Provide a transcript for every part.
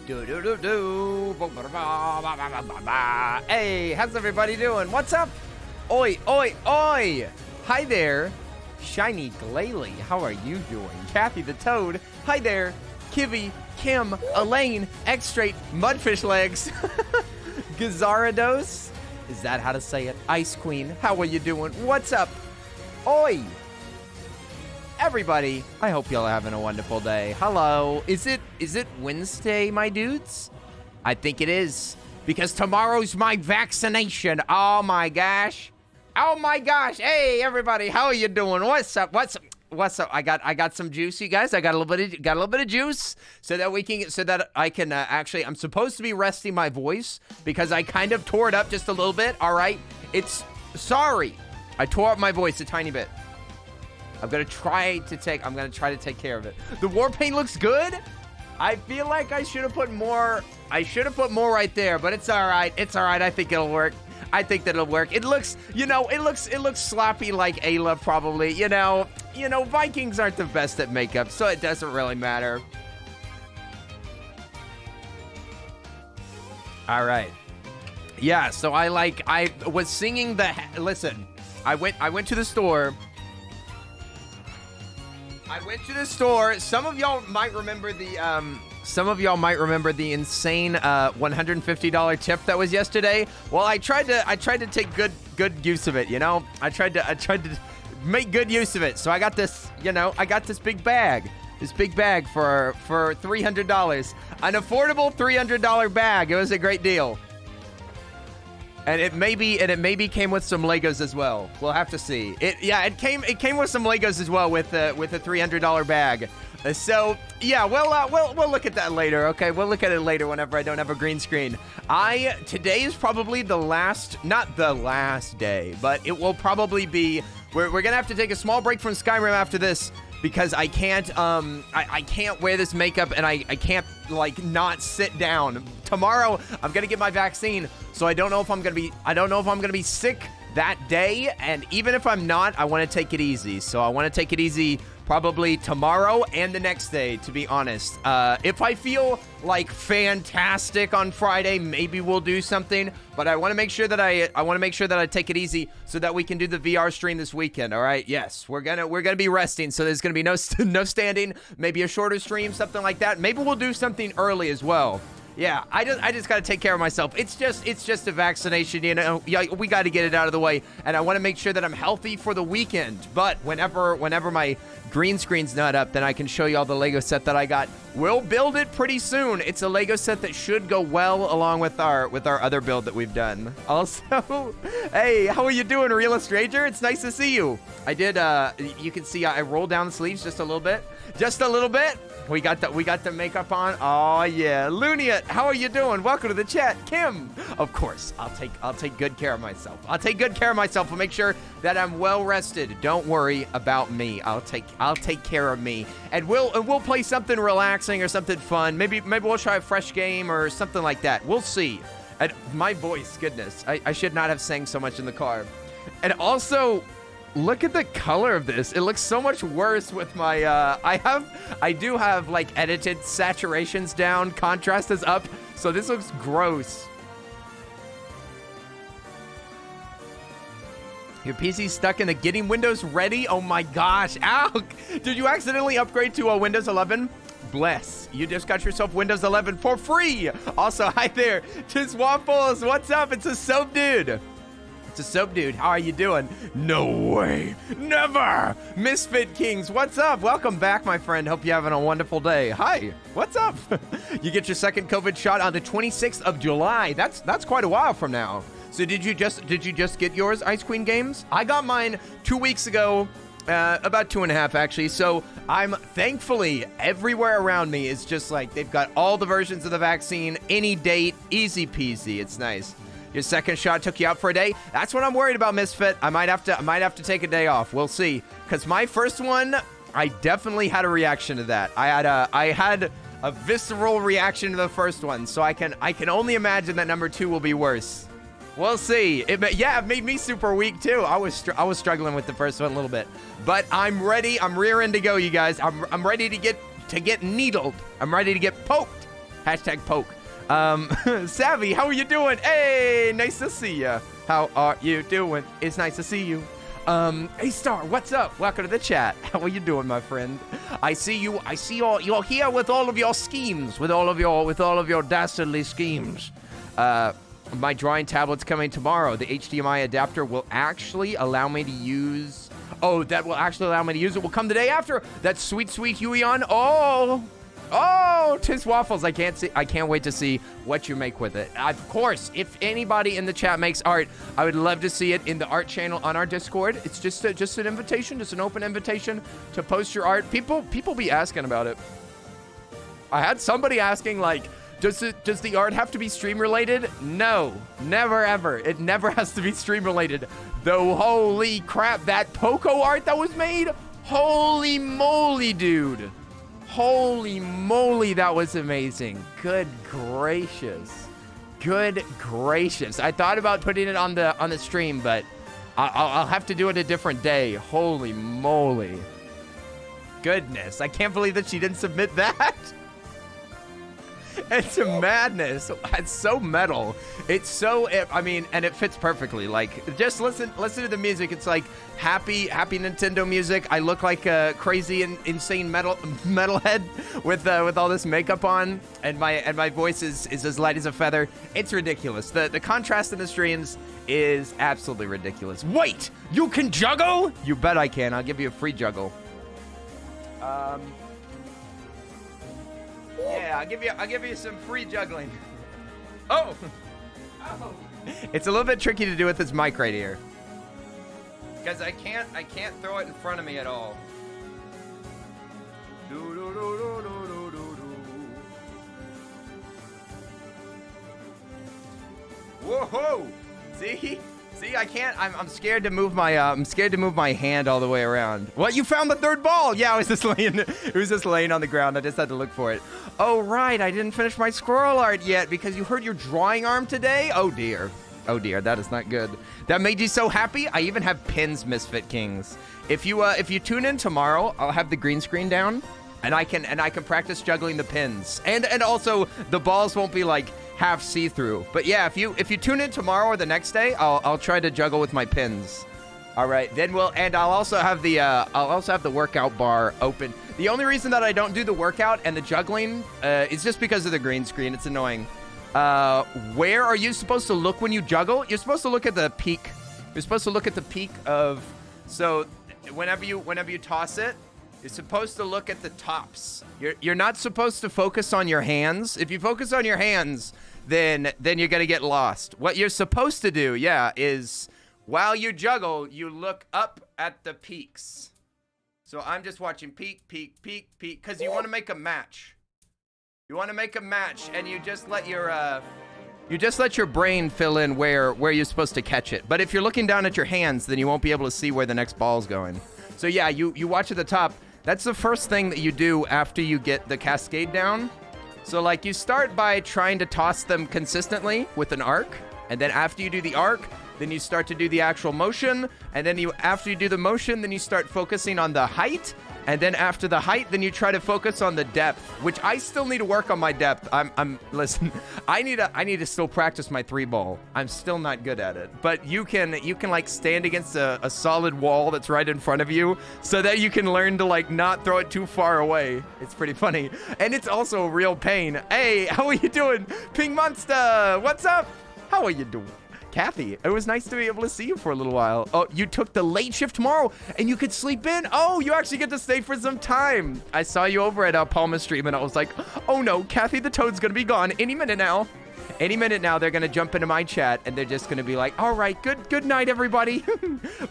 Hey, how's everybody doing? What's up? Oi, oi, oi! Hi there, Shiny Glalie. How are you doing? Kathy the Toad. Hi there, Kivy, Kim, Elaine, X-Straight, Mudfish Legs, Gazarados. Is that how to say it? Ice Queen. How are you doing? What's up? Oi! Everybody, I hope y'all are having a wonderful day. Hello. Is it Wednesday, my dudes? I think it is, because tomorrow's my vaccination. Oh my gosh. Oh my gosh. Hey everybody, how are you doing? What's up? What's up? I got some juice, you guys. I got a little bit of juice so that I can actually, I'm supposed to be resting my voice because I kind of tore it up just a little bit. All right. Sorry. I tore up my voice a tiny bit. I'm gonna try to take care of it. The war paint looks good. I feel like I should have put more. I should have put more right there, but it's all right. It's all right. I think it'll work. I think that it'll work. It looks, it looks sloppy like Ayla probably. You know, Vikings aren't the best at makeup, so it doesn't really matter. All right. Yeah. So I was singing listen. I went to the store. Some of y'all might remember the insane $150 tip that was yesterday. Well, I tried to take good use of it, you know? I tried to make good use of it. So I got this, this big bag. This big bag for $300. An affordable $300 bag. It was a great deal. And it maybe came with some Legos as well. We'll have to see. It came with some Legos as well with a $300 bag. So yeah, we'll look at that later. Okay, we'll look at it later whenever I don't have a green screen. Today is probably not the last day, but it will probably be. We're gonna have to take a small break from Skyrim after this because I can't I can't wear this makeup and I can't not sit down. Tomorrow I'm gonna get my vaccine, so I don't know if I'm gonna be sick that day, and even if I'm not, I want to take it easy. So I want to take it easy probably tomorrow and the next day, to be honest. If I feel like fantastic on Friday, maybe we'll do something, but I want to make sure that I take it easy so that we can do the VR stream this weekend. All right. Yes, we're gonna be resting, so there's gonna be no standing, maybe a shorter stream, something like that. Maybe we'll do something early as well. Yeah, I just got to take care of myself. It's just a vaccination, you know. Yeah, we got to get it out of the way, and I want to make sure that I'm healthy for the weekend. But whenever my green screen's not up, then I can show you all the Lego set that I got. We'll build it pretty soon. It's a Lego set that should go well along with our other build that we've done. Also, hey, how are you doing, Real Stranger? It's nice to see you. I did. You can see I rolled down the sleeves just a little bit. Just a little bit. We got the makeup on. Oh yeah, Lunia, how are you doing? Welcome to the chat, Kim. Of course, I'll take good care of myself. I'll make sure that I'm well rested. Don't worry about me. I'll take care of me, and we'll play something relaxing or something fun. Maybe we'll try a fresh game or something like that. We'll see. And my voice, goodness, I should not have sang so much in the car. And also, look at the color of this. It looks so much worse with my, I do have like edited saturations down, contrast is up, so this looks gross. Your PC's stuck in the getting Windows ready? Oh my gosh, ow! Did you accidentally upgrade to a Windows 11? Bless. You just got yourself Windows 11 for free. Also, hi there, Tis Waffles. What's up? It's a soap dude. It's a soap dude. How are you doing? No way. Never. Misfit Kings. What's up? Welcome back, my friend. Hope you're having a wonderful day. Hi. What's up? You get your second COVID shot on the 26th of July. That's quite a while from now. So did you just get yours, Ice Queen Games? I got mine 2 weeks ago. About 2.5 actually. So I'm thankfully everywhere around me is just like they've got all the versions of the vaccine, any date, easy peasy. It's nice. Your second shot took you out for a day. That's what I'm worried about, Misfit. I might have to take a day off. We'll see. Because my first one, I definitely had a reaction to that. I had a visceral reaction to the first one. So I can only imagine that number 2 will be worse. We'll see. It made me super weak too. I was struggling with the first one a little bit, but I'm ready. I'm rearing to go, you guys. I'm ready to get needled. I'm ready to get poked. Hashtag poke. Savvy, how are you doing? Hey, nice to see ya. How are you doing? It's nice to see you. Hey Star, what's up? Welcome to the chat. How are you doing, my friend? I see you. I see you're here with all of your schemes, with all of your dastardly schemes. My drawing tablet's coming tomorrow. The HDMI adapter will actually allow me to use. Oh, that will actually allow me to use it. Will come the day after. That's sweet, sweet Huion. Oh, Tis Waffles. I can't wait to see what you make with it. Of course, if anybody in the chat makes art, I would love to see it in the art channel on our Discord. It's just an invitation, just an open invitation to post your art. People be asking about it. I had somebody asking, like, does the art have to be stream related? No, never ever. It never has to be stream related. Though, holy crap, that Poco art that was made, holy moly, dude. Holy moly, that was amazing. Good gracious. Good gracious. I thought about putting it on the stream, but I'll have to do it a different day. Holy moly. Goodness, I can't believe that she didn't submit that. It's a madness. It's so metal. It's so, I mean, and it fits perfectly. Like, just listen to the music. It's like happy Nintendo music. I look like a crazy and insane metalhead with all this makeup on, and my voice is as light as a feather. It's ridiculous. The contrast in the streams is absolutely ridiculous. Wait, you can juggle? You bet I can. I'll give you a free juggle. Yeah, I'll give you some free juggling. Oh. It's a little bit tricky to do with this mic right here, because I can't throw it in front of me at all. Whoa! See, I can't. I'm scared to move my hand all the way around. What? You found the third ball? Yeah, it was just laying on the ground. I just had to look for it. Oh right, I didn't finish my squirrel art yet because you hurt your drawing arm today. Oh dear, that is not good. That made you so happy. I even have pins, Misfit Kings. If you tune in tomorrow, I'll have the green screen down, and I can practice juggling the pins, and also the balls won't be like half see-through. But yeah, if you tune in tomorrow or the next day, I'll try to juggle with my pins. All right, then I'll also have the workout bar open. The only reason that I don't do the workout and the juggling is just because of the green screen. It's annoying. Where are you supposed to look when you juggle? You're supposed to look at the peak. You're supposed to look at the peak of. So whenever you toss it, you're supposed to look at the tops. You're not supposed to focus on your hands. If you focus on your hands, then you're gonna get lost. What you're supposed to do, yeah, is while you juggle, you look up at the peaks. So I'm just watching peak, peak, peak, peak, because you want to make a match. You want to make a match, and you just let your brain fill in where you're supposed to catch it. But if you're looking down at your hands, then you won't be able to see where the next ball's going. So yeah, you watch at the top. That's the first thing that you do after you get the cascade down. So like you start by trying to toss them consistently with an arc, and then after you do the arc, then you start to do the actual motion, and then after you do the motion, then you start focusing on the height, and then after the height, then you try to focus on the depth, which I still need to work on my depth. Listen, I need to still practice my 3-ball. I'm still not good at it, but you can like stand against a solid wall that's right in front of you, so that you can learn to like not throw it too far away. It's pretty funny, and it's also a real pain. Hey, how are you doing, Pink Monster? What's up? How are you doing? Kathy, it was nice to be able to see you for a little while. Oh, you took the late shift tomorrow and you could sleep in? Oh, you actually get to stay for some time. I saw you over at Palma stream and I was like, oh no, Kathy the Toad's gonna be gone any minute now. Any minute now, they're gonna jump into my chat and they're just gonna be like, all right, good night, everybody.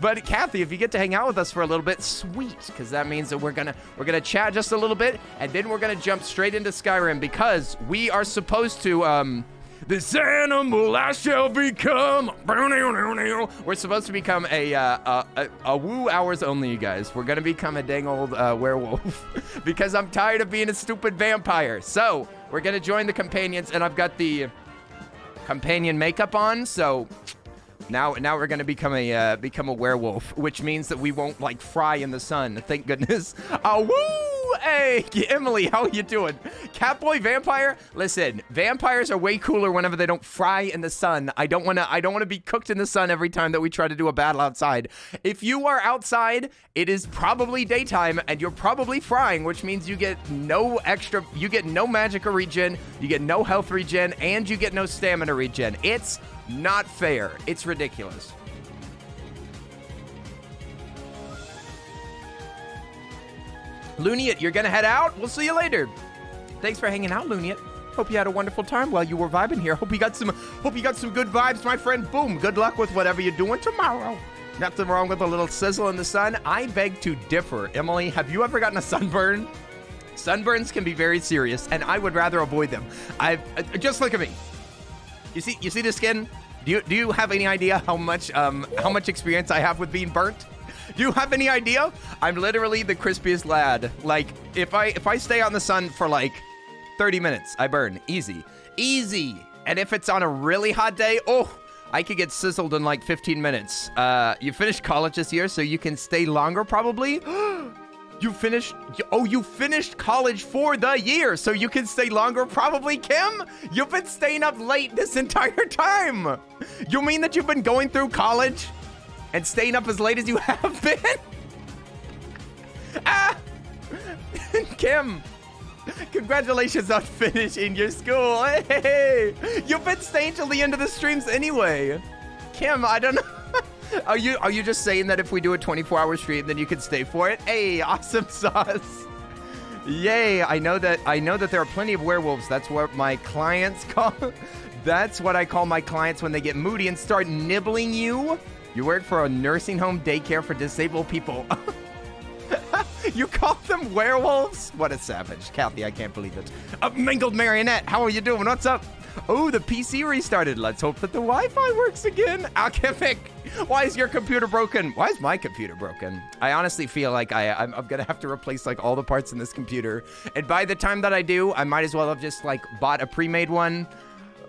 But Kathy, if you get to hang out with us for a little bit, sweet, because that means that we're gonna chat just a little bit, and then we're gonna jump straight into Skyrim because we are supposed to this animal I shall become. We're supposed to become a woo hours only, you guys. We're gonna become a dang old werewolf because I'm tired of being a stupid vampire. So we're gonna join the companions, and I've got the companion makeup on. So now we're gonna become a werewolf, which means that we won't like fry in the sun. Thank goodness. Woo! Hey, Emily, how are you doing? Catboy Vampire? Listen, vampires are way cooler whenever they don't fry in the sun. I don't want to be cooked in the sun every time that we try to do a battle outside. If you are outside, it is probably daytime and you're probably frying, which means you get no magic or regen, you get no health regen, and you get no stamina regen. It's not fair. It's ridiculous. Luniet, you're gonna head out? We'll see you later. Thanks for hanging out, Luniet. Hope you had a wonderful time while you were vibing here. Hope you got some good vibes, my friend. Boom. Good luck with whatever you're doing tomorrow. Nothing wrong with a little sizzle in the sun. I beg to differ. Emily, have you ever gotten a sunburn? Sunburns can be very serious, and I would rather avoid them. Just look at me. You see the skin? Do you have any idea how much experience I have with being burnt? Do you have any idea? I'm literally the crispiest lad. Like, if I stay on the sun for like 30 minutes, I burn. Easy. And if it's on a really hot day, oh, I could get sizzled in like 15 minutes. You finished college this year, so you can stay longer probably. You finished college for the year, so you can stay longer probably, Kim? You've been staying up late this entire time. You mean that you've been going through college and staying up as late as you have been? Kim, congratulations on finishing your school. Hey, you've been staying till the end of the streams anyway. Kim, I don't know. Are you just saying that if we do a 24-hour stream, then you can stay for it? Hey, awesome sauce. Yay, I know that there are plenty of werewolves. That's what my clients call. That's what I call my clients when they get moody and start nibbling you. You work for a nursing home daycare for disabled people. You call them werewolves? What a savage. Kathy, I can't believe it. Mingled Marionette, how are you doing? What's up? Oh, the PC restarted. Let's hope that the Wi-Fi works again. Alchemic, why is your computer broken? Why is my computer broken? I honestly feel like I'm going to have to replace like all the parts in this computer. And by the time that I do, I might as well have just like bought a pre-made one.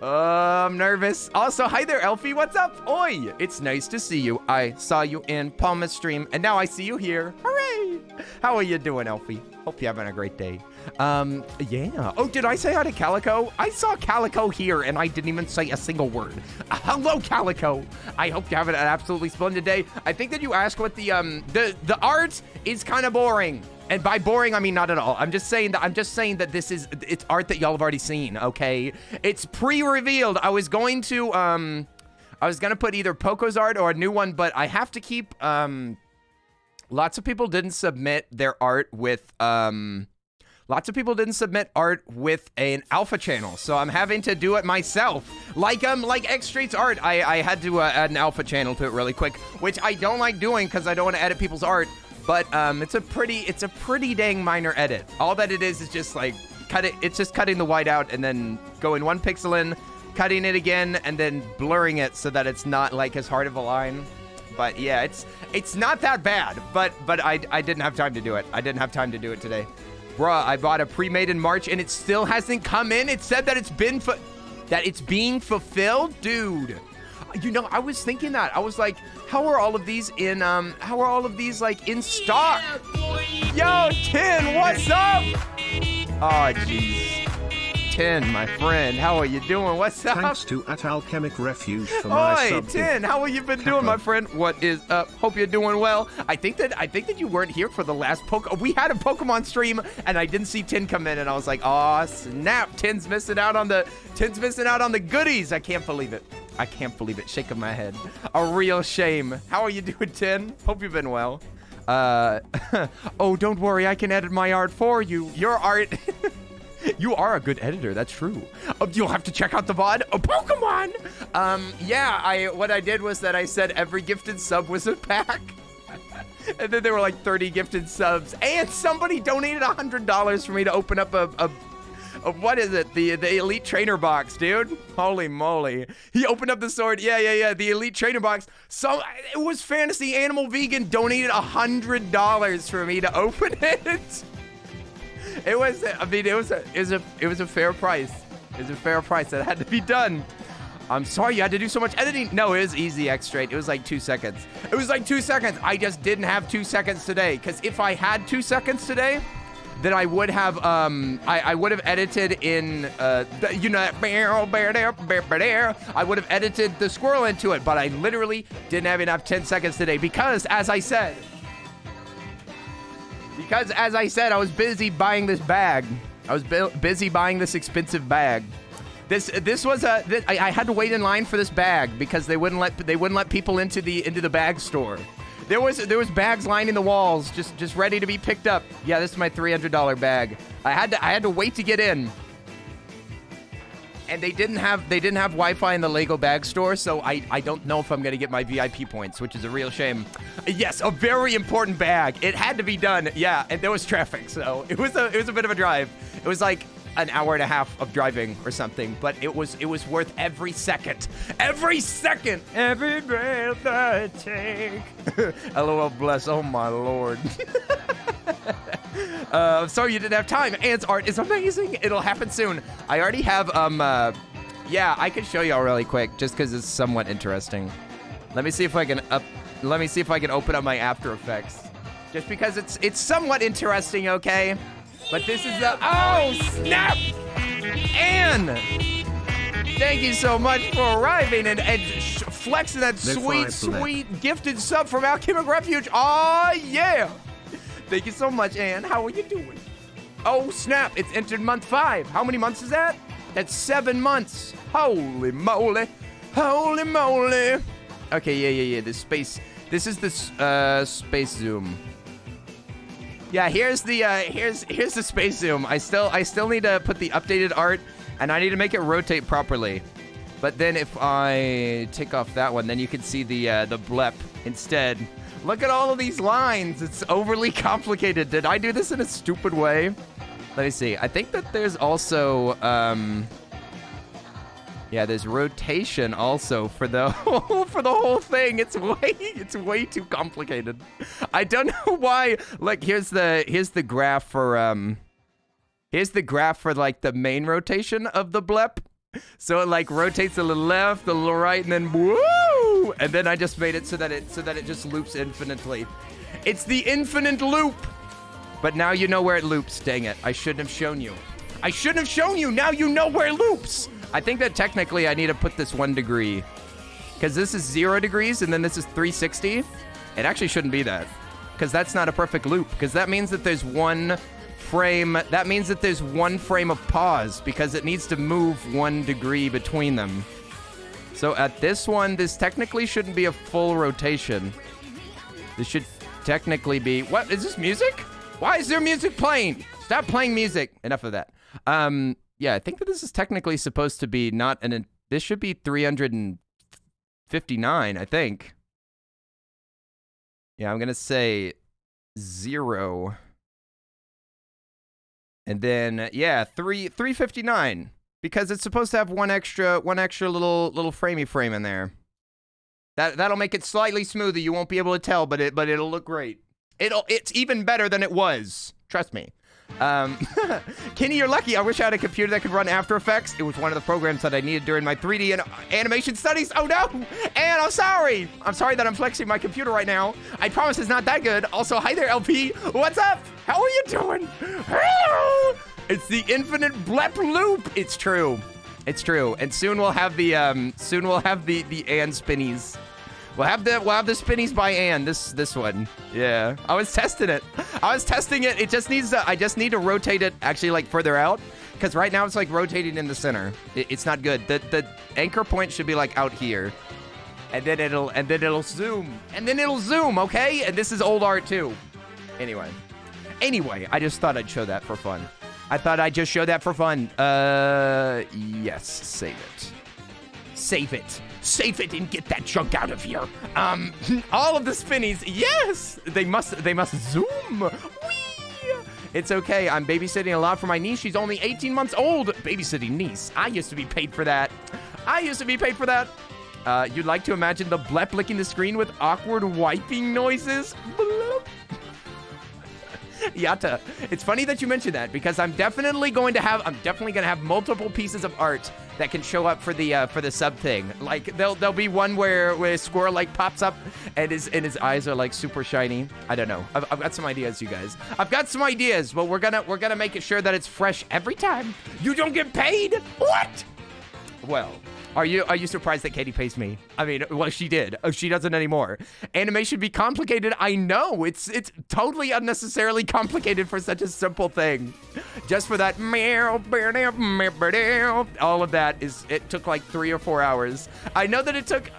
I'm nervous. Also, hi there, Elfie. What's up? Oi, it's nice to see you. I saw you in Palma's stream, and now I see you here. Hooray! How are you doing, Elfie? Hope you're having a great day. Yeah. Oh, did I say hi to Calico? I saw Calico here, and I didn't even say a single word. Hello, Calico. I hope you're having an absolutely splendid day. I think that you asked what the art is kind of boring. And by boring, I mean not at all. I'm just saying that it's art that y'all have already seen, okay? It's pre-revealed. I was going to put either Poco's art or a new one, but I have to keep, lots of people didn't submit their art with, an alpha channel, so I'm having to do it myself. Like X Street's art, I had to add an alpha channel to it really quick, which I don't like doing because I don't want to edit people's art. But it's a pretty dang minor edit. All that it is just like it's just cutting the white out and then going 1 pixel in, cutting it again, and then blurring it so that it's not like as hard of a line. But yeah, it's not that bad. But I didn't have time to do it. I didn't have time to do it today. Bruh, I bought a pre-made in March and it still hasn't come in. It said that it's being fulfilled, dude. You know, I was thinking that. I was like, how are all of these like in stock? Yo, Tin, what's up? Oh, jeez. Tin, my friend, how are you doing? What's up? Thanks to Alchemic Refuge for my sub. Tin, how have you been doing, my friend? What is up? Hope you're doing well. I think that you weren't here for the last we had a Pokemon stream and I didn't see Tin come in and I was like, oh snap, Tin's missing out on the goodies. I can't believe it. Shaking my head. A real shame. How are you doing, Tin? Hope you've been well. Oh, don't worry. I can edit my art for you. Your art. You are a good editor. That's true. You'll have to check out the VOD. Oh, Pokemon. Yeah. What I did was that I said every gifted sub was a pack. And then there were like 30 gifted subs. And somebody donated $100 for me to open up what is it? The Elite Trainer box, dude. Holy moly. He opened up the sword. Yeah. The Elite Trainer box. So it was Fantasy Animal Vegan donated $100 for me to open it. It was a fair price. It was a fair price that had to be done. I'm sorry you had to do so much editing. No, it was easy, X straight. It was like 2 seconds. I just didn't have 2 seconds today. Because if I had 2 seconds today, then I would have I would have edited in you know, I would have edited the squirrel into it, but I literally didn't have enough 10 seconds today because as I said, I was busy buying this bag. I was busy buying this expensive bag. This was I had to wait in line for this bag because they wouldn't let people into the bag store. There was bags lining the walls just ready to be picked up. Yeah, this is my $300 bag. I had to wait to get in. And they didn't have Wi-Fi in the Lego bag store, so I don't know if I'm gonna get my VIP points, which is a real shame. Yes, a very important bag. It had to be done. Yeah, and there was traffic, so it was a bit of a drive. It was like an hour and a half of driving or something, but it was worth every second. Every second. Every breath I take. LOL, bless. Oh my lord. Sorry you didn't have time. Ant's art is amazing. It'll happen soon. I already have yeah, I could show y'all really quick just because it's somewhat interesting. Let me see if I can open up my After Effects. Just because it's somewhat interesting, okay? But this is the oh snap! Anne! Thank you so much for arriving and flexing that sweet gifted sub from Alchemic Refuge. Oh yeah! Thank you so much, Anne. How are you doing? Oh snap! It's entered month 5. How many months is that? That's 7 months. Holy moly! Holy moly! Okay, yeah. This is the space zoom. Yeah, here's the space zoom. I still need to put the updated art, and I need to make it rotate properly. But then if I take off that one, then you can see the blep instead. Look at all of these lines. It's overly complicated. Did I do this in a stupid way? Let me see. I think that there's also yeah, there's rotation also for the whole thing. It's way too complicated. I don't know why. Like here's the graph for like the main rotation of the blep. So it like rotates a little left, a little right, and then woo! And then I just made it so that it just loops infinitely. It's the infinite loop. But now you know where it loops. Dang it! I shouldn't have shown you. I shouldn't have shown you. Now you know where it loops. I think that technically I need to put this 1 degree. Because this is 0 degrees and then this is 360. It actually shouldn't be that. Because that's not a perfect loop. Because that means that there's one frame. That means that there's 1 frame of pause. Because it needs to move 1 degree between them. So at this one, this technically shouldn't be a full rotation. This should technically be... What? Is this music? Why is there music playing? Stop playing music. Enough of that. Yeah, I think that this is technically supposed to be not an... This should be 359, I think. Yeah, I'm going to say 0. And then, yeah, 359. Because it's supposed to have one extra little framey frame in there. That'll make it slightly smoother. You won't be able to tell, but it'll look great. It's even better than it was. Trust me. Kenny, you're lucky. I wish I had a computer that could run After Effects. It was one of the programs that I needed during my 3D and animation studies. Oh no! And I'm sorry. I'm sorry that I'm flexing my computer right now. I promise it's not that good. Also, hi there, LP. What's up? How are you doing? Hello! It's the infinite blep loop. It's true. It's true. And soon we'll have the Ann spinnies. We'll have the spinnies by Ann. This one. Yeah. I was testing it. It just needs to. I just need to rotate it actually like further out, because right now it's like rotating in the center. It's not good. The anchor point should be like out here, and then it'll zoom, Okay. And this is old art too. Anyway, I just thought I'd show that for fun. Yes. Save it. Save it and get that junk out of here. All of the spinnies, yes! They must zoom. Whee! It's okay, I'm babysitting a lot for my niece. She's only 18 months old. Babysitting niece. I used to be paid for that. You'd like to imagine the blep licking the screen with awkward wiping noises? Yata. It's funny that you mentioned that because I'm definitely going to have multiple pieces of art that can show up for the sub thing. Like there'll be one where a squirrel like pops up and his eyes are like super shiny. I don't know. I've got some ideas, you guys. I've got some ideas, but we're gonna make it sure that it's fresh every time. You don't get paid? What? Well, are you surprised that Katie pays me? I mean, well, she did. Oh, she doesn't anymore. Anime should be complicated. I know. It's totally unnecessarily complicated for such a simple thing. Just for that all of that it took like 3 or 4 hours. I know that it took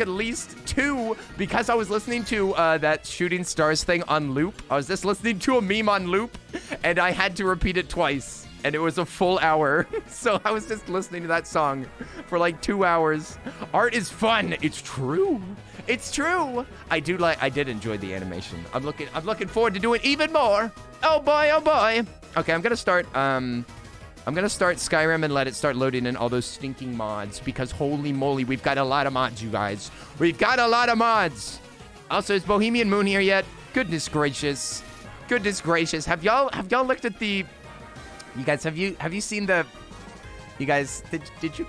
at least 2 because I was listening to that Shooting Stars thing on loop. I was just listening to a meme on loop and I had to repeat it twice. And it was a full hour. So I was just listening to that song for like 2 hours. Art is fun. It's true. It's true. I did enjoy the animation. I'm looking forward to doing even more. Oh boy, oh boy. Okay, I'm gonna start Skyrim and let it start loading in all those stinking mods because holy moly, we've got a lot of mods, you guys. We've got a lot of mods. Also, is Bohemian Moon here yet? Goodness gracious. Goodness gracious. Have y'all looked at the... You guys, have you seen the... You guys, did you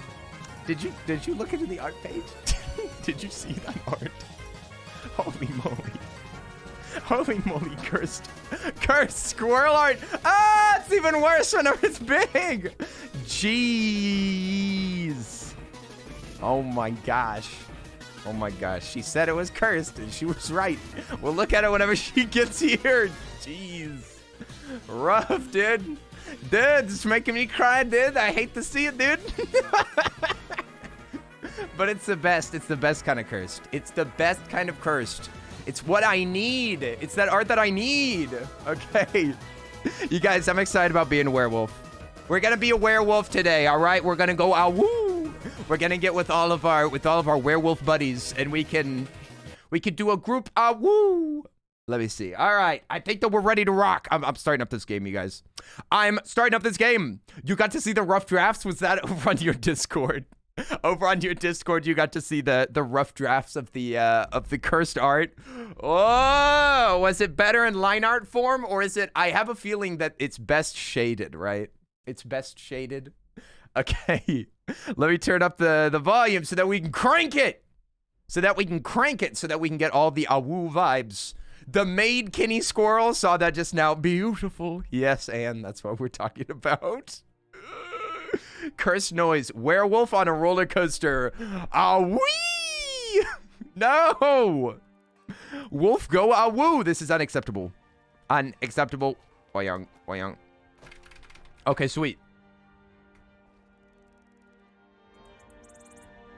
look into the art page? Did you see that art? Holy moly. Holy moly, cursed squirrel art. Ah, it's even worse whenever it's big. Jeez. Oh my gosh. Oh my gosh. She said it was cursed and she was right. We'll look at it whenever she gets here. Jeez. Rough, dude. Dude, it's making me cry, dude. I hate to see it, dude. But it's the best. It's the best kind of cursed. It's the best kind of cursed. It's what I need. It's that art that I need. Okay. You guys, I'm excited about being a werewolf. We're gonna be a werewolf today, all right? We're gonna go woo. We're gonna get with all of our werewolf buddies, and we can do a group woo. Let me see. All right. I think that we're ready to rock. I'm starting up this game, you guys. I'm starting up this game. You got to see the rough drafts? Was that over on your Discord? Over on your Discord, you got to see the rough drafts of the cursed art. Oh, was it better in line art form, or is it? I have a feeling that it's best shaded, right? It's best shaded. Okay, let me turn up the volume so that we can crank it. So that we can get all the awoo vibes. The maid Kenny Squirrel saw that just now. Beautiful. Yes, and that's what we're talking about. Cursed noise. Werewolf on a roller coaster. Ah-wee! No! Wolf go ah-woo. This is unacceptable. Unacceptable. Boyong, boyong. Okay, sweet.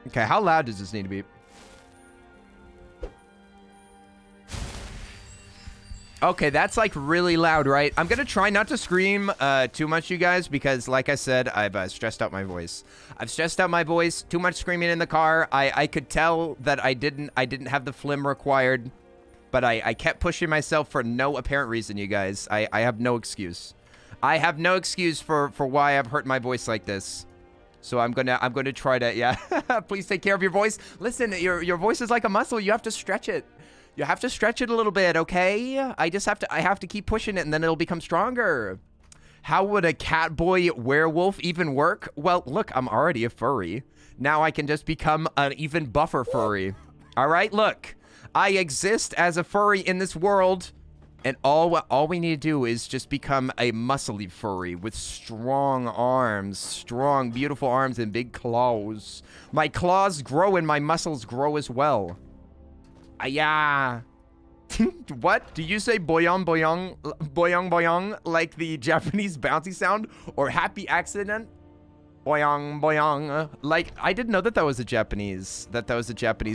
Okay, how loud does this need to be? Okay, that's like really loud, right? I'm gonna try not to scream too much, you guys, because like I said, I've stressed out my voice. I've stressed out my voice. Too much screaming in the car. I could tell that I didn't have the phlegm required, but I kept pushing myself for no apparent reason, you guys. I have no excuse. I have no excuse for why I've hurt my voice like this. So I'm gonna try to, yeah. Please take care of your voice. Listen, your voice is like a muscle. You have to stretch it. You have to stretch it a little bit, okay? I have to keep pushing it and then it'll become stronger. How would a catboy werewolf even work? Well, look, I'm already a furry. Now I can just become an even buffer furry. All right, look. I exist as a furry in this world, and all we need to do is just become a muscly furry with strong arms, strong, beautiful arms and big claws. My claws grow and my muscles grow as well. Yeah. What? Do you say boyong boyong boyong boyong like the Japanese bouncy sound or happy accident? Boyong boyong. Like I didn't know that was a Japanese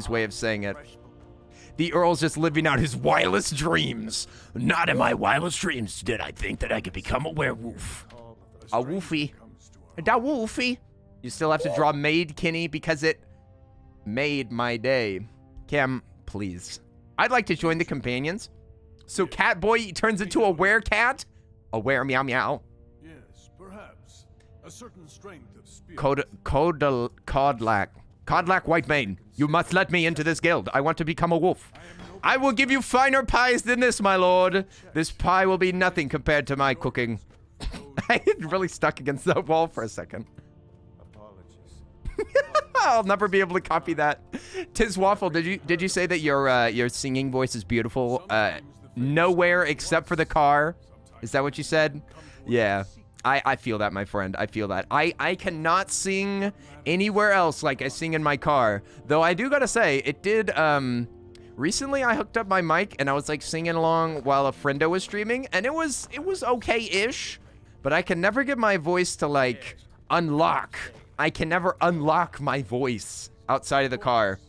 way of saying it. The Earl's just living out his wildest dreams. Not in my wildest dreams did I think that I could become a werewolf. A woofy. Da woofy. You still have to draw Maid Kenny because it made my day. Cam, please. I'd like to join the companions. So Catboy turns into a werecat? A were meow meow. Yes, perhaps. A certain strength of spirit. Codlac white mane. You must let me into this guild. I want to become a wolf. I will give you finer pies than this, my lord. This pie will be nothing compared to my cooking. I really stuck against the wall for a second. I'll never be able to copy that. Tiz Waffle, did you say that your singing voice is beautiful? Nowhere except for the car. Is that what you said? Yeah. I feel that, my friend. I feel that. I cannot sing anywhere else like I sing in my car. Though I do gotta say, it did, recently I hooked up my mic and I was like singing along while a friendo was streaming, and it was okay-ish, but I can never get my voice to like unlock. I can never unlock my voice outside of the car.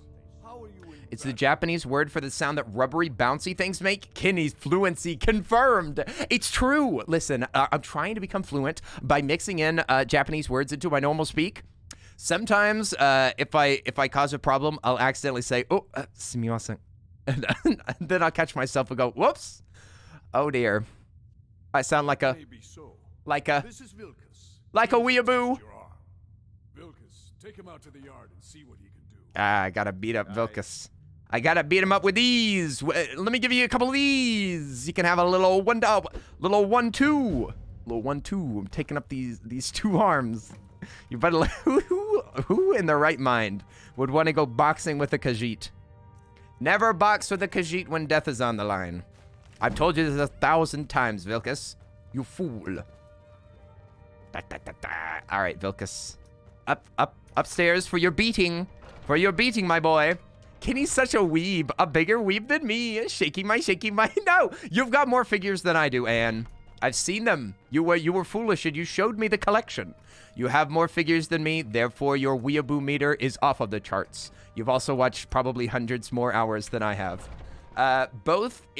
It's the Japanese word for the sound that rubbery, bouncy things make. Kenny's fluency confirmed. It's true. Listen, I'm trying to become fluent by mixing in Japanese words into my normal speak. Sometimes, if I cause a problem, I'll accidentally say, "Oh, sumimasen," and then I'll catch myself and go, "Whoops! Oh dear, I sound like a weeaboo." Vilkas, take him out to the yard and see what he can do. I gotta beat up Vilkas. I gotta beat him up with these. Let me give you a couple of these. You can have a little 1-2. Little 1-2. I'm taking up these 2 arms. You better. Who in their right mind would want to go boxing with a Khajiit? Never box with a Khajiit when death is on the line. I've told you this 1,000 times, Vilkas. You fool. All right, Vilkas. Upstairs for your beating. For your beating, my boy. Kenny's such a weeb. A bigger weeb than me. Shaking my. No, you've got more figures than I do, Anne. I've seen them. You were foolish and you showed me the collection. You have more figures than me, therefore your weeaboo meter is off of the charts. You've also watched probably hundreds more hours than I have. Boing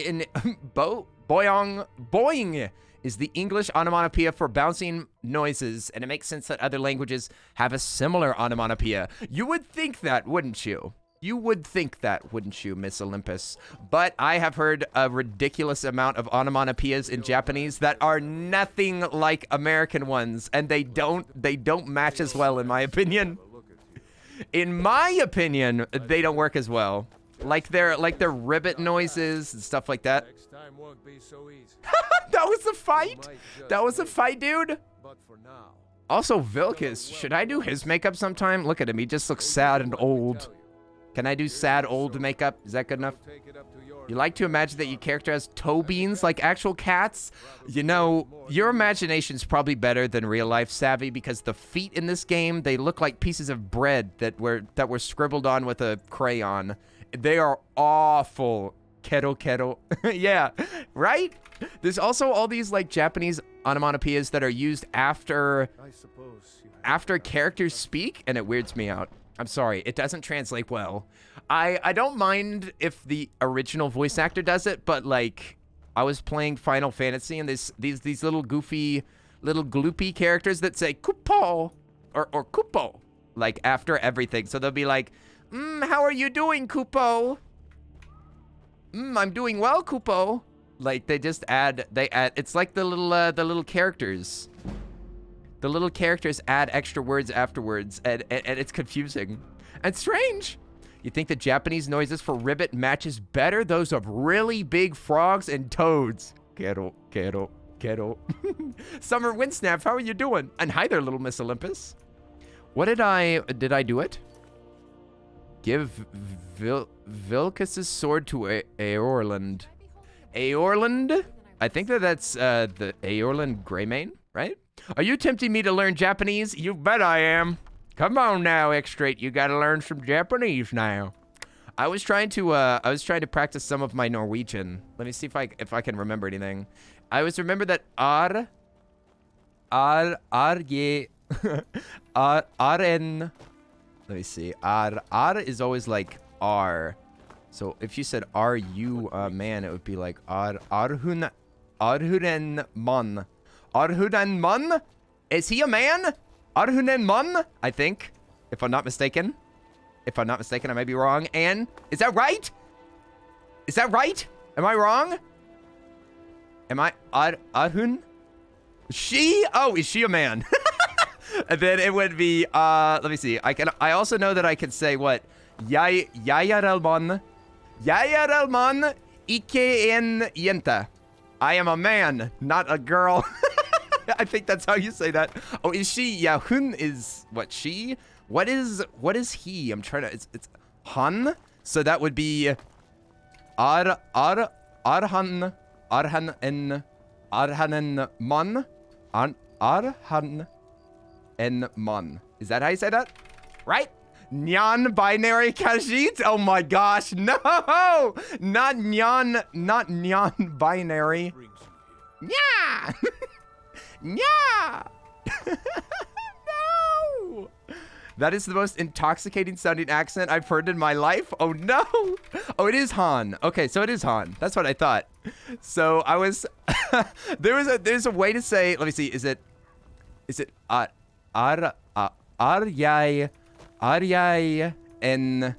is the English onomatopoeia for bouncing noises, and it makes sense that other languages have a similar onomatopoeia. You would think that, wouldn't you? You would think that, wouldn't you, Miss Olympus? But I have heard a ridiculous amount of onomatopoeias in Japanese that are nothing like American ones, and they don't match as well, in my opinion. In my opinion, they don't work as well. Like their ribbit noises and stuff like that. Next time won't be so easy. That was a fight. That was a fight, dude. But for now, Also, Vilkas, should I do his makeup sometime? Look at him. He just looks sad and old. Can I do sad old makeup? Is that good enough? You like to imagine that your character has toe beans like actual cats? You know, your imagination's probably better than real life, Savvy, because the feet in this game, they look like pieces of bread that were scribbled on with a crayon. They are awful. Kero. Yeah, right? There's also all these like Japanese onomatopoeias that are used after characters speak, and it weirds me out. I'm sorry, it doesn't translate well. I don't mind if the original voice actor does it, but like I was playing Final Fantasy and these little goofy, little gloopy characters that say Kupo or Kupo like after everything. So they'll be like, how are you doing, Kupo? I'm doing well, Kupo. Like they add it's like the little characters. The little characters add extra words afterwards, and it's confusing and strange. You think the Japanese noises for ribbit matches better those of really big frogs and toads? Kero. Summer Windsnap, how are you doing? And hi there, little Miss Olympus. What did I do it? Give Vilkas' sword to Aorland. Aorland? I think that's the Aorland Greymane, right? Are you tempting me to learn Japanese? You bet I am. Come on now, X-Straight. You gotta learn some Japanese now. I was trying to practice some of my Norwegian. Let me see if I can remember anything. I always remember that ar en. Let me see. Ar is always like R. So if you said are you a man, it would be like arhunen mon. Arhunen mon? Is he a man? Arhunen mon? I think, if I'm not mistaken. If I'm not mistaken, I may be wrong. And is that right? Is that right? Am I wrong? Am I Arhun? She? Oh, is she a man? And then it would be let me see. I also know that I can say what? Yayaralmon. Jeg er man, ikke en jente. I am a man, not a girl. I think that's how you say that. Oh, is she? Yeah, hun is what, she? What is he? I'm trying to, it's han. So that would be arhan man. Arhan en man. Is that how you say that? Right? Nyan binary Khajiit? Oh my gosh, no! Not nyan binary. Yeah! Yeah! No! That is the most intoxicating sounding accent I've heard in my life. Oh no! Oh, it is Han. Okay, so it is Han. That's what I thought. So I was there's a way to say, let me see, is it Aryai en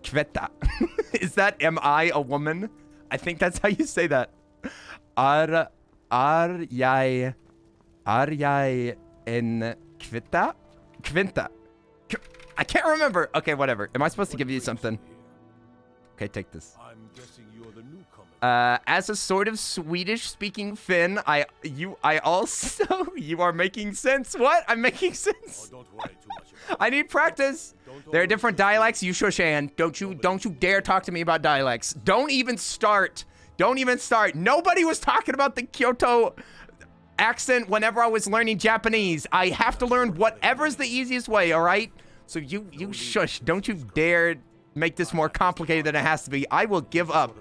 Kveta. Is that, am I a woman? I think that's how you say that. Aryai en Kvita? Kvinta. I can't remember. Okay, whatever. Am I supposed to give you something? Okay, take this. I'm guessing you're the newcomer. As a sort of Swedish-speaking Finn, you are making sense. What? I'm making sense. Oh, don't worry too much about I need practice. There are different dialects. You Shoshan. Don't you dare talk to me about dialects. Don't even start. Don't even start. Nobody was talking about the Kyoto accent whenever I was learning Japanese. I have to learn whatever's the easiest way, all right? So you shush. Don't you dare make this more complicated than it has to be. I will give up.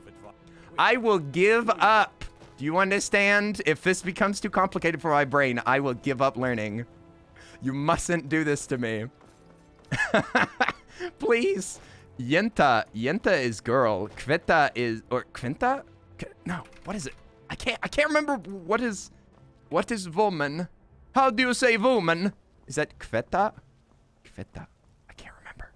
I will give up. Do you understand? If this becomes too complicated for my brain, I will give up learning. You mustn't do this to me. Please. Yenta is girl. Kveta is, or Quinta? No, what is it? I can't remember what is woman. How do you say woman? Is that Kveta? Kveta. I can't remember.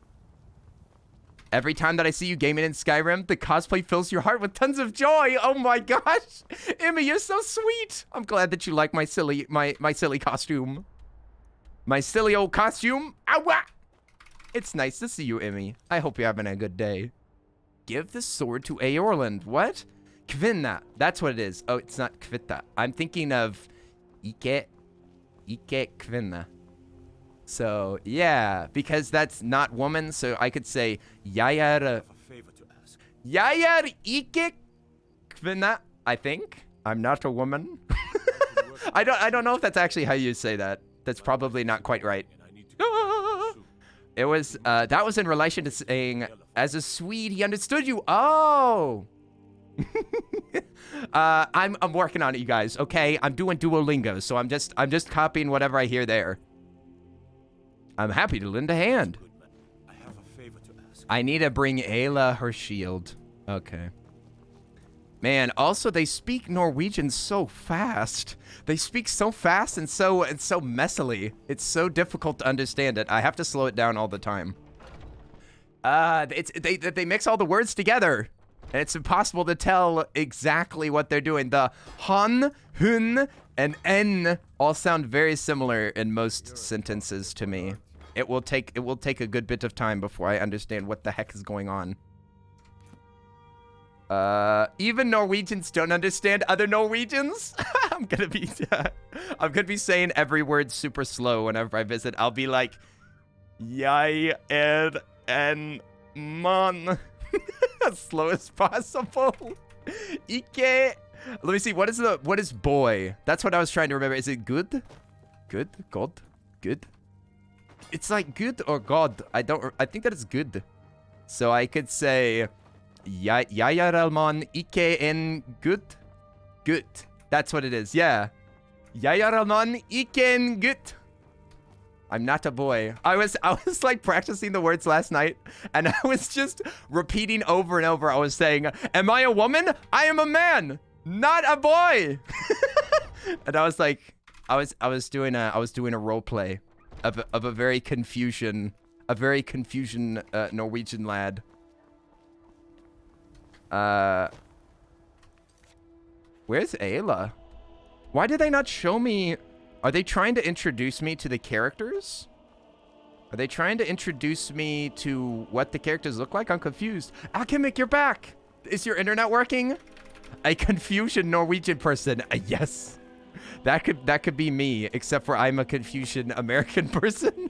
Every time that I see you gaming in Skyrim, the cosplay fills your heart with tons of joy. Oh my gosh. Emmy, you're so sweet. I'm glad that you like my silly costume. My silly old costume. Ow! It's nice to see you, Emmy. I hope you're having a good day. Give the sword to Aorland. What? Kvinna. That's what it is. Oh, it's not Kvita. I'm thinking of Ike Kvinna. So, yeah, because that's not woman, so I could say Yayar. a favor to ask. Yayar Ike Kvinna, I think. I'm not a woman. I don't know if that's actually how you say that. That's probably not quite right. And I need to It was, that was in relation to saying, as a Swede, he understood you. Oh. I'm working on it, you guys. Okay, I'm doing Duolingo, so I'm just copying whatever I hear there. I'm happy to lend a hand. good man. I have a favor to ask. I need to bring Ayla her shield. Okay. Man, also they speak Norwegian so fast. They speak so fast and so messily. It's so difficult to understand it. I have to slow it down all the time. They mix all the words together, and it's impossible to tell exactly what they're doing. The han, hun, and en all sound very similar in most sentences to me. It will take a good bit of time before I understand what the heck is going on. Even Norwegians don't understand other Norwegians. I'm gonna be saying every word super slow whenever I visit. I'll be like, jeg en man, as slow as possible. Ike. Let me see. What is boy? That's what I was trying to remember. Is it good? Good? God? Good? It's like good or God. I think that it's good. So I could say, Jajaralman ikke en gutt. Good. That's what it is. Yeah. Jajaralman ikke en gutt. I'm not a boy. I was like practicing the words last night, and I was just repeating over and over. I was saying, "Am I a woman? I am a man, not a boy." And I was like, I was doing a role play of a very confusion Norwegian lad. Where's Ayla? Why did they not show me? Are they trying to introduce me to the characters? Are they trying to introduce me to what the characters look like? I'm confused. Alchemic, you're back. Is your internet working? A Confucian Norwegian person. Yes. That could be me, except for I'm a Confucian American person.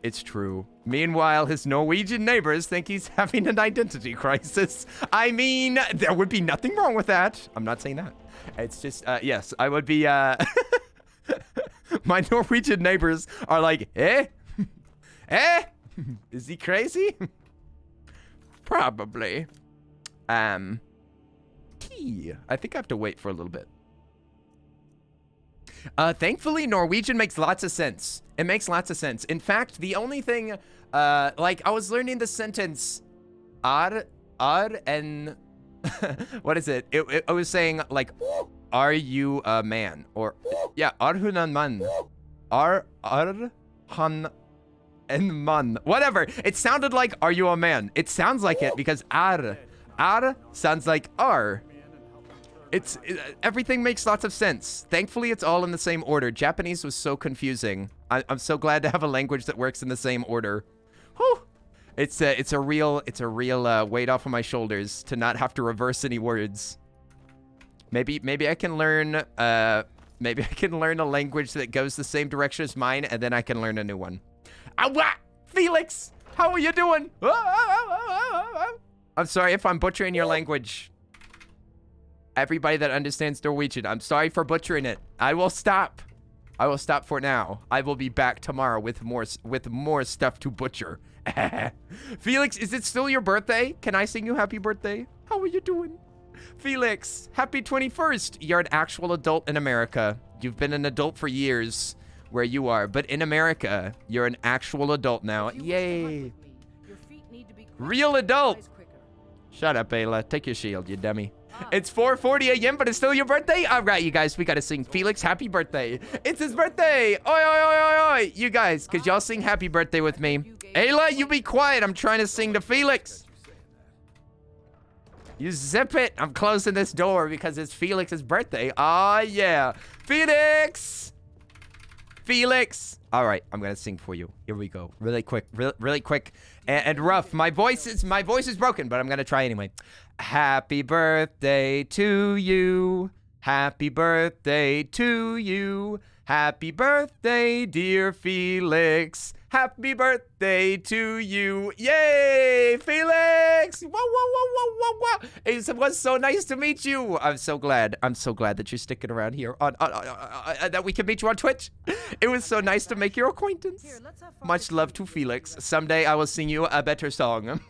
It's true. Meanwhile, his Norwegian neighbors think he's having an identity crisis. I mean, there would be nothing wrong with that. I'm not saying that. It's just, yes, I would be, my Norwegian neighbors are like, eh? Eh? Is he crazy? Probably. Tea. I think I have to wait for a little bit. Thankfully, Norwegian makes lots of sense. It makes lots of sense. In fact, the only thing, like, I was learning the sentence, and, what is it? It was saying, like, are you a man? Or, yeah, are hun en man? Are han en man? Whatever. It sounded like, are you a man? It sounds like it because ar sounds like are. Everything makes lots of sense. Thankfully, it's all in the same order. Japanese was so confusing. I'm so glad to have a language that works in the same order. Whew. It's a real weight off of my shoulders to not have to reverse any words. Maybe I can learn a language that goes the same direction as mine, and then I can learn a new one. Felix, how are you doing? I'm sorry if I'm butchering your language. Everybody that understands Norwegian, I'm sorry for butchering it. I will stop. I will stop for now. I will be back tomorrow with more stuff to butcher. Felix, is it still your birthday? Can I sing you happy birthday? How are you doing? Felix, happy 21st. You're an actual adult in America. You've been an adult for years where you are, but in America, you're an actual adult now. Yay. Real adult. Shut up, Ayla. Take your shield, you dummy. It's 4:40 a.m., but it's still your birthday? All right, you guys, we got to sing Felix happy birthday. It's his birthday. Oi, oi, oi, oi, oi. You guys, because y'all sing happy birthday with me. Ayla, you be quiet. I'm trying to sing to Felix. You zip it. I'm closing this door because it's Felix's birthday. Oh, yeah. Felix. Felix. All right, I'm going to sing for you. Here we go. Really quick, really quick and rough. My voice is broken, but I'm going to try anyway. Happy birthday to you. Happy birthday to you. Happy birthday, dear Felix. Happy birthday to you. Yay, Felix. Whoa, whoa, whoa, whoa, whoa, whoa. It was so nice to meet you. I'm so glad that you're sticking around here that we can meet you on Twitch. It was so nice to make your acquaintance. Much love to Felix. Someday I will sing you a better song.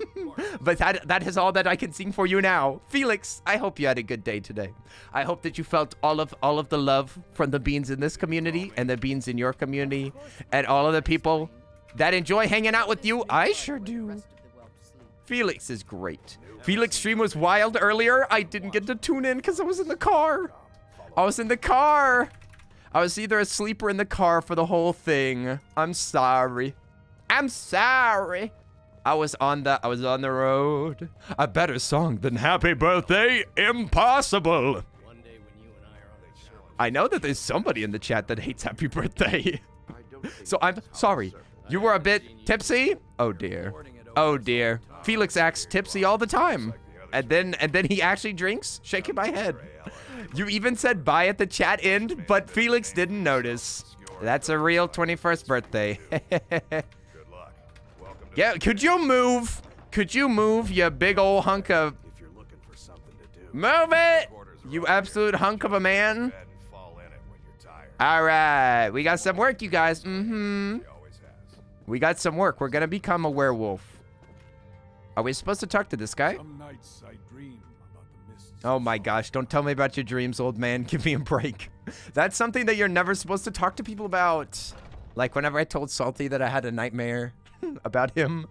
But that is all that I can sing for you now. Felix, I hope you had a good day today. I hope that you felt all of the love from the beans in this community and the beans in your community and all of the people that enjoy hanging out with you. I sure do. Felix is great. Felix stream was wild earlier. I didn't get to tune in because I was in the car. I was either asleep or in the car for the whole thing. I'm sorry. I was on the road. A better song than Happy Birthday? Impossible. I know that there's somebody in the chat that hates Happy Birthday. So I'm sorry. You were a bit tipsy? Oh dear. Oh dear. Felix acts tipsy all the time. And then he actually drinks? Shaking my head. You even said bye at the chat end, but Felix didn't notice. That's a real 21st birthday. Yeah, could you move? Could you move, you big old hunk of... Move it! You absolute hunk of a man. All right, we got some work, you guys. We got some work. We're gonna become a werewolf. Are we supposed to talk to this guy? Some nights I dream about the mists. Oh my gosh, don't tell me about your dreams, old man. Give me a break. That's something that you're never supposed to talk to people about. Like whenever I told Salty that I had a nightmare about him.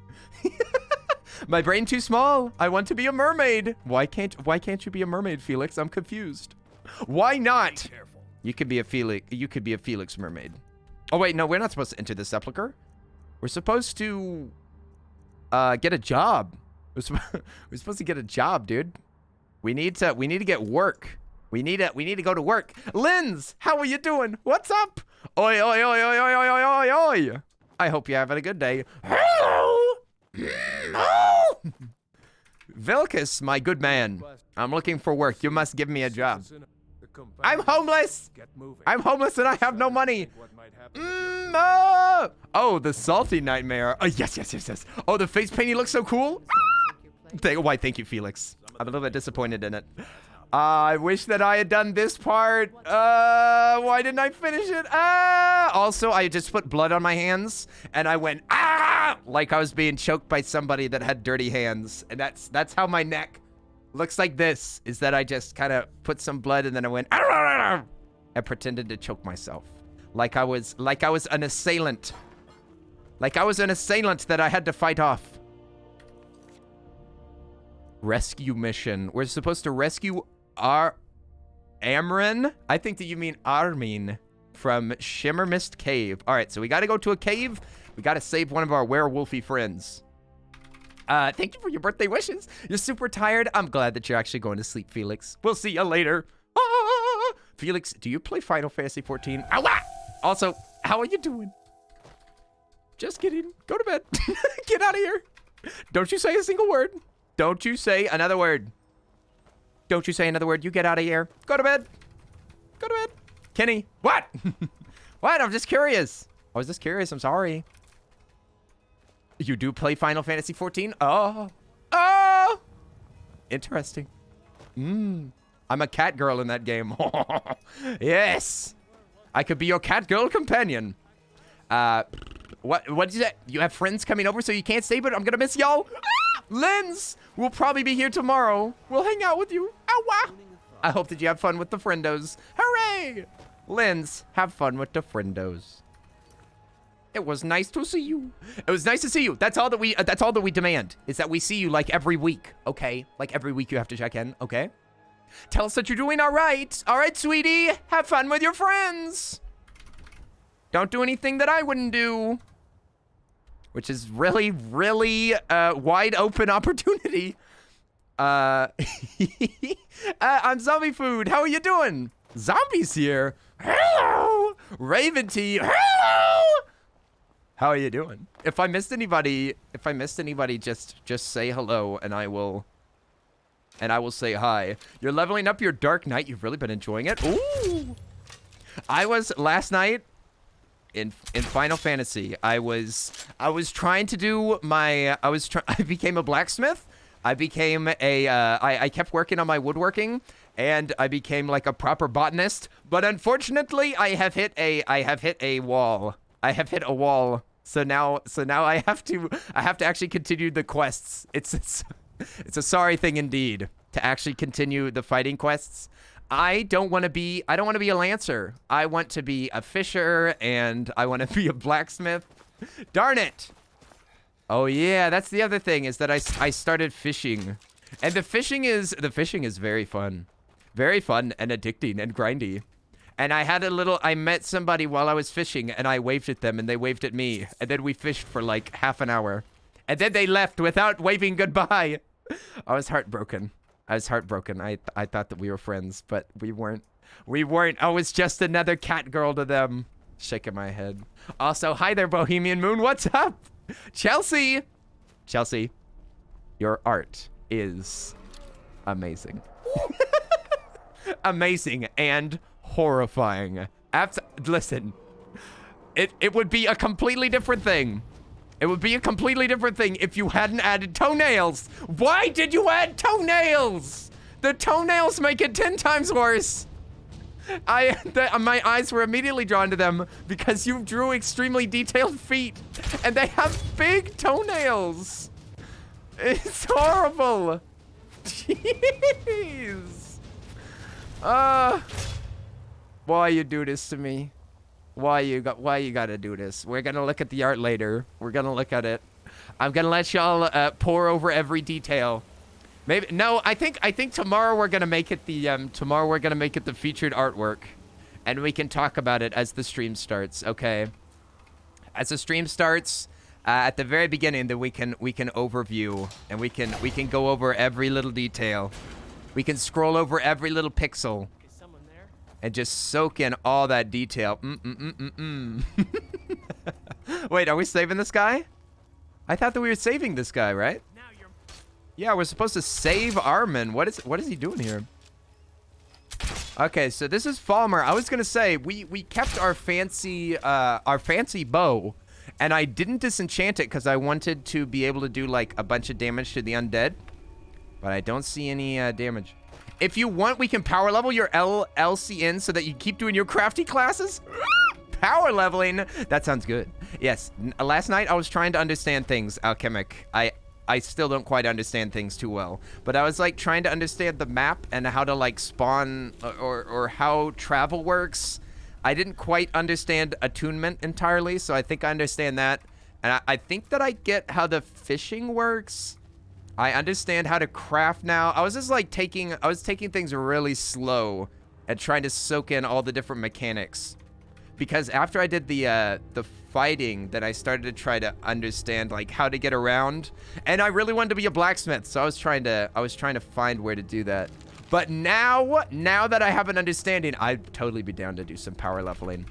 My brain too small. I want to be a mermaid. Why can't you be a mermaid, Felix? I'm confused. Why not? You could be a Felix mermaid. Oh wait, no, we're not supposed to enter the sepulcher. We're supposed to get a job. We're supposed to get a job, dude. We need to get work. We need to go to work. Linz, how are you doing? What's up? Oi, oi, oi, oi, oi, oi, oi, oi. I hope you're having a good day. Hello! Oh! Vilcus, my good man. I'm looking for work. You must give me a job. I'm homeless! I'm homeless and I have no money. Oh, the salty nightmare. Oh, yes. Oh, the face painting looks so cool. Why, thank you, Felix. I'm a little bit disappointed in it. I wish that I had done this part. Why didn't I finish it? Also, I just put blood on my hands and I went, like I was being choked by somebody that had dirty hands. And that's how my neck looks like this, is that I just kind of put some blood and then I went, I pretended to choke myself. Like I was an assailant. Like I was an assailant that I had to fight off. Rescue mission. We're supposed to rescue Amrin? I think that you mean Armin from Shimmer Mist Cave. All right, so we got to go to a cave. We got to save one of our werewolfy friends. Thank you for your birthday wishes. You're super tired. I'm glad that you're actually going to sleep, Felix. We'll see you later. Felix, do you play Final Fantasy 14? Also, how are you doing? Just kidding. Go to bed. Get out of here. Don't you say a single word. Don't you say another word. Don't you say another word. You get out of here. Go to bed. Go to bed. Kenny. What? What? I'm just curious. I was just curious. I'm sorry. You do play Final Fantasy 14? Oh. Oh. Interesting. I'm a cat girl in that game. Yes. I could be your cat girl companion. What did you say? You have friends coming over so you can't stay, but I'm gonna miss y'all. Lens will probably be here tomorrow. We'll hang out with you. Ow. I hope that you have fun with the friendos. Hooray! Lens, have fun with the friendos. It was nice to see you. It was nice to see you. That's all that we demand, is that we see you like every week, okay? Like every week you have to check in, okay? Tell us that you're doing all right. All right, sweetie. Have fun with your friends. Don't do anything that I wouldn't do. Which is really, really wide open opportunity. I'm Zombie Food. How are you doing? Zombies here. Hello. Raven Tea. Hello. How are you doing? If I missed anybody, just say hello and I will say hi. You're leveling up your Dark Knight. You've really been enjoying it. Ooh. I was last night in Final Fantasy. I was trying to do my I became a blacksmith. I became a I kept working on my woodworking and I became like a proper botanist, but unfortunately I have hit a wall. I have hit a wall. So now I have to actually continue the quests. It's a sorry thing indeed to actually continue the fighting quests. I don't want to be a lancer. I want to be a fisher and I want to be a blacksmith. Darn it. Oh yeah, that's the other thing, is that I started fishing. And the fishing is very fun. Very fun and addicting and grindy. And I met somebody while I was fishing and I waved at them and they waved at me. And then we fished for like half an hour. And then they left without waving goodbye. I was heartbroken. I thought that we were friends, but we weren't. I was just another cat girl to them. Shaking my head. Also, hi there, Bohemian Moon. What's up? Chelsea, your art is amazing. Amazing and horrifying. Listen, it would be a completely different thing. It would be a completely different thing if you hadn't added toenails. Why did you add toenails? The toenails make it 10 times worse. My eyes were immediately drawn to them because you drew extremely detailed feet and they have big toenails. It's horrible. Jeez. Why you do this to me? Why you gotta do this? We're gonna look at the art later. We're gonna look at it. I'm gonna let y'all pour over every detail. Maybe no. I think tomorrow we're gonna make it the featured artwork, and we can talk about it as the stream starts. Okay. As the stream starts, at the very beginning, then we can overview and we can go over every little detail. We can scroll over every little pixel. And just soak in all that detail. Wait, are we saving this guy? I thought that we were saving this guy, right? Yeah, we're supposed to save Armin. What is he doing here? Okay, so this is Falmer. I was gonna say we kept our fancy bow, and I didn't disenchant it because I wanted to be able to do like a bunch of damage to the undead, but I don't see any damage. If you want, we can power level your LCN so that you keep doing your crafty classes. Power leveling. That sounds good. Yes. Last night I was trying to understand things, Alchemic. I still don't quite understand things too well, but I was like trying to understand the map and how to like spawn or how travel works. I didn't quite understand attunement entirely, so I think I understand that. And I think that I get how the fishing works. I understand how to craft now. I was just like taking things really slow and trying to soak in all the different mechanics. Because after I did the fighting, then I started to try to understand like how to get around, and I really wanted to be a blacksmith, so I was trying to find where to do that. But now that I have an understanding, I'd totally be down to do some power leveling.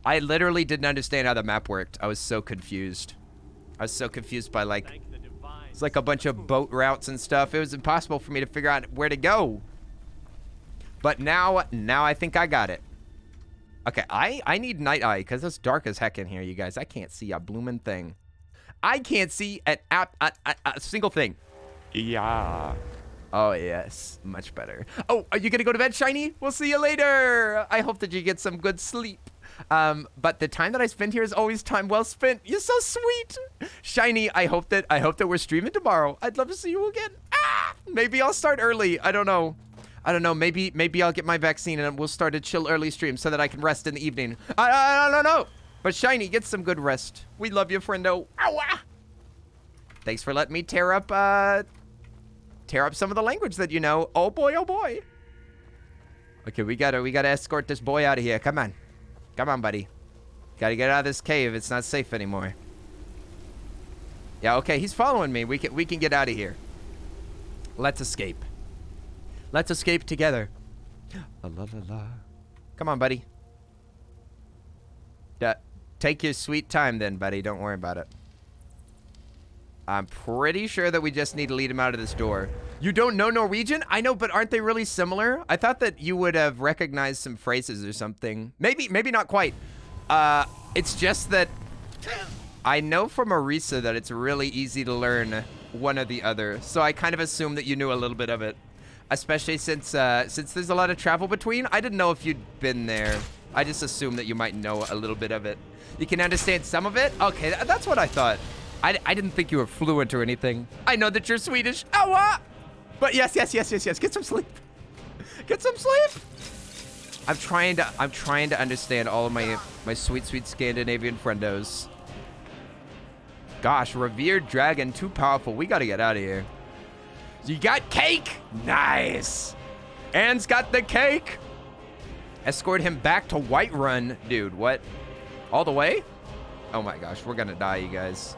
I literally didn't understand how the map worked. I was so confused. I was so confused by like it's like a bunch of boat routes and stuff. It was impossible for me to figure out where to go. But now I think I got it. Okay, I need night eye because it's dark as heck in here, you guys. I can't see a bloomin' thing. I can't see a single thing. Yeah. Oh, yes. Much better. Oh, are you going to go to bed, Shiny? We'll see you later. I hope that you get some good sleep. But the time that I spend here is always time well spent. You're so sweet. Shiny, I hope that we're streaming tomorrow. I'd love to see you again. Maybe I'll start early. I don't know. Maybe I'll get my vaccine and we'll start a chill early stream so that I can rest in the evening. I don't know. But Shiny, get some good rest. We love you, friendo. Ow! Thanks for letting me tear up some of the language that you know. Oh boy, oh boy. Okay, we gotta escort this boy out of here. Come on, buddy. Gotta get out of this cave. It's not safe anymore. Yeah, okay, he's following me. We can get out of here. Let's escape. Let's escape together. La la la la. Come on, buddy. Take your sweet time then, buddy. Don't worry about it. I'm pretty sure that we just need to lead him out of this door. You don't know Norwegian? I know, but aren't they really similar? I thought that you would have recognized some phrases or something. Maybe not quite. It's just that I know from Arisa that it's really easy to learn one or the other. So I kind of assumed that you knew a little bit of it. Especially since there's a lot of travel between. I didn't know if you'd been there. I just assumed that you might know a little bit of it. You can understand some of it? Okay, that's what I thought. I didn't think you were fluent or anything. I know that you're Swedish. Oh, but yes. Get some sleep. Get some sleep. I'm trying to understand all of my sweet Scandinavian friendos. Gosh, revered dragon, too powerful. We gotta get out of here. You got cake? Nice. Anne's got the cake. Escort him back to Whiterun. Dude, what? All the way? Oh my gosh, we're gonna die, you guys.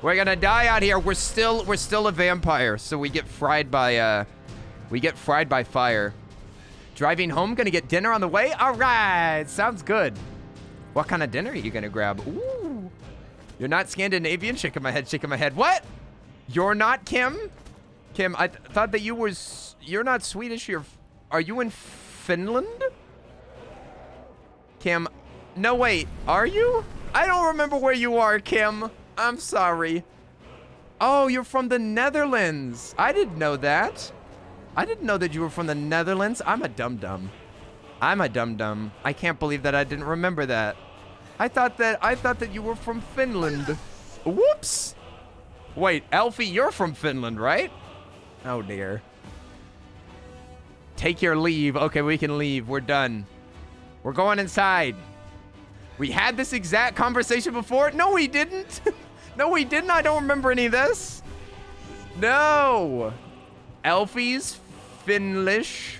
We're gonna die out here. We're still a vampire, so we get fried by fire. Driving home, gonna get dinner on the way? All right, sounds good. What kind of dinner are you gonna grab? Ooh. You're not Scandinavian? Shaking my head. What? You're not Kim? Kim, I thought that you're not Swedish. Are you in Finland? Kim, no wait, are you? I don't remember where you are, Kim. I'm sorry. Oh, you're from the Netherlands. I didn't know that. I didn't know that you were from the Netherlands. I'm a dum-dum. I can't believe that I didn't remember that. I thought that you were from Finland. Whoops. Wait, Elfie, you're from Finland, right? Oh dear. Take your leave. Okay, we can leave. We're done. We're going inside. We had this exact conversation before. No, we didn't. No, we didn't. I don't remember any of this. No. Elfie's Finnish.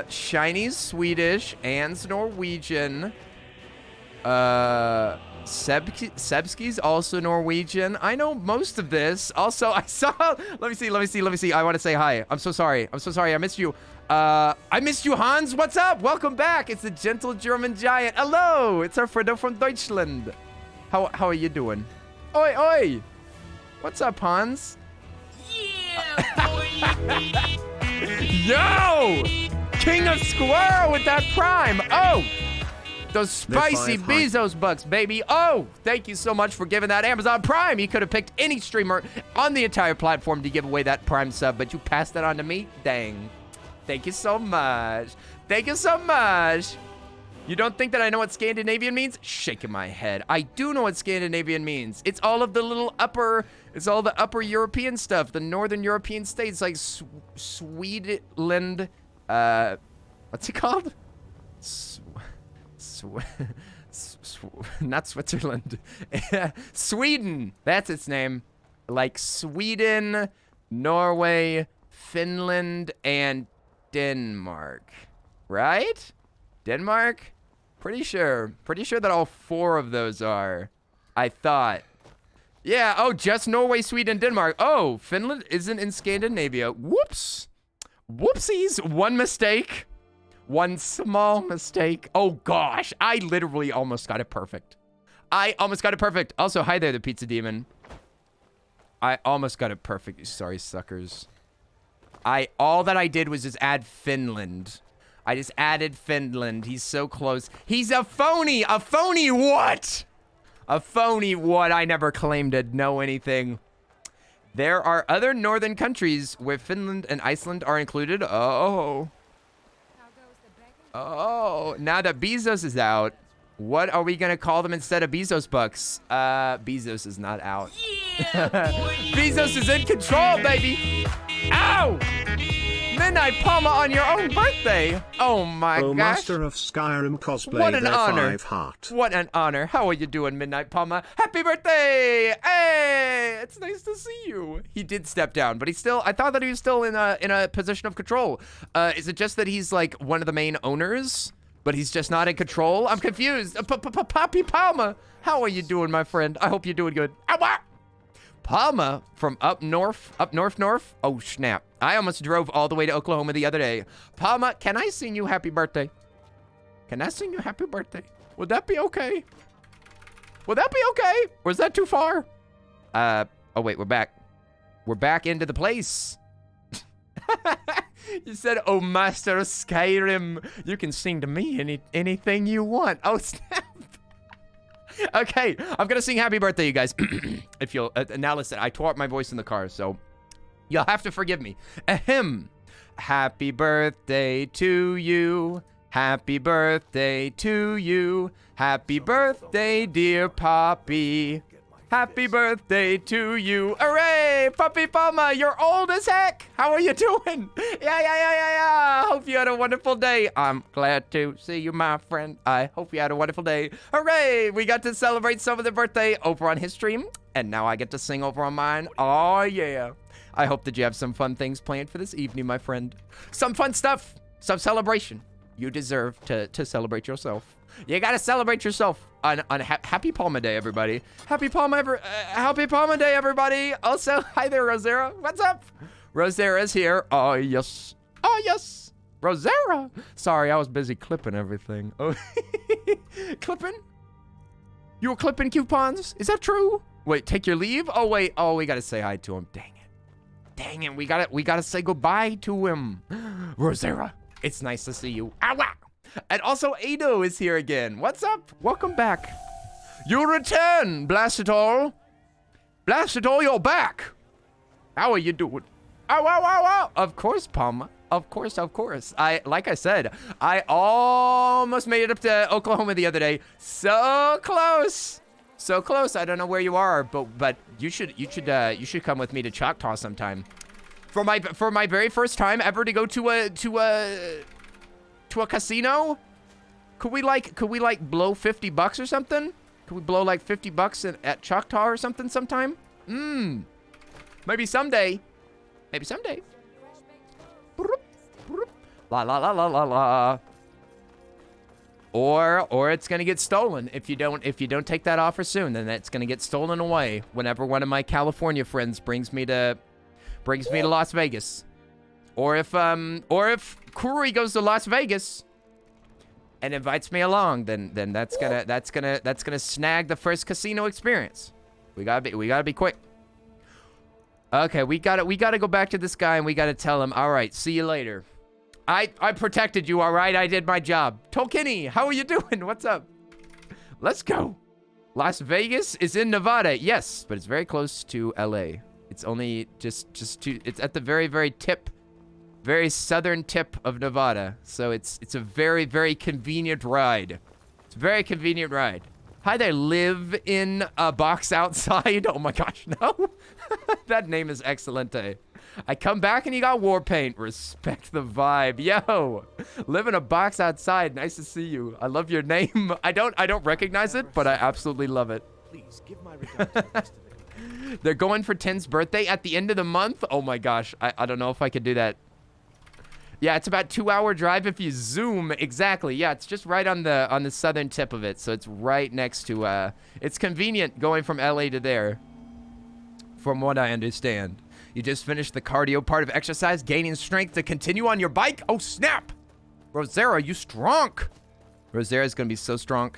Shiny's Swedish. Anne's Norwegian. Sebski's also Norwegian. I know most of this. Also, I saw. Let me see. I want to say hi. I'm so sorry. I missed you. I missed you, Hans. What's up? Welcome back. It's the gentle German giant. Hello. It's our friend from Deutschland. How are you doing? Oi, oi. What's up, Hans? Yeah, boy. Yo! King of Squirrel with that prime. Oh! Those spicy Bezos bucks, baby. Oh, thank you so much for giving that Amazon Prime. You could have picked any streamer on the entire platform to give away that Prime sub, but you passed it on to me? Dang. Thank you so much. Thank you so much. You don't think that I know what Scandinavian means? Shaking my head. I do know what Scandinavian means. It's all of the little upper, it's all the upper European stuff, the northern European states like Sweden, what's it called? Not Switzerland. Sweden. That's its name. Like Sweden, Norway, Finland, and Denmark. Right? Denmark? Pretty sure that all 4 of those are. I thought. Yeah, oh, just Norway, Sweden, Denmark. Oh, Finland isn't in Scandinavia. Whoops. Whoopsies. One mistake. One small mistake. Oh, gosh. I literally almost got it perfect. Also, hi there, the pizza demon. I almost got it perfect. You sorry, suckers. All that I did was just add Finland. I just added Finland. He's so close. He's a phony. A phony what? A phony what? I never claimed to know anything. There are other northern countries where Finland and Iceland are included. Oh. Oh, now that Bezos is out, what are we gonna call them instead of Bezos bucks? Bezos is not out. Yeah, Bezos is in control, baby. Ow! Midnight Palma on your own birthday. Oh my gosh. Master of Skyrim cosplay. What an honor. 5 heart. What an honor. How are you doing, Midnight Palma? Happy birthday! Hey, it's nice to see you. He did step down, but I thought that he was still in a position of control. Is it just that he's like one of the main owners, but he's just not in control? I'm confused. Poppy Palma, how are you doing, my friend? I hope you're doing good. Ow! Palma from up north. Oh, snap. I almost drove all the way to Oklahoma the other day. Palma, can I sing you happy birthday? Can I sing you happy birthday? Would that be okay? Would that be okay? Or is that too far? Oh, wait, we're back. We're back into the place. You said, oh, master of Skyrim, you can sing to me anything you want. Oh, snap. Okay, I'm gonna sing happy birthday, you guys. If you'll, now listen, I tore up my voice in the car, so you'll have to forgive me. Ahem. Happy birthday to you. Happy birthday to you. Happy birthday, dear Poppy. Happy birthday to you. Hooray, Puppy Palma, you're old as heck. How are you doing? Yeah. Hope you had a wonderful day. I'm glad to see you, my friend. I hope you had a wonderful day. Hooray, we got to celebrate some of the birthday over on his stream, and now I get to sing over on mine. Oh, yeah. I hope that you have some fun things planned for this evening, my friend. Some fun stuff, some celebration. You deserve to celebrate yourself. You gotta celebrate yourself on Happy Palma Day, everybody. Happy Palma Day, everybody. Also, hi there, Rosera. What's up? Rosera's here. Oh, yes. Oh, yes. Rosera. Sorry, I was busy clipping everything. Oh, clipping? You were clipping coupons? Is that true? Wait, take your leave? Oh, wait. Oh, we gotta say hi to him. Dang it. We gotta say goodbye to him. Rosera, it's nice to see you. Ow! And also, Ado is here again. What's up? Welcome back. You return, blast it all. Blast it all, you're back. How are you doing? Ow. Of course, Palma. Of course. Like I said, I almost made it up to Oklahoma the other day. So close. I don't know where you are, but you should come with me to Choctaw sometime. For my very first time ever to go to a casino, could we blow $50 or something? Could we blow like $50 at Choctaw or something sometime? Maybe someday. La. or it's gonna get stolen if you don't take that offer soon. Then it's gonna get stolen away whenever one of my California friends brings me to Las Vegas, or if Kuri goes to Las Vegas and invites me along, then that's gonna snag the first casino experience. We gotta be quick. Okay, we gotta go back to this guy and we gotta tell him, all right, see you later. I protected you, all right? I did my job. Tolkienny, how are you doing? What's up? Let's go. Las Vegas is in Nevada. Yes, but it's very close to LA. It's only it's at the very, very tip, very southern tip of Nevada. So it's a very, very convenient ride. It's a very convenient ride. Hi there, live in a box outside. Oh my gosh, no. That name is excellent. I come back and you got war paint. Respect the vibe. Yo, live in a box outside. Nice to see you. I love your name. I don't recognize it, but I absolutely love it. Please give my regards to the rest of it. They're going for Tim's birthday at the end of the month. Oh my gosh, I don't know if I could do that. Yeah, it's about 2-hour drive if you zoom. Exactly. Yeah, it's just right on the southern tip of it. So it's right next to it's convenient going from LA to there. From what I understand. You just finished the cardio part of exercise, gaining strength to continue on your bike. Oh, snap. Rosera, you strong. Rosera's going to be so strong.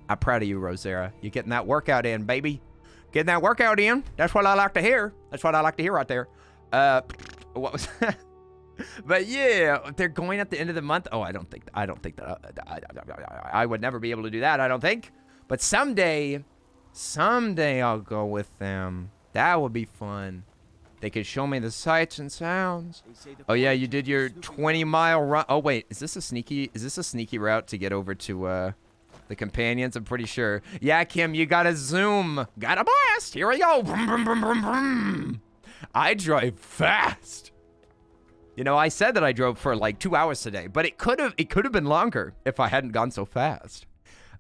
I'm proud of you, Rosera. You're getting that workout in, baby. Getting that workout in. That's what I like to hear. That's what I like to hear right there. What was that? But yeah, they're going at the end of the month. Oh, I don't think that I would never be able to do that, I don't think. But someday I'll go with them. That would be fun. They could show me the sights and sounds. Oh yeah, you did your 20-mile run. Oh wait, is this a sneaky route to get over to the companions? I'm pretty sure. Yeah, Kim, you gotta zoom. Gotta blast. Here we go. Vroom, vroom, vroom, vroom, vroom. I drive fast. You know, I said that I drove for like 2 hours today, but it could have been longer if I hadn't gone so fast.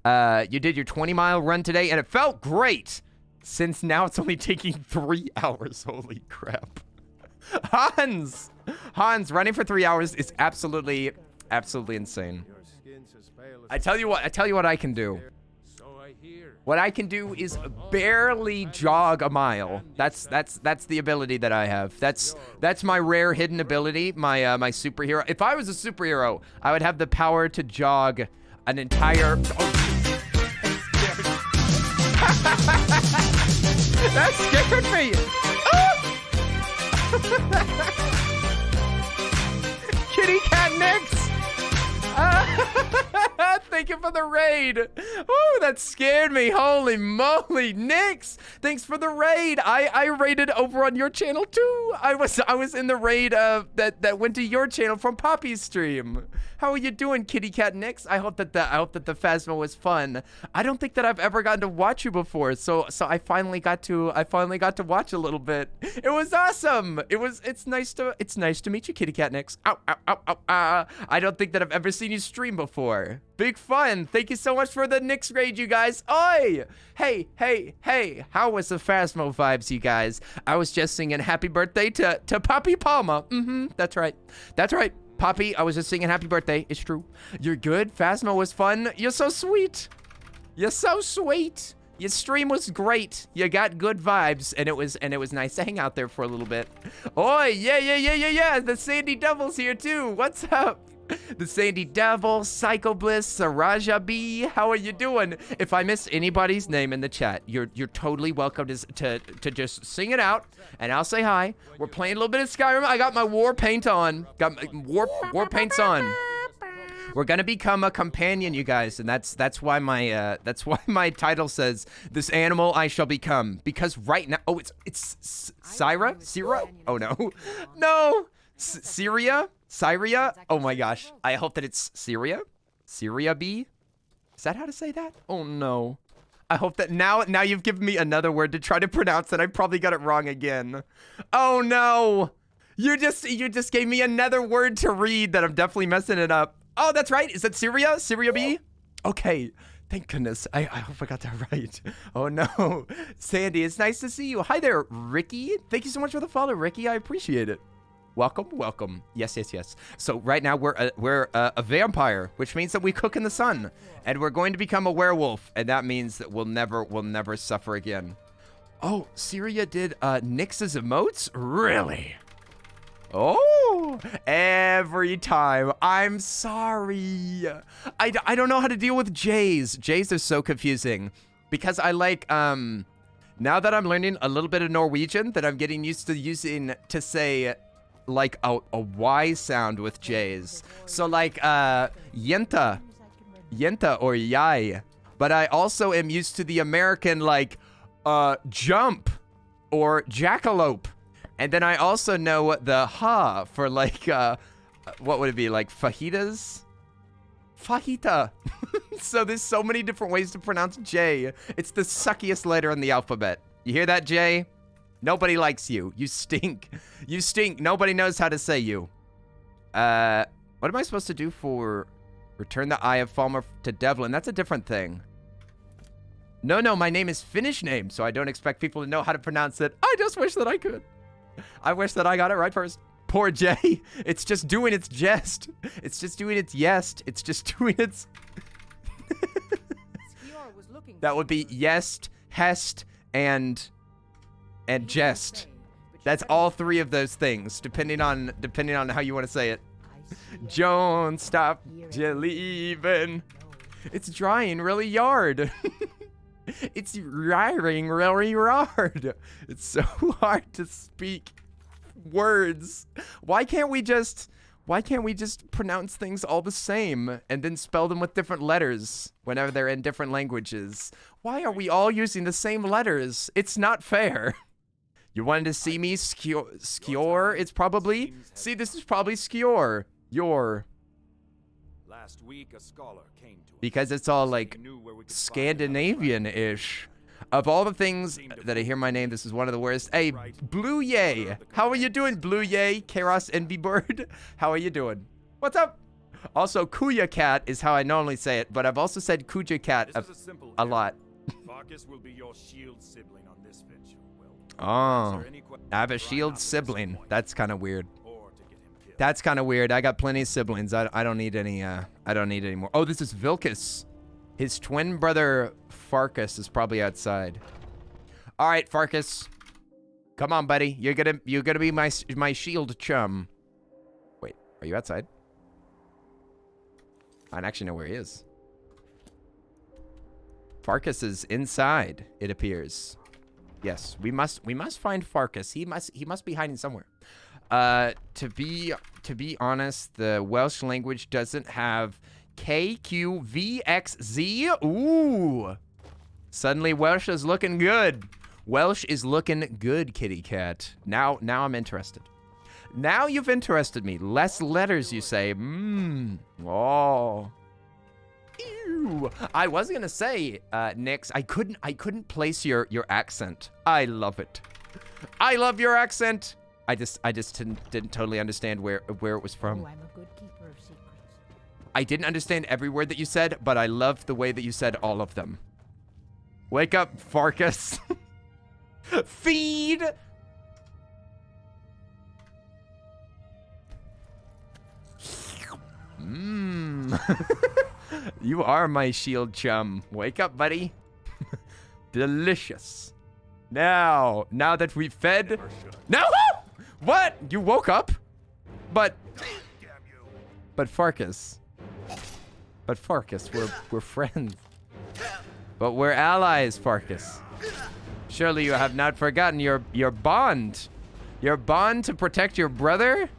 You did your 20-mile run today, and it felt great. Since now it's only taking 3 hours. Holy crap. Hans, running for 3 hours is absolutely insane. Your skin's as pale as I tell you what I can do. so I hear. What I can do is barely jog a mile. That's the ability that I have. That's my rare hidden ability, my my superhero. If I was a superhero, I would have the power to jog an entire That scared me. Kitty cat Nix. Thank you for the raid. Oh, that scared me. Holy moly, Nix. Thanks for the raid. I raided over on your channel too. I was in the raid that went to your channel from Poppy's stream. How are you doing, Kitty Cat Nix? I hope that the Phasma was fun. I don't think that I've ever gotten to watch you before, so I finally got to watch a little bit. It was awesome. It's nice to meet you, Kitty Cat Nix. Ow, ow, ow, ow, ah. I don't think that I've ever seen you stream before. Big fun. Thank you so much for the Nix raid, you guys. Oi! Hey. How was the Phasmo vibes, you guys? I was just singing happy birthday to Poppy Palma. That's right. Poppy, I was just singing happy birthday. It's true. You're good. Phasmo was fun. You're so sweet. Your stream was great. You got good vibes, and it was nice to hang out there for a little bit. Oi, yeah. The Sandy Devil's here too. What's up? The Sandy Devil, Psycho Bliss, Saraja B. How are you doing? If I miss anybody's name in the chat, you're totally welcome to just sing it out, and I'll say hi. We're playing a little bit of Skyrim. I got my war paint on. Got my war paints on. We're gonna become a companion, you guys, and that's why my title says this animal I shall become. Because right now, oh, it's Syra? Oh no, Syria? Oh my gosh. I hope that it's Syria B? Is that how to say that? Oh no. I hope that now you've given me another word to try to pronounce and I probably got it wrong again. Oh no. You just gave me another word to read that I'm definitely messing it up. Oh, that's right. Is it Syria? Syria B? Okay. Thank goodness. I hope I got that right. Oh no. Sandy, it's nice to see you. Hi there, Ricky. Thank you so much for the follow, Ricky. I appreciate it. Welcome, welcome. Yes, yes, yes. So right now we're a vampire, which means that we cook in the sun, and we're going to become a werewolf, and that means that we'll never suffer again. Oh, Syria did Nyx's emotes? Really? Oh, every time. I'm sorry. I don't know how to deal with J's. J's are so confusing because I like, now that I'm learning a little bit of Norwegian, that I'm getting used to using to say like a Y sound with J's. So like, yenta or yai. But I also am used to the American like, jump or jackalope. And then I also know the ha for like, what would it be, like fajitas? Fajita. So there's so many different ways to pronounce J. It's the suckiest letter in the alphabet. You hear that, J? Nobody likes you. You stink. You stink. Nobody knows how to say you. What am I supposed to do for return the Eye of Falmer to Devlin? That's a different thing. No, my name is Finnish name, so I don't expect people to know how to pronounce it. I just wish that I could. I wish that I got it right first. Poor Jay. It's just doing its jest. It's just doing its yest. It's just doing its... That would be yest, hest, and jest. That's all three of those things, depending on how you want to say it. Don't stop believing. It's drying really hard. It's drying really hard. It's so hard to speak words. Why can't we just pronounce things all the same and then spell them with different letters whenever they're in different languages? Why are we all using the same letters? It's not fair. You wanted to see me skior? It's probably... See, this is probably skior. Your... Last week, a scholar came to us. Because it's all like Scandinavian-ish. Of all the things that I hear my name, this is one of the worst. Hey, Blue Yay. How are you doing, Blue Yay? Karos Envy Bird. How are you doing? What's up? Also, Kuya Cat is how I normally say it, but I've also said Kuja Cat a lot. Farkas will be your shield sibling on this venture. Oh, I have a shield sibling. That's kind of weird. That's kind of weird. I got plenty of siblings. I don't need any. I don't need any more. Oh, this is Vilcus. His twin brother Farkas is probably outside. All right, Farkas, come on, buddy. You're gonna be my shield chum. Wait, are you outside? I don't actually know where he is. Farkas is inside. It appears. Yes, we must find Farkas. He must be hiding somewhere. To be honest, the Welsh language doesn't have K, Q, V, X, Z. Ooh. Suddenly Welsh is looking good. Welsh is looking good, kitty cat. Now I'm interested. Now you've interested me. Less letters, you say. Oh. Ew. I was gonna say, Nyx, I couldn't place your accent. I love it. I love your accent. I just didn't totally understand where it was from. Oh, I'm a good keeper of secrets. I didn't understand every word that you said, but I loved the way that you said all of them. Wake up, Farkas. Feed. You are my shield chum. Wake up, buddy. Delicious. Now that we've fed... No! What? You woke up? But Farkas. But Farkas, we're friends. But we're allies, Farkas. Surely you have not forgotten your bond. Your bond to protect your brother?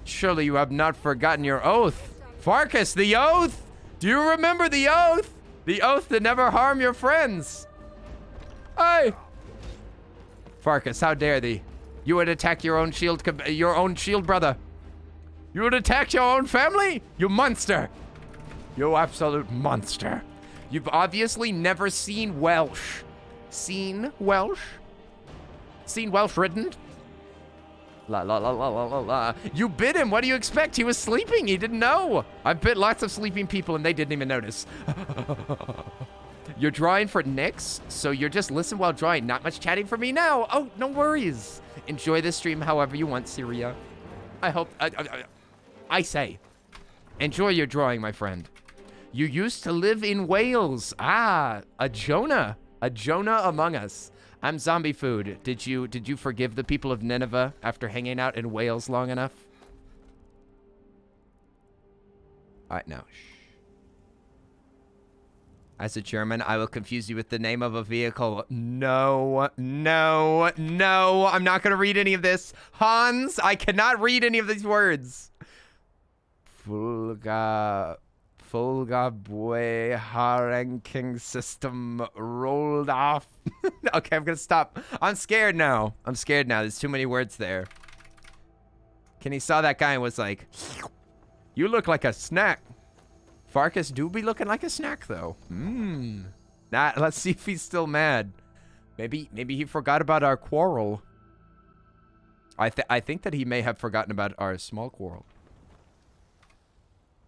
Surely you have not forgotten your oath. Farkas, the oath! Do you remember the oath? The oath to never harm your friends. Hey! Farkas, how dare thee? You would attack your own shield brother. You would attack your own family? You monster. You absolute monster. You've obviously never seen Welsh. Seen Welsh? Seen Welsh written? La la la la la la la. You bit him. What do you expect? He was sleeping. He didn't know. I've bit lots of sleeping people and they didn't even notice. You're drawing for Nyx, so you're just listen while drawing. Not much chatting for me now. Oh, no worries. Enjoy the stream however you want, Syria. I hope... I say, enjoy your drawing, my friend. You used to live in Wales. Ah, a Jonah among us. I'm zombie food. Did you forgive the people of Nineveh after hanging out in Wales long enough? All right, now, shh. As a German, I will confuse you with the name of a vehicle. No, no, no. I'm not going to read any of this. Hans, I cannot read any of these words. Fulga boy ranking system rolled off. Okay, I'm going to stop. I'm scared now. There's too many words there. Kenny saw that guy and was like, you look like a snack. Farkas do be looking like a snack, though. Let's see if he's still mad. Maybe he forgot about our quarrel. I think that he may have forgotten about our small quarrel.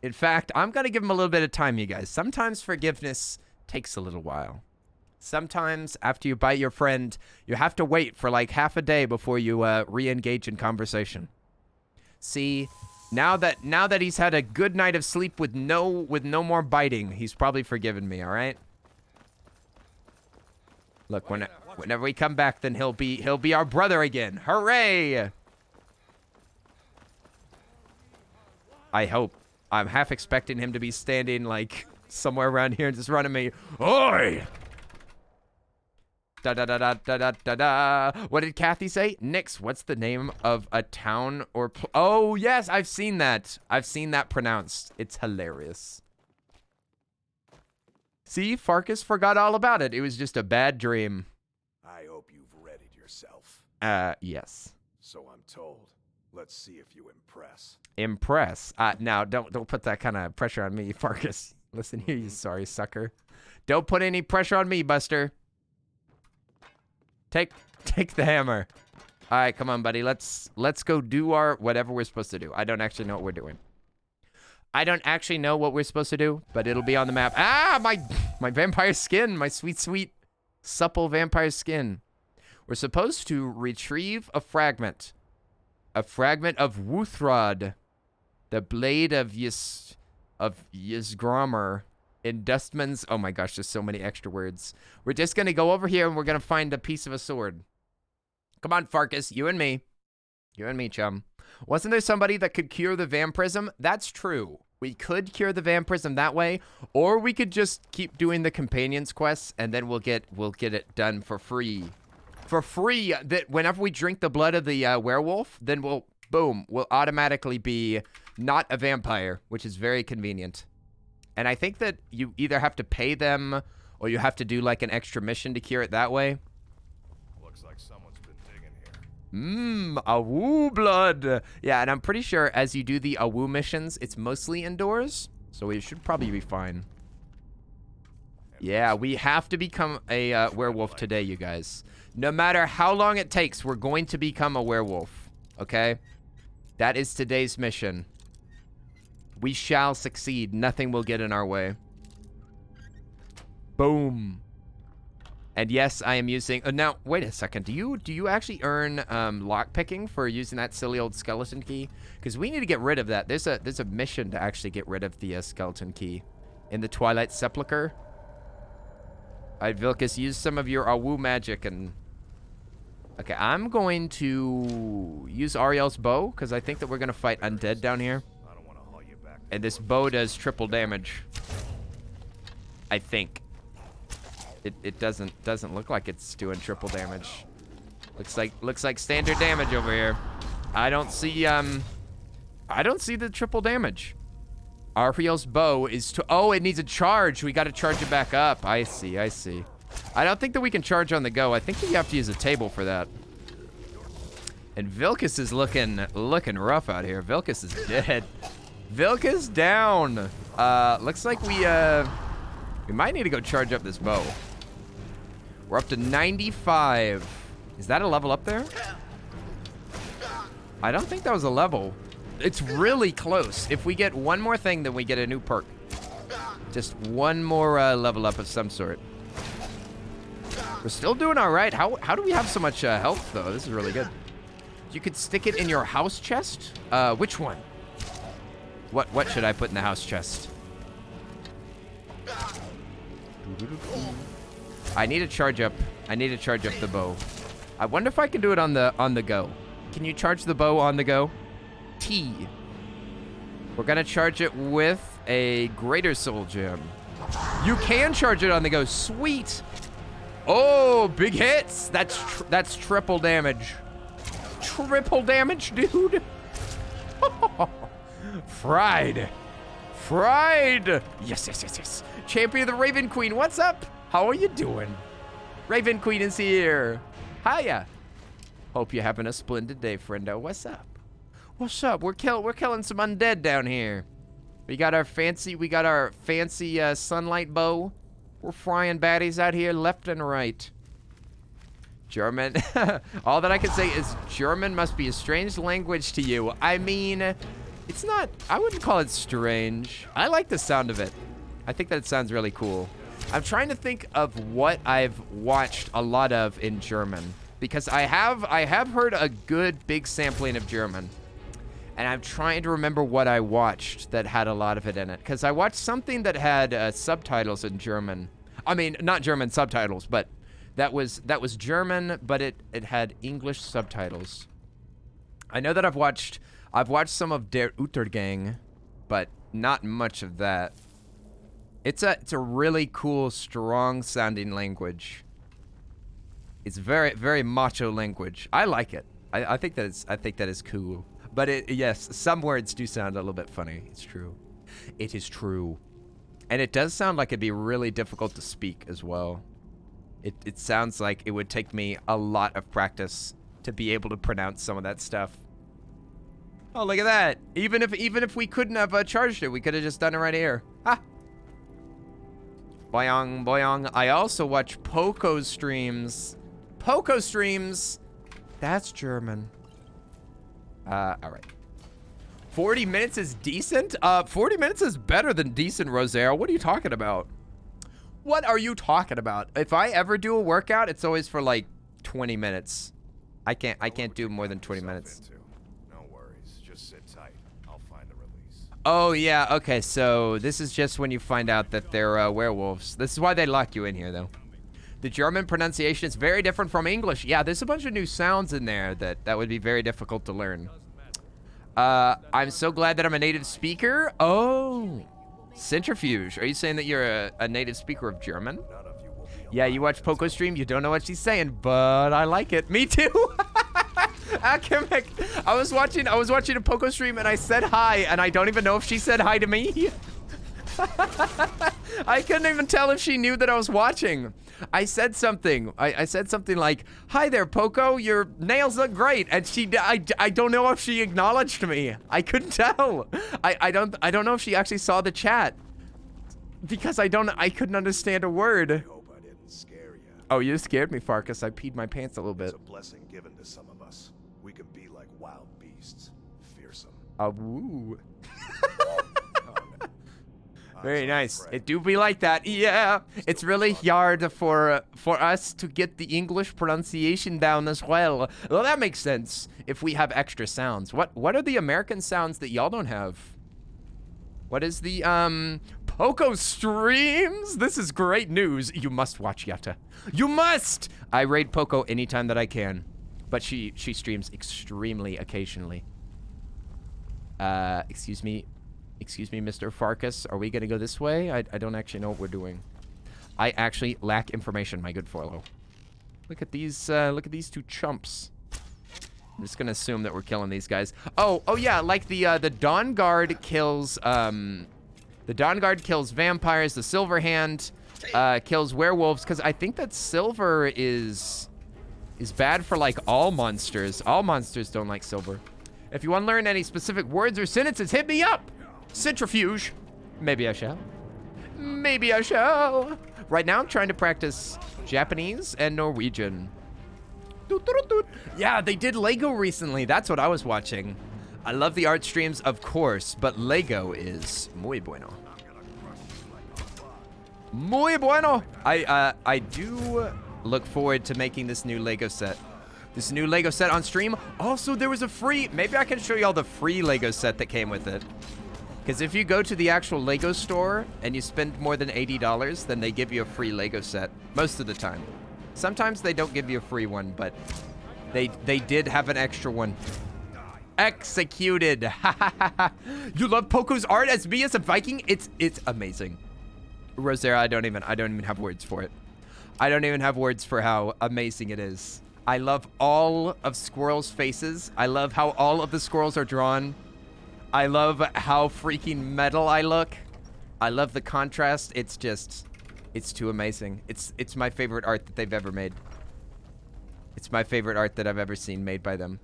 In fact, I'm going to give him a little bit of time, you guys. Sometimes forgiveness takes a little while. Sometimes after you bite your friend, you have to wait for like half a day before you re-engage in conversation. See... Now that he's had a good night of sleep with no more biting, he's probably forgiven me, all right? Look, whenever we come back, then he'll be our brother again. Hooray! I hope. I'm half expecting him to be standing like somewhere around here and just running me. Oi! Da da da da da da da da. What did Kathy say? Nix, what's the name of a town or oh yes, I've seen that. I've seen that pronounced. It's hilarious. See, Farkas forgot all about it. It was just a bad dream. I hope you've read it yourself. Yes. So I'm told. Let's see if you impress. Impress. Now don't put that kind of pressure on me, Farkas. Listen here, you sorry sucker. Don't put any pressure on me, Buster. Take the hammer. All right, come on, buddy. Let's go do our whatever we're supposed to do. I don't actually know what we're doing. I don't actually know what we're supposed to do, but it'll be on the map. Ah, my vampire skin, my sweet, supple vampire skin. We're supposed to retrieve a fragment of Wuthrod, the blade of Ysgramr. In Dustman's... Oh my gosh, there's so many extra words. We're just going to go over here and we're going to find a piece of a sword. Come on, Farkas. You and me. You and me, chum. Wasn't there somebody that could cure the vampirism? That's true. We could cure the vampirism that way, or we could just keep doing the companions quests and then we'll get it done for free. For free, that whenever we drink the blood of the werewolf, then we'll automatically be not a vampire, which is very convenient. And I think that you either have to pay them or you have to do like an extra mission to cure it that way. Looks like someone's been digging here. Awu blood. Yeah, and I'm pretty sure as you do the Awu missions, it's mostly indoors. So we should probably be fine. Yeah, we have to become a werewolf today, you guys. No matter how long it takes, we're going to become a werewolf. Okay? That is today's mission. We shall succeed. Nothing will get in our way. Boom. And yes, I am using... now, wait a second. Do you actually earn lockpicking for using that silly old skeleton key? Because we need to get rid of that. There's a mission to actually get rid of the skeleton key in the Twilight Sepulchre. Alright, Vilkas, use some of your Awu magic and... Okay, I'm going to use Ariel's bow because I think that we're going to fight undead down here. And this bow does triple damage. I think. It doesn't look like it's doing triple damage. Looks like standard damage over here. I don't see the triple damage. Ariel's bow is oh, it needs a charge. We got to charge it back up. I see. I don't think that we can charge on the go. I think that you have to use a table for that. And Vilkas is looking rough out here. Vilkas is dead. Vilkas down. Looks like we might need to go charge up this bow. We're up to 95. Is that a level up there? I don't think that was a level. It's really close. If we get one more thing, then we get a new perk. Just one more level up of some sort. We're still doing all right. How do we have so much health, though? This is really good. You could stick it in your house chest? Which one? What should I put in the house chest? I need to charge up. I need to charge up the bow. I wonder if I can do it on the go. Can you charge the bow on the go? T. We're gonna charge it with a greater soul gem. You can charge it on the go. Sweet. Oh, big hits. That's triple damage. Triple damage, dude. Fried. Fried. Yes. Champion of the Raven Queen, what's up? How are you doing? Raven Queen is here. Hiya. Hope you're having a splendid day, friendo. What's up? What's up? We're killing some undead down here. We got our fancy sunlight bow. We're frying baddies out here left and right. German. All that I can say is German must be a strange language to you. I mean, it's not, I wouldn't call it strange. I like the sound of it. I think that it sounds really cool. I'm trying to think of what I've watched a lot of in German, because I have heard a good big sampling of German. And I'm trying to remember what I watched that had a lot of it in it. Because I watched something that had subtitles in German. I mean, not German subtitles, but that was German, but it had English subtitles. I know that I've watched some of Der Untergang, but not much of that. It's a really cool, strong sounding language. It's very, very macho language. I like it. I think that is cool. But yes, some words do sound a little bit funny. It's true. It is true. And it does sound like it'd be really difficult to speak as well. It sounds like it would take me a lot of practice to be able to pronounce some of that stuff. Oh, look at that. Even if we couldn't have charged it, we could have just done it right here. Ha! Boyong, boyong. I also watch Poco streams. Poco streams. That's German. All right. 40 minutes is decent? 40 minutes is better than decent, Rosero. What are you talking about? What are you talking about? If I ever do a workout, it's always for like 20 minutes. I can't do more than 20 minutes. No worries. Just sit tight. I'll find a release. Oh, yeah. Okay, so this is just when you find out that they're werewolves. This is why they lock you in here, though. The German pronunciation is very different from English. Yeah, there's a bunch of new sounds in there that would be very difficult to learn. I'm so glad that I'm a native speaker. Oh, Centrifuge. Are you saying that you're a native speaker of German? Yeah, you watch Poco stream. You don't know what she's saying, but I like it. Me too. Akimic. I was watching a Poco stream and I said hi, and I don't even know if she said hi to me. I couldn't even tell if she knew that I was watching. I said something. I said something like, "Hi there, Poco. Your nails look great." And I don't know if she acknowledged me. I couldn't tell. I don't know if she actually saw the chat, because I couldn't understand a word. I hope I didn't scare you. Oh, you scared me, Farkas. I peed my pants a little bit. It's a blessing given to some of us. We can be like wild beasts, fearsome. Woo. Very nice. It do be like that. Yeah. It's really hard for us to get the English pronunciation down as well. Well, that makes sense if we have extra sounds. What are the American sounds that y'all don't have? What is the Poco streams? This is great news. You must watch Yatta. You must. I raid Poco anytime that I can, but she streams extremely occasionally. Excuse me, Mr. Farkas. Are we gonna go this way? I don't actually know what we're doing. I actually lack information, my good Forlo. Look at these two chumps. I'm just gonna assume that we're killing these guys. Oh yeah, like the Dawn Guard kills vampires. The Silver Hand kills werewolves, because I think that silver is bad for like all monsters. All monsters don't like silver. If you want to learn any specific words or sentences, hit me up. Centrifuge. Maybe I shall. Maybe I shall. Right now, I'm trying to practice Japanese and Norwegian. Yeah, they did Lego recently. That's what I was watching. I love the art streams, of course, but Lego is muy bueno. Muy bueno. I do look forward to making this new Lego set. This new Lego set on stream. Also, there was a free... Maybe I can show you all the free Lego set that came with it. Because if you go to the actual Lego store and you spend more than $80, then they give you a free Lego set. Most of the time. Sometimes they don't give you a free one, but they did have an extra one. Executed. You love Poco's art as me as a Viking? It's amazing. Rosera, I don't even have words for it. I don't even have words for how amazing it is. I love all of Squirrel's faces. I love how all of the squirrels are drawn. I love how freaking metal I look. I love the contrast. It's too amazing. It's my favorite art that they've ever made. It's my favorite art that I've ever seen made by them.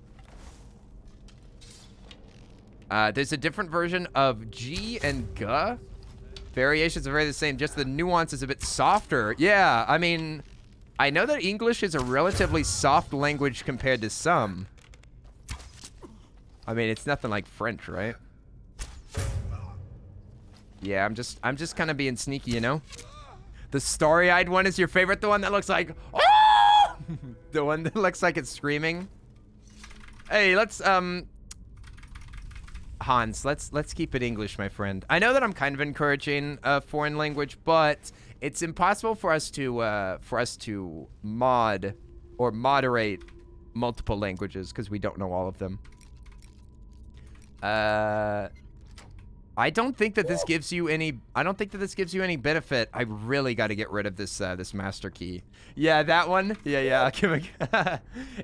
There's a different version of G and G. Variations are very the same, just the nuance is a bit softer. Yeah, I mean, I know that English is a relatively soft language compared to some. I mean, it's nothing like French, right? Yeah, I'm just kind of being sneaky, you know? The starry-eyed one is your favorite? The one that looks like... Oh! The one that looks like it's screaming? Hey, let's, Hans, let's keep it English, my friend. I know that I'm kind of encouraging a foreign language, but it's impossible for us to mod or moderate multiple languages because we don't know all of them. I don't think that this gives you any benefit. I really got to get rid of this this master key. Yeah, that one. Yeah.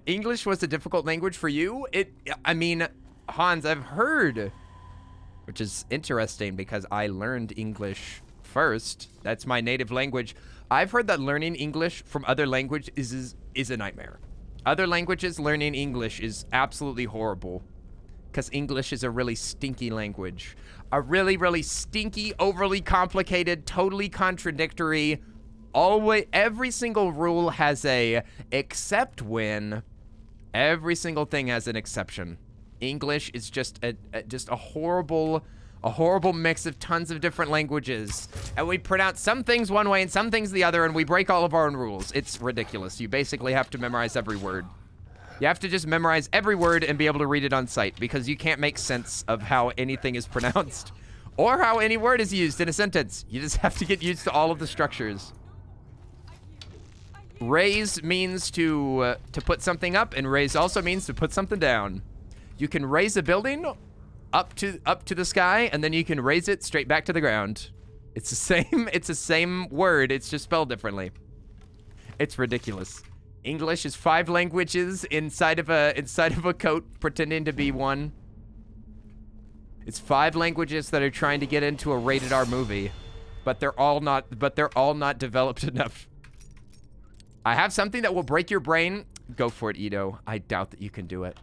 English was a difficult language for you? I mean, Hans, I've heard, which is interesting because I learned English first. That's my native language. I've heard that learning English from other languages is a nightmare. Other languages, learning English is absolutely horrible because English is a really stinky language. A really, really stinky, overly complicated, totally contradictory, every single rule has a except when. Every single thing has an exception. English is just a horrible mix of tons of different languages, and we pronounce some things one way and some things the other, and we break all of our own rules. It's ridiculous. You basically have to memorize every word. You have to just memorize every word and be able to read it on sight because you can't make sense of how anything is pronounced or how any word is used in a sentence. You just have to get used to all of the structures. Raise means to put something up, and raise also means to put something down. You can raise a building up to the sky, and then you can raise it straight back to the ground. It's the same word, it's just spelled differently. It's ridiculous. English is 5 languages inside of a coat pretending to be one. It's 5 languages that are trying to get into a rated R movie, but they're all not developed enough. I have something that will break your brain. Go for it, Ito. I doubt that you can do it.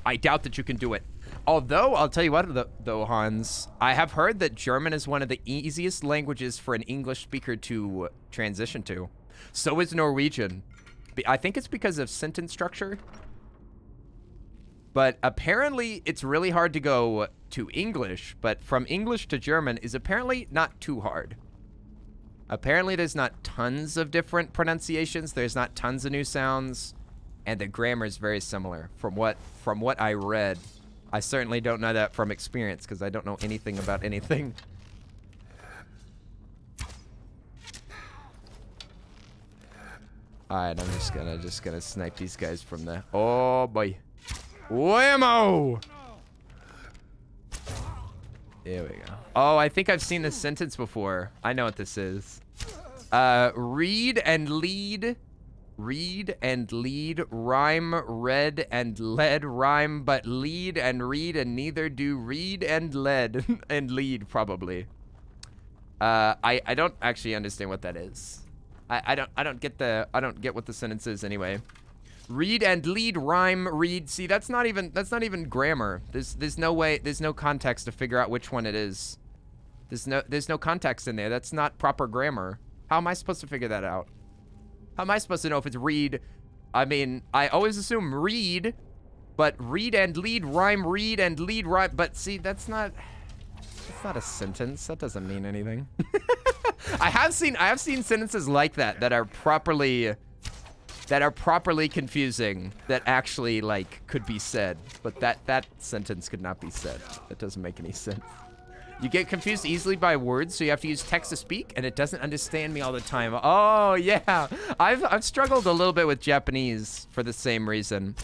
I doubt that you can do it. Although, I'll tell you what, though, Hans, I have heard that German is one of the easiest languages for an English speaker to transition to. So is Norwegian. I think it's because of sentence structure. But apparently, it's really hard to go to English, but from English to German is apparently not too hard. Apparently, there's not tons of different pronunciations. There's not tons of new sounds. And the grammar is very similar from what I read. I certainly don't know that from experience because I don't know anything about anything. Alright, I'm just gonna snipe these guys from the... Oh boy. Whammo! There we go. Oh, I think I've seen this sentence before. I know what this is. Read and lead. Read and lead. Rhyme, read and led. Rhyme, but lead and read, and neither do read and led. And lead, probably. I don't actually understand what that is. I don't get what the sentence is anyway. Read and lead, rhyme, read. See, that's not even grammar. There's no way, there's no context to figure out which one it is. There's no context in there. That's not proper grammar. How am I supposed to figure that out? How am I supposed to know if it's read? I mean, I always assume read, but read and lead, rhyme, read and lead, rhyme. But see, that's not a sentence. That doesn't mean anything. I have seen sentences like that are properly that are properly confusing that actually, like, could be said. But that sentence could not be said. That doesn't make any sense. You get confused easily by words, so you have to use text to speak, and it doesn't understand me all the time. Oh, yeah. I've struggled a little bit with Japanese for the same reason.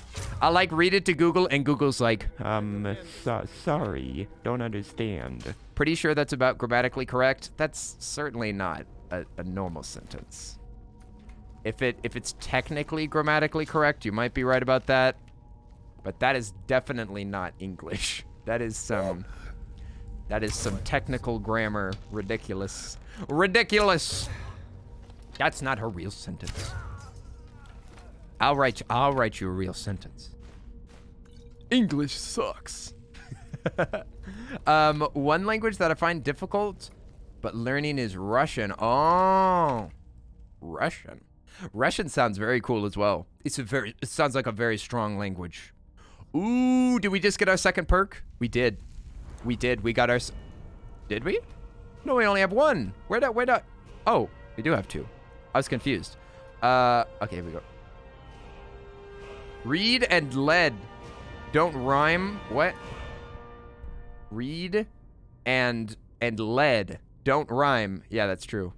I, like, read it to Google, and Google's like, sorry, don't understand. Pretty sure that's about grammatically correct. That's certainly not a normal sentence. If it's technically grammatically correct, you might be right about that. But that is definitely not English. That is some technical grammar. Ridiculous. Ridiculous! That's not her real sentence. I'll write you a real sentence. English sucks. One language that I find difficult, but learning is Russian. Oh, Russian. Russian sounds very cool as well. It sounds like a very strong language. Ooh, did we just get our second perk? We did. We did. We got our... Did we? No, we only have one. Where'd I... Oh, we do have two. I was confused. Okay, here we go. Read and lead don't rhyme. What? Read and lead don't rhyme. Yeah, that's true.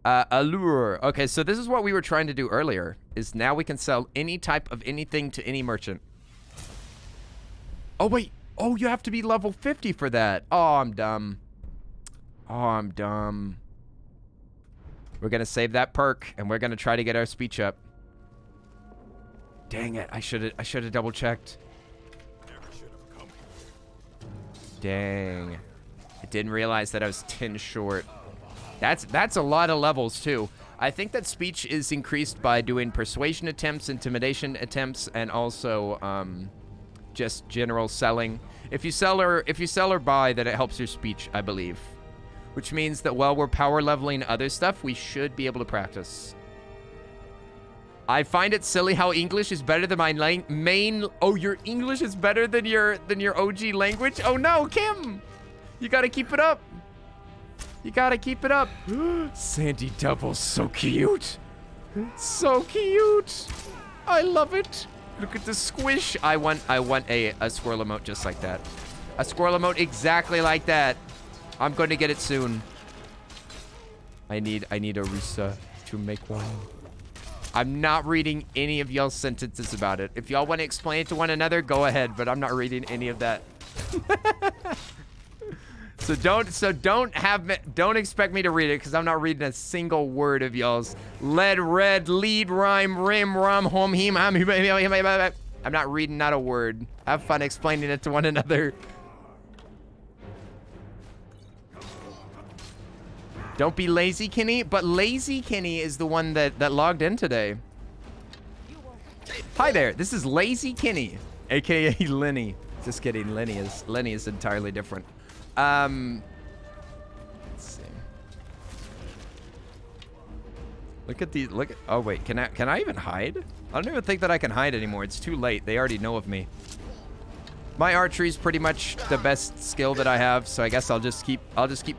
Allure. Okay, so this is what we were trying to do earlier, is now we can sell any type of anything to any merchant. Oh, wait. Oh, you have to be level 50 for that. Oh, I'm dumb. Oh, I'm dumb. We're going to save that perk, and we're going to try to get our speech up. Dang it. I should have double-checked. Dang. I didn't realize that I was 10 short. That's a lot of levels, too. I think that speech is increased by doing persuasion attempts, intimidation attempts, and also just general selling. If you sell or buy, then it helps your speech, I believe. Which means that while we're power leveling other stuff, we should be able to practice. I find it silly how English is better than my main... Oh, your English is better than your OG language? Oh no, Kim! You gotta keep it up. You gotta keep it up. Sandy Devil's so cute. So cute. I love it. Look at the squish. I want a squirrel emote just like that. A squirrel emote exactly like that. I'm going to get it soon. I need a Risa to make one. I'm not reading any of y'all's sentences about it. If y'all want to explain it to one another, go ahead, but I'm not reading any of that. So don't expect me to read it, because I'm not reading a single word of y'all's lead, red, lead, rhyme, rim, rum, home, him, ham. I'm not reading not a word. Have fun explaining it to one another. Don't be lazy, Kenny. But Lazy Kenny is the one that logged in today. Hi there. This is Lazy Kenny, aka Lenny. Just kidding. Lenny is entirely different. Let's see. Look at these. Look at. Oh wait. Can I even hide? I don't even think that I can hide anymore. It's too late. They already know of me. My archery is pretty much the best skill that I have, so I guess I'll just keep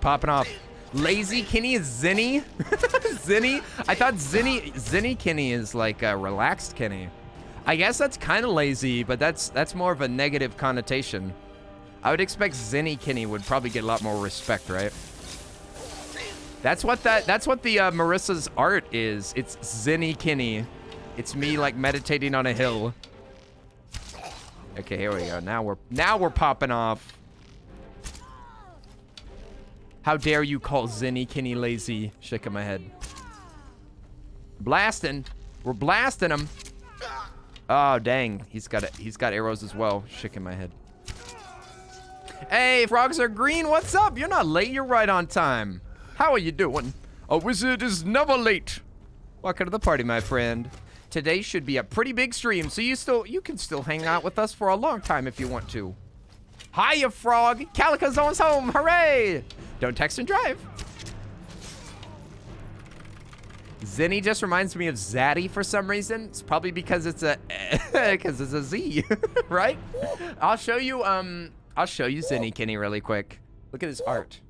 popping off. Lazy Kenny is Zinny? Zinny? I thought Zinny Kenny is like a relaxed Kenny. I guess that's kind of lazy, but that's more of a negative connotation. I would expect Zinny Kenny would probably get a lot more respect, right? That's what the Marissa's art is. It's Zinny Kenny. It's me like meditating on a hill. Okay, here we go. Now we're popping off. How dare you call Zinny Kenny lazy? Shaking my head. Blasting. We're blasting him. Oh dang. He's got arrows as well. Shaking my head. Hey, frogs are green. What's up? You're not late. You're right on time. How are you doing? A wizard is never late. Welcome to the party, my friend. Today should be a pretty big stream, so you can still hang out with us for a long time if you want to. Hiya, frog. Calicozone's home. Hooray! Don't text and drive. Zinny just reminds me of Zaddy for some reason. It's probably because it's a Z, right? I'll show you Zinny Kenny really quick. Look at his art.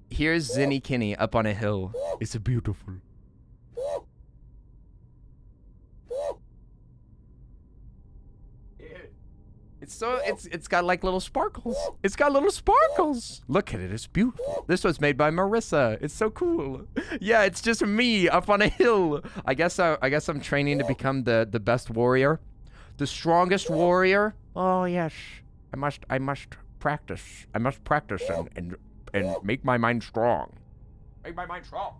Here's Zinny Kinney up on a hill. It's beautiful. It's got like little sparkles. It's got little sparkles. Look at it, it's beautiful. This was made by Marissa. It's so cool. Yeah, it's just me up on a hill. I guess I'm training to become the best warrior. The strongest warrior. Oh yes. I must practice. I must practice and make my mind strong. Make my mind strong.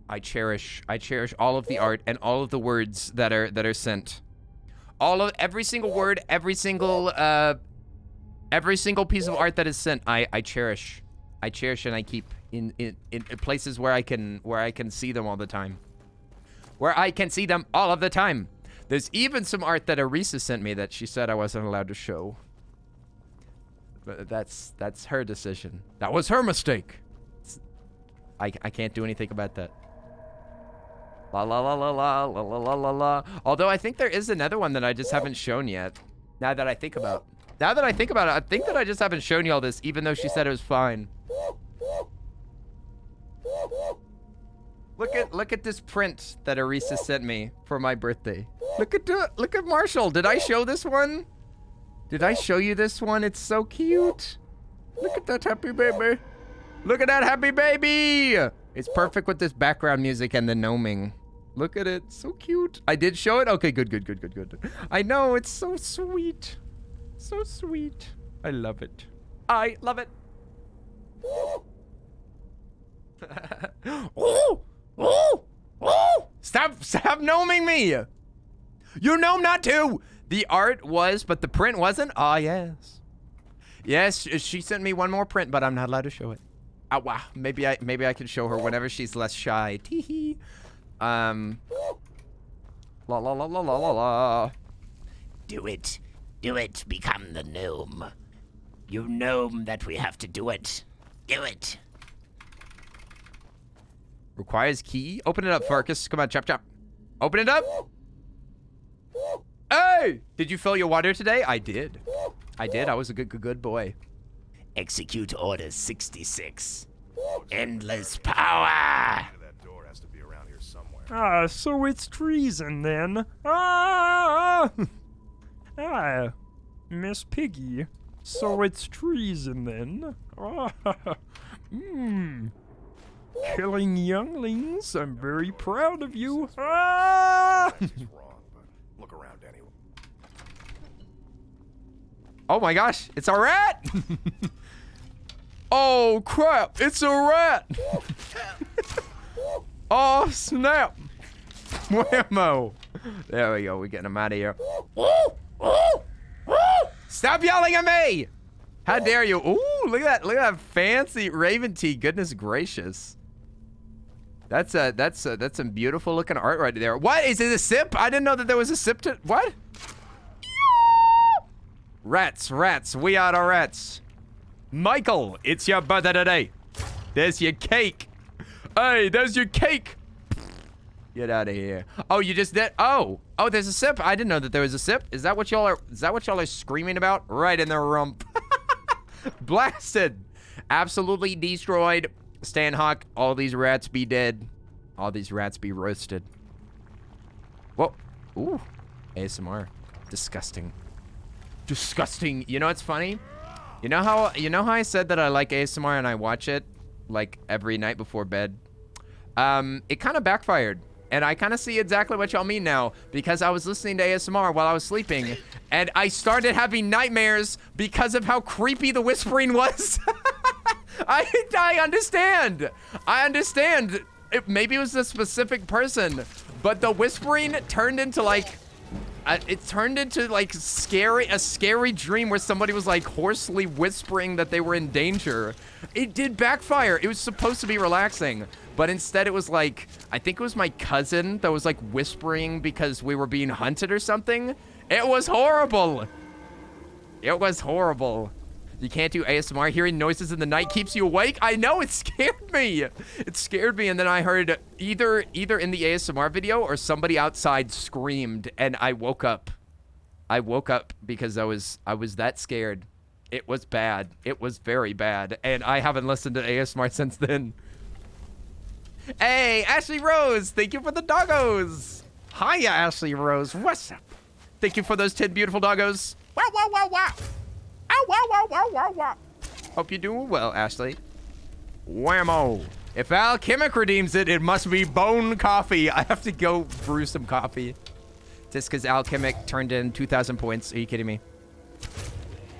I cherish all of the art and all of the words that are sent. Every single word, every single piece of art that is sent, I cherish. I cherish and I keep in places where I can see them all the time. Where I can see them all of the time. There's even some art that Arisa sent me that she said I wasn't allowed to show. But that's her decision. That was her mistake. I can't do anything about that. La la la la la la la la la la. Although I think there is another one that I just haven't shown yet. Now that I think about it, I think that I just haven't shown y'all this, even though she said it was fine. Look at this print that Arisa sent me for my birthday. Look at Marshall. Did I show this one? Did I show you this one? It's so cute. Look at that happy baby. Look at that happy baby. It's perfect with this background music and the gnoming. Look at it, so cute. I did show it? Okay, good. I know, it's so sweet. So sweet. I love it. I love it. Stop gnoming me. You gnome not to. The art was, but the print wasn't? Ah, yes. Yes, she sent me one more print, but I'm not allowed to show it. Oh, wow. Maybe I can show her whenever she's less shy. Teehee. La la la la la la la. Do it. Do it. Become the gnome. You gnome that we have to do it. Do it. Requires key. Open it up, Farkas. Come on, chop. Open it up. Hey! Did you fill your water today? I did. I was a good boy. Execute Order 66. Endless power! That door has to be around here somewhere. Ah, so it's treason then. Ah! Ah, Miss Piggy. So it's treason then. Ah, Killing younglings. I'm very proud of you. Ah! It's wrong, but look around anyway. Oh my gosh, it's a rat! Oh crap, it's a rat! Oh snap! Whammo! There we go, we're getting him out of here. Stop yelling at me! How dare you? Ooh, look at that fancy Raven tea. Goodness gracious. That's some beautiful looking art right there. What? Is it a sip? I didn't know that there was a sip to what? Rats, we are the rats. Michael, it's your birthday today. There's your cake. Hey, there's your cake. Get out of here. Oh, you just did. Oh, there's a sip. I didn't know that there was a sip. Is that what y'all are screaming about? Right in the rump. Blasted. Absolutely destroyed. Stanhawk, all these rats be dead. All these rats be roasted. Whoa. Ooh. ASMR. Disgusting. Disgusting. You know what's funny? You know how I said that I like ASMR and I watch it like every night before bed? It kind of backfired. And I kind of see exactly what y'all mean now, because I was listening to ASMR while I was sleeping and I started having nightmares because of how creepy the whispering was. I understand. Maybe it was a specific person, but the whispering turned into like a scary dream where somebody was like hoarsely whispering that they were in danger. It did backfire. It was supposed to be relaxing, but instead it was like, I think it was my cousin that was like whispering because we were being hunted or something. It was horrible. It was horrible. You can't do ASMR. Hearing noises in the night keeps you awake. I know, it scared me. It scared me, and then I heard either in the ASMR video or somebody outside screamed, and I woke up. I woke up because I was that scared. It was bad. It was very bad. And I haven't listened to ASMR since then. Hey, Ashley Rose, thank you for the doggos. Hiya, Ashley Rose. What's up? Thank you for those 10 beautiful doggos. Wow, wow, wow, wow. Ow, wow, wow, wow, wow, wow. Hope you're doing well, Ashley. Whammo. If Alchemic redeems it, it must be bone coffee. I have to go brew some coffee. Just because Alchemic turned in 2,000 points. Are you kidding me?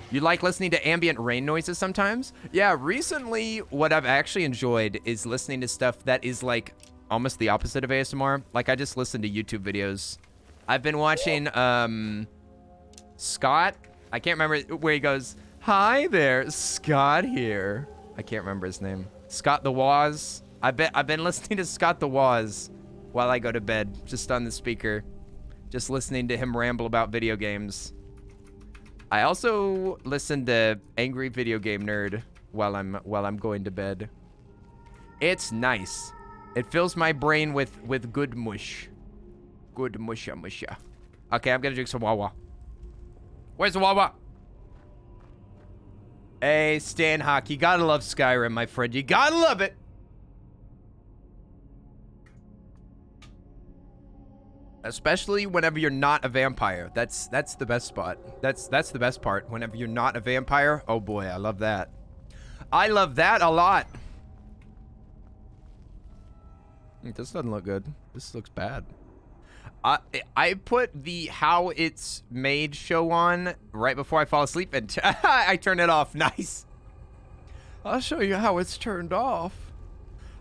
You like listening to ambient rain noises sometimes? Yeah, recently what I've actually enjoyed is listening to stuff that is like almost the opposite of ASMR. Like I just listen to YouTube videos. I've been watching Scott. I can't remember where he goes, "Hi there, Scott here." I can't remember his name. Scott the Waz. I've been listening to Scott the Waz while I go to bed, just on the speaker. Just listening to him ramble about video games. I also listen to Angry Video Game Nerd while I'm going to bed. It's nice. It fills my brain with good mush. Good musha musha. Okay, I'm gonna drink some Wawa. Where's the Wawa? Hey, Stan Hawk, you gotta love Skyrim, my friend. You gotta love it. Especially whenever you're not a vampire. That's the best spot. That's the best part. Whenever you're not a vampire. Oh boy, I love that. I love that a lot. This doesn't look good. This looks bad. I put the How It's Made show on right before I fall asleep and I turn it off. Nice. I'll show you how it's turned off.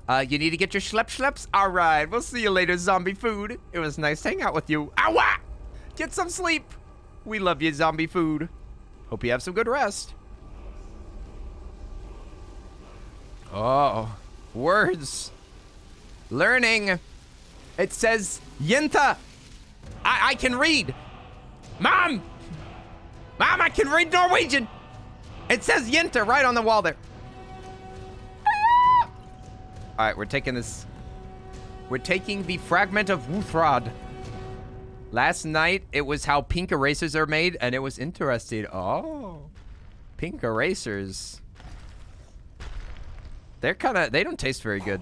You need to get your schleps? All right, we'll see you later, zombie food. It was nice to hang out with you. Ow! Get some sleep. We love you, zombie food. Hope you have some good rest. Oh, words. Learning. It says Yenta. I can read. Mom, I can read Norwegian. It says Yenta right on the wall there. All right, we're taking this. We're taking the fragment of Wuthrod. Last night, it was how pink erasers are made, and it was interesting. Oh, pink erasers. They're they don't taste very good.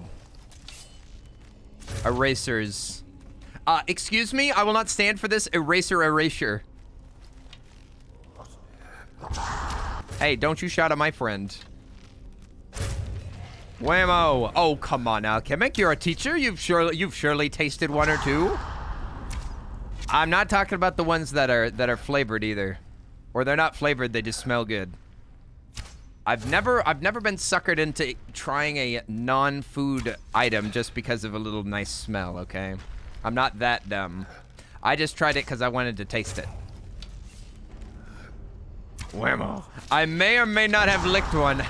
Erasers. Excuse me, I will not stand for this erasure. Hey, don't you shout at my friend. Whammo. Oh, come on, Alchemic. You're a teacher. You've surely tasted one or two. I'm not talking about the ones that are flavored either. Or they're not flavored, they just smell good. I've never been suckered into trying a non-food item just because of a little nice smell, okay? I'm not that dumb. I just tried it because I wanted to taste it. Whammo. I may or may not have licked one.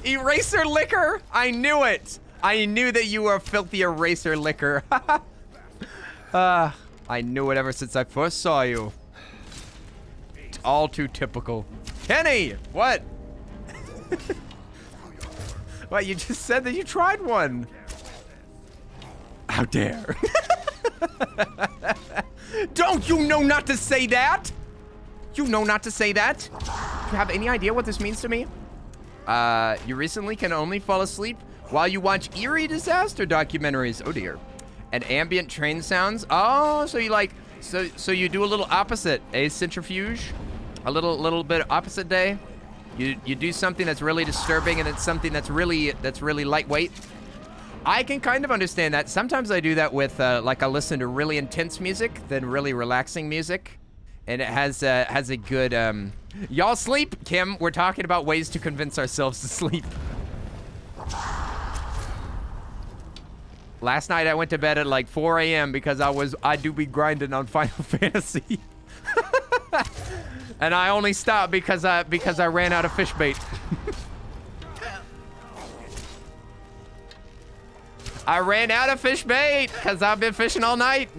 Eraser liquor? I knew it. I knew that you were a filthy eraser liquor. I knew it ever since I first saw you. It's all too typical. Kenny, what? What, you just said that you tried one. How dare. Don't you know not to say that? You know not to say that? Do you have any idea what this means to me? You recently can only fall asleep while you watch eerie disaster documentaries. Oh dear. And ambient train sounds. Oh, so you like, so you do a little opposite, a centrifuge? A little bit opposite day? You do something that's really disturbing and it's something that's really lightweight. I can kind of understand that. Sometimes I do that with like I listen to really intense music, then really relaxing music, and it has a good y'all sleep, Kim. We're talking about ways to convince ourselves to sleep. Last night I went to bed at like 4 a.m. because I do be grinding on Final Fantasy. And I only stopped because I ran out of fish bait. I ran out of fish bait because I've been fishing all night.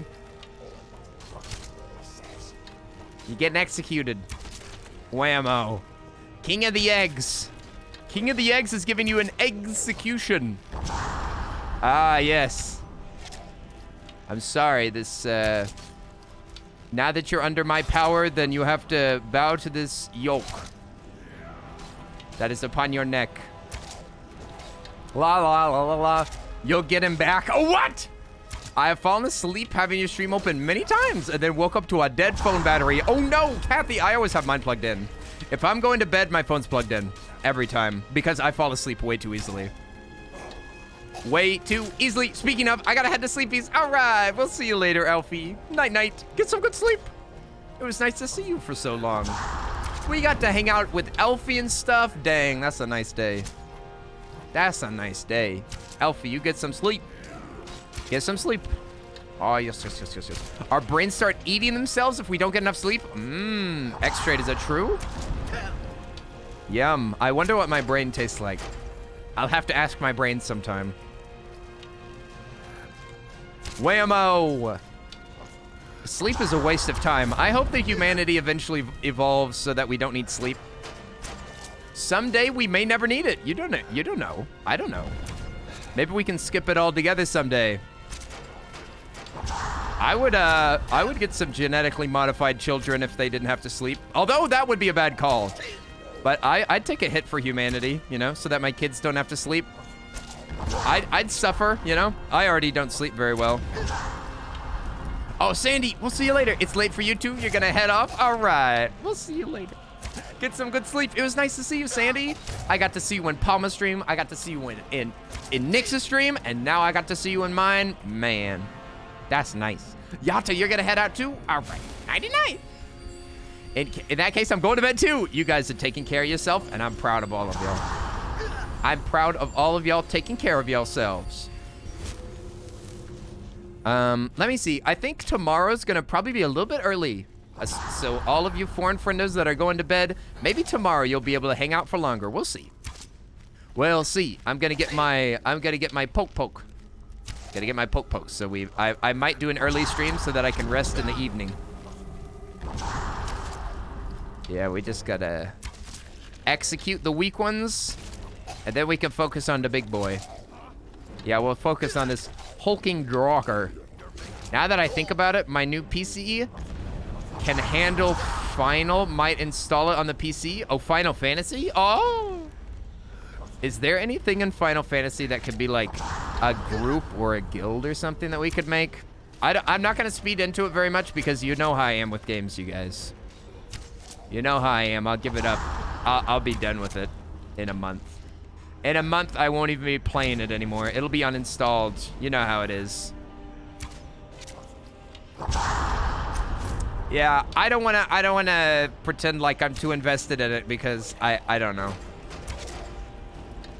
You're getting executed. Whammo. King of the Eggs. King of the Eggs is giving you an execution. Ah, yes. I'm sorry, this Now that you're under my power, then you have to bow to this yoke that is upon your neck. La la la la la. You'll get him back. Oh, what? I have fallen asleep having your stream open many times and then woke up to a dead phone battery. Oh no, Kathy, I always have mine plugged in. If I'm going to bed, my phone's plugged in every time because I fall asleep way too easily. Way too easily. Speaking of, I gotta head to sleepies. All right, we'll see you later, Alfie. Night night. Get some good sleep. It was nice to see you for so long. We got to hang out with Alfie and stuff. Dang, that's a nice day. That's a nice day. Alfie, you get some sleep. Get some sleep. Oh, yes, yes, yes, yes, yes. Our brains start eating themselves if we don't get enough sleep. X-Trade, is that true? Yum. I wonder what my brain tastes like. I'll have to ask my brain sometime. Whammo! Sleep is a waste of time. I hope that humanity eventually evolves so that we don't need sleep. Someday we may never need it. You don't know. You don't know. I don't know. Maybe we can skip it all together someday. I would get some genetically modified children if they didn't have to sleep. Although that would be a bad call. But I'd take a hit for humanity, you know, so that my kids don't have to sleep. I'd suffer, you know. I already don't sleep very well. Oh, Sandy, we'll see you later. It's late for you too. You're gonna head off. All right, we'll see you later. Get some good sleep. It was nice to see you, Sandy. I got to see you in Palma's stream. I got to see you in Nix's stream, and now I got to see you in mine. Man, that's nice. Yata, you're gonna head out too? All right, nighty-night. In that case, I'm going to bed too. You guys are taking care of yourself, and I'm proud of all of y'all. I'm proud of all of y'all taking care of yourselves. Let me see. I think tomorrow's gonna probably be a little bit early. So all of you foreign friendos that are going to bed, maybe tomorrow you'll be able to hang out for longer. We'll see. We'll see. I'm gonna get my poke. Gotta get my poke. So I might do an early stream so that I can rest in the evening. Yeah, we just gotta execute the weak ones, and then we can focus on the big boy. Yeah, we'll focus on this hulking Drawker. Now that I think about it, my new PC can handle Final. Might install it on the PC. Oh, Final Fantasy? Oh! Is there anything in Final Fantasy that could be like a group or a guild or something that we could make? I'm not gonna speed into it very much because you know how I am with games, you guys. You know how I am. I'll give it up. I'll be done with it in a month. In a month, I won't even be playing it anymore. It'll be uninstalled. You know how it is. Yeah, I don't wanna pretend like I'm too invested in it because I don't know.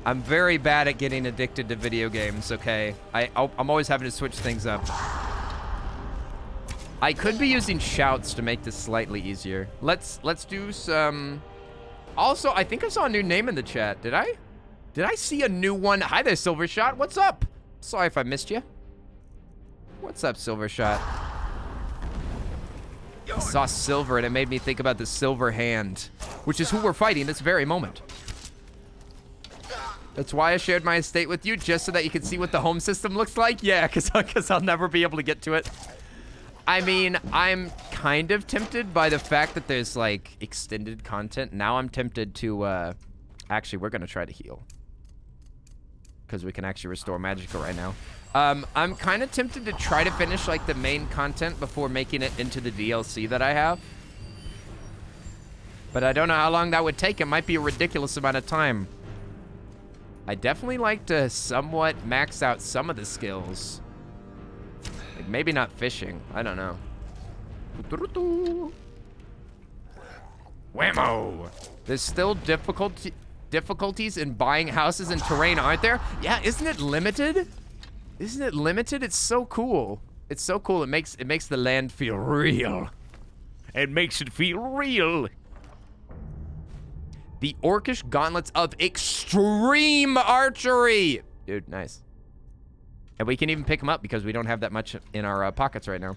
I'm very bad at getting addicted to video games, okay? I'm always having to switch things up. I could be using shouts to make this slightly easier. Let's do some... Also, I think I saw a new name in the chat. Did I? Did I see a new one? Hi there, Silvershot. What's up? Sorry if I missed you. What's up, Silvershot? I saw silver and it made me think about the silver hand, which is who we're fighting this very moment. That's why I shared my estate with you, just so that you can see what the home system looks like. Yeah, because I'll never be able to get to it. I mean, I'm kind of tempted by the fact that there's, like, extended content. Now I'm tempted to, actually, we're going to try to heal. Because we can actually restore Magicka right now. I'm kind of tempted to try to finish, like, the main content before making it into the DLC that I have. But I don't know how long that would take. It might be a ridiculous amount of time. I definitely like to somewhat max out some of the skills. Like maybe not fishing. I don't know. Whammo! There's still difficulties in buying houses and terrain, aren't there? Yeah, isn't it limited? Isn't it limited? It's so cool. It's so cool. It makes the land feel real. It makes it feel real. The Orcish Gauntlets of Extreme Archery. Dude, nice. And we can even pick them up because we don't have that much in our pockets right now.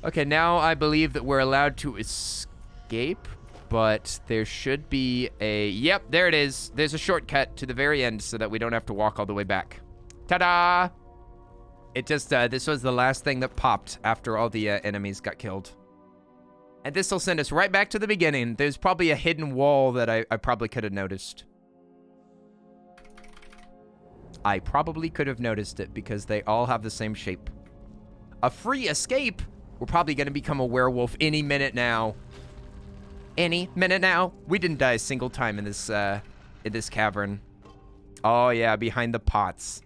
Okay, now I believe that we're allowed to escape, but there should be a... Yep, there it is. There's a shortcut to the very end so that we don't have to walk all the way back. Ta-da! It just, this was the last thing that popped after all the enemies got killed. And this will send us right back to the beginning. There's probably a hidden wall that I probably could have noticed. I probably could have noticed it because they all have the same shape. A free escape? We're probably going to become a werewolf any minute now. Any minute now. We didn't die a single time in this cavern. Oh, yeah, behind the pots.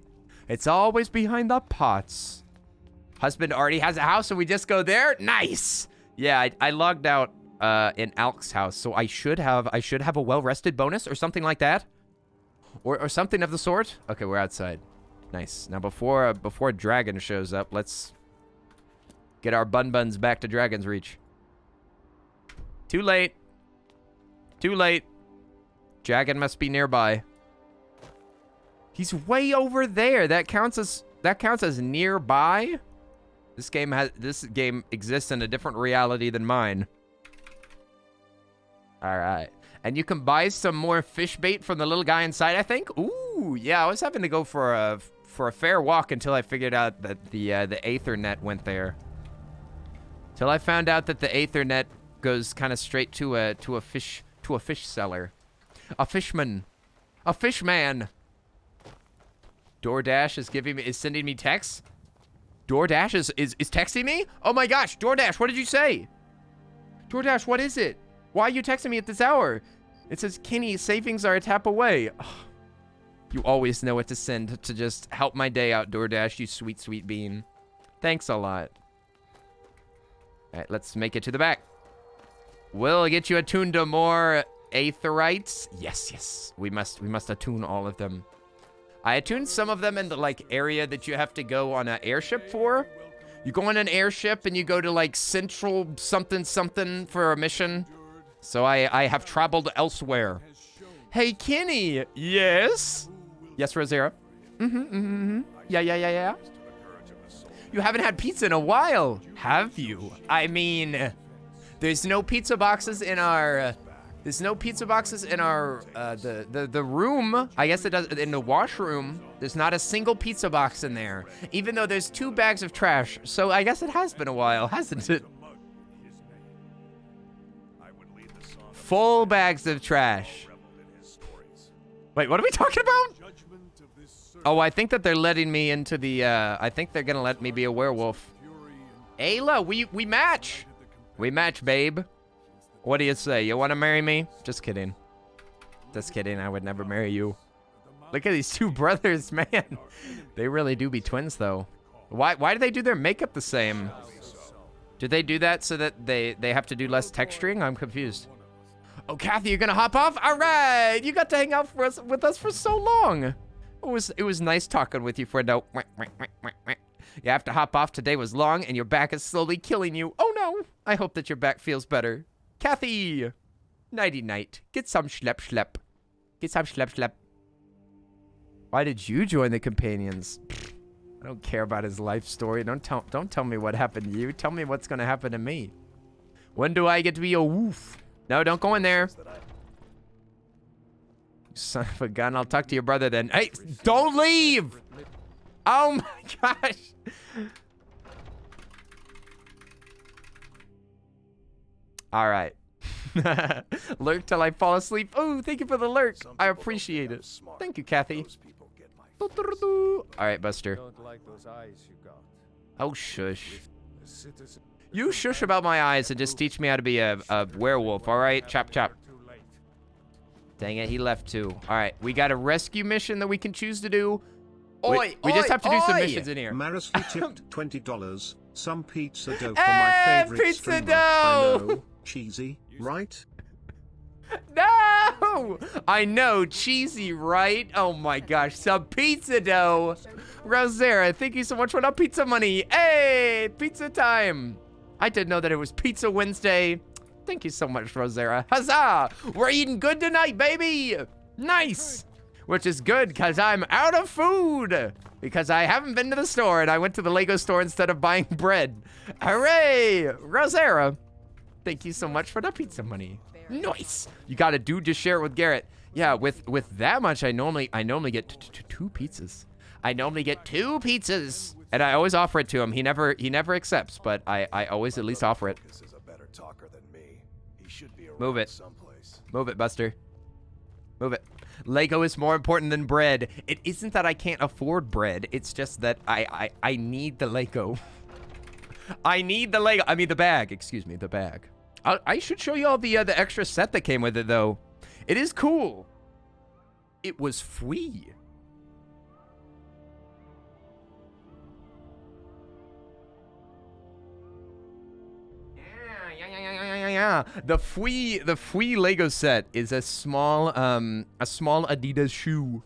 It's always behind the pots. Husband already has a house, so we just go there? Nice! Yeah, I logged out in Alk's house, so I should have a well-rested bonus or something like that. Or something of the sort. Okay, we're outside. Nice. Now, before a dragon shows up, let's get our buns back to Dragon's Reach. Too late. Too late. Dragon must be nearby. He's way over there. That counts as nearby. This game exists in a different reality than mine. All right. And you can buy some more fish bait from the little guy inside, I think. Ooh, yeah. I was having to go for a fair walk until I figured out that the Aether net went there. Till I found out that the Aether net goes kind of straight to a fish seller, a fishman, a fishman. DoorDash is sending me texts. DoorDash is texting me? Oh my gosh, DoorDash, what did you say? DoorDash, what is it? Why are you texting me at this hour? It says, Kenny, savings are a tap away. Oh, you always know what to send to just help my day out, DoorDash, you sweet, sweet bean. Thanks a lot. All right, let's make it to the back. We'll get you attuned to more aetherites. Yes, yes. We must attune all of them. I attuned some of them in the, like, area that you have to go on an airship for. You go on an airship and you go to, like, central something something for a mission. So I have traveled elsewhere. Hey, Kenny. Yes? Yes, Rosera? Yeah. You haven't had pizza in a while, have you? I mean, there's no pizza boxes in our... the room. I guess it does in the washroom. There's not a single pizza box in there, even though there's 2 bags of trash. So I guess it has been a while, hasn't it? Full bags of trash. Wait, what are we talking about? Oh, I think that they're letting me into the, I think they're gonna let me be a werewolf. Ayla, we match. We match, babe. What do you say? You want to marry me? Just kidding. Just kidding. I would never marry you. Look at these 2 brothers, man. They really do be twins, though. Why do they do their makeup the same? Do they do that so that they have to do less texturing? I'm confused. Oh, Kathy, you're gonna hop off? All right. You got to hang out with us for so long. It was nice talking with you for no. You have to hop off. Today was long, and your back is slowly killing you. Oh no. I hope that your back feels better. Kathy! Nighty-night. Get some schlep. Get some schlep. Why did you join the companions? I don't care about his life story. Don't tell me what happened to you. Tell me what's gonna happen to me. When do I get to be a woof? No, don't go in there. Son of a gun. I'll talk to your brother then. Hey, don't leave! Oh my gosh. All right. Lurk till I fall asleep. Oh, thank you for the lurk. I appreciate it. Thank you, Kathy. All right, Buster. Oh, shush. You shush about my eyes and just teach me how to be a werewolf, all right? Chop, chop. Dang it, he left too. All right, we got a rescue mission that we can choose to do. We just have to do some missions in here. Mariski tipped $20. Some pizza dough for my favorite pizza streamer. dough! I know, cheesy, right? No! I know, cheesy, right? Oh my gosh, some pizza dough. Rosera, thank you so much for the pizza money. Hey, pizza time. I didn't know that it was Pizza Wednesday. Thank you so much, Rosera. Huzzah! We're eating good tonight, baby! Nice! Which is good, because I'm out of food. Because I haven't been to the store, and I went to the Lego store instead of buying bread. Hooray! Rosera, thank you so much for the pizza money. Nice! You got a dude to share it with Garrett. Yeah, with that much, I normally get 2 pizzas. I normally get 2 pizzas, and I always offer it to him. He never accepts, but I always at least offer it. Lucas is a better talker than me. He should be Move around it. someplace. Move it, Buster. Move it. Lego is more important than bread. It isn't that I can't afford bread. It's just that I need the Lego. I need the Lego. I mean, the bag. Excuse me, the bag. I should show you all the extra set that came with it, though. It is cool. It was free. Yeah. The free Lego set is a small Adidas shoe.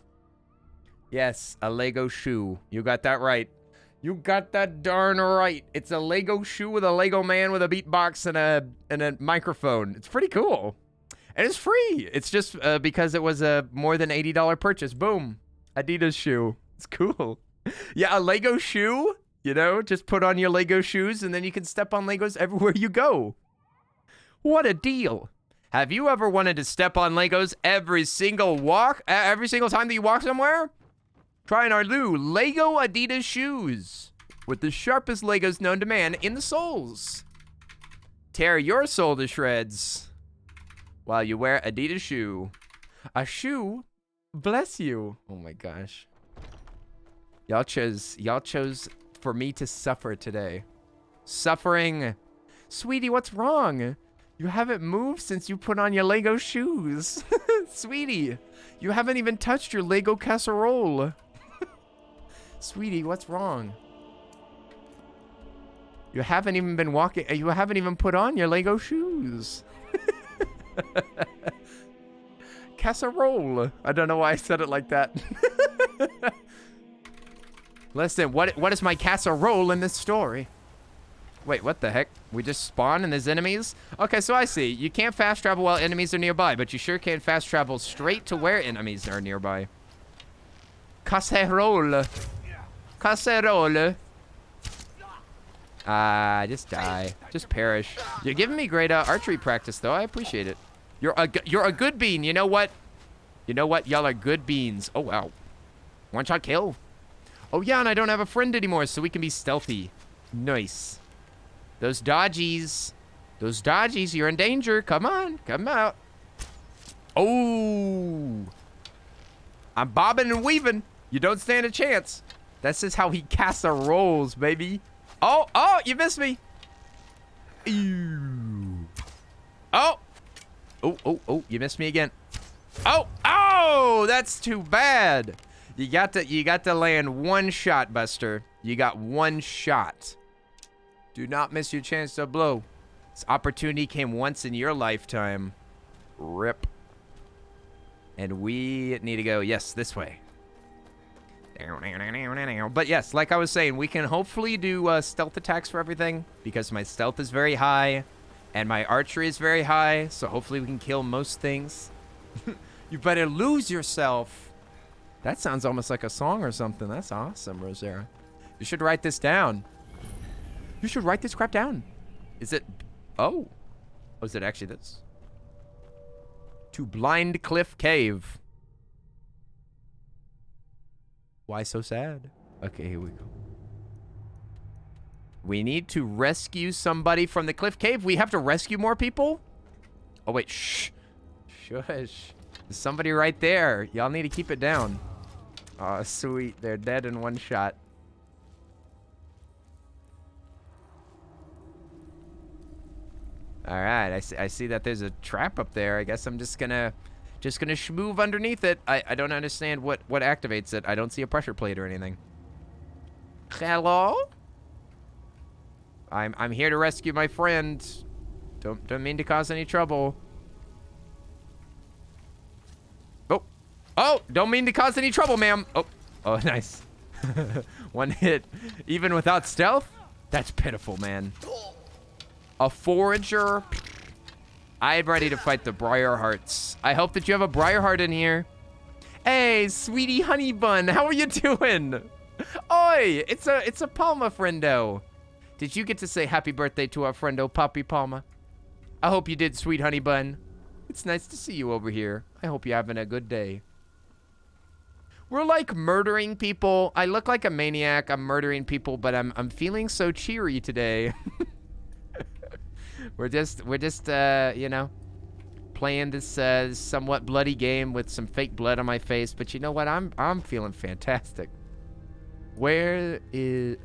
Yes, a Lego shoe. You got that right. You got that darn right. It's a Lego shoe with a Lego man with a beatbox and a microphone. It's pretty cool. And it's free. It's just because it was a more than $80 purchase. Boom. Adidas shoe. It's cool. Yeah, a Lego shoe. You know, just put on your Lego shoes and then you can step on Legos everywhere you go. What a deal. Have you ever wanted to step on Legos every single time that you walk somewhere? Try our new Lego Adidas shoes with the sharpest Legos known to man in the soles. Tear your soul to shreds while you wear Adidas shoe. A shoe, bless you. Oh my gosh. Y'all chose for me to suffer today. Suffering. Sweetie, what's wrong? You haven't moved since you put on your Lego shoes. Sweetie, you haven't even touched your Lego casserole. Sweetie, what's wrong? You haven't even been walking. You haven't even put on your Lego shoes. Casserole. I don't know why I said it like that. Listen, what is my casserole in this story? Wait, what the heck? We just spawn and there's enemies? Okay, so I see. You can't fast travel while enemies are nearby, but you sure can fast travel straight to where enemies are nearby. Casserole. Casserole. Just die. Just perish. You're giving me great archery practice, though. I appreciate it. You're a good bean. You know what? You know what? Y'all are good beans. Oh, wow. One-shot kill. Oh, yeah, and I don't have a friend anymore, so we can be stealthy. Nice. Those dodgies. Those dodgies, you're in danger. Come on. Come out. Oh. I'm bobbing and weaving. You don't stand a chance. This is how he casseroles, baby. Oh, you missed me. Ew. Oh, you missed me again. Oh, that's too bad. You got to land one shot, Buster. You got one shot. Do not miss your chance to blow. This opportunity came once in your lifetime. Rip. And we need to go, yes, this way. But yes, like I was saying, we can hopefully do stealth attacks for everything because my stealth is very high and my archery is very high. So hopefully we can kill most things. You better lose yourself. That sounds almost like a song or something. That's awesome, Rosera. You should write this down. You should write this crap down. Is it? Oh, is it actually this? To Blind Cliff Cave. Why so sad? Okay, here we go. We need to rescue somebody from the cliff cave. We have to rescue more people? Oh, wait. Shh. Shush. There's somebody right there. Y'all need to keep it down. Oh, sweet. They're dead in one shot. All right. I see that there's a trap up there. I guess I'm just gonna schmoove underneath it. I don't understand what activates it. I don't see a pressure plate or anything. Hello? I'm here to rescue my friend. Don't mean to cause any trouble. Oh, don't mean to cause any trouble, ma'am. Oh, nice. One hit. Even without stealth? That's pitiful, man. A forager. I'm ready to fight the Briarhearts. I hope that you have a Briarheart in here. Hey, sweetie honey bun, how are you doing? Oi, it's a Palma friendo. Did you get to say happy birthday to our friendo, Poppy Palma? I hope you did, sweet honey bun. It's nice to see you over here. I hope you're having a good day. We're like murdering people. I look like a maniac. I'm murdering people, but I'm feeling so cheery today. we're just you know, playing this somewhat bloody game with some fake blood on my face, but you know what? I'm feeling fantastic. Where is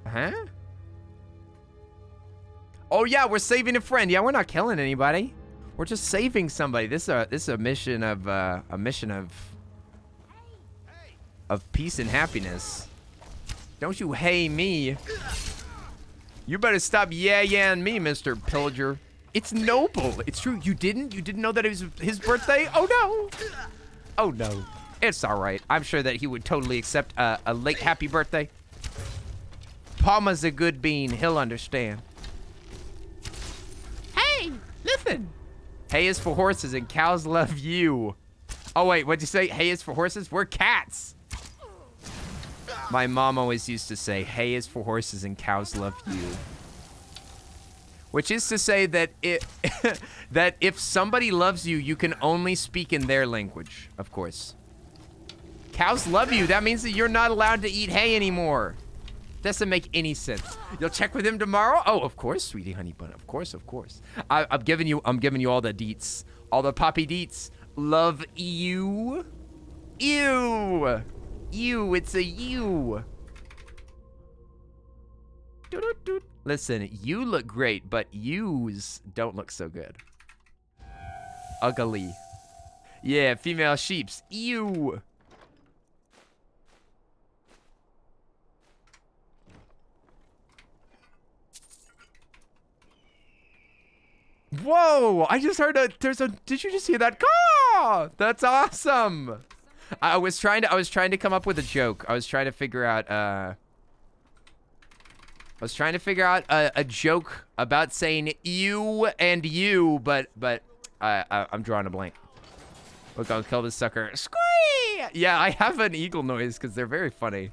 Huh? Oh yeah, we're saving a friend. Yeah, we're not killing anybody. We're just saving somebody. This is a mission of peace and happiness. Don't you hey me. You better stop yeah-yeah-ing me, Mr. Pillager. It's noble. It's true. You didn't know that it was his birthday? Oh no. Oh no. It's all right. I'm sure that he would totally accept a late happy birthday. Palma's a good bean. He'll understand. Hey, listen. Hay is for horses and cows love you. Oh wait, what'd you say? Hay is for horses? We're cats. My mom always used to say, hay is for horses and cows love you. Which is to say that that if somebody loves you, you can only speak in their language, of course. Cows love you. That means that you're not allowed to eat hay anymore. Doesn't make any sense. You'll check with him tomorrow? Oh, of course, sweetie honey bun. Of course, of course. I'm giving you all the deets. All the poppy deets. Love you. Ew. You, it's a you. Doo-doo-doo. Listen, you look great, but yous don't look so good. Ugly. Yeah, female sheeps. Ew. Whoa! I just heard did you just hear that? Caw! That's awesome. I was trying to come up with a joke. I was trying to figure out a joke about saying you and you, but I'm drawing a blank. We're gonna kill this sucker. Squee! Yeah, I have an eagle noise because they're very funny.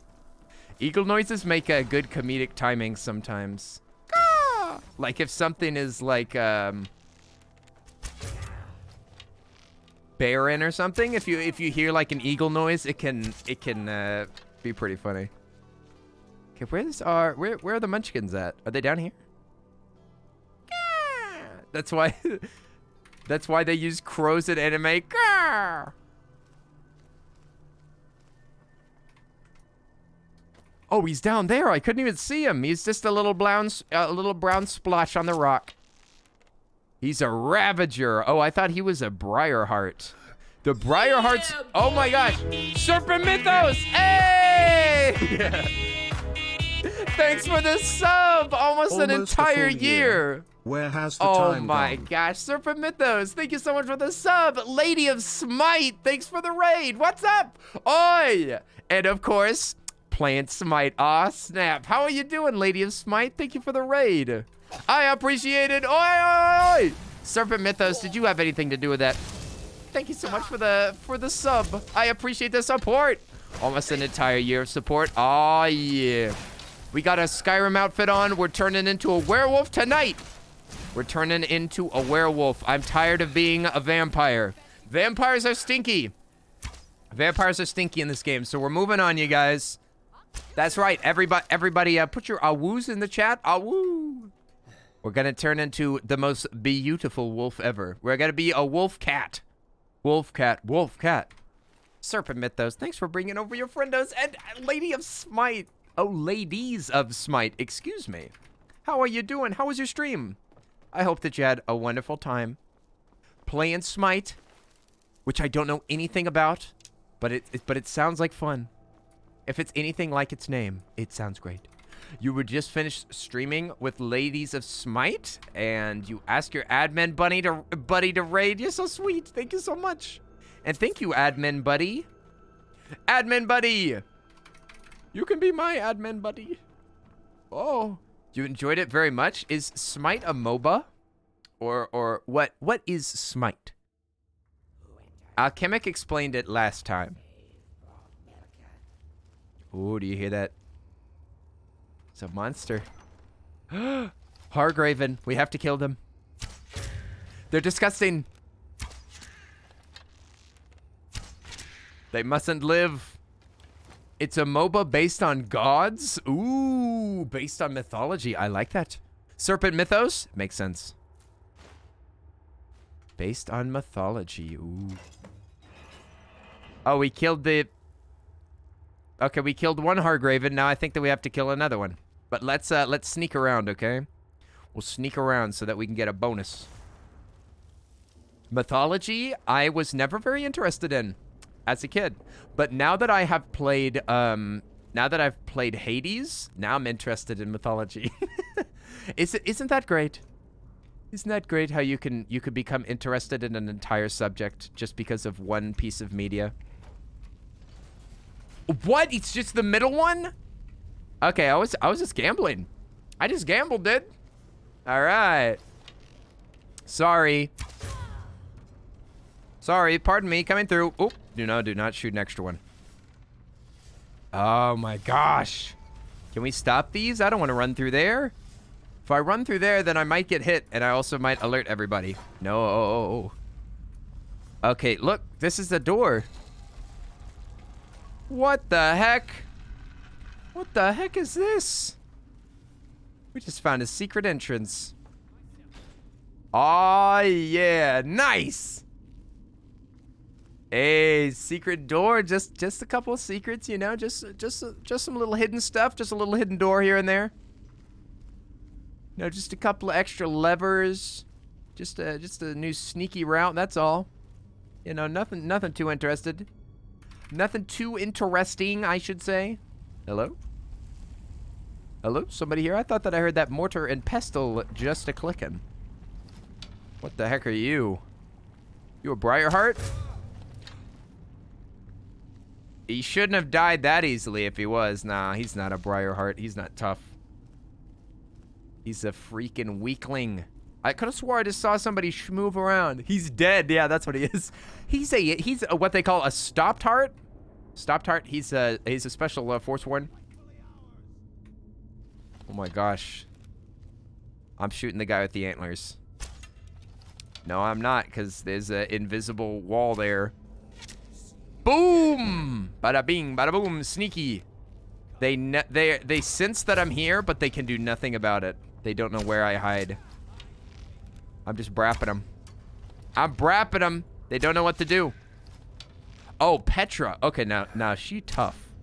Eagle noises make a good comedic timing sometimes. Caw! Like if something is like barren or something, if you hear like an eagle noise, it can be pretty funny. Okay, where are the munchkins at? Are they down here? That's why they use crows in anime. Oh, he's down there. I couldn't even see him. He's just a little brown splotch on the rock. He's a Ravager. Oh, I thought he was a Briarheart. The Briarhearts. Oh my gosh. Serpent Mythos. Hey! Yeah. Thanks for the sub. Almost an entire year. Where has the time Oh my gone? gosh. Serpent Mythos. Thank you so much for the sub. Lady of Smite. Thanks for the raid. What's up? Oi. And of course, Plant Smite. Aw, snap. How are you doing, Lady of Smite? Thank you for the raid. I appreciate it. Oi, oi, oi. Serpent Mythos, did you have anything to do with that? Thank you so much for the sub. I appreciate the support. Almost an entire year of support. Oh yeah. We got a Skyrim outfit on. We're turning into a werewolf tonight. We're turning into a werewolf. I'm tired of being a vampire. Vampires are stinky. Vampires are stinky in this game. So we're moving on, you guys. That's right. Everybody, put your awoos in the chat. Awoo. We're gonna turn into the most beautiful wolf ever. We're gonna be a wolf cat. Wolf cat. Wolf cat. Serpent Mythos, thanks for bringing over your friendos. And Lady of Smite. Oh, Ladies of Smite. Excuse me. How are you doing? How was your stream? I hope that you had a wonderful time playing Smite, which I don't know anything about, but it sounds like fun. If it's anything like its name, it sounds great. You would just finish streaming with Ladies of Smite, and you ask your admin buddy to raid. You're so sweet. Thank you so much. And thank you, admin buddy. Admin buddy. You can be my admin buddy. Oh, you enjoyed it very much. Is Smite a MOBA? Or what? What is Smite? Alchemic explained it last time. Oh, do you hear that? It's a monster. Hargraven. We have to kill them. They're disgusting. They mustn't live. It's a MOBA based on gods? Ooh, based on mythology. I like that. Serpent mythos? Makes sense. Based on mythology. Ooh. Oh, we killed the... Okay, we killed one Hargraven. Now I think that we have to kill another one. But let's sneak around, okay? We'll sneak around so that we can get a bonus. Mythology, I was never very interested in as a kid. But now that I have played, now that I've played Hades, now I'm interested in mythology. Isn't that great? Isn't that great how you could become interested in an entire subject just because of one piece of media? What? It's just the middle one? Okay, I was just gambling. I just gambled, dude. All right. Sorry. Sorry, pardon me, coming through. Oh, do not shoot an extra one. Oh my gosh. Can we stop these? I don't want to run through there. If I run through there, then I might get hit, and I also might alert everybody. No. Okay, look, this is the door. What the heck? What the heck is this? We just found a secret entrance. Oh yeah, nice. Hey, secret door. Just a couple of secrets, you know. Just some little hidden stuff. Just a little hidden door here and there. You know, just a couple of extra levers. Just a new sneaky route. That's all. You know, nothing too interested. Nothing too interesting, I should say. Hello? Hello? Somebody here? I thought that I heard that mortar and pestle just a clicking. What the heck are you? You a Briarheart? He shouldn't have died that easily if he was. Nah, he's not a Briarheart. He's not tough. He's a freaking weakling. I could have swore I just saw somebody move around. He's dead. Yeah, that's what he is. He's a what they call a stopped heart. Stopped heart. He's a special force warden. Oh my gosh. I'm shooting the guy with the antlers. No, I'm not, because there's an invisible wall there. Boom! Bada bing, bada boom, sneaky. They sense that I'm here, but they can do nothing about it. They don't know where I hide. I'm just brapping them. I'm brapping them. They don't know what to do. Oh, Petra. Okay, now she tough.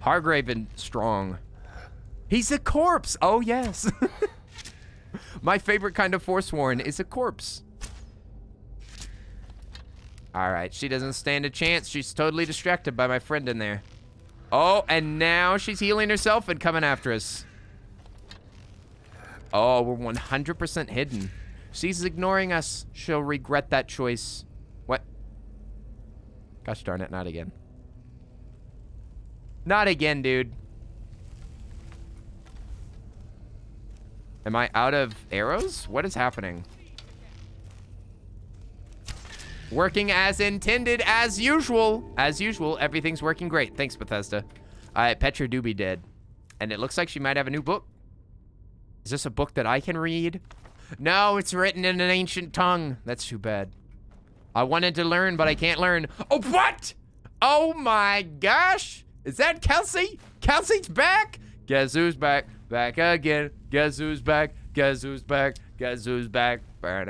Hargraven strong. He's a corpse. Oh yes. My favorite kind of Forsworn is a corpse. All right, she doesn't stand a chance. She's totally distracted by my friend in there. Oh, and now she's healing herself and coming after us. Oh, we're 100% hidden. She's ignoring us. She'll regret that choice. What? Gosh darn it, not again. Not again, dude. Am I out of arrows? What is happening? Working as intended, as usual. As usual, everything's working great. Thanks, Bethesda. Petra do be dead. And it looks like she might have a new book. Is this a book that I can read? No, it's written in an ancient tongue. That's too bad. I wanted to learn, but I can't learn. Oh, what? Oh my gosh. Is that Kelsey? Kelsey's back? Guess who's back? Back again. Guess who's back? Guess who's back? Guess who's back? It's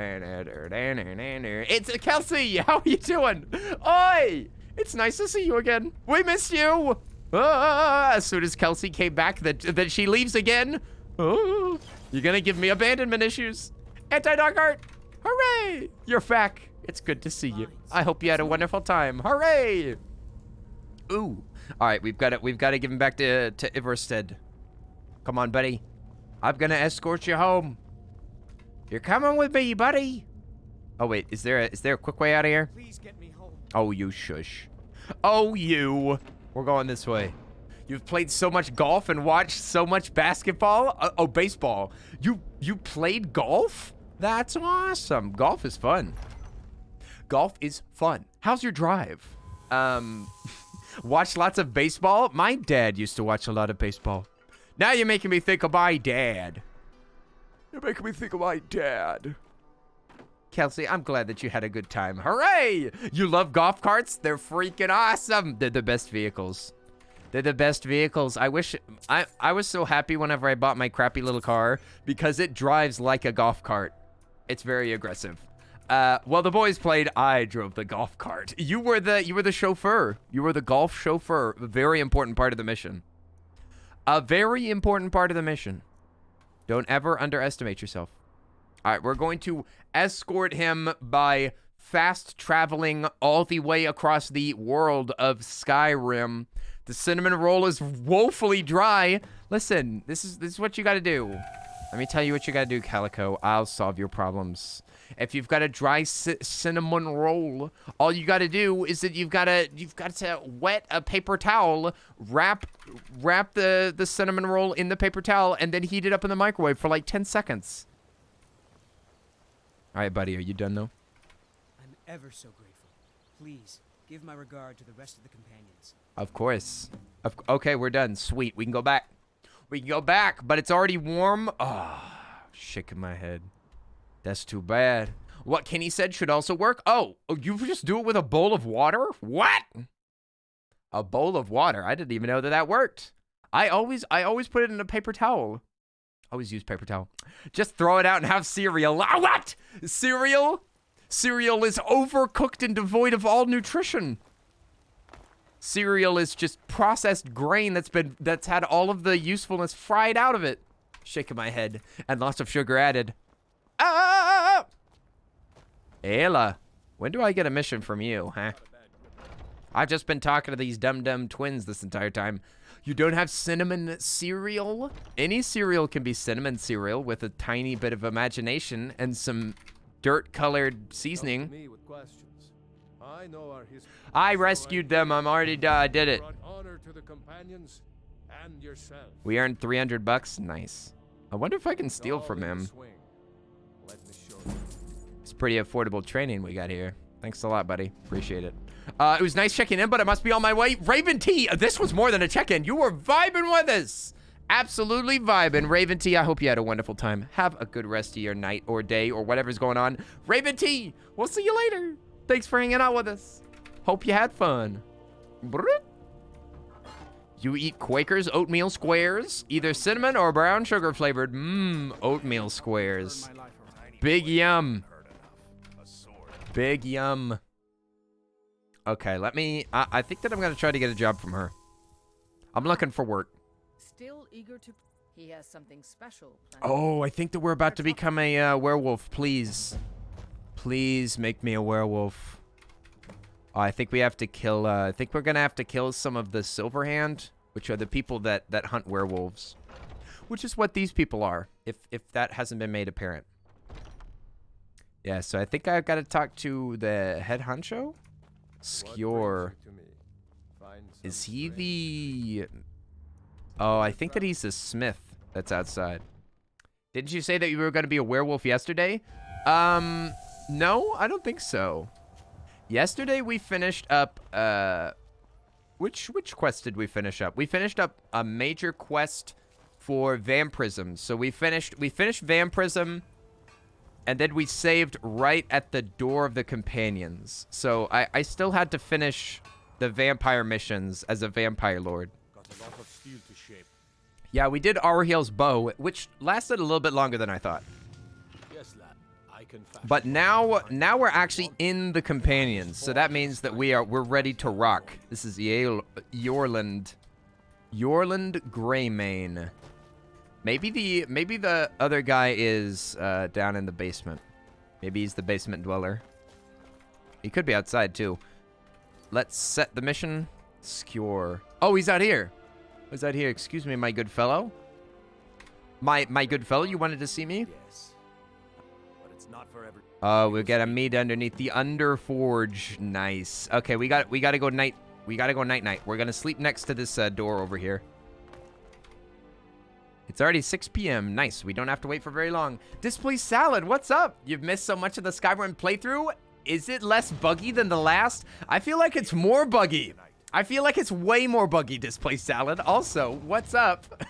Kelsey. How are you doing? Oi! It's nice to see you again. We missed you. As soon as Kelsey came back, that she leaves again. Oh, you're gonna give me abandonment issues. Anti-dog art. Hooray! You're back. It's good to see you. I hope you had a wonderful time. Hooray! Ooh. All right, we've got to give him back to Iverstead. Come on, buddy. I'm gonna escort you home. You're coming with me, buddy. Oh wait, is there a quick way out of here? Please get me home. Oh, you shush. Oh, you. We're going this way. You've played so much golf and watched so much basketball. Oh, baseball. You played golf? That's awesome. Golf is fun. Golf is fun. How's your drive? Watch lots of baseball? My dad used to watch a lot of baseball. Now you're making me think of my dad. You're making me think of my dad. Kelsey, I'm glad that you had a good time. Hooray! You love golf carts? They're freaking awesome. They're the best vehicles. They're the best vehicles. I wish... I was so happy whenever I bought my crappy little car because it drives like a golf cart. It's very aggressive. While the boys played, I drove the golf cart. You were the chauffeur. You were the golf chauffeur. A very important part of the mission. A very important part of the mission. Don't ever underestimate yourself. All right, we're going to escort him by fast traveling all the way across the world of Skyrim. The cinnamon roll is woefully dry. Listen, this is what you got to do. Let me tell you what you got to do, Calico. I'll solve your problems. If you've got a dry cinnamon roll, all you got to do is that you've got to wet a paper towel, wrap the cinnamon roll in the paper towel, and then heat it up in the microwave for like 10 seconds. All right, buddy, are you done though? I'm ever so grateful. Please give my regard to the rest of the companions. Of course. Okay, we're done. Sweet, we can go back. We can go back, but it's already warm. Oh, shaking my head. That's too bad. What Kenny said should also work. Oh, you just do it with a bowl of water? What? A bowl of water? I didn't even know that worked. I always put it in a paper towel. Always use paper towel. Just throw it out and have cereal. Ah, what? Cereal? Cereal is overcooked and devoid of all nutrition. Cereal is just processed grain that's had all of the usefulness fried out of it. Shaking my head. And lots of sugar added. Ah! Ayla, when do I get a mission from you, huh? I've just been talking to these dumb twins this entire time. You don't have cinnamon cereal? Any cereal can be cinnamon cereal with a tiny bit of imagination and some dirt-colored seasoning. I rescued them. I'm already done. I did it. We earned $300. Nice. I wonder if I can steal from him. It's pretty affordable training we got here. Thanks a lot, buddy. Appreciate it. It was nice checking in, but I must be on my way. Raven T, this was more than a check-in. You were vibing with us. Absolutely vibing. Raven T, I hope you had a wonderful time. Have a good rest of your night or day or whatever's going on. Raven T, we'll see you later. Thanks for hanging out with us. Hope you had fun. You eat Quaker's oatmeal squares, either cinnamon or brown sugar flavored. Oatmeal squares. Big yum. Big yum. Okay, let me... I think that I'm going to try to get a job from her. I'm looking for work. Still eager to... He has something special planned. Oh, I think that we're about to become a werewolf. Please. Please make me a werewolf. Oh, I think we have to kill... I think we're going to have to kill some of the Silverhand, which are the people that hunt werewolves. Which is what these people are, if that hasn't been made apparent. Yeah, so I think I've got to talk to the head honcho? Skjor. Is he the... Oh, I think that he's the smith that's outside. Didn't you say that you were going to be a werewolf yesterday? No, I don't think so. Yesterday we finished up, which quest did we finish up? We finished up a major quest for vampirism. So we finished vampirism, and then we saved right at the door of the companions. So I still had to finish the vampire missions as a vampire lord. Got a lot of steel to shape. Yeah, we did Aurhiel's bow, which lasted a little bit longer than I thought. Yes, lad. I can fashion. But now we're actually in the companions, so that means that we're ready to rock. This is Yorland Greymane. Maybe the other guy is down in the basement. Maybe he's the basement dweller. He could be outside too. Let's set the mission. Skjor. Oh, he's out here. He's out here. Excuse me, my good fellow. My good fellow, you wanted to see me? Yes. But it's not for every... We'll get a meet underneath the Underforge. Nice. Okay, we got to go night. We got to go night. We're going to sleep next to this door over here. It's already 6 p.m. Nice. We don't have to wait for very long. Display Salad, what's up? You've missed so much of the Skyrim playthrough. Is it less buggy than the last? I feel like it's more buggy. I feel like it's way more buggy, Display Salad. Also, what's up?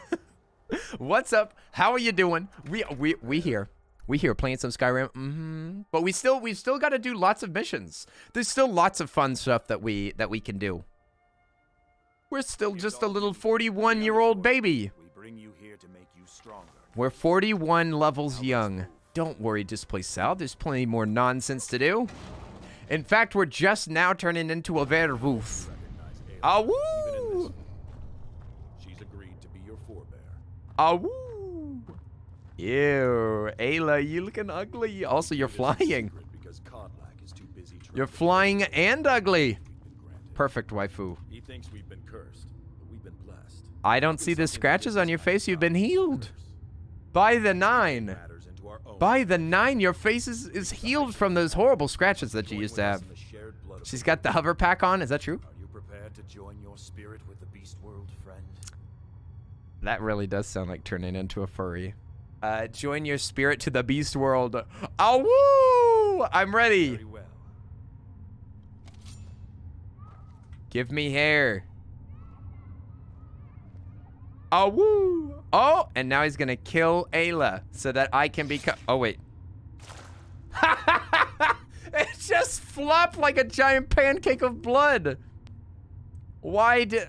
What's up? How are you doing? We here. We here playing some Skyrim. But we've still got to do lots of missions. There's still lots of fun stuff that we can do. We're still just a little 41-year-old baby. We bring you here to make you stronger. We're 41 levels young. Don't worry, Display Sal. There's plenty more nonsense to do. In fact, we're just now turning into a werewolf. Ah woo! She's agreed to be your forebear. Ah woo! Ew, Ayla, you looking ugly. Also, you're flying. Because Kodlak is too busy You're flying and ugly. Perfect, waifu. He thinks we've been cursed, but we've been blessed. I don't see the scratches on your face. You've been healed. By the 9. By the 9, your face is healed from those horrible scratches that you used to have. She's got the hover pack on. Is that true? Are you prepared to join your spirit with the beast world, friend? That really does sound like turning into a furry. Join your spirit to the beast world. Oh, woo! I'm ready. Very well. Give me hair. Oh, woo! Oh, and now he's gonna kill Ayla so that I can become. Oh, wait. It just flopped like a giant pancake of blood. Why did.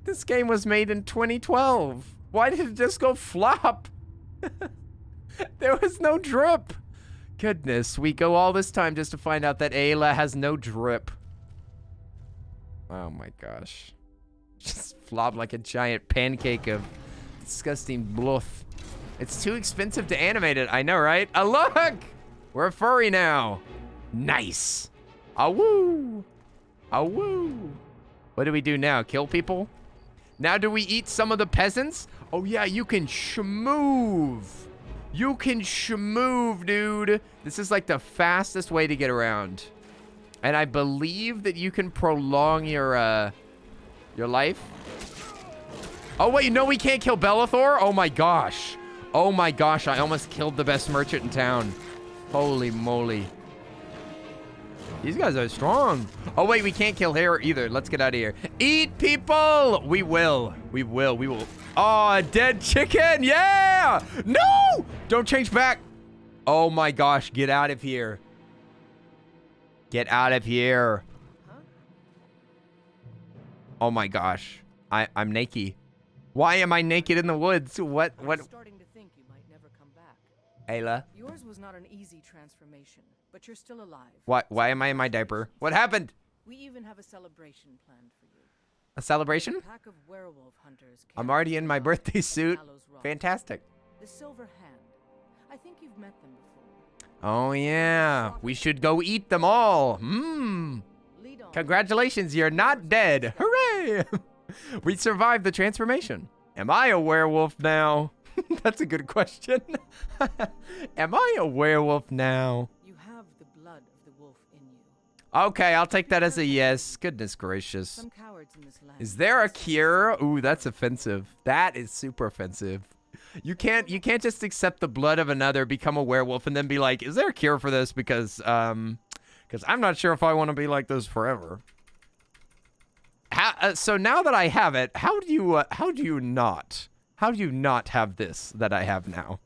This game was made in 2012. Why did it just go flop? There was no drip. Goodness, we go all this time just to find out that Ayla has no drip. Oh my gosh. Just flopped like a giant pancake of disgusting bluff. It's too expensive to animate it. I know, right? Oh, look! We're a furry now. Nice. Ah woo. Ah woo. What do we do now? Kill people? Now do we eat some of the peasants? Oh yeah, you can shmove. You can shmove, dude. This is like the fastest way to get around. And I believe that you can prolong your life. Oh wait, no, we can't kill Bellathor? Oh my gosh. Oh my gosh, I almost killed the best merchant in town. Holy moly. These guys are strong. Oh wait, we can't kill her either. Let's get out of here. Eat people! We will. We will. We will. Oh, a dead chicken. Yeah! No! Don't change back. Oh my gosh, get out of here. Get out of here. Oh my gosh. I'm naked. Why am I naked in the woods? What? I'm starting to think you might never come back. Ayla? Yours was not an easy transformation, but you're still alive. Why am I in my diaper? What happened? We even have a celebration planned for you. A celebration? A pack of werewolf hunters. I'm already in my birthday suit. Fantastic. The Silver Hand. I think you've met them before. Oh yeah. We should go eat them all. Mmm. Lead on. Congratulations, you're not dead. Hooray! We survived the transformation. Am I a werewolf now? That's a good question. Am I a werewolf now? You have the blood of the wolf in you. Okay, I'll take that as a yes. Goodness gracious. Some cowards in this land. Is there a cure? Ooh, that's offensive. That is super offensive. You can't just accept the blood of another, become a werewolf, and then be like, is there a cure for this? Because I'm not sure if I want to be like this forever. So now that I have it, how do you not have this that I have now?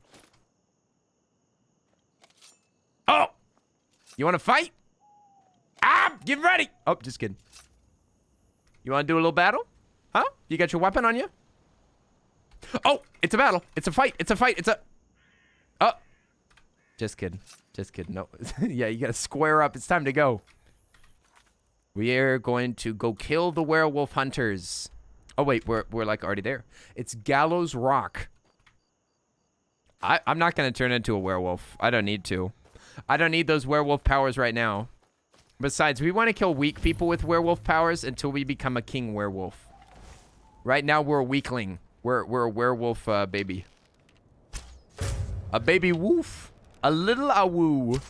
Oh, you want to fight? Ah, get ready. Oh, just kidding. You want to do a little battle? Huh? You got your weapon on you? Oh, it's a battle. It's a fight. It's a fight. It's a... Oh. Just kidding. Just kidding. No. Yeah, you got to square up. It's time to go. We are going to go kill the werewolf hunters. Oh, wait. We're like already there. It's Gallows Rock. I'm not going to turn into a werewolf. I don't need to. I don't need those werewolf powers right now. Besides, we want to kill weak people with werewolf powers until we become a king werewolf. Right now, we're a weakling. We're a werewolf baby. A baby wolf. A little awoo.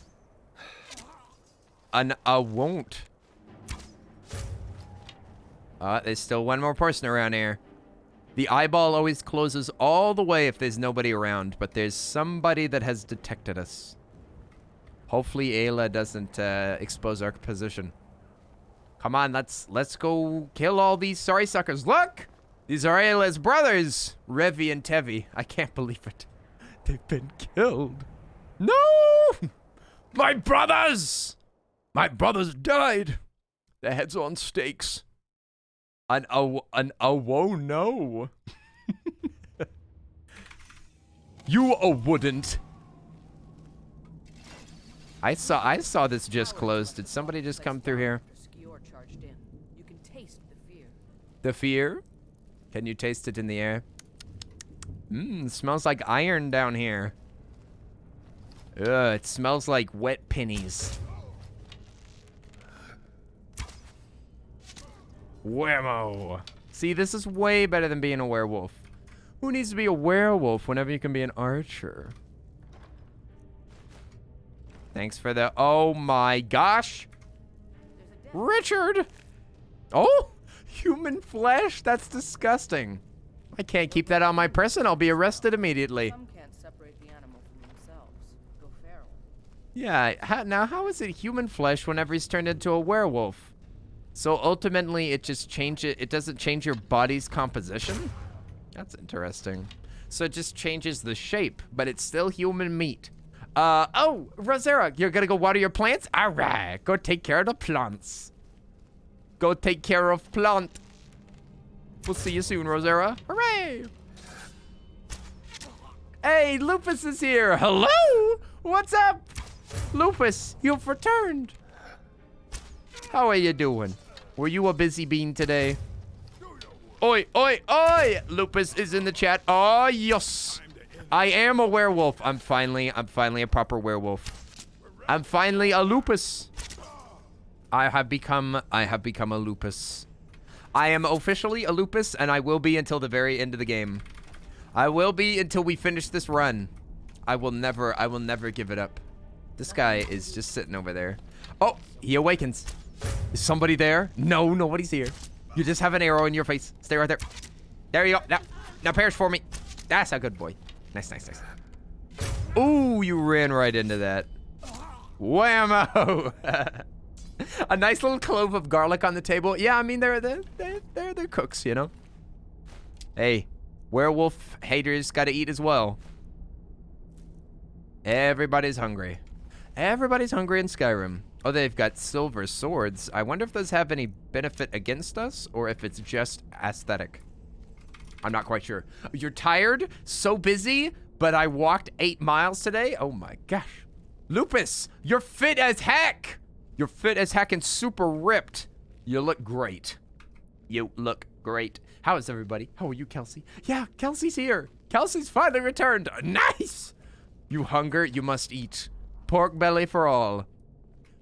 An won't. There's still one more person around here. The eyeball always closes all the way if there's nobody around, but there's somebody that has detected us. Hopefully Ayla doesn't expose our position. Come on, let's go kill all these sorry suckers. Look! These are Ayla's brothers, Revi and Tevi. I can't believe it. They've been killed. No! My brothers! My brothers died. Their heads on stakes. Oh no. You wouldn't. I saw this just closed. Did somebody just come through here? Charged in. You can taste the fear. The fear? Can you taste it in the air? Smells like iron down here. Ugh, it smells like wet pennies. Whammo. See, this is way better than being a werewolf. Who needs to be a werewolf whenever you can be an archer? Thanks for the... Oh my gosh. Richard. Oh, human flesh? That's disgusting. I can't keep that on my person. I'll be arrested immediately. Some can't separate the animal from themselves. Go feral. Yeah, now how is it human flesh whenever he's turned into a werewolf? So ultimately, it just changes. It doesn't change your body's composition? That's interesting. So it just changes the shape, but it's still human meat. Oh, Rosera, you're gonna go water your plants? All right, go take care of the plants. Go take care of plant. We'll see you soon, Rosera. Hooray! Hey, Lupus is here. Hello? What's up? Lupus, you've returned. How are you doing? Were you a busy bean today? Oi, oi, oi! Lupus is in the chat. Oh, yes. I am a werewolf. I'm finally a proper werewolf. I'm finally a lupus. I have become a lupus. I am officially a lupus, and I will be until the very end of the game. I will be until we finish this run. I will never give it up. This guy is just sitting over there. Oh, he awakens. Is somebody there? No, nobody's here. You just have an arrow in your face. Stay right there. There you go. Now perish for me. That's a good boy. Nice, nice, nice. Ooh, you ran right into that. Whammo! A nice little clove of garlic on the table. Yeah, I mean, they're cooks, you know? Hey, werewolf haters gotta eat as well. Everybody's hungry. Everybody's hungry in Skyrim. Oh, they've got silver swords. I wonder if those have any benefit against us or if it's just aesthetic. I'm not quite sure. You're tired? So busy? But I walked 8 miles today? Oh my gosh. Lupus, you're fit as heck! You're fit as heck and super ripped. You look great. You look great. How is everybody? How are you, Kelsey? Yeah, Kelsey's here. Kelsey's finally returned. Nice! You hunger, you must eat. Pork belly for all.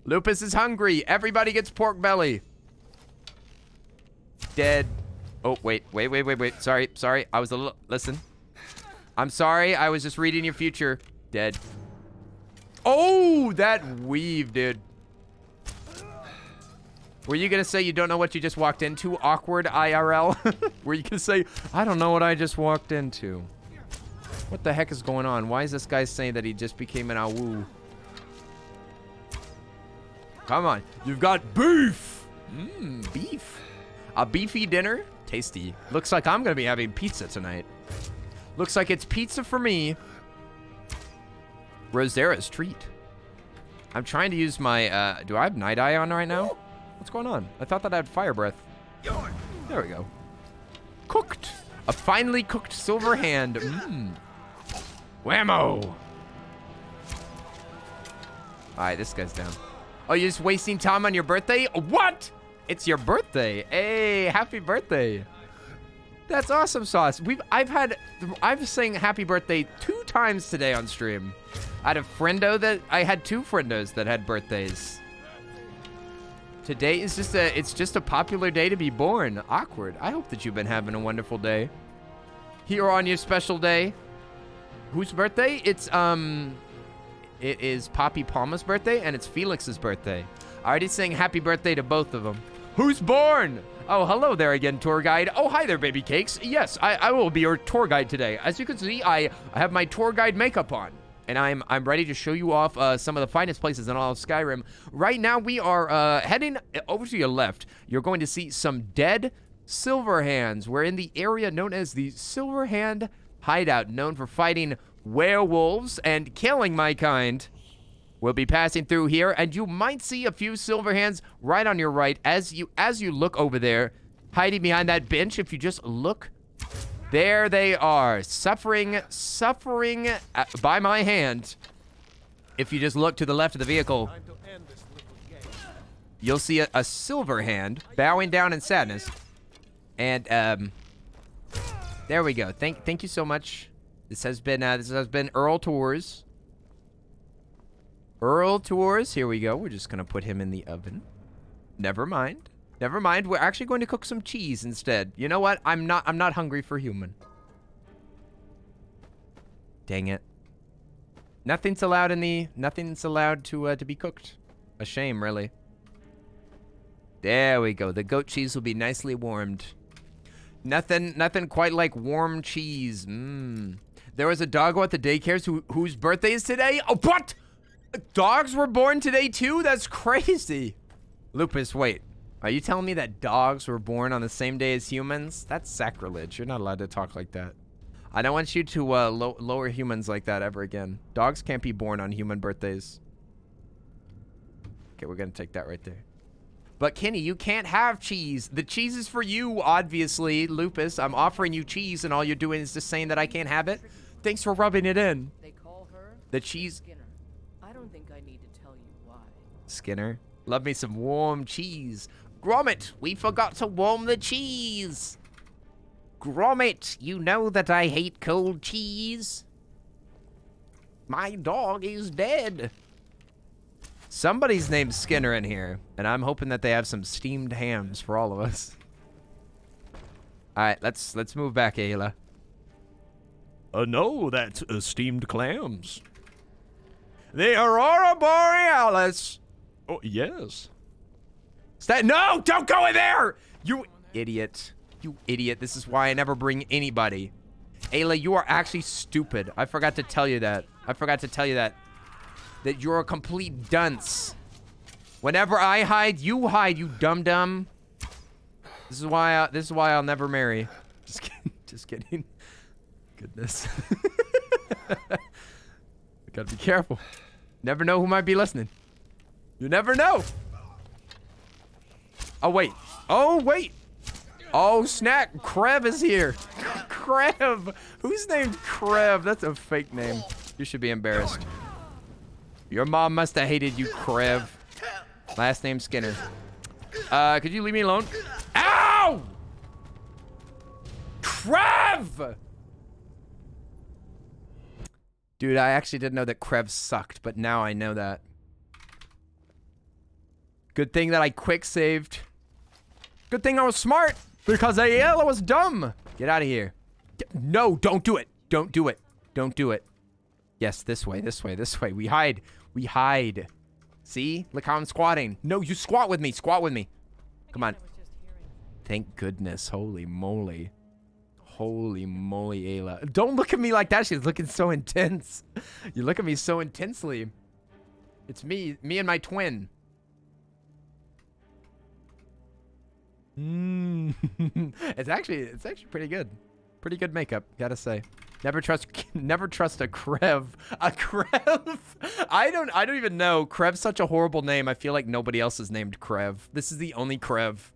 Lupus is hungry. Everybody gets pork belly. Dead. Oh, wait. Sorry. I was a little... Listen. I'm sorry. I was just reading your future. Dead. Oh, that weave, dude. Were you going to say you don't know what you just walked into? Awkward IRL? Were you going to say, I don't know what I just walked into? What the heck is going on? Why is this guy saying that he just became an awoo? Come on. You've got beef. Beef. A beefy dinner. Tasty. Looks like I'm going to be having pizza tonight. Looks like it's pizza for me. Rosera's treat. I'm trying to use my, do I have Night Eye on right now? What's going on? I thought that I had fire breath. There we go. Cooked. A finely cooked silver hand. Whammo. All right, this guy's down. Oh, you're just wasting time on your birthday? What? It's your birthday. Hey, happy birthday. That's awesome sauce. I've sang happy birthday 2 times today on stream. I had I had 2 friendos that had birthdays. Today is it's just a popular day to be born. Awkward. I hope that you've been having a wonderful day. Here on your special day. Whose birthday? It is Poppy Palma's birthday and it's Felix's birthday. I already sang happy birthday to both of them. Who's born? Oh, hello there again, tour guide. Oh, hi there, baby cakes. Yes, I will be your tour guide today. As you can see, I have my tour guide makeup on. And I'm ready to show you off some of the finest places in all of Skyrim. Right now, we are heading over to your left. You're going to see some dead silver hands. We're in the area known as the Silver Hand Hideout, known for fighting werewolves and killing my kind will be passing through here, and you might see a few silver hands right on your right as you look over there, hiding behind that bench. If you just look, there they are, suffering by my hand. If you just look to the left of the vehicle, you'll see a silver hand bowing down in sadness. And there we go. Thank you so much. This has been Earl Tours. Earl Tours. Here we go. We're just gonna put him in the oven. Never mind. Never mind. We're actually going to cook some cheese instead. You know what? I'm not hungry for human. Dang it. Nothing's allowed to be cooked. A shame, really. There we go. The goat cheese will be nicely warmed. Nothing quite like warm cheese. There was a doggo at the daycares whose birthday is today. Oh, what? Dogs were born today too? That's crazy. Lupus, wait. Are you telling me that dogs were born on the same day as humans? That's sacrilege. You're not allowed to talk like that. I don't want you to lower humans like that ever again. Dogs can't be born on human birthdays. Okay, we're gonna take that right there. But Kenny, you can't have cheese. The cheese is for you, obviously. Lupus, I'm offering you cheese and all you're doing is just saying that I can't have it. Thanks for rubbing it in. They call her The cheese... Skinner. I don't think I need to tell you why. Skinner, love me some warm cheese. Gromit, we forgot to warm the cheese. Gromit, you know that I hate cold cheese. My dog is dead. Somebody's named Skinner in here, and I'm hoping that they have some steamed hams for all of us. All right, let's move back, Ayla. No, that's steamed clams. The Aurora Borealis. Oh, yes. No, don't go in there! You idiot. You idiot. This is why I never bring anybody. Ayla, you are actually stupid. I forgot to tell you that. That you're a complete dunce. Whenever I hide, you dum-dum. This is why I'll never marry. Just kidding. Just kidding. Goodness. Gotta be careful. Never know who might be listening. You never know. Oh, wait. Oh, snap. Krev is here. Krev. Who's named Krev? That's a fake name. You should be embarrassed. Your mom must have hated you, Krev. Last name Skinner. Could you leave me alone? Ow! Krev! Dude, I actually didn't know that Krev sucked, but now I know that. Good thing that I quick saved. Good thing I was smart, because Ayala was dumb. Get out of here. No, don't do it. Don't do it. Don't do it. Yes, this way, this way, this way. We hide. We hide. See? Look how I'm squatting. No, you squat with me. Squat with me. Come on. Thank goodness. Holy moly. Holy moly, Ayla. Don't look at me like that. She's looking so intense. You look at me so intensely. It's me and my twin. It's actually pretty good. Pretty good makeup, gotta say. Never trust a Krev. A Krev? I don't even know. Krev's such a horrible name. I feel like nobody else is named Krev. This is the only Krev.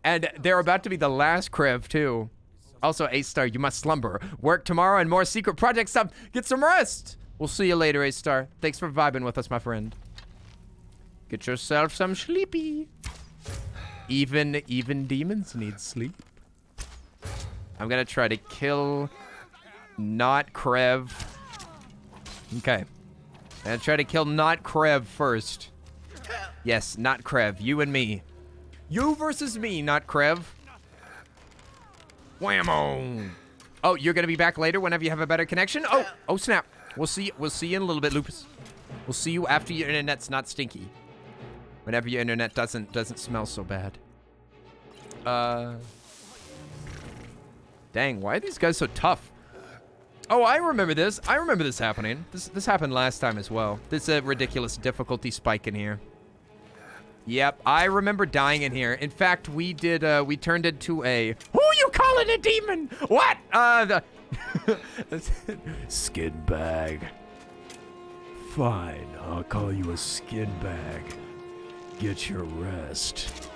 And they're about to be the last Krev, too. Also, A-Star, you must slumber. Work tomorrow and more secret project stuff. Get some rest. We'll see you later, A-Star. Thanks for vibing with us, my friend. Get yourself some sleepy. Even demons need sleep. I'm gonna try to kill not Krev. Okay. I'm gonna try to kill not Krev first. Yes, not Krev. You and me. You versus me, not Krev. Whammo. Oh, you're gonna be back later whenever you have a better connection? Oh snap. We'll see you in a little bit, Lupus. We'll see you after your internet's not stinky. Whenever your internet doesn't smell so bad. Dang, why are these guys so tough? Oh, I remember this. I remember this happening. This happened last time as well. There's a ridiculous difficulty spike in here. Yep, I remember dying in here. In fact, we turned into a... Who you calling a demon? What? Skin bag. Fine, I'll call you a skin bag. Get your rest.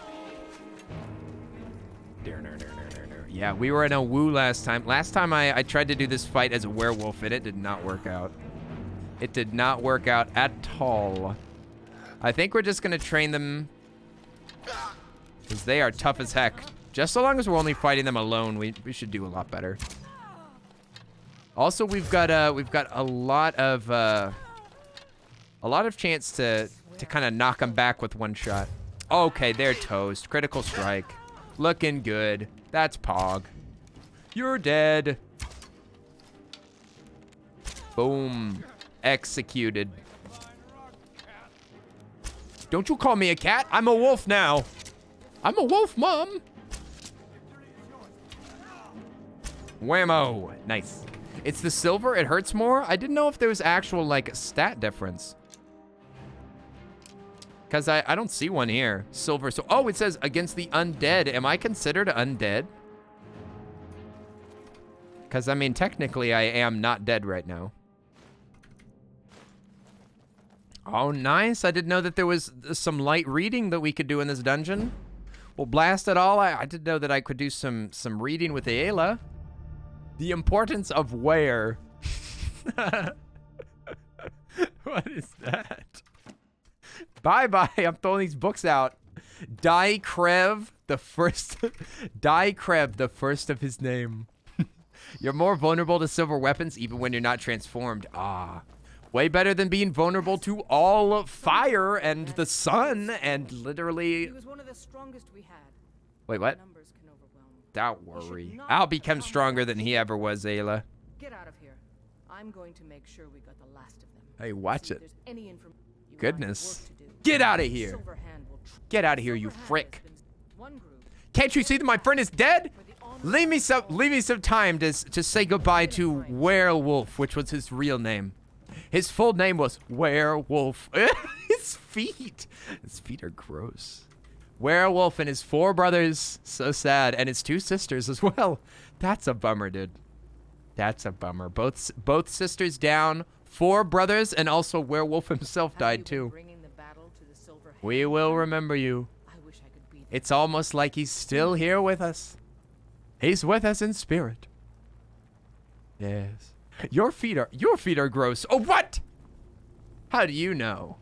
Yeah, we were in a woo last time. Last time I tried to do this fight as a werewolf, and it did not work out. It did not work out at all. I think we're just going to train them because they are tough as heck. Just so long as we're only fighting them alone, we should do a lot better. Also, we've got a lot of chance to kind of knock them back with one shot. Okay, they're toast. Critical strike. Looking good. That's Pog. You're dead. Boom. Executed. Don't you call me a cat? I'm a wolf now. I'm a wolf, Mom. Whammo. Nice. It's the silver. It hurts more. I didn't know if there was actual, like, stat difference. Because I don't see one here. Silver. So, oh, it says against the undead. Am I considered undead? Because, I mean, technically, I am not dead right now. Oh, nice. I didn't know that there was some light reading that we could do in this dungeon. Well, blast it all. I didn't know that I could do some reading with Ayla. The importance of where. What is that? Bye-bye. I'm throwing these books out. Krev, the first. Krev, the first of his name. You're more vulnerable to silver weapons even when you're not transformed. Ah. Way better than being vulnerable to all fire and the sun and literally... He was one of the strongest we had. Wait, what? Numbers can overwhelm. Don't worry. I'll become stronger than he ever was, Ayla. Get out of here. I'm going to make sure we got the last of them. Hey, watch See if it. there's any Goodness. work to do. Get out of here. Silverhand will Get out of here, you Silverhand frick. has been one group Can't you see that my friend is dead? for the honor Leave me some time to say goodbye to Werewolf, which was his real name. His full name was Werewolf. His feet are gross. Werewolf and his 4 brothers, so sad, and his 2 sisters as well. That's a bummer, dude. That's a bummer. Both sisters down, 4 brothers, and also Werewolf himself Have died you been too. bringing the battle to the Silverhand? We will remember you. I wish I could be there. It's almost like he's still here with us. He's with us in spirit. Yes. Your feet are gross. Oh, what? How do you know?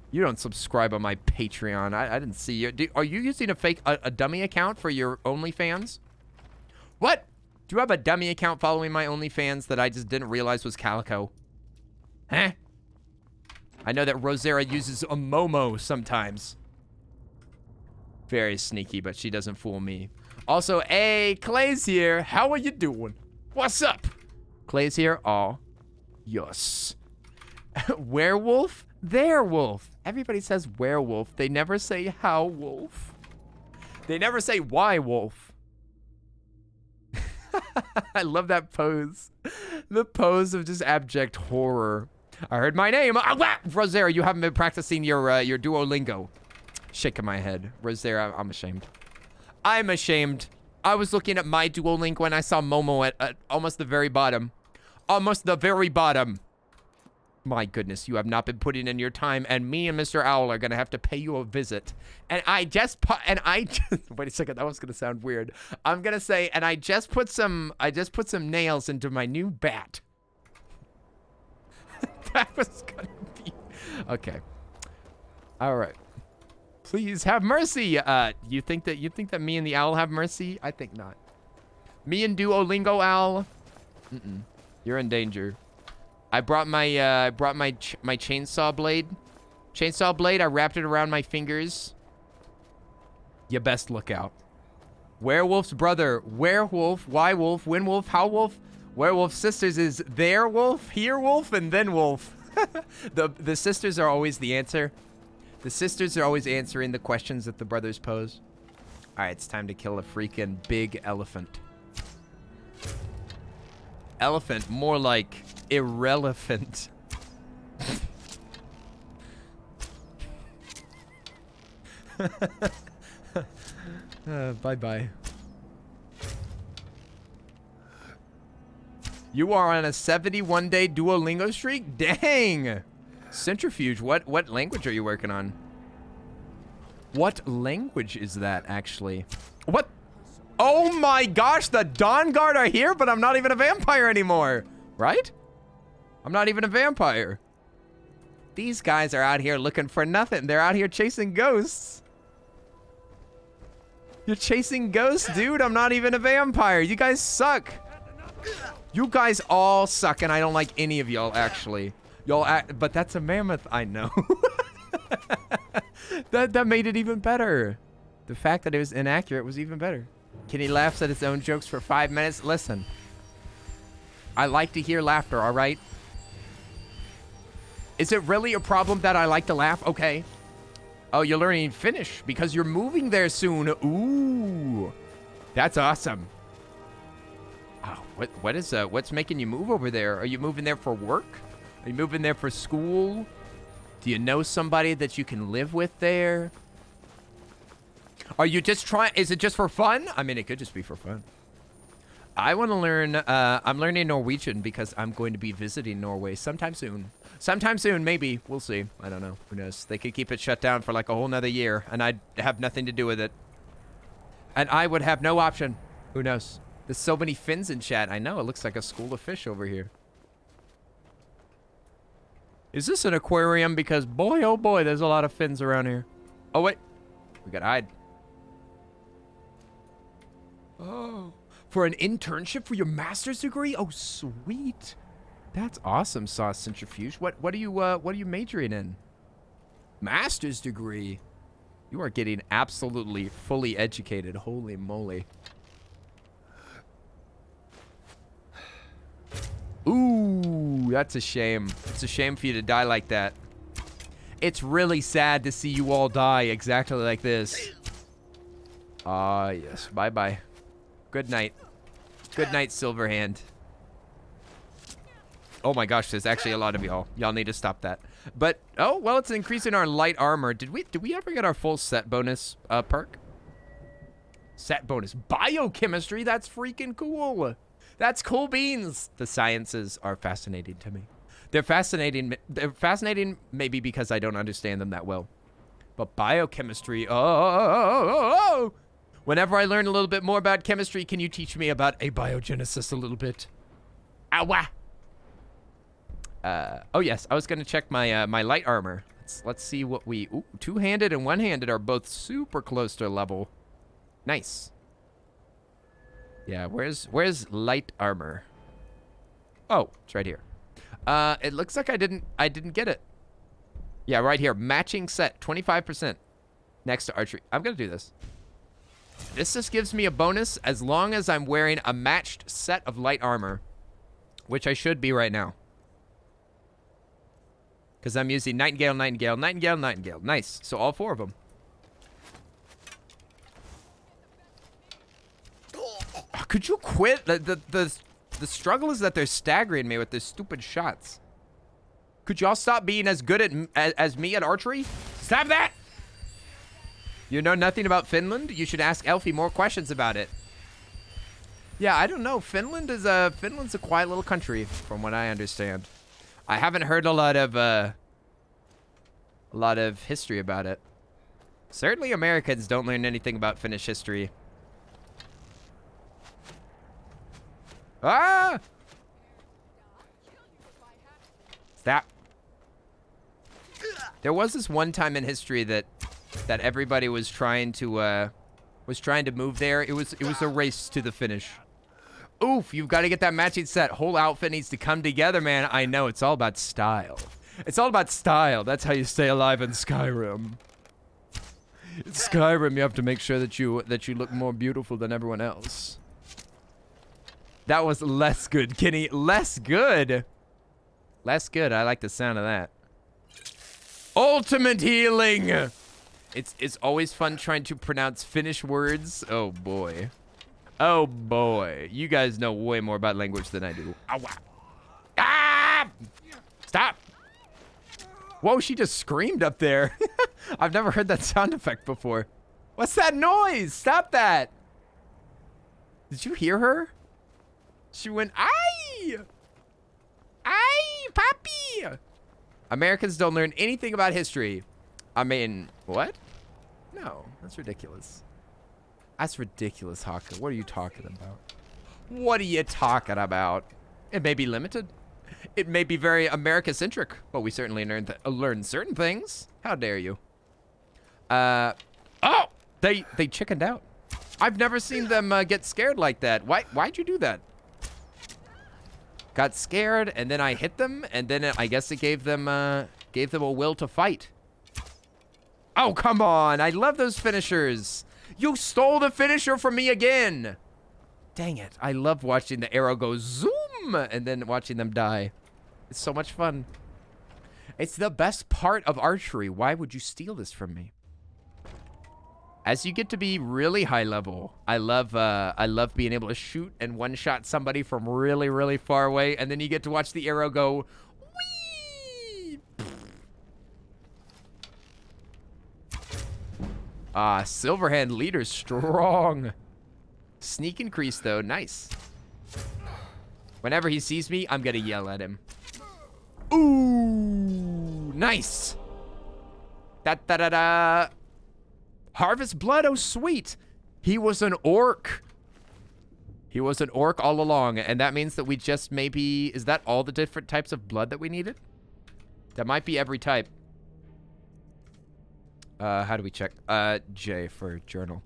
You don't subscribe on my Patreon. I didn't see you. Are you using a dummy account for your OnlyFans? What? Do you have a dummy account following my OnlyFans that I just didn't realize was Calico? Huh? I know that Rosera uses a Momo sometimes. Very sneaky, but she doesn't fool me. Also, hey, Clay's here. How are you doing? What's up? Clay's here. Oh, yes. Werewolf? There, wolf. Everybody says werewolf. They never say how wolf. They never say why wolf. I love that pose. The pose of just abject horror. I heard my name. Rosera, you haven't been practicing your Duolingo. Shaking my head. Rosera, I'm ashamed. I'm ashamed. I was looking at my Duolingo when I saw Momo at almost the very bottom. Almost the very bottom. My goodness, you have not been putting in your time, and me and Mr. Owl are gonna have to pay you a visit. And I just wait a second, that was gonna sound weird. I'm gonna say, and I just put some nails into my new bat. That was gonna be okay. All right. Please have mercy. You think that me and the owl have mercy? I think not. Me and Duolingo Owl. You're in danger. I brought my my chainsaw blade. Chainsaw blade. I wrapped it around my fingers. You best look out. Werewolf's brother. Werewolf. Why wolf? When wolf? How wolf? Werewolf sisters is there wolf, here wolf, and then wolf. The sisters are always the answer. The sisters are always answering the questions that the brothers pose. All right, it's time to kill a freaking big elephant. Elephant, more like irrelevant. Bye-bye. You are on a 71-day Duolingo streak? Dang! Centrifuge, what language are you working on? What language is that, actually? What? Oh my gosh, the Dawn Guard are here, but I'm not even a vampire anymore. Right? I'm not even a vampire. These guys are out here looking for nothing. They're out here chasing ghosts. You're chasing ghosts, dude. I'm not even a vampire. You guys suck. You guys all suck, and I don't like any of y'all, actually. But that's a mammoth, I know. that made it even better. The fact that it was inaccurate was even better. Kenny laughs at his own jokes for 5 minutes. Listen, I like to hear laughter, all right? Is it really a problem that I like to laugh? Okay. Oh, you're learning Finnish because you're moving there soon. Ooh, that's awesome. Oh, what's making you move over there? Are you moving there for work? Are you moving there for school? Do you know somebody that you can live with there? Are you just trying? Is it just for fun? I mean, it could just be for fun. I want to learn. I'm learning Norwegian because I'm going to be visiting Norway sometime soon. Sometime soon, maybe. We'll see. I don't know. Who knows? They could keep it shut down for like a whole nother year, and I'd have nothing to do with it. And I would have no option. Who knows? There's so many fins in chat. I know. It looks like a school of fish over here. Is this an aquarium? Because boy, oh boy, there's a lot of fins around here. Oh, wait. We gotta hide. Oh. For an internship for your master's degree? Oh, sweet. That's awesome, Sauce Centrifuge. What are you majoring in? Master's degree. You are getting absolutely fully educated. Holy moly. Ooh, that's a shame. It's a shame for you to die like that. It's really sad to see you all die exactly like this. Ah, yes. Bye-bye. Good night. Good night, Silverhand. Oh my gosh, there's actually a lot of y'all. Y'all need to stop that. But, oh, well, it's increasing our light armor. Did we ever get our full set bonus perk? Set bonus. Biochemistry? That's freaking cool. That's cool beans. The sciences are fascinating to me. They're fascinating maybe because I don't understand them that well. But biochemistry, oh. Whenever I learn a little bit more about chemistry, can you teach me about abiogenesis a little bit? Awa. Oh yes, I was gonna check my my light armor. Let's see what we. Ooh, two-handed and one-handed are both super close to level. Nice. Yeah, where's light armor? Oh, it's right here. It looks like I didn't get it. Yeah, right here. Matching set, 25%. Next to archery. I'm gonna do this. This just gives me a bonus as long as I'm wearing a matched set of light armor, which I should be right now. Because I'm using Nightingale, Nightingale, Nightingale, Nightingale. Nice. So all four of them. Could you quit? The struggle is that they're staggering me with their stupid shots. Could y'all stop being as good as me at archery? Stop that! You know nothing about Finland? You should ask Elfie more questions about it. Yeah, I don't know. Finland's a quiet little country, from what I understand. I haven't heard a lot of history about it. Certainly Americans don't learn anything about Finnish history. Ah! Stop. There was this one time in history that everybody was trying to move there. It was a race to the finish. Oof, you've got to get that matching set. Whole outfit needs to come together, man. I know, it's all about style. It's all about style. That's how you stay alive in Skyrim. In Skyrim, you have to make sure that you look more beautiful than everyone else. That was less good, Kenny. Less good. Less good. I like the sound of that. Ultimate healing. It's always fun trying to pronounce Finnish words. Oh boy. Oh boy. You guys know way more about language than I do. Ah! Stop. Whoa, she just screamed up there. I've never heard that sound effect before. What's that noise? Stop that. Did you hear her? She went, "Aye!" puppy! Ay, puppy! Americans don't learn anything about history. I mean, what? No, that's ridiculous. That's ridiculous, Haka. What are you talking about? What are you talking about? It may be limited. It may be very America-centric, but we certainly learn certain things. How dare you? Oh! They chickened out. I've never seen them get scared like that. Why'd you do that? Got scared, and then I hit them, and then I guess it gave them a will to fight. Oh, come on. I love those finishers. You stole the finisher from me again. Dang it. I love watching the arrow go zoom and then watching them die. It's so much fun. It's the best part of archery. Why would you steal this from me? As you get to be really high level, I love being able to shoot and one-shot somebody from really, really far away, and then you get to watch the arrow go whee! Ah, Silverhand leader strong. Sneak increase though, nice. Whenever he sees me, I'm gonna yell at him. Ooh, nice. Da-da-da-da. Harvest blood, oh sweet. He was an orc. He was an orc all along, and that means that we just maybe, is that all the different types of blood that we needed? That might be every type. How do we check? J for journal.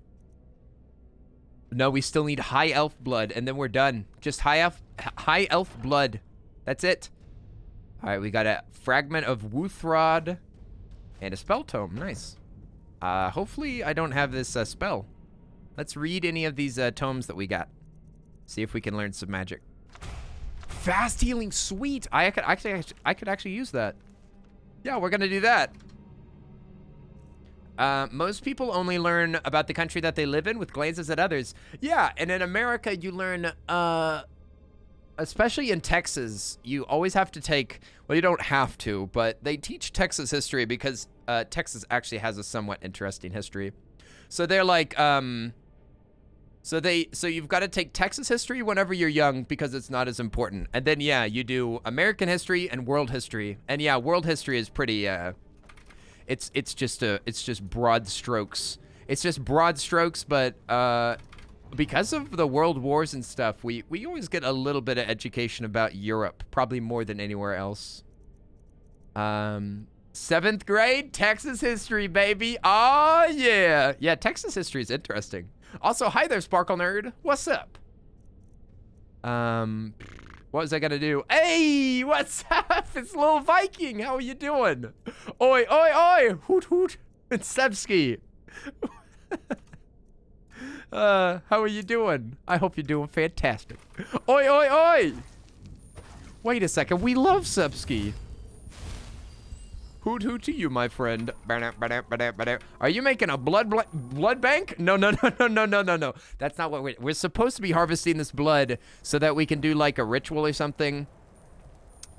No, we still need high elf blood, and then we're done. Just high elf blood. That's it. All right, we got a fragment of Wuthrod and a spell tome. Nice. Hopefully I don't have this spell. Let's read any of these tomes that we got. See if we can learn some magic. Fast healing, sweet. I could actually use that. Yeah, we're gonna do that. Most people only learn about the country that they live in with glances at others. Yeah, and in America you learn, especially in Texas, you always have to take, well, you don't have to, but they teach Texas history because Texas actually has a somewhat interesting history. So they're like, so you've got to take Texas history whenever you're young because it's not as important. And then, yeah, you do American history and world history. And yeah, world history is pretty, it's just broad strokes. It's just broad strokes, but because of the world wars and stuff, we always get a little bit of education about Europe, probably more than anywhere else. 7th grade Texas history, baby. Oh yeah. Yeah, Texas history is interesting. Also, hi there, Sparkle Nerd. What's up? What was I gonna do? Hey, what's up? It's Little Viking. How are you doing? Oi, oi, oi! Hoot, hoot. It's Sebsky. How are you doing? I hope you're doing fantastic. Oi, oi, oi! Wait a second. We love Sebsky. Hoot, hoot to you, my friend. Are you making a blood bank? No. That's not what we're supposed to be harvesting this blood so that we can do like a ritual or something.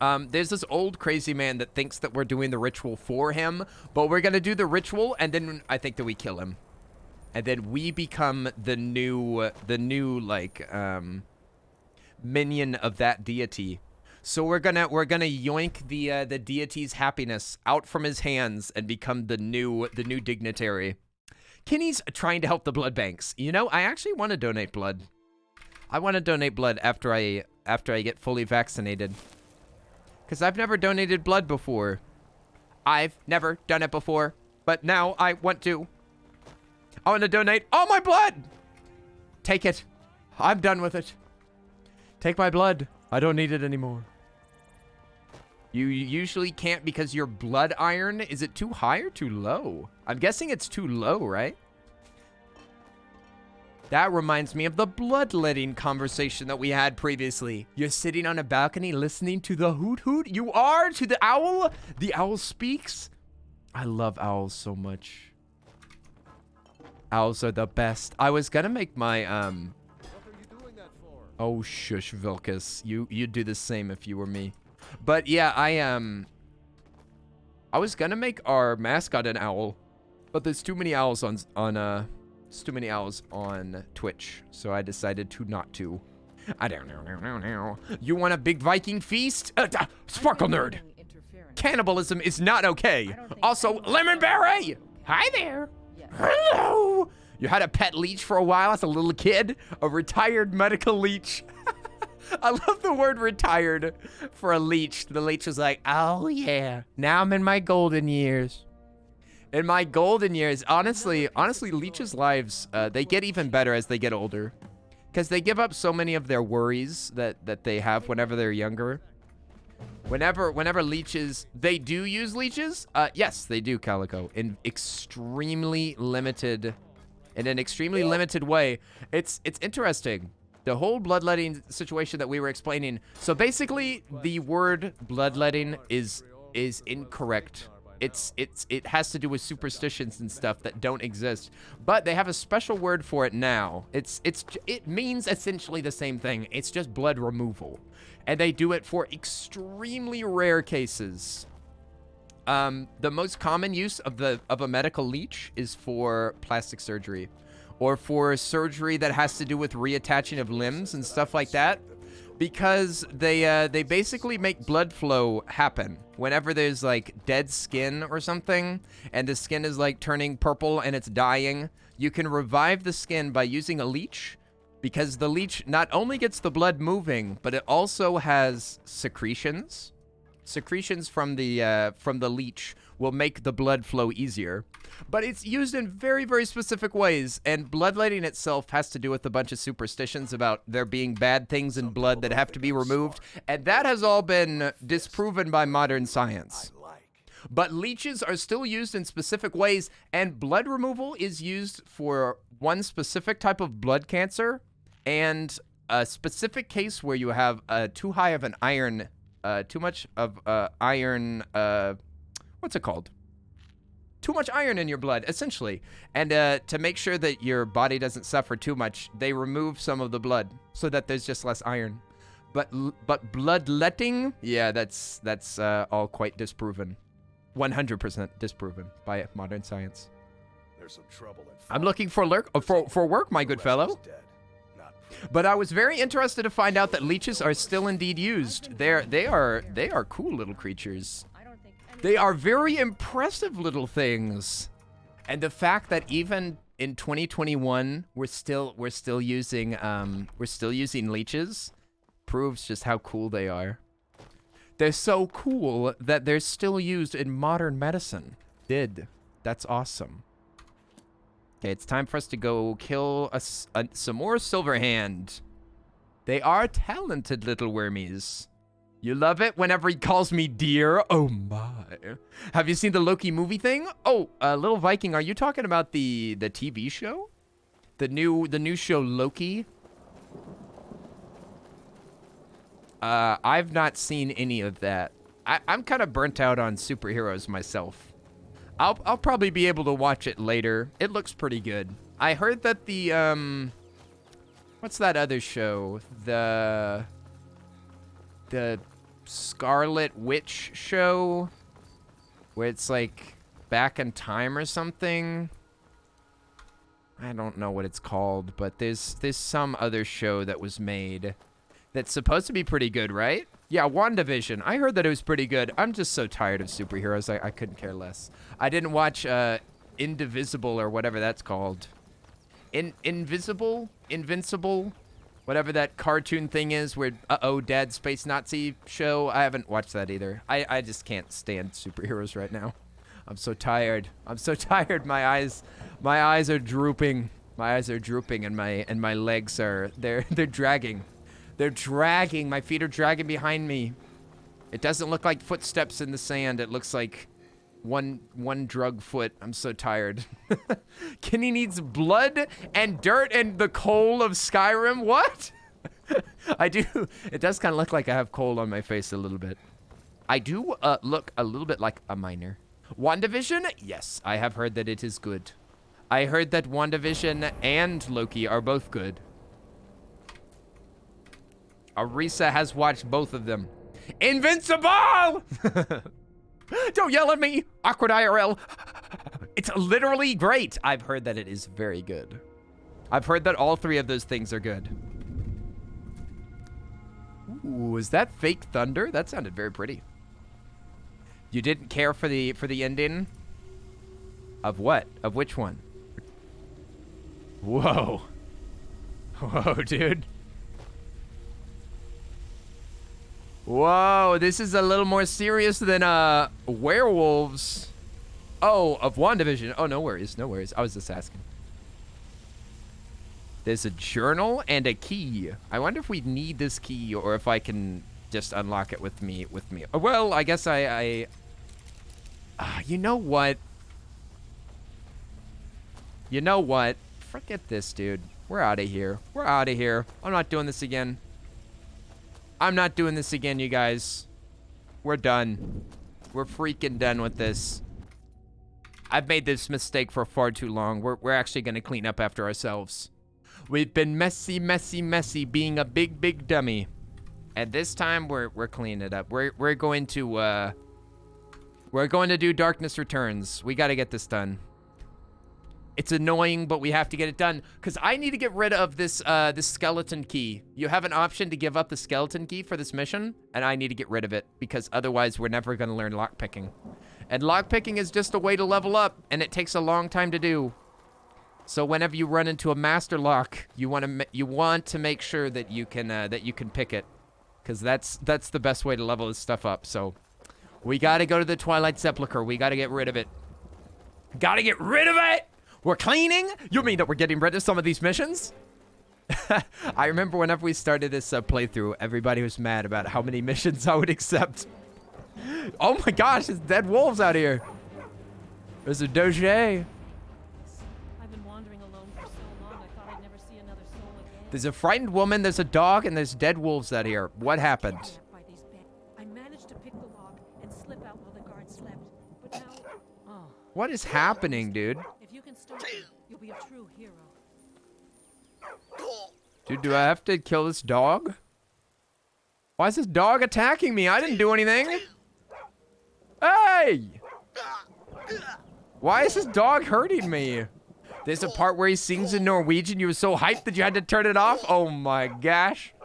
There's this old crazy man that thinks that we're doing the ritual for him, but we're gonna do the ritual and then I think that we kill him. And then we become the new like minion of that deity. So we're gonna yoink the deity's happiness out from his hands and become the new dignitary. Kenny's trying to help the blood banks. You know, I actually want to donate blood. I want to donate blood after I get fully vaccinated. Cause I've never donated blood before. I've never done it before, but now I want to. I want to donate all my blood. Take it. I'm done with it. Take my blood. I don't need it anymore. You usually can't because your blood iron, is it too high or too low? I'm guessing it's too low, right? That reminds me of the bloodletting conversation that we had previously. You're sitting on a balcony listening to the hoot hoot? You are? To the owl? The owl speaks? I love owls so much. Owls are the best. I was gonna make my, Oh, shush, Vilcus. You'd do the same if you were me. But yeah, I was gonna make our mascot an owl, but there's too many owls on Twitch, so I decided to not to. I don't know. You want a big Viking feast? Sparkle nerd. Interference. Cannibalism is not okay. I don't think Also, anyone- Lemonberry! Hi there. Yes. Hello. You had a pet leech for a while as a little kid? A retired medical leech. I love the word retired for a leech. The leech was like, oh yeah, now I'm in my golden years. In my golden years, honestly, leeches' lives, they get even better as they get older. Because they give up so many of their worries that they have whenever they're younger. Whenever leeches, they do use leeches. Yes, they do, Calico, in an extremely limited way. It's interesting. The whole bloodletting situation that we were explaining. So basically, the word bloodletting is incorrect. It has to do with superstitions and stuff that don't exist, but they have a special word for it now. It means essentially the same thing. It's just blood removal, and they do it for extremely rare cases. The most common use of a medical leech is for plastic surgery, or for surgery that has to do with reattaching of limbs and stuff like that, because they basically make blood flow happen whenever there's like dead skin or something, and the skin is like turning purple and it's dying. You can revive the skin by using a leech, because the leech not only gets the blood moving, but it also has secretions. Secretions from the leech will make the blood flow easier. But it's used in very, very specific ways, and bloodletting itself has to do with a bunch of superstitions about there being bad things in blood that have to be removed, and that has all been disproven by modern science. But leeches are still used in specific ways, and blood removal is used for one specific type of blood cancer, and a specific case where you have too high of an iron, too much of iron, what's it called? Too much iron in your blood, essentially. And to make sure that your body doesn't suffer too much, they remove some of the blood so that there's just less iron. But bloodletting, yeah, that's all quite disproven. 100% disproven by modern science. There's some trouble in I'm looking for work, my good fellow. But I was very interested to find out that leeches are still indeed used. They are cool little creatures. They are very impressive little things. And the fact that even in 2021 we're still using leeches proves just how cool they are. They're so cool that they're still used in modern medicine. That's awesome. Okay, it's time for us to go kill some more Silverhand. They are talented little wormies. You love it whenever he calls me dear? Oh my. Have you seen the Loki movie thing? Oh, Little Viking, are you talking about the TV show? The new show Loki? I've not seen any of that. I'm kind of burnt out on superheroes myself. I'll probably be able to watch it later. It looks pretty good. I heard that the what's that other show? The Scarlet Witch show, where it's like back in time or something. I don't know what it's called, but there's some other show that was made that's supposed to be pretty good, right? Yeah, WandaVision. I heard that it was pretty good. I'm just so tired of superheroes. I couldn't care less. I didn't watch Indivisible or whatever that's called. Invincible? Whatever that cartoon thing is where, Dad Space Nazi show. I haven't watched that either. I just can't stand superheroes right now. I'm so tired. My eyes are drooping. My eyes are drooping and my legs are, they're dragging. They're dragging. My feet are dragging behind me. It doesn't look like footsteps in the sand. It looks like one drug foot. I'm so tired. Kenny needs blood and dirt and the coal of Skyrim. What? I do. It does kind of look like I have coal on my face a little bit. I do look a little bit like a miner. WandaVision? Yes, I have heard that it is good. I heard that WandaVision and Loki are both good. Arisa has watched both of them. Invincible! Don't yell at me, awkward IRL. It's literally great. I've heard that it is very good. I've heard that all three of those things are good. Ooh, is that fake thunder? That sounded very pretty. You didn't care for the ending? Of what? Of which one? Whoa. Whoa, dude. Whoa, this is a little more serious than werewolves. Oh, of WandaVision. Oh, no worries, no worries. I was just asking. There's a journal and a key. I wonder if we need this key or if I can just unlock it with me. Well, I guess you know what? You know what? Forget this, dude. We're out of here. We're out of here. I'm not doing this again. I'm not doing this again, you guys. We're done. We're freaking done with this. I've made this mistake for far too long. We're actually going to clean up after ourselves. We've been messy being a big dummy. And this time we're cleaning it up. We're going to do Darkness Returns. We got to get this done. It's annoying, but we have to get it done because I need to get rid of this this skeleton key. You have an option to give up the skeleton key for this mission, and I need to get rid of it because otherwise we're never going to learn lockpicking. And lockpicking is just a way to level up, and it takes a long time to do. So whenever you run into a master lock, you want to make sure that you can pick it, because that's the best way to level this stuff up. So we got to go to the Twilight Sepulchre. We got to get rid of it. Got to get rid of it. We're cleaning? You mean that we're getting rid of some of these missions? I remember whenever we started this playthrough, everybody was mad about how many missions I would accept. Oh my gosh, there's dead wolves out here. There's a doge. I've been wandering alone for so long, I thought I'd never see another soul again. There's a frightened woman, there's a dog, and there's dead wolves out here. What happened? I managed to pick the lock and slip out while the guards slept, but now... Oh. What is happening, dude? If you can stop me, you'll be a true hero. Dude, do I have to kill this dog? Why is this dog attacking me? I didn't do anything. Hey! Why is this dog hurting me? There's a part where he sings in Norwegian. You were so hyped that you had to turn it off? Oh my gosh.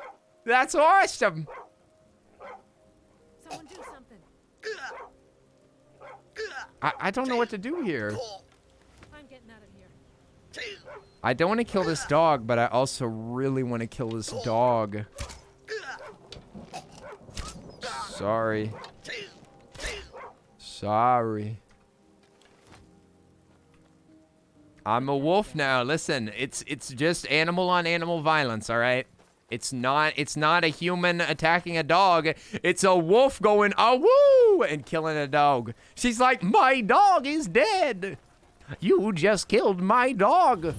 That's awesome. Someone do something. I don't know what to do here. I'm getting out of here. I don't want to kill this dog, but I also really want to kill this dog. Sorry. Sorry. I'm a wolf now. Listen, it's just animal on animal violence, all right? It's not a human attacking a dog. It's a wolf going, "Ah woo!" and killing a dog. She's like, "My dog is dead. You just killed my dog."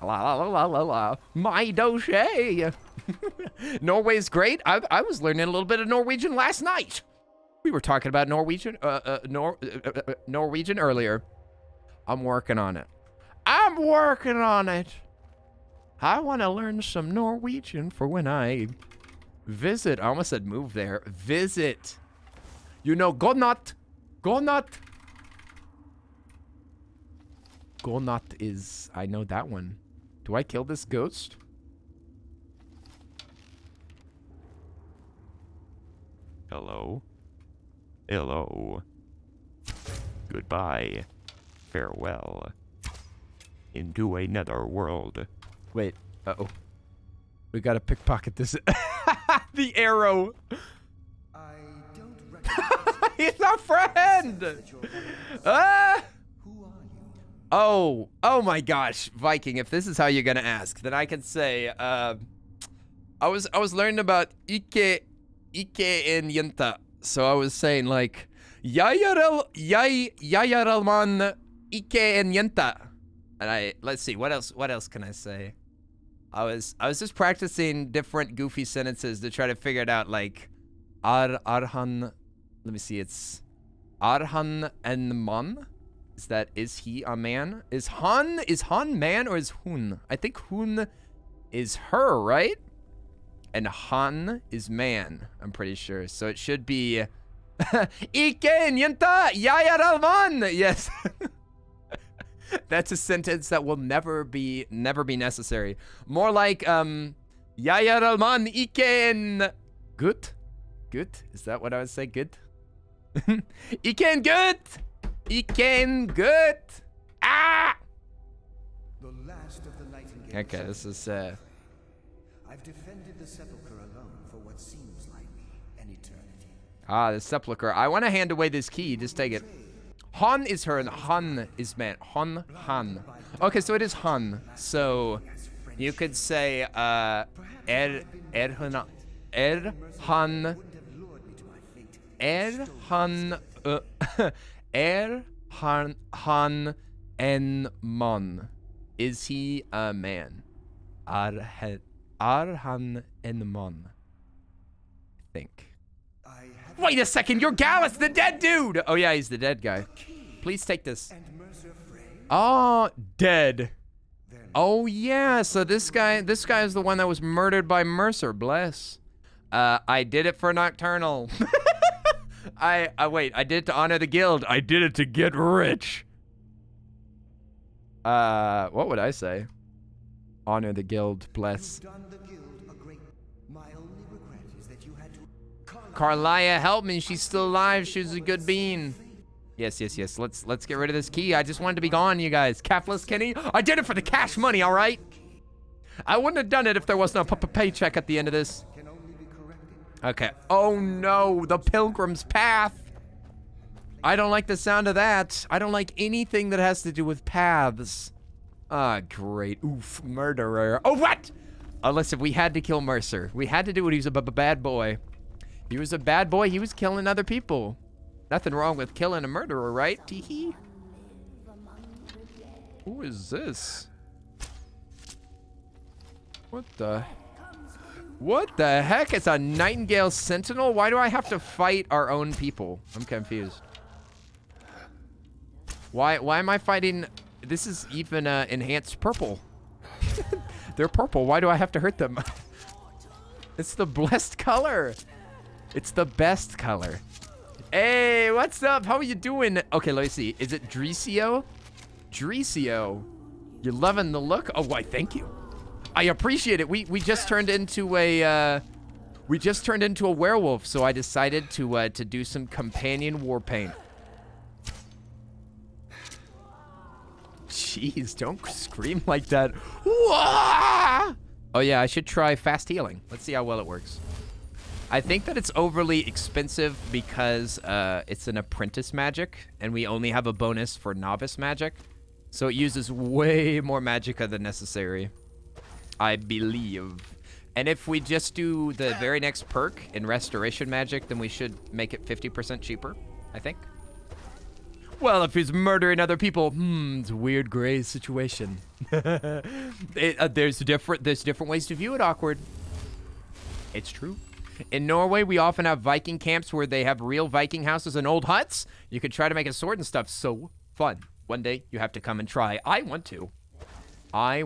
La la la la la la. My doge. Norway's great. I was learning a little bit of Norwegian last night. We were talking about Norwegian Norwegian earlier. I'm working on it. I'm working on it. I want to learn some Norwegian for when I visit. I almost said move there. Visit. You know, godnatt. Godnatt. Godnatt is, I know that one. Do I kill this ghost? Hello? Hello. Goodbye. Farewell. Into another world. Wait. Uh-oh. We gotta pickpocket this. The arrow. I don't recognize He's our friend. Ah! Oh my gosh, Viking, if this is how you're gonna ask, then I can say, I was learning about Ike and Yenta. So I was saying like, Yayaralman Ike and Yenta. And let's see, what else can I say? I was just practicing different goofy sentences to try to figure it out, like, Arhan, let me see, it's Arhan and Man? Is he a man? Is Han man or is Hun? I think Hun is her, right? And Han is man, I'm pretty sure. So it should be Ike and Yenta Yayar Alman. Yes. That's a sentence that will never be necessary. More like Jajamän, Iken. Good? Good? Is that what I would say? Good? Iken good! Iken good! Ah! The last of the nightingales. Okay, this is, I've defended the sepulchre alone for what seems like an eternity. Ah, the sepulchre. I want to hand away this key. Just take it. Han is her and Han is man. Han. Okay, so it is Han. So you could say Erhan Enmon. Is he a man? Arhan Enmon. I think. Wait a second, you're Gallus, the dead dude! Oh yeah, he's the dead guy. Please take this. Oh, dead. Oh yeah, so this guy is the one that was murdered by Mercer, bless. I did it for Nocturnal. Wait, I did it to honor the guild. I did it to get rich. What would I say? Honor the guild, bless. Carlia, help me. She's still alive. She's a good bean. Yes. Let's get rid of this key. I just wanted to be gone, you guys. Capless Kenny. I did it for the cash money, all right? I wouldn't have done it if there was no paycheck at the end of this. Okay. Oh no, the Pilgrim's Path. I don't like the sound of that. I don't like anything that has to do with paths. Ah, great. Oof, murderer. Oh, what? Unless if we had to kill Mercer. We had to do it. He was a bad boy. He was a bad boy. He was killing other people. Nothing wrong with killing a murderer, right? Teehee. Who is this? What the heck? It's a Nightingale Sentinel? Why do I have to fight our own people? I'm confused. Why am I fighting? This is even enhanced purple. They're purple. Why do I have to hurt them? It's the blessed color. It's the best color. Hey, what's up? How are you doing? Okay, let me see. Is it Drecio? Drecio. You're loving the look? Oh, why, thank you. I appreciate it. We just turned into a werewolf, so I decided to do some companion war paint. Jeez, don't scream like that. Wah! Oh yeah, I should try fast healing. Let's see how well it works. I think that it's overly expensive because it's an apprentice magic, and we only have a bonus for novice magic. So it uses way more magicka than necessary, I believe. And if we just do the very next perk in restoration magic, then we should make it 50% cheaper, I think. Well, if he's murdering other people, it's a weird gray situation. There's different ways to view it, Awkward. It's true. In Norway, we often have Viking camps where they have real Viking houses and old huts. You could try to make a sword and stuff. So fun. One day, you have to come and try. I want to. By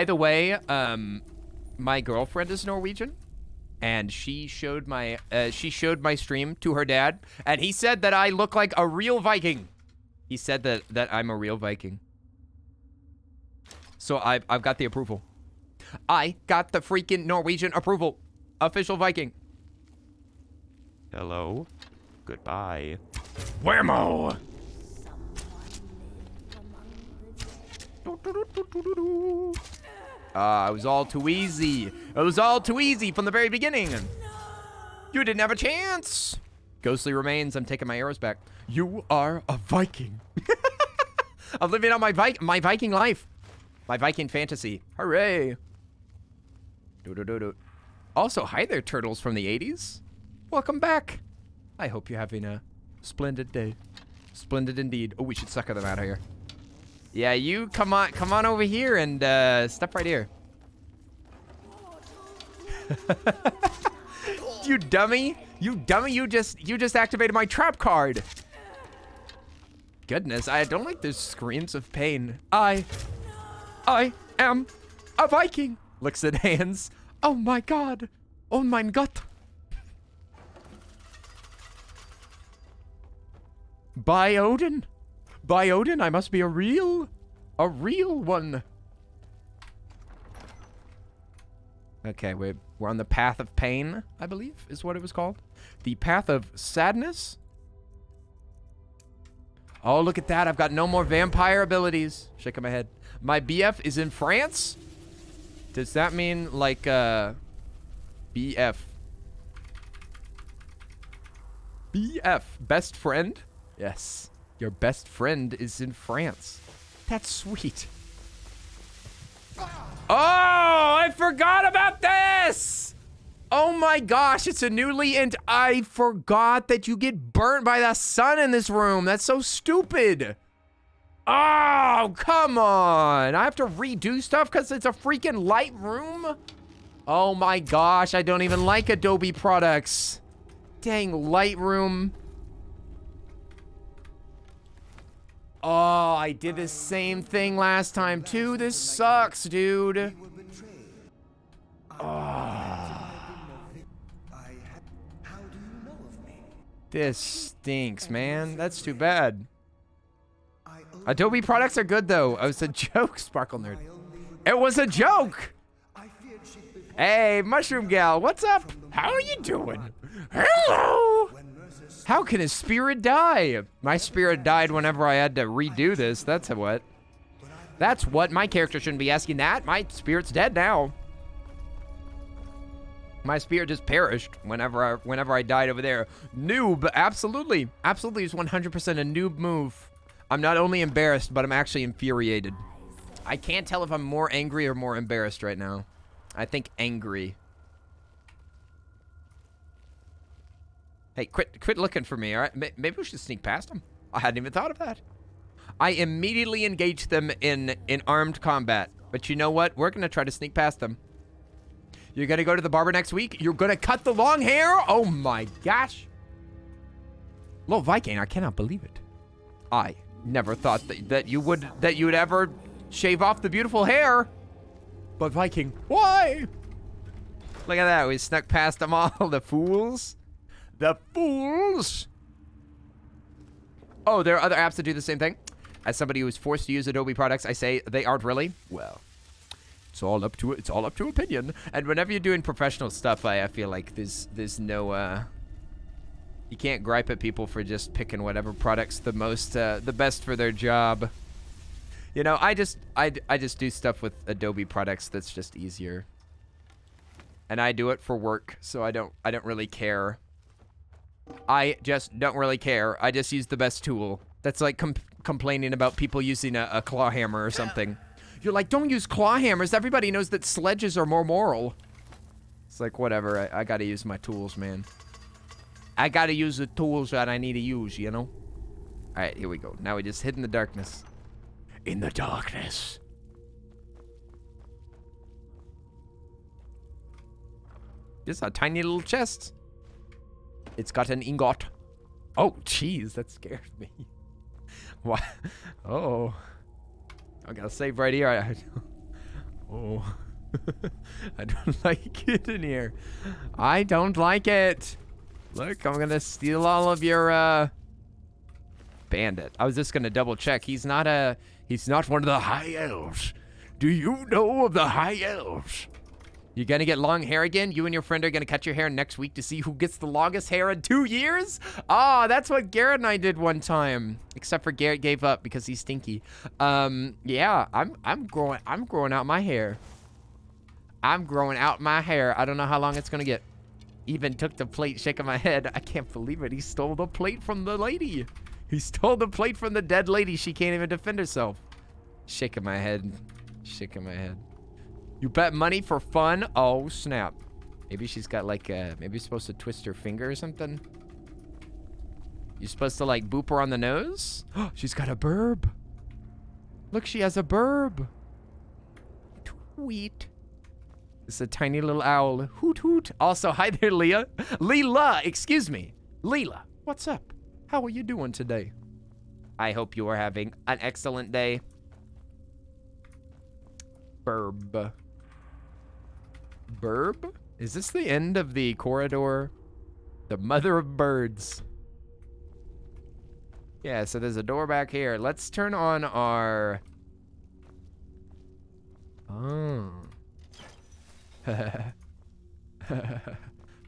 the way, my girlfriend is Norwegian, and she showed my stream to her dad, and he said that I look like a real Viking. He said that I'm a real Viking. So I've got the approval. I got the freaking Norwegian approval. Official Viking. Hello. Goodbye. Whammo! It was all too easy. It was all too easy from the very beginning. You didn't have a chance. Ghostly remains. I'm taking my arrows back. You are a Viking. I'm living out my Viking life. My Viking fantasy. Hooray. Also, hi there, turtles from the 80s. Welcome back. I hope you're having a splendid day. Splendid indeed. Oh, we should sucker them out of here. Yeah, you come on over here and step right here. You dummy. You just activated my trap card. Goodness, I don't like those screams of pain. I am a Viking. Looks at hands. Oh my god. Oh mein Gott. By Odin. By Odin, I must be a real one. Okay, we're on the path of pain, I believe, is what it was called. The path of sadness. Oh, look at that. I've got no more vampire abilities. Shaking my head. My BF is in France? Does that mean, like, BF? BF, best friend? Yes. Your best friend is in France. That's sweet. Oh, I forgot about this! Oh my gosh, it's a newly, and I forgot that you get burnt by the sun in this room. That's so stupid. Oh, come on. I have to redo stuff because it's a freaking light room? Oh my gosh, I don't even like Adobe products. Dang, Lightroom. Oh, I did the same thing last time too. This sucks, dude. Oh. This stinks, man. That's too bad. Adobe products are good though. Oh, it's a joke, Sparkle Nerd. It was a joke. Hey, Mushroom Gal, what's up? How are you doing? Hello. How can a spirit die? My spirit died whenever I had to redo this. That's what. That's what. My character shouldn't be asking that. My spirit's dead now. My spirit just perished whenever I died over there. Noob, absolutely. Absolutely is 100% a noob move. I'm not only embarrassed, but I'm actually infuriated. I can't tell if I'm more angry or more embarrassed right now. I think angry. Hey, quit looking for me, all right? Maybe we should sneak past them. I hadn't even thought of that. I immediately engaged them in armed combat. But you know what? We're going to try to sneak past them. You're going to go to the barber next week? You're going to cut the long hair? Oh my gosh. Little Viking, I cannot believe it. I never thought that you would ever shave off the beautiful hair. But Viking, why? Look at that. We snuck past them all, the fools. The fools. Oh, there are other apps that do the same thing. As somebody who is forced to use Adobe products, I say they aren't really. Well, it's all up to opinion. And whenever you're doing professional stuff, I feel like there's no you can't gripe at people for just picking whatever product's the best for their job. You know, I just do stuff with Adobe products that's just easier. And I do it for work, so I don't really care. I just don't really care. I just use the best tool. That's like complaining about people using a claw hammer or something. You're like, don't use claw hammers. Everybody knows that sledges are more moral. It's like, whatever. I gotta use my tools, man. I gotta use the tools that I need to use, you know? Alright, here we go. Now we just hid in the darkness. In the darkness. Just a tiny little chest. It's got an ingot. Oh, jeez, that scared me. What? Oh. I gotta save right here. Oh. I don't like it in here. I don't like it. Look, I'm gonna steal all of your, Bandit. I was just gonna double check. He's not one of the high elves. Do you know of the high elves? You gonna get long hair again? You and your friend are gonna cut your hair next week to see who gets the longest hair in 2 years? Ah, that's what Garrett and I did one time. Except for Garrett gave up because he's stinky. Yeah, I'm growing out my hair. I'm growing out my hair. I don't know how long it's gonna get. Even took the plate, shaking my head. I can't believe it. He stole the plate from the lady. He stole the plate from the dead lady. She can't even defend herself. Shaking my head. Shaking my head. You bet money for fun? Oh, snap. Maybe she's got like maybe you're supposed to twist her finger or something. You're supposed to like boop her on the nose? She's got a burb. Look, she has a burb. Tweet. It's a tiny little owl. Hoot hoot. Also, hi there, Leah. Leela, excuse me. Leela, what's up? How are you doing today? I hope you are having an excellent day. Burb. Burb? Is this the end of the corridor? The mother of birds. Yeah, so there's a door back here. Let's turn on our... Oh.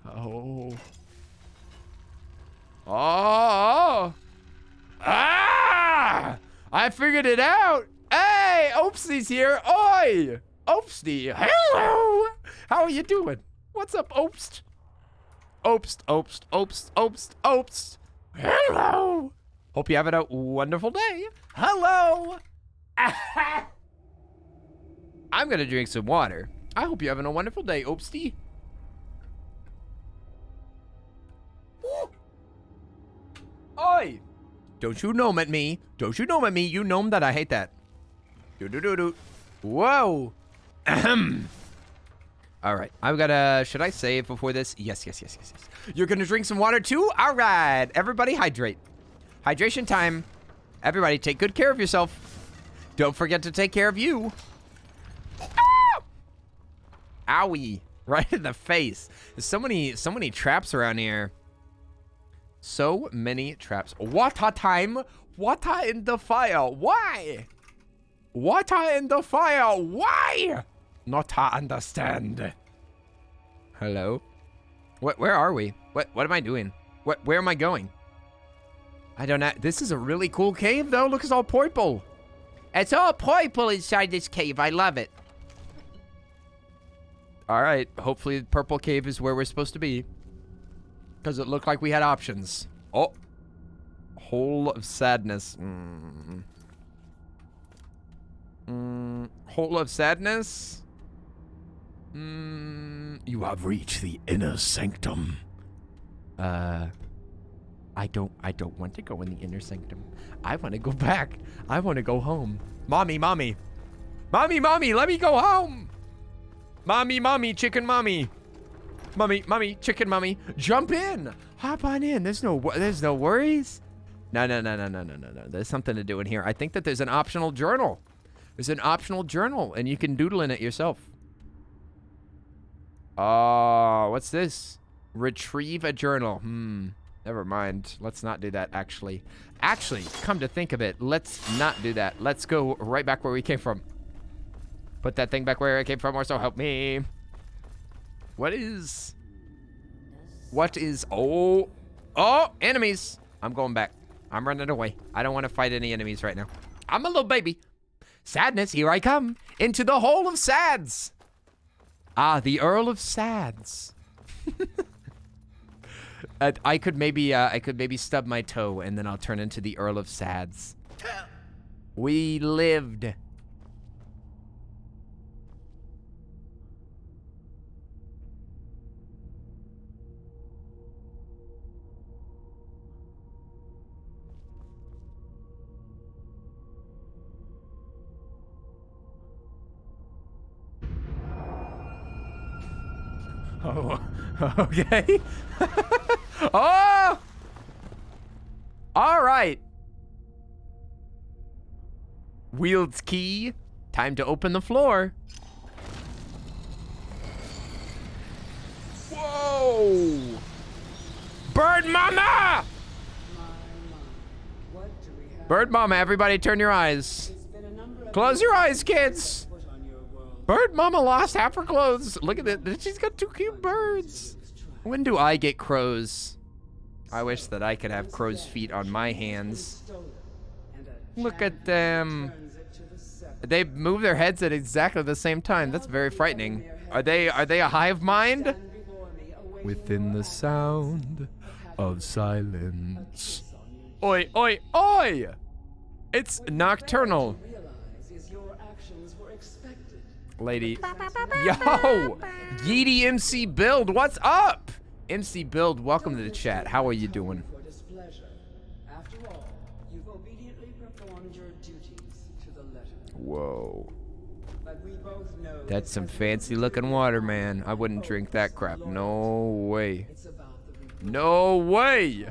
Oh. Oh. Ah! I figured it out. Hey, Opsty's here. Oi! Opsty. Hello. How are you doing? What's up, Opst? Opst, Opst, Opst, Opst, Opst. Hello. Hope you're having a wonderful day. Hello. I'm gonna drink some water. I hope you're having a wonderful day, Opsty. Oi! Don't you gnome at me. Don't you gnome at me. You gnome that. I hate that. Do-do-do-do. Whoa. Ahem. All right. I've got to... Should I save before this? Yes. You're going to drink some water too? All right. Everybody hydrate. Hydration time. Everybody take good care of yourself. Don't forget to take care of you. Ah! Owie. Right in the face. There's so many traps around here. So many traps. Water time. Water in the fire. Why? Water in the fire. Why? Not to understand. Hello? Where are we? What am I doing? Where am I going? I don't know. This is a really cool cave though. Look, it's all purple. It's all purple inside this cave. I love it. All right. Hopefully the purple cave is where we're supposed to be. Because it looked like we had options. Oh. Hole of sadness. Hole of sadness? You have reached the inner sanctum. I don't want to go in the inner sanctum. I want to go back. I want to go home. Mommy. Mommy, let me go home. Mommy, chicken mommy. Mommy, chicken mommy. Jump in. Hop on in. There's no worries. No. There's something to do in here. I think that there's an optional journal. There's an optional journal, and you can doodle in it yourself. Oh, what's this? Retrieve a journal. Never mind. Let's not do that, actually. Actually, come to think of it, let's not do that. Let's go right back where we came from. Put that thing back where it came from, or so help me. What is... Oh, enemies. I'm going back. I'm running away. I don't want to fight any enemies right now. I'm a little baby. Sadness, here I come. Into the hole of sads. Ah, the Earl of Sads. I could maybe stub my toe and then I'll turn into the Earl of Sads. We lived. Oh, okay. Oh! All right. Wields key. Time to open the floor. Whoa! Bird Mama! Bird Mama, everybody turn your eyes. Close your eyes, kids. Bird Mama lost half her clothes. Look at it. She's got two cute birds. When do I get crows? I wish that I could have crow's feet on my hands. Look at them. They move their heads at exactly the same time. That's very frightening. Are they a hive mind? Within the sound of silence. Oi, oi, oi! It's nocturnal. Lady. Yo! Yeety MC Build, what's up? MC Build, welcome to the chat. How are you doing? Whoa. That's some fancy looking water, man. I wouldn't drink that crap. No way. No way!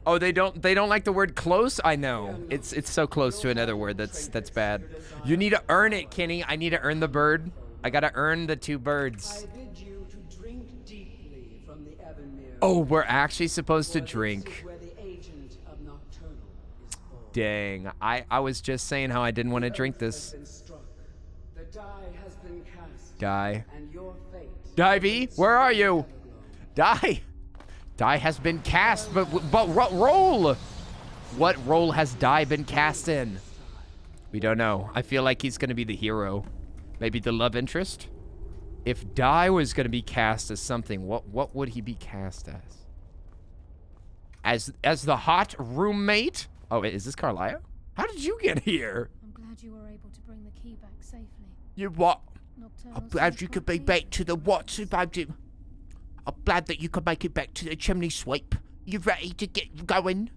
Oh, they don't like the word close? I know. It's so close to another word that's bad. You need to earn it, Kenny. I need to earn the bird. I gotta earn the two birds. Oh, we're actually supposed to drink. Dang, I was just saying how I didn't want to drink this. Die. Divey, where are you? Die. Die has been cast, but what role? What role has Die been cast in? We don't know. I feel like he's gonna be the hero. Maybe the love interest? If Die was gonna be cast as something, what would he be cast as? As the hot roommate? Oh, wait, is this Carlisle? How did you get here? I'm glad you were able to bring the key back safely. You what? Nocturnal I'm glad you could be back to the what about it. I'm glad that you could make it back to the chimney sweep. You ready to get going?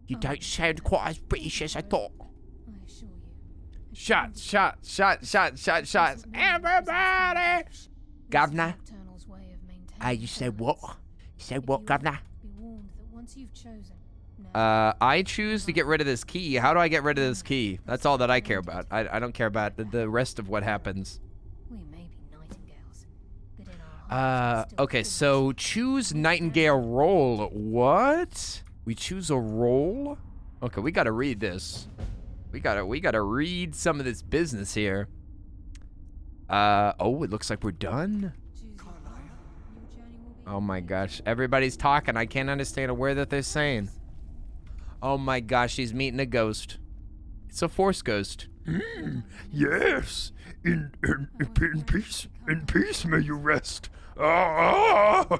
You don't sound quite as British as I thought. I assure you. Shots. Everybody! Governor? You said what? You said what, Governor? Be warned that once you've chosen. I choose to get rid of this key. How do I get rid of this key? That's all that I care about. I don't care about the rest of what happens. We may be nightingales, but in our hearts we're still Okay, foolish. so choose Nightingale role. What? We choose a role? Okay, we gotta read this. We gotta read some of this business here. Oh, it looks like we're done. Choose your path, and your journey will be Oh my gosh, everybody's talking. I can't understand a word that they're saying. Oh my gosh, he's meeting a ghost. It's a force ghost. Yes, in peace may you rest. Ah,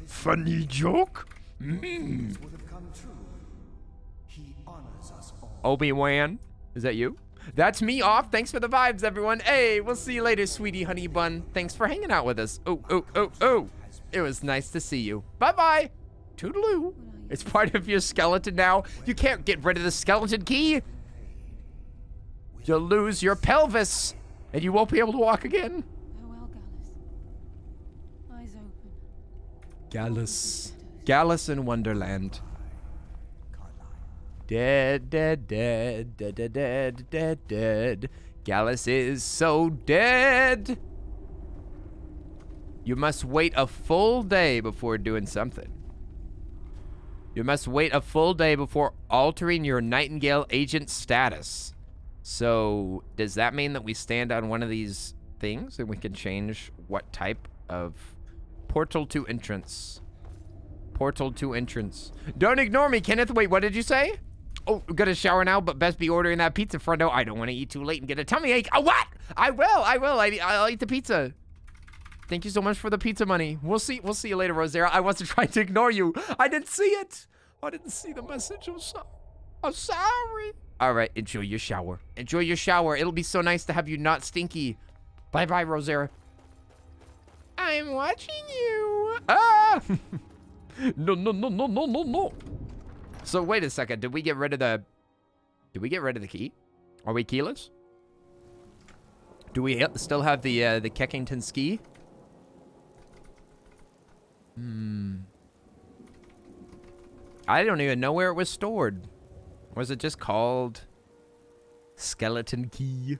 funny joke. would have come true. He honors us all. Obi-Wan, is that you? That's me off. Thanks for the vibes, everyone. Hey, we'll see you later, sweetie honey bun. Thanks for hanging out with us. Oh. It was nice to see you. Bye-bye. Toodaloo. It's part of your skeleton now. You can't get rid of the skeleton key. You'll lose your pelvis, and you won't be able to walk again. Farewell, Gallus. Eyes open. Gallus. Gallus in Wonderland. Dead. Gallus is so dead. You must wait a full day before doing something. You must wait a full day before altering your Nightingale agent status. So, does that mean that we stand on one of these things and we can change what type of portal to entrance? Portal to entrance. Don't ignore me, Kenneth. Wait, what did you say? Oh, gonna shower now, but best be ordering that pizza, friendo. I don't want to eat too late and get a tummy ache. Oh, what? I will. I'll eat the pizza. Thank you so much for the pizza money. We'll see you later, Rosera. I wasn't trying to ignore you. I didn't see it. I didn't see the message. I'm sorry. All right, enjoy your shower. Enjoy your shower. It'll be so nice to have you not stinky. Bye-bye, Rosera. I'm watching you. Ah! No. So wait a second. Did we get rid of the key? Are we keyless? Do we still have the Keckington ski? I don't even know where it was stored. Was it just called skeleton key?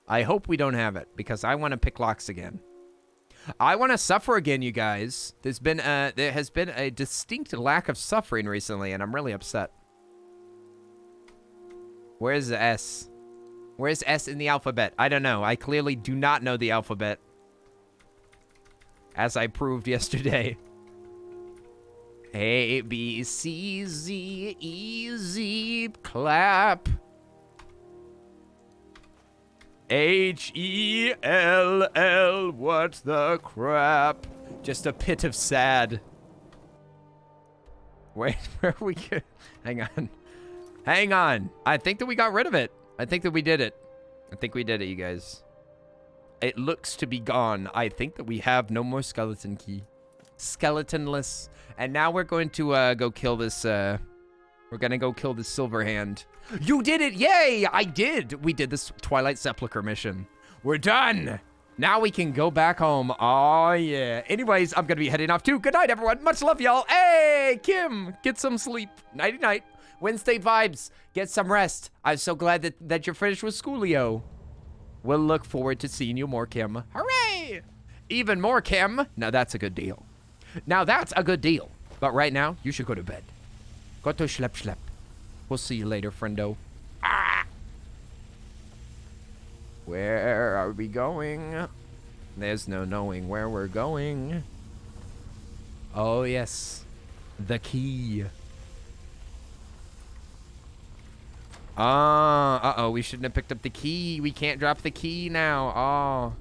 I hope we don't have it because I want to pick locks again. I want to suffer again, you guys. There has been a distinct lack of suffering recently, and I'm really upset. Where's the S? Where's S in the alphabet? I don't know. I clearly do not know the alphabet, as I proved yesterday. A, B, C, Z, E, Z, clap. H, E, L, L, what the crap? Just a pit of sad. Wait, where are we? Hang on. I think that we got rid of it. I think that we did it. I think we did it, you guys. It looks to be gone. I think that we have no more skeleton key. Skeletonless. And now we're going to go kill this, we're gonna go kill this silver hand. You did it! Yay! I did! We did this Twilight Sepulchre mission. We're done! Now we can go back home. Oh, yeah. Anyways, I'm gonna be heading off too. Good night, everyone. Much love, y'all. Hey, Kim, get some sleep. Nighty-night. Wednesday vibes. Get some rest. I'm so glad that you're finished with Schoolio. We'll look forward to seeing you more, Kim. Hooray! Even more, Kim. Now that's a good deal. Now that's a good deal. But right now, you should go to bed. Go to schlep. We'll see you later, friendo. Ah! Where are we going? There's no knowing where we're going. Oh, yes. The key. Uh-oh, we shouldn't have picked up the key. We can't drop the key now. Oh.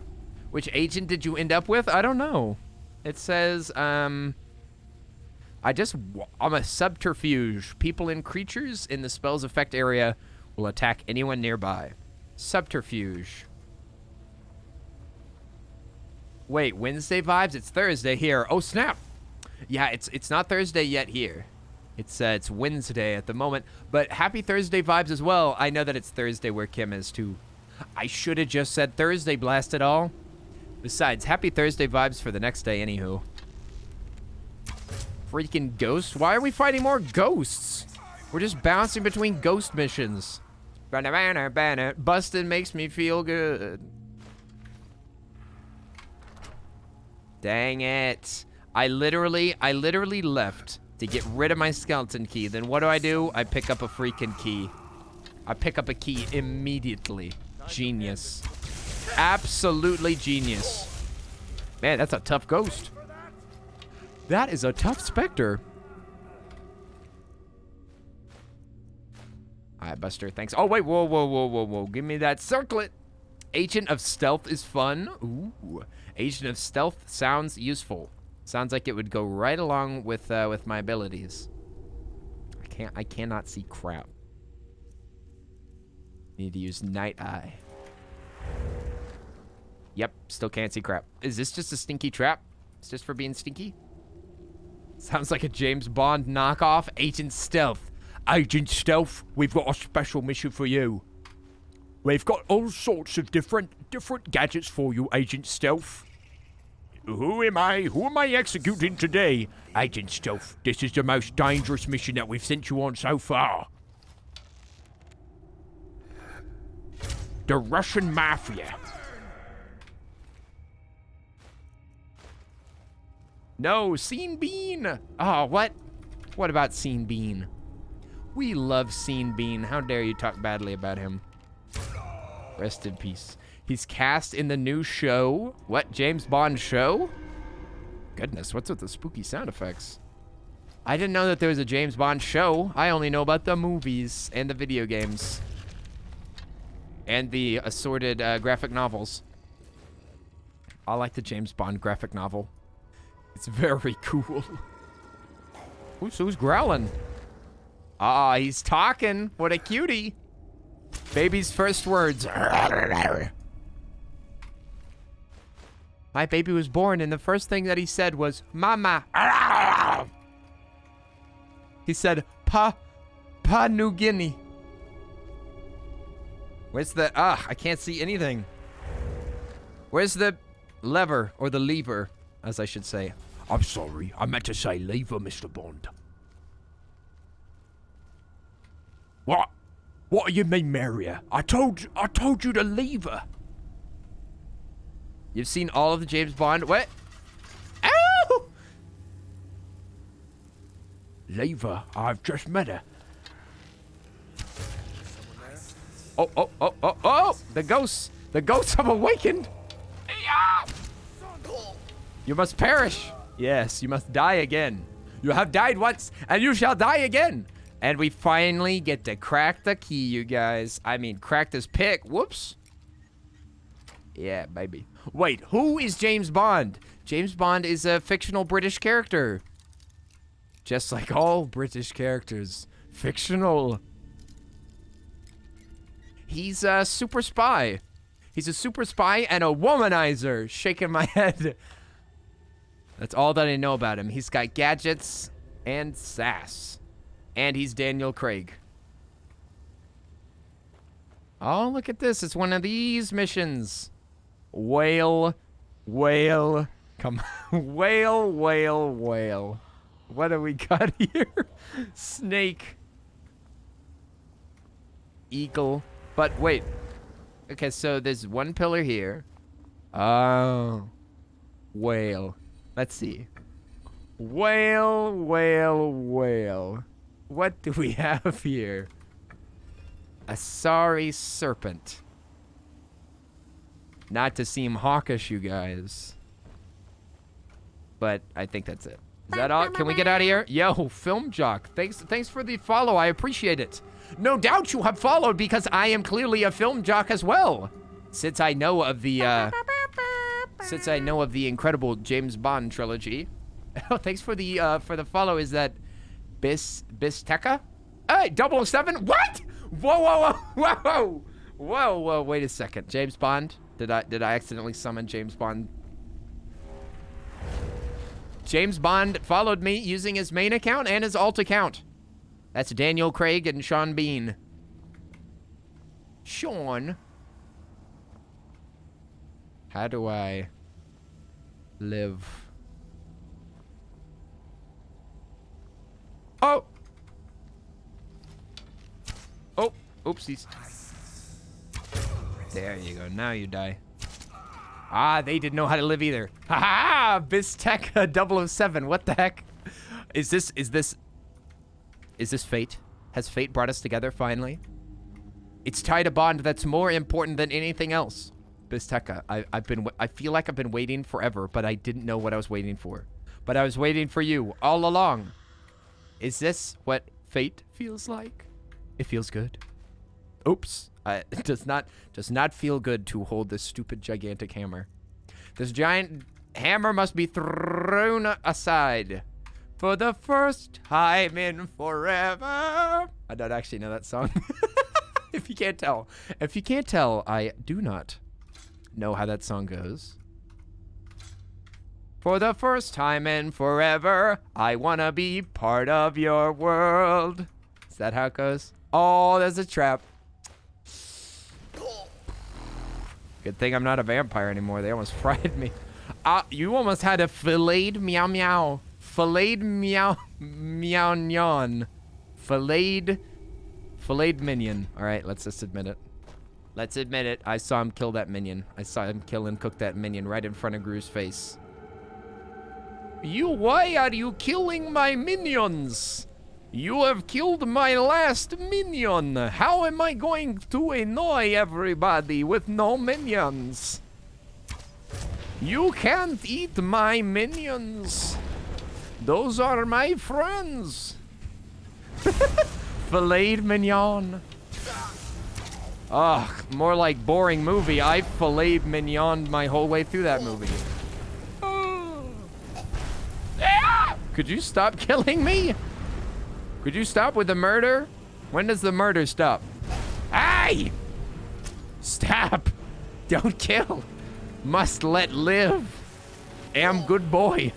Which agent did you end up with? I don't know. It says, I'm a subterfuge. People and creatures in the spell's effect area will attack anyone nearby. Subterfuge. Wait, Wednesday vibes? It's Thursday here. Oh, snap. Yeah, it's not Thursday yet here. It's Wednesday at the moment, but happy Thursday vibes as well. I know that it's Thursday where Kim is too. I should have just said Thursday, blast it all. Besides, happy Thursday vibes for the next day, anywho. Freaking ghosts? Why are we fighting more ghosts? We're just bouncing between ghost missions. Bustin' makes me feel good. Dang it. I literally left to get rid of my skeleton key. Then what do? I pick up a freaking key. I pick up a key immediately. Genius. Absolutely genius. Man, that's a tough ghost. That is a tough specter. All right, Buster, thanks. Oh, wait, whoa. Give me that circlet. Agent of Stealth is fun. Ooh. Agent of Stealth sounds useful. Sounds like it would go right along with my abilities. I cannot see crap. Need to use Night Eye. Yep, still can't see crap. Is this just a stinky trap? It's just for being stinky? Sounds like a James Bond knockoff. Agent Stealth. Agent Stealth, we've got a special mission for you. We've got all sorts of different gadgets for you, Agent Stealth. Who am I executing today? Agent Stealth, this is the most dangerous mission that we've sent you on so far. The Russian Mafia. No, Scene Bean. Oh, what? What about Scene Bean? We love Scene Bean. How dare you talk badly about him? Rest in peace. He's cast in the new show. What, James Bond show? Goodness, what's with the spooky sound effects? I didn't know that there was a James Bond show. I only know about the movies and the video games. And the assorted graphic novels. I like the James Bond graphic novel. It's very cool. Who's growling? Ah, he's talking. What a cutie. Baby's first words. My baby was born, and the first thing that he said was, Mama. He said, Pa New Guinea. Where's the, I can't see anything. Where's the lever, or the lever, as I should say? I'm sorry, I meant to say lever, Mr. Bond. What? What do you mean, Maria? I told you to leave her. You've seen all of the James Bond. What? Ow! Leave her. I've just met her. Oh! The ghosts have awakened. You must perish. Yes, you must die again. You have died once, and you shall die again. And we finally get to crack the key, you guys. I mean, crack this pick. Whoops. Yeah, baby. Wait, who is James Bond? James Bond is a fictional British character. Just like all British characters. Fictional. He's a super spy. He's a super spy and a womanizer. Shaking my head. That's all that I know about him. He's got gadgets and sass. And he's Daniel Craig. Oh, look at this. It's one of these missions. Whale. Come on. Whale. What do we got here? Snake. Eagle. But wait. Okay, so there's one pillar here. Oh. Whale. Let's see. Whale. What do we have here? A sorry serpent. Not to seem hawkish, you guys. But I think that's it. Is that all? Can we get out of here? Yo, Film Jock, thanks for the follow. I appreciate it. No doubt you have followed because I am clearly a film jock as well. Since I know of the incredible James Bond trilogy. Oh, thanks for the follow. Is that Bisteka? Hey, 007? What? Whoa, wait a second. James Bond? Did I accidentally summon James Bond? James Bond followed me using his main account and his alt account. That's Daniel Craig and Sean Bean. Sean? How do I live? Oh! Oh, oopsies. There you go, now you die. Ah, they didn't know how to live either. Ha ha! Bisteka 007, what the heck? Is this fate? Has fate brought us together finally? It's tied a bond that's more important than anything else. Bisteka, I feel like I've been waiting forever, but I didn't know what I was waiting for. But I was waiting for you all along. Is this what fate feels like? It feels good. Oops. It does not feel good to hold this stupid gigantic hammer. This giant hammer must be thrown aside. For the first time in forever. I don't actually know that song. If you can't tell. If you can't tell, I do not know how that song goes. For the first time in forever, I wanna be part of your world. Is that how it goes? Oh, there's a trap. Good thing I'm not a vampire anymore. They almost fried me. You almost had a filleted meow meow. Filleted meow meow nyan. Filleted minion. All right, let's just admit it. Let's admit it. I saw him kill that minion. I saw him kill and cook that minion right in front of Gru's face. Why are you killing my minions? You have killed my last minion. How am I going to annoy everybody with no minions? You can't eat my minions. Those are my friends. Filleted mignon. Ugh, more like boring movie. I filleted mignon my whole way through that movie. Could you stop killing me? Could you stop with the murder? When does the murder stop? Hey! Stop! Don't kill. Must let live. Am good boy.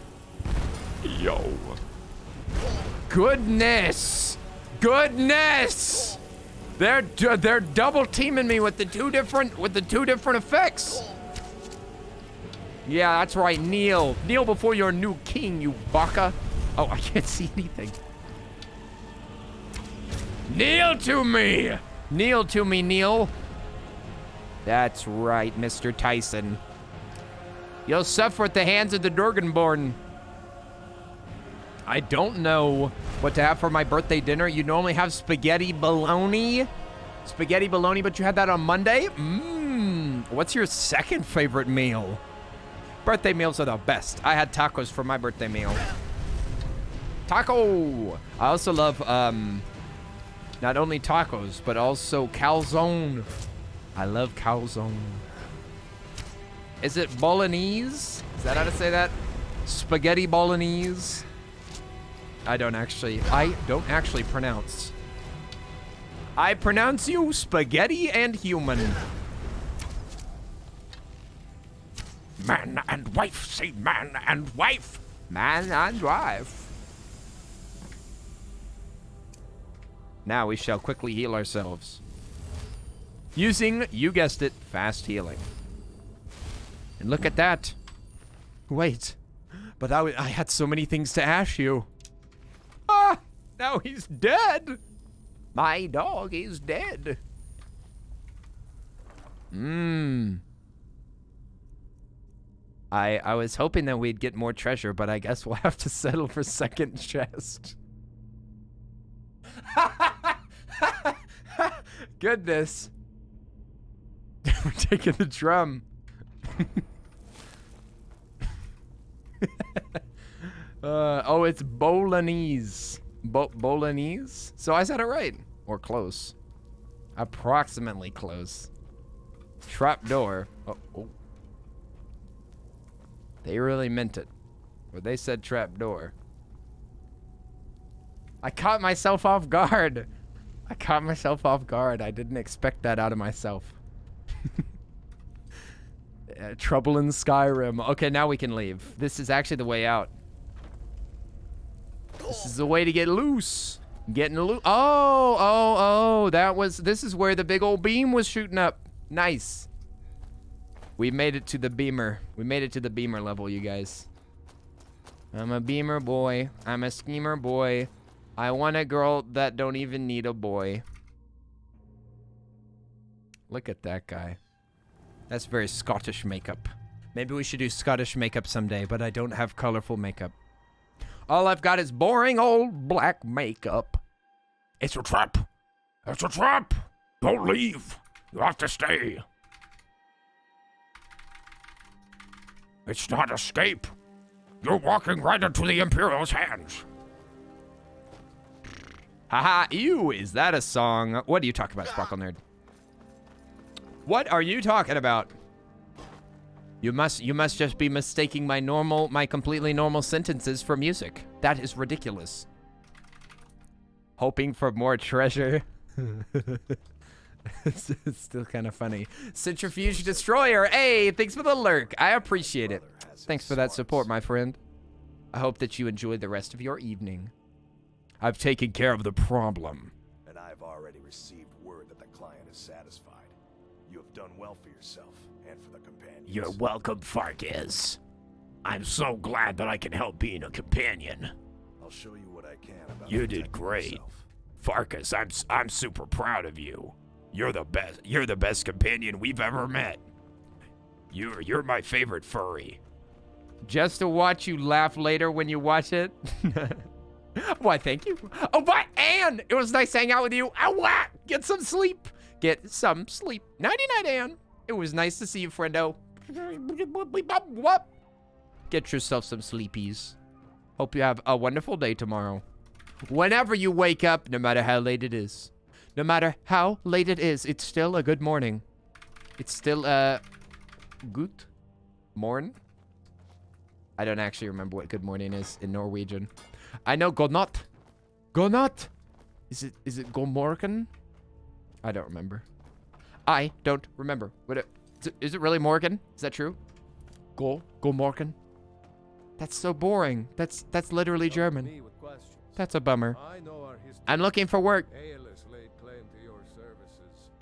Yo. Goodness! Goodness! They're double teaming me with the two different effects. Yeah, that's right. Kneel. Kneel before your new king, you baka. Oh, I can't see anything. Kneel to me! Kneel to me, Neil. That's right, Mr. Tyson. You'll suffer at the hands of the Dragonborn. I don't know what to have for my birthday dinner. You normally have spaghetti bologna. Spaghetti bologna, but you had that on Monday? What's your second favorite meal? Birthday meals are the best. I had tacos for my birthday meal. Taco! I also love, not only tacos, but also calzone. I love calzone. Is it bolognese? Is that how to say that? Spaghetti bolognese? I don't actually pronounce. I pronounce you spaghetti and human. Man and wife, say man and wife. Man and wife. Now we shall quickly heal ourselves. Using, you guessed it, fast healing. And look at that. Wait, but I had so many things to ask you. Ah, now he's dead. My dog is dead. I was hoping that we'd get more treasure, but I guess we'll have to settle for second chest. Goodness. We're taking the drum. Oh, it's Bolognese. Bolognese? So I said it right. Or close. Approximately close. Trapdoor. Oh. They really meant it. Or they said trapdoor. I caught myself off guard. I didn't expect that out of myself. Trouble in Skyrim. Okay, now we can leave. This is actually the way out. This is the way to get loose. Getting loose. Oh. This is where the big old beam was shooting up. Nice. We made it to the beamer. We made it to the beamer level, you guys. I'm a beamer boy. I'm a schemer boy. I want a girl that don't even need a boy. Look at that guy. That's very Scottish makeup. Maybe we should do Scottish makeup someday, but I don't have colorful makeup. All I've got is boring old black makeup. It's a trap. It's a trap. Don't leave. You have to stay. It's not escape. You're walking right into the Imperial's hands. Haha, ew, is that a song? What are you talking about, Sparkle Nerd? What are you talking about? You must just be mistaking my completely normal sentences for music. That is ridiculous. Hoping for more treasure. It's still kind of funny. Centrifuge Destroyer, hey, thanks for the lurk. I appreciate it. Thanks for that support, my friend. I hope that you enjoy the rest of your evening. I've taken care of the problem. And I've already received word that the client is satisfied. You have done well for yourself and for the companions. You're welcome, Farkas. I'm so glad that I can help being a companion. I'll show you what I can about You did great. yourself. Farkas, I'm super proud of you. You're the best. You're the best companion we've ever met. You're my favorite furry. Just to watch you laugh later when you watch it. Why, thank you. Oh, what? Anne, it was nice hanging out with you. Oh, what? Get some sleep. Get some sleep. Nighty-night, Anne. It was nice to see you, friendo. Get yourself some sleepies. Hope you have a wonderful day tomorrow. Whenever you wake up, no matter how late it is. No matter how late it is, it's still a good morning. It's still good morn. I don't actually remember what good morning is in Norwegian. I know godnatt. Godnatt. Is it god morgen? I don't remember. I don't remember. Is it really Morgan? Is that true? Go morgen. That's so boring. That's literally German. That's a bummer. I'm looking for work.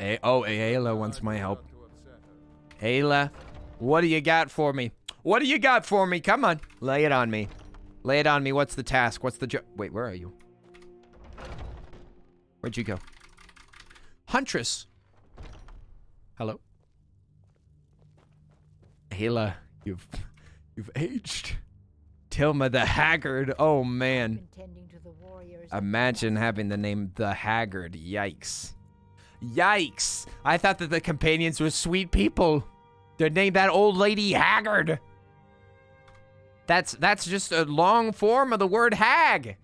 Ayla wants my help. Ayla, what do you got for me? What do you got for me? Come on. Lay it on me. Lay it on me. What's the task? What's the job? Wait, where are you? Where'd you go? Huntress. Hello? Ayla, you've aged. Tilma the Haggard. Oh, man. Imagine having the name the Haggard. Yikes. Yikes. I thought that the companions were sweet people. They're named that old lady Haggard. That's just a long form of the word hag.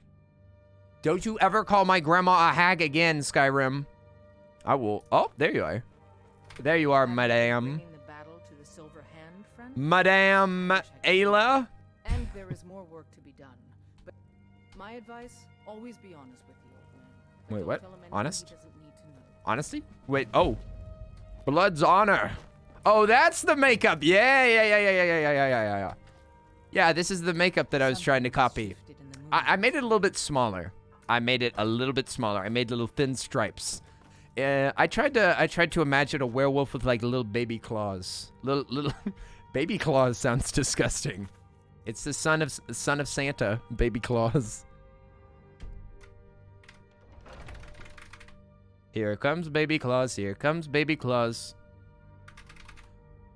Don't you ever call my grandma a hag again, Skyrim. I will. Oh, there you are. There you are, madame. Madame Ayla. And there is more work to be done. But my advice, always be honest with the old man. Wait, Don't what? tell him anything Honest? he doesn't need to know. Honesty? Wait, oh. Blood's honor. Oh, that's the makeup. Yeah. Yeah, this is the makeup that I was trying to copy. I made it a little bit smaller. I made little thin stripes. I tried to imagine a werewolf with like little baby claws. Little baby claws sounds disgusting. It's the son of Santa, baby claws. Here comes baby claws. Here comes baby claws.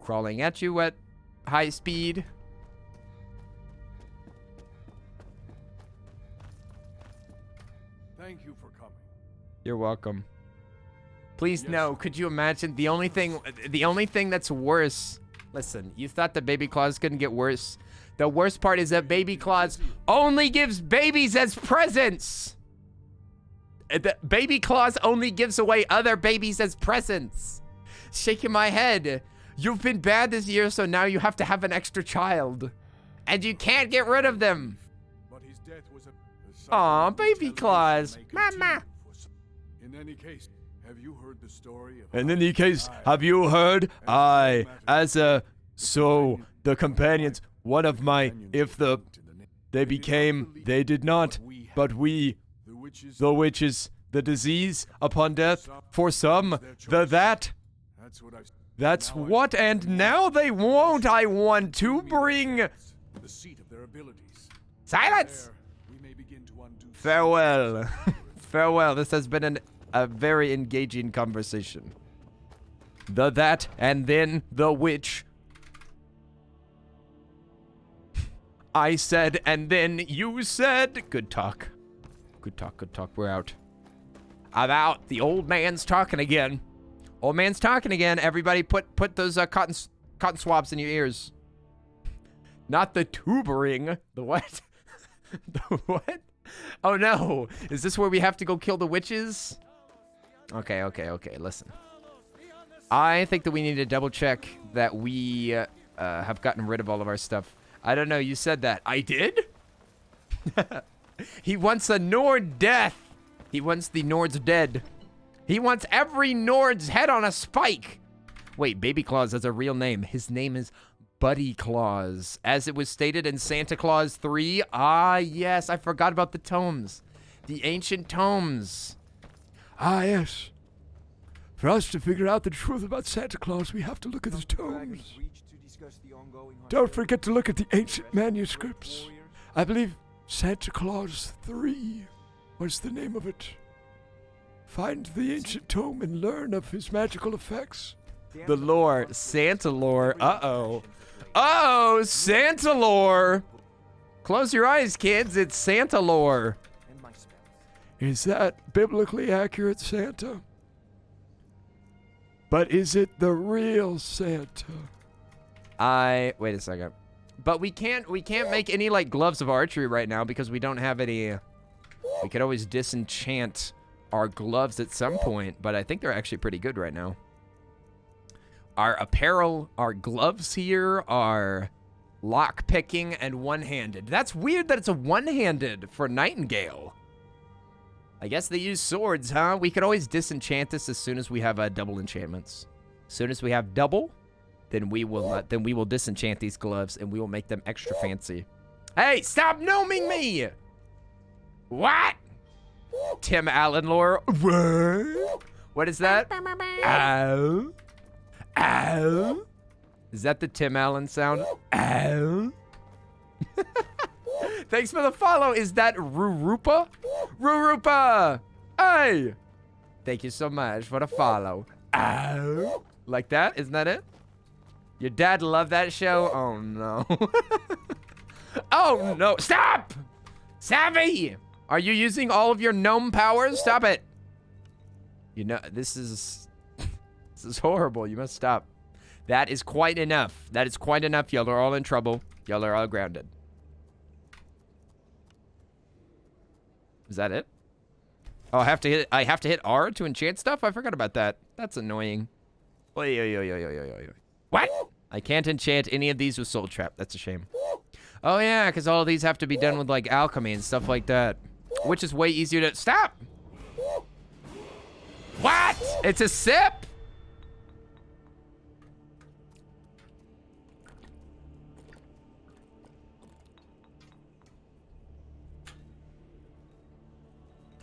Crawling at you at high speed. Thank you for coming. You're welcome. Please no. Could you imagine the only thing that's worse Listen, you thought the baby claws couldn't get worse. The worst part is that baby claws only gives babies as presents. The baby claws only gives away other babies as presents. Shaking my head. You've been bad this year, so now you have to have an extra child. And you can't get rid of them. But his death was Aw, baby claws. Mama. In any case, have you heard the story of In any case, have you heard? So the companions, one of my, they did not, but we, the witches, the disease upon death, for some, that's what, and now they won't. I want to bring the seat of their abilities. silence. We may begin to undo Farewell. Farewell. This has been a very engaging conversation. That, and then the witch. I said, and then you said. Good talk. Good talk, good talk. We're out. I'm out. The old man's talking again. Old man's talking again. Everybody put those cotton swabs in your ears. Not the tubering. The what? The what? Oh no. Is this where we have to go kill the witches? Okay. Listen. I think that we need to double check that we have gotten rid of all of our stuff. I don't know. You said that. I did? He wants a Nord death. He wants the Nords dead. He wants every Nord's head on a spike. Wait, Baby Claus has a real name. His name is Buddy Claus. As it was stated in Santa Claus 3. Ah, yes. I forgot about the tomes. The ancient tomes. Ah, yes. For us to figure out the truth about Santa Claus, we have to look at the tomes. Don't forget to look at the ancient manuscripts. I believe Santa Claus 3 was the name of it. Find the ancient tome and learn of his magical effects. The lore. Santa lore. Uh-oh. Uh-oh, Santa lore. Close your eyes, kids. It's Santa lore. Is that biblically accurate, Santa? But is it the real Santa? Wait a second. But we can't make any like gloves of archery right now because we don't have any. We could always disenchant our gloves at some point, but I think they're actually pretty good right now. Our apparel, our gloves here are lock picking and one-handed. That's weird that it's a one-handed for Nightingale. I guess they use swords, huh? We could always disenchant this as soon as we have double enchantments. As soon as we have double, then we will disenchant these gloves and we will make them extra fancy. Hey, stop gnoming me! What? Tim Allen lore. What is that? Ow. Ow. Is that the Tim Allen sound? Ow. Thanks for the follow. Is that Rurupa? Rurupa! Hey! Thank you so much for the follow. Ow. Like that? Isn't that it? Your dad loved that show? Oh, no. Oh, no. Stop! Savvy! Are you using all of your gnome powers? Stop it. You know, this is horrible. You must stop. That is quite enough. That is quite enough. Y'all are all in trouble. Y'all are all grounded. Is that it? Oh, I have to hit R to enchant stuff? I forgot about that. That's annoying. What? I can't enchant any of these with Soul Trap. That's a shame. Oh yeah, because all of these have to be done with like alchemy and stuff like that. Which is way easier to stop. What? It's a sip?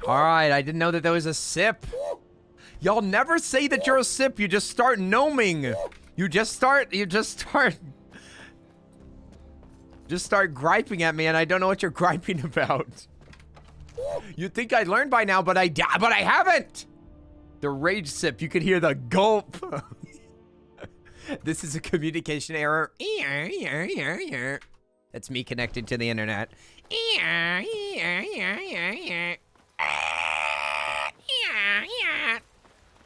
All right, I didn't know that there was a sip. Y'all never say that you're a sip. You just start gnoming. You just start griping at me, and I don't know what you're griping about. You'd think I'd learned by now, but I haven't. The rage sip, you could hear the gulp. This is a communication error. That's me connected to the internet.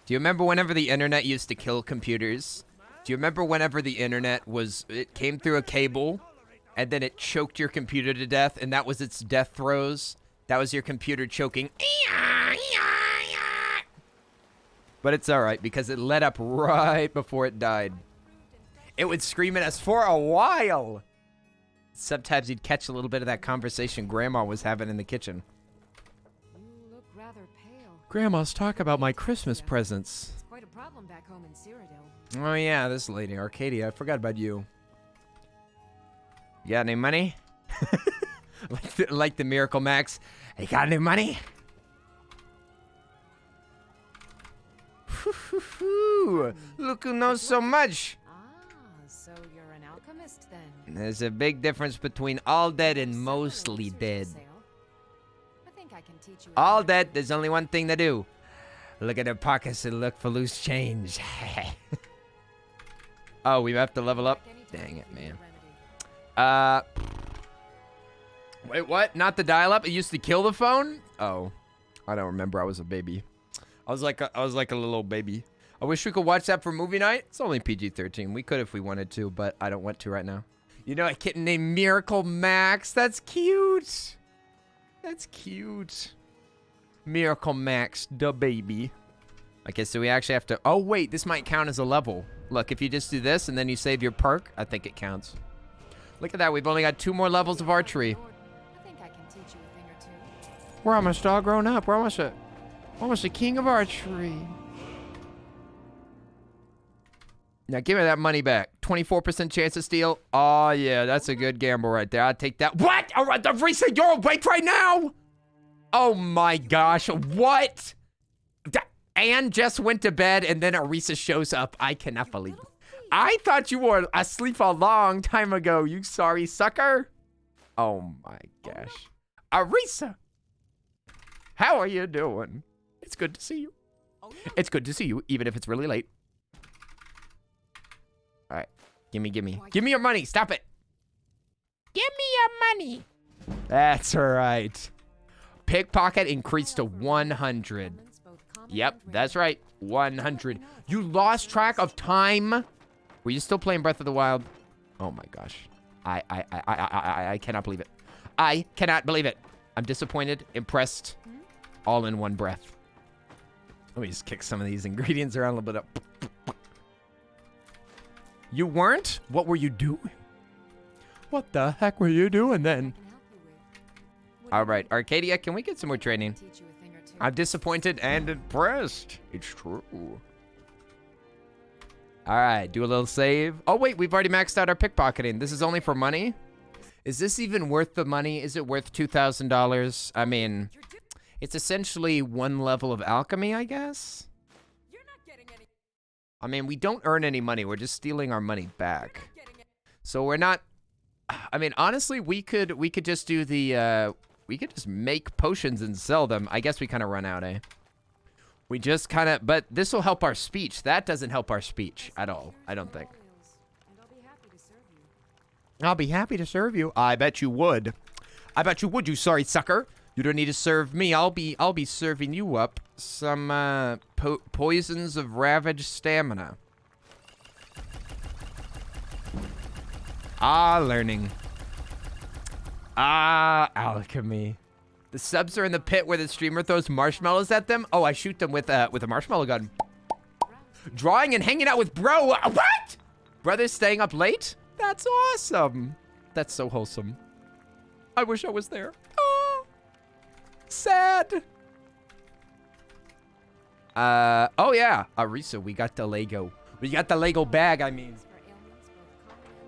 Do you remember whenever the internet used to kill computers? Do you remember whenever the internet it came through a cable and then it choked your computer to death and that was its death throes? That was your computer choking. But it's all right because it let up right before it died. It would scream at us for a while. Sometimes you'd catch a little bit of that conversation Grandma was having in the kitchen. You look rather pale. Grandma's talk about my Christmas presents. It's quite a problem back home in Cyrodiil. Oh yeah, this lady, Arcadia. I forgot about you. You got any money? like the Miracle Max. You got any money? Look who knows so much. So you're an alchemist then? There's a big difference between all dead and mostly dead. I think I can teach you. All dead, there's only one thing to do. Look at their pockets and look for loose change. Oh, we have to level up? Dang it, man. Wait, what? Not the dial-up? It used to kill the phone? Oh, I don't remember. I was a baby. I was like a little baby. I wish we could watch that for movie night. It's only PG-13. We could if we wanted to, but I don't want to right now. You know, a kitten named Miracle Max. That's cute. That's cute. Miracle Max, the baby. Okay, so we actually have to... Oh, wait. This might count as a level. Look, if you just do this and then you save your perk, I think it counts. Look at that. We've only got 2 more levels of archery. I think I can teach you a thing or two. We're almost all grown up. We're almost a king of archery. Now give me that money back. 24% chance to steal. Oh yeah, that's a good gamble right there. I'll take that. What? All right, Risa, you're awake right now? Oh my gosh, what? Anne just went to bed and then Arisa shows up. I cannot believe it. I thought you were asleep a long time ago, you sorry sucker. Oh my gosh. Arisa, how are you doing? It's good to see you. It's good to see you, even if it's really late. All right, gimme. Give me your money, stop it. Give me your money. That's all right. Pickpocket increased to 100. Yep, that's right, 100. You lost track of time? Were you still playing Breath of the Wild? Oh my gosh. I cannot believe it. I cannot believe it. I'm disappointed, impressed, all in one breath. Let me just kick some of these ingredients around a little bit up. You weren't? What were you doing? What the heck were you doing then? All right, Arcadia, can we get some more training? I'm disappointed and impressed. It's true. All right, do a little save. Oh, wait, we've already maxed out our pickpocketing. This is only for money? Is this even worth the money? Is it worth $2,000? I mean, it's essentially 1 level of alchemy, I guess? I mean, we don't earn any money. We're just stealing our money back. So we're not... I mean, honestly, we could just do the... we could just make potions and sell them. I guess we kind of run out, eh? We just kind of... But this will help our speech. That doesn't help our speech at all, I don't think. I'll be happy to serve you. I bet you would. I bet you would, you sorry sucker. You don't need to serve me. I'll be serving you up some poisons of ravaged stamina. Learning. Alchemy. The subs are in the pit where the streamer throws marshmallows at them. Oh, I shoot them with a marshmallow gun. Drawing and hanging out with bro. What? Brothers staying up late? That's awesome. That's so wholesome. I wish I was there. Oh, sad. Oh yeah, Arisa, we got the Lego. We got the Lego bag, I mean.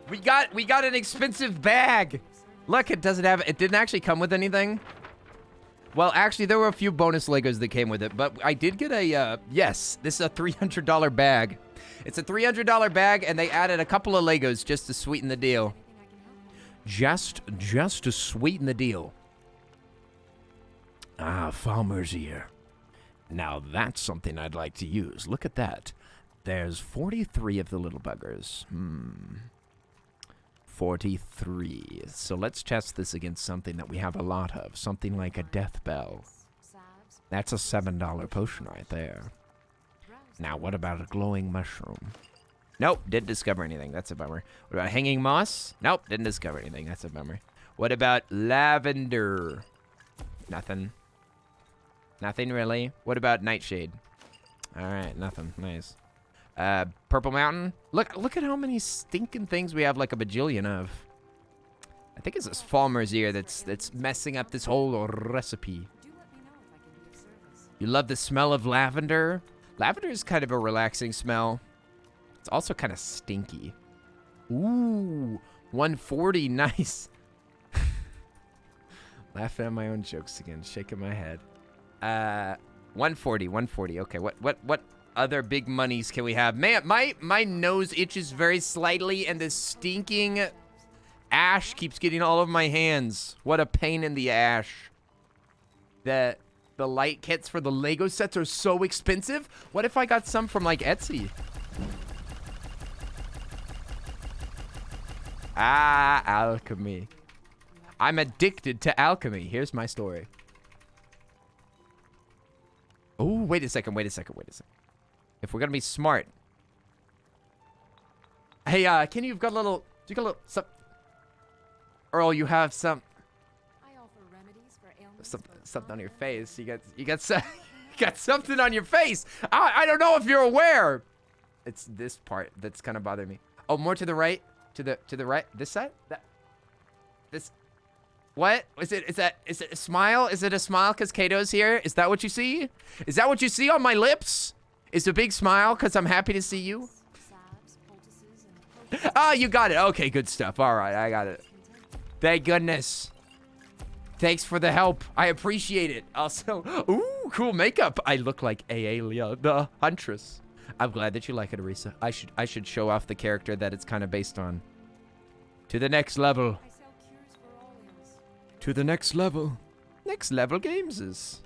We got an expensive bag. Look, it didn't actually come with anything. Well, actually, there were a few bonus Legos that came with it, but I did get a, yes, this is a $300 bag. It's a $300 bag, and they added a couple of Legos just to sweeten the deal. Just to sweeten the deal. Farmer's ear. Now that's something I'd like to use. Look at that. There's 43 of the little buggers. 43. So let's test this against something that we have a lot of. Something like a death bell. That's a $7 potion right there. Now what about a glowing mushroom? Nope, didn't discover anything. That's a bummer. What about hanging moss? Nope, didn't discover anything. That's a bummer. What about lavender? Nothing. Nothing really. What about nightshade? All right, nothing. Nice. Purple mountain. Look at how many stinking things we have, like a bajillion of. I think it's this Falmer's ear that's messing up this whole recipe. You love the smell of lavender? Lavender is kind of a relaxing smell. It's also kind of stinky. Ooh, 140, nice. Laughing at my own jokes again, shaking my head. 140. Okay, what other big monies can we have? Man, my nose itches very slightly, and this stinking ash keeps getting all over my hands. What a pain in the ash. The light kits for the Lego sets are so expensive. What if I got some from like Etsy? Ah, alchemy. I'm addicted to alchemy. Here's my story. Oh, wait a second. If we're gonna be smart. Hey, can you've got a little, you got a little, some, Earl, you have some, something on your face. You got something on your face. I don't know if you're aware. It's this part that's kind of bothering me. Oh, more to the right, to the right, this side, this. What? Is it a smile? Is it a smile because Kato's here? Is that what you see? Is that what you see on my lips? Is a big smile because I'm happy to see you? Ah, you got it. Okay, good stuff. All right, I got it. Thank goodness. Thanks for the help. I appreciate it. Also, ooh, cool makeup. I look like Aelia, the Huntress. I'm glad that you like it, Arisa. I should show off the character that it's kind of based on. To the next level. To the next level. Next level games is.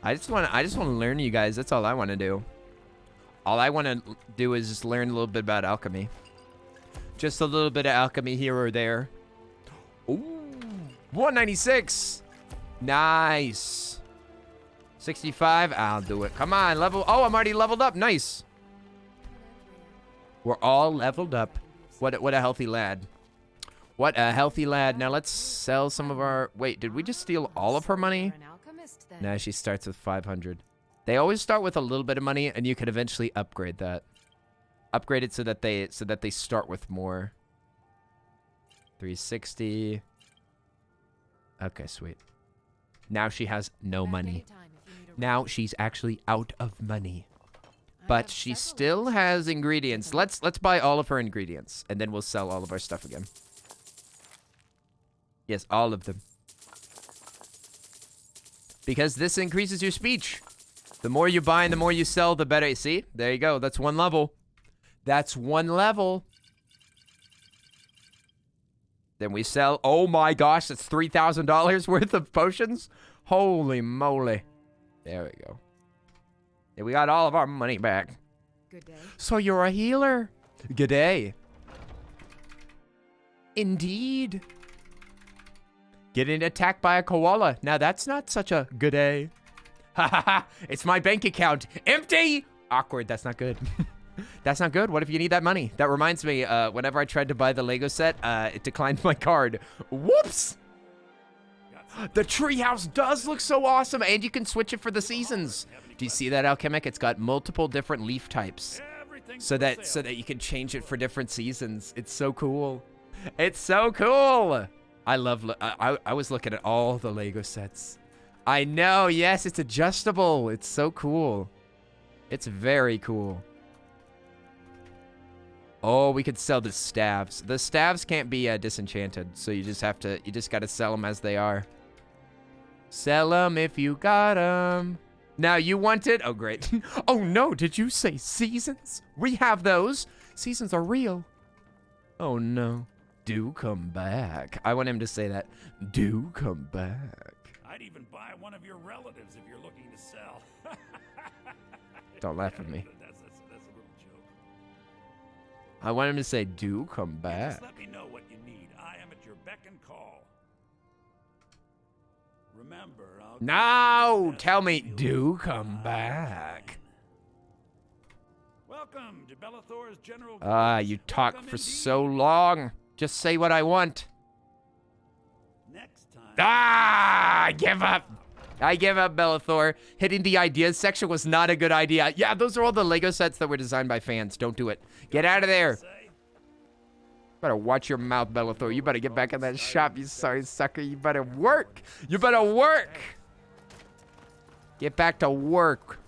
I just want to learn, you guys. That's all I want to do. All I want to do is just learn a little bit about alchemy. Just a little bit of alchemy here or there. Ooh, 196. Nice. 65. I'll do it. Come on, level. Oh, I'm already leveled up. Nice. We're all leveled up. What a healthy lad. What a healthy lad. Now let's sell some of our... Wait, did we just steal all of her money? No, she starts with 500. They always start with a little bit of money, and you can eventually upgrade that. Upgrade it so that they start with more. 360. Okay, sweet. Now she has no money. Now she's actually out of money. But she still has ingredients. Let's buy all of her ingredients, and then we'll sell all of our stuff again. Yes, all of them. Because this increases your speech. The more you buy and the more you sell, the better. See? There you go. That's one level. That's one level. Then we sell. Oh my gosh, that's $3,000 worth of potions. Holy moly. There we go. And we got all of our money back. Good day. So you're a healer. Good day. Indeed. Getting attacked by a koala. Now that's not such a good day. Ha ha ha. It's my bank account. Empty. Awkward. That's not good. That's not good. What if you need that money? That reminds me, whenever I tried to buy the Lego set, it declined my card. Whoops. The treehouse does look so awesome, and you can switch it for the seasons. Do you see that, Alchemic? It's got multiple different leaf types, so that you can change it for different seasons. It's so cool. It's so cool. I love. I was looking at all the Lego sets. I know. Yes, it's adjustable. It's so cool. It's very cool. Oh, we could sell the staves. The staves can't be disenchanted, so you just gotta sell them as they are. Sell them if you got them. Now you want it? Oh, great. Oh no, did you say seasons? We have those. Seasons are real. Oh no. Do come back. I want him to say that. Do come back. I'd even buy one of your relatives if you're looking to sell. Don't laugh at me. That's a little joke. I want him to say, do come back. Just let me know what you need. I am at your beck and call. Remember, No, tell me, do come back. Welcome to Bellathor's General. You talk for so long. Just say what I want. Next time. I give up. I give up, Bellathor. Hitting the ideas section was not a good idea. Yeah, those are all the Lego sets that were designed by fans. Don't do it. Get out of there. Better watch your mouth, Bellathor. You better get back in that shop, you sorry sucker. You better work. You better work. Get back to work.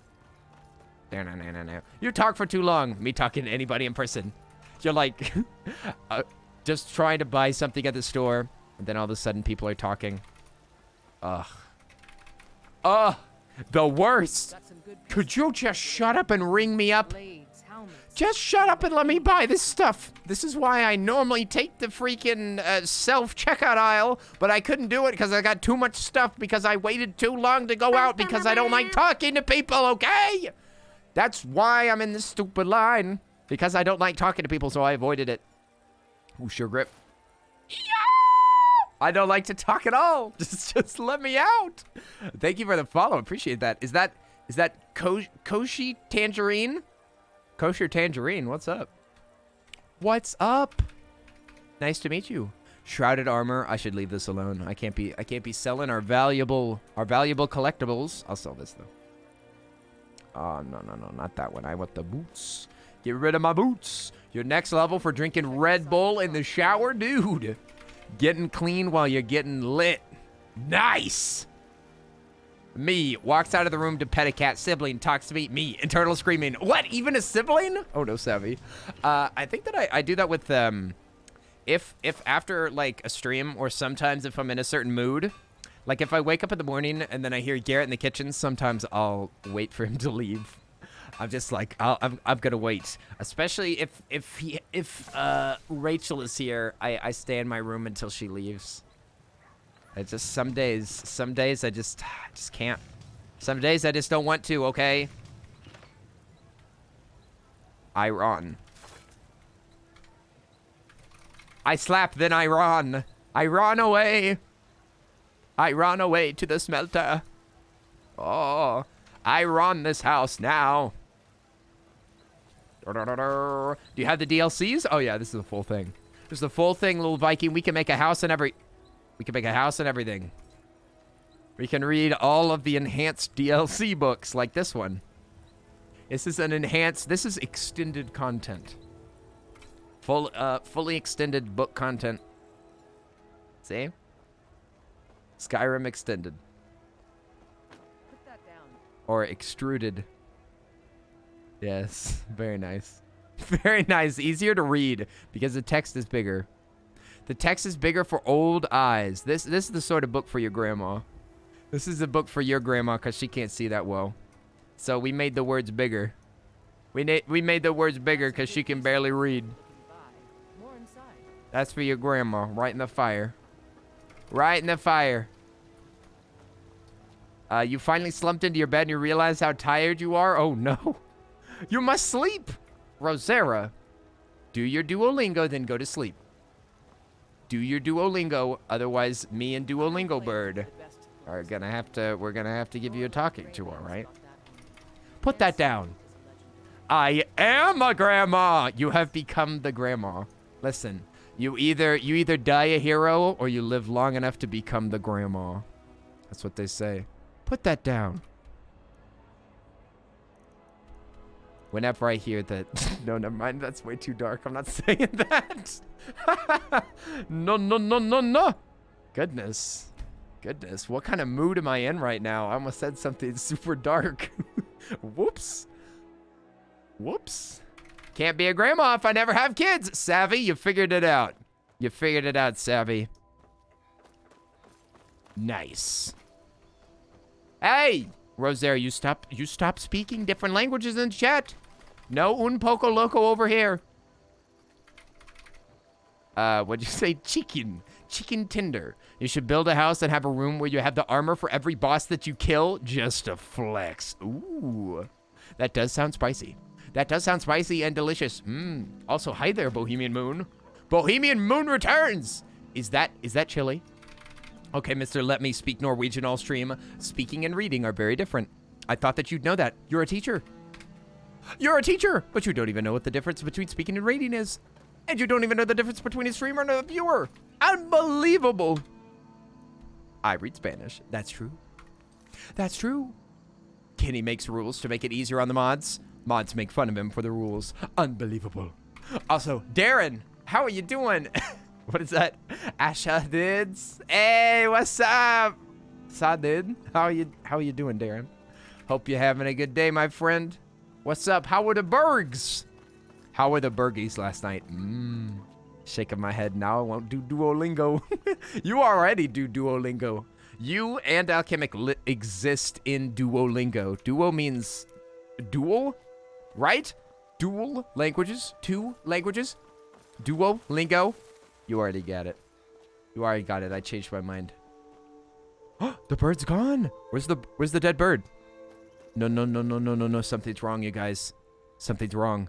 No. You talk for too long. Me talking to anybody in person. You're like, just trying to buy something at the store, and then all of a sudden people are talking. Ugh. Ugh. The worst. Could you just shut up and ring me up? Just shut up and let me buy this stuff. This is why I normally take the freaking self-checkout aisle, but I couldn't do it because I got too much stuff because I waited too long to go out because I don't like talking to people, okay? That's why I'm in this stupid line. Because I don't like talking to people, so I avoided it. Ooh, sure grip. Yeah! I don't like to talk at all. Just let me out. Thank you for the follow. Appreciate that. Is that Koshi Tangerine? Kosher Tangerine, what's up? What's up? Nice to meet you. Shrouded armor. I should leave this alone. I can't be selling our valuable collectibles. I'll sell this though. Oh, no, not that one. I want the boots. Get rid of my boots. Your next level for drinking Red Bull in the shower, dude. Getting clean while you're getting lit. Nice. Me walks out of the room to pet a cat. Sibling talks to me. Me internal screaming. What? Even a sibling? Oh no, Savvy. I think that I do that with if after like a stream or sometimes if I'm in a certain mood. Like if I wake up in the morning and then I hear Garrett in the kitchen, sometimes I'll wait for him to leave. I'm just like I'm gonna wait. Especially if Rachel is here, I stay in my room until she leaves. I just some days I just can't. Some days I just don't want to. Okay. I run. I slap, then I run. I run away. I run away to the smelter. Oh, I run this house now. Do you have the DLCs? Oh yeah, this is the full thing. This is the full thing, little Viking. We can make a house and everything. We can read all of the enhanced DLC books like this one. This is this is extended content. Fully extended book content. See? Skyrim extended. Put that down. Or extruded. Yes, very nice. Very nice. Easier to read because the text is bigger. The text is bigger for old eyes. This is the sort of book for your grandma. This is a book for your grandma because she can't see that well. So we made the words bigger. We made the words bigger because she can barely read. That's for your grandma, right in the fire. Right in the fire. You finally slumped into your bed and you realize how tired you are? Oh no. You must sleep. Rosera, do your Duolingo, then go to sleep. Do your Duolingo, otherwise me and Duolingo Bird are gonna have to give you a talking to, all right? Put that down. I am a grandma. You have become the grandma. Listen, you either die a hero or you live long enough to become the grandma. That's what they say. Put that down. Whenever I hear that, no, never mind. That's way too dark. I'm not saying that. No. Goodness. What kind of mood am I in right now? I almost said something super dark. Whoops. Can't be a grandma if I never have kids. Savvy, you figured it out. Savvy. Nice. Hey, Rosaire, you stop speaking different languages in chat. No un poco loco over here. What'd you say? Chicken tender. You should build a house and have a room where you have the armor for every boss that you kill. Just a flex. Ooh. That does sound spicy. And delicious. Also, hi there, Bohemian Moon. Bohemian Moon returns. Is that chili? Okay, Mr. Let Me Speak Norwegian all stream. Speaking and reading are very different. I thought that you'd know that. You're a teacher. You're a teacher, but you don't even know what the difference between speaking and reading is. And you don't even know the difference between a streamer and a viewer. Unbelievable. I read Spanish. That's true. That's true. Kenny makes rules to make it easier on the mods. Mods make fun of him for the rules. Unbelievable. Also, Darren, how are you doing? What is that? Asha Dids. Hey, what's up? Sadid. How are you doing, Darren? Hope you're having a good day, my friend. What's up? How were the Bergs? How were the Bergies last night? Shaking my head now. I won't do Duolingo. You already do Duolingo. You and Alchemic exist in Duolingo. Duo means dual, right? Dual languages. 2 languages. Duolingo. You already got it. You already got it. I changed my mind. The bird's gone. Where's the dead bird? No. Something's wrong, you guys. Something's wrong.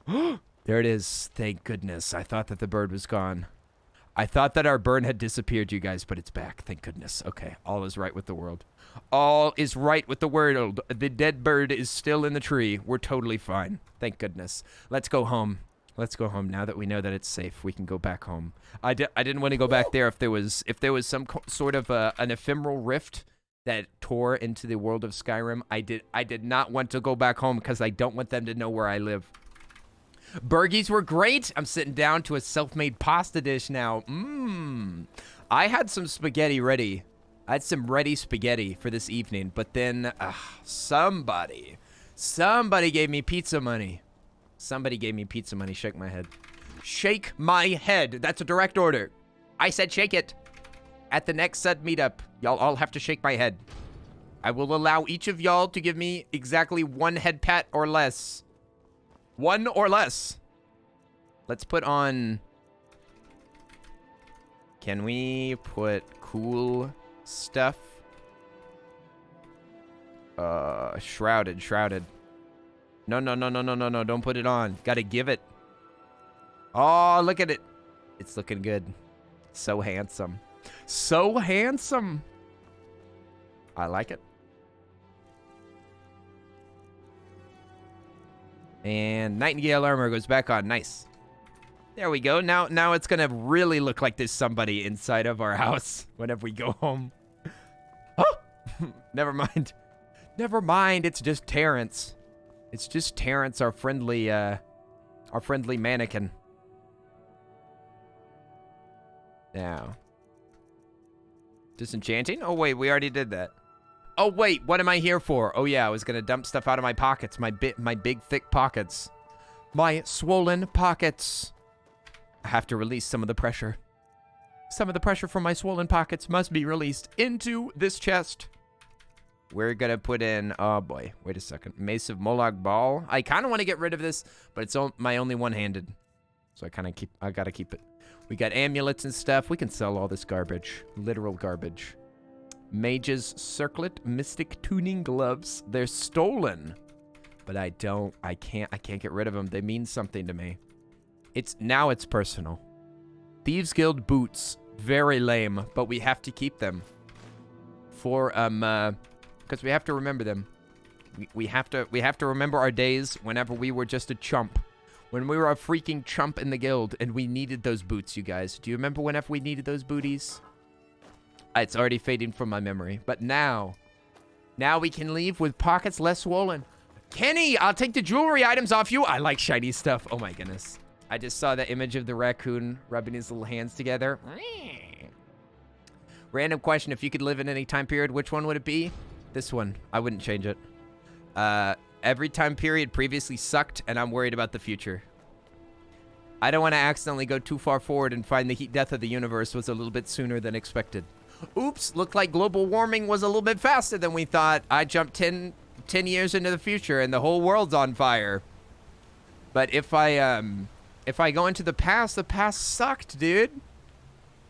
There it is. Thank goodness. I thought that the bird was gone. I thought that our burn had disappeared, you guys, but it's back. Thank goodness. Okay. All is right with the world. All is right with the world. The dead bird is still in the tree. We're totally fine. Thank goodness. Let's go home. Let's go home. Now that we know that it's safe, we can go back home. I didn't want to go back there if there was some sort of an ephemeral rift that tore into the world of Skyrim. I did not want to go back home because I don't want them to know where I live. Burgies were great. I'm sitting down to a self-made pasta dish now. I had some spaghetti ready. I had some ready spaghetti for this evening, but then somebody gave me pizza money. Somebody gave me pizza money. Shake my head. Shake my head. That's a direct order. I said shake it. At the next said meetup, y'all all have to shake my head. I will allow each of y'all to give me exactly 1 head pat or less. 1 or less. Let's put on... Can we put cool stuff? Shrouded. No, don't put it on. Gotta give it. Oh, look at it. It's looking good. So handsome. So handsome. I like it. And Nightingale armor goes back on. Nice. There we go. Now it's gonna really look like there's somebody inside of our house whenever we go home. Oh! Never mind. Never mind. It's just Terrence. It's just Terrence, our friendly mannequin. Now. Disenchanting? Oh, wait. We already did that. Oh, wait. What am I here for? Oh, yeah. I was going to dump stuff out of my pockets. My big, thick pockets. My swollen pockets. I have to release some of the pressure. Some of the pressure from my swollen pockets must be released into this chest. We're going to put in... Oh, boy. Wait a second. Mace of Molag Bal. I kind of want to get rid of this, but it's my only one-handed. So I got to keep it. We got amulets and stuff. We can sell all this garbage. Literal garbage. Mage's Circlet Mystic Tuning Gloves. They're stolen. But I can't get rid of them. They mean something to me. Now it's personal. Thieves Guild boots. Very lame, but we have to keep them. For, because we have to remember them. We have to remember our days whenever we were just a chump. When we were a freaking chump in the guild and we needed those boots, you guys. Do you remember whenever we needed those booties? It's already fading from my memory. But now we can leave with pockets less swollen. Kenny, I'll take the jewelry items off you. I like shiny stuff. Oh my goodness. I just saw the image of the raccoon rubbing his little hands together. Random question. If you could live in any time period, which one would it be? This one. I wouldn't change it. Every time period previously sucked, and I'm worried about the future. I don't want to accidentally go too far forward and find the heat death of the universe was a little bit sooner than expected. Oops, looked like global warming was a little bit faster than we thought. I jumped 10 years into the future, and the whole world's on fire. But if I go into the past sucked, dude.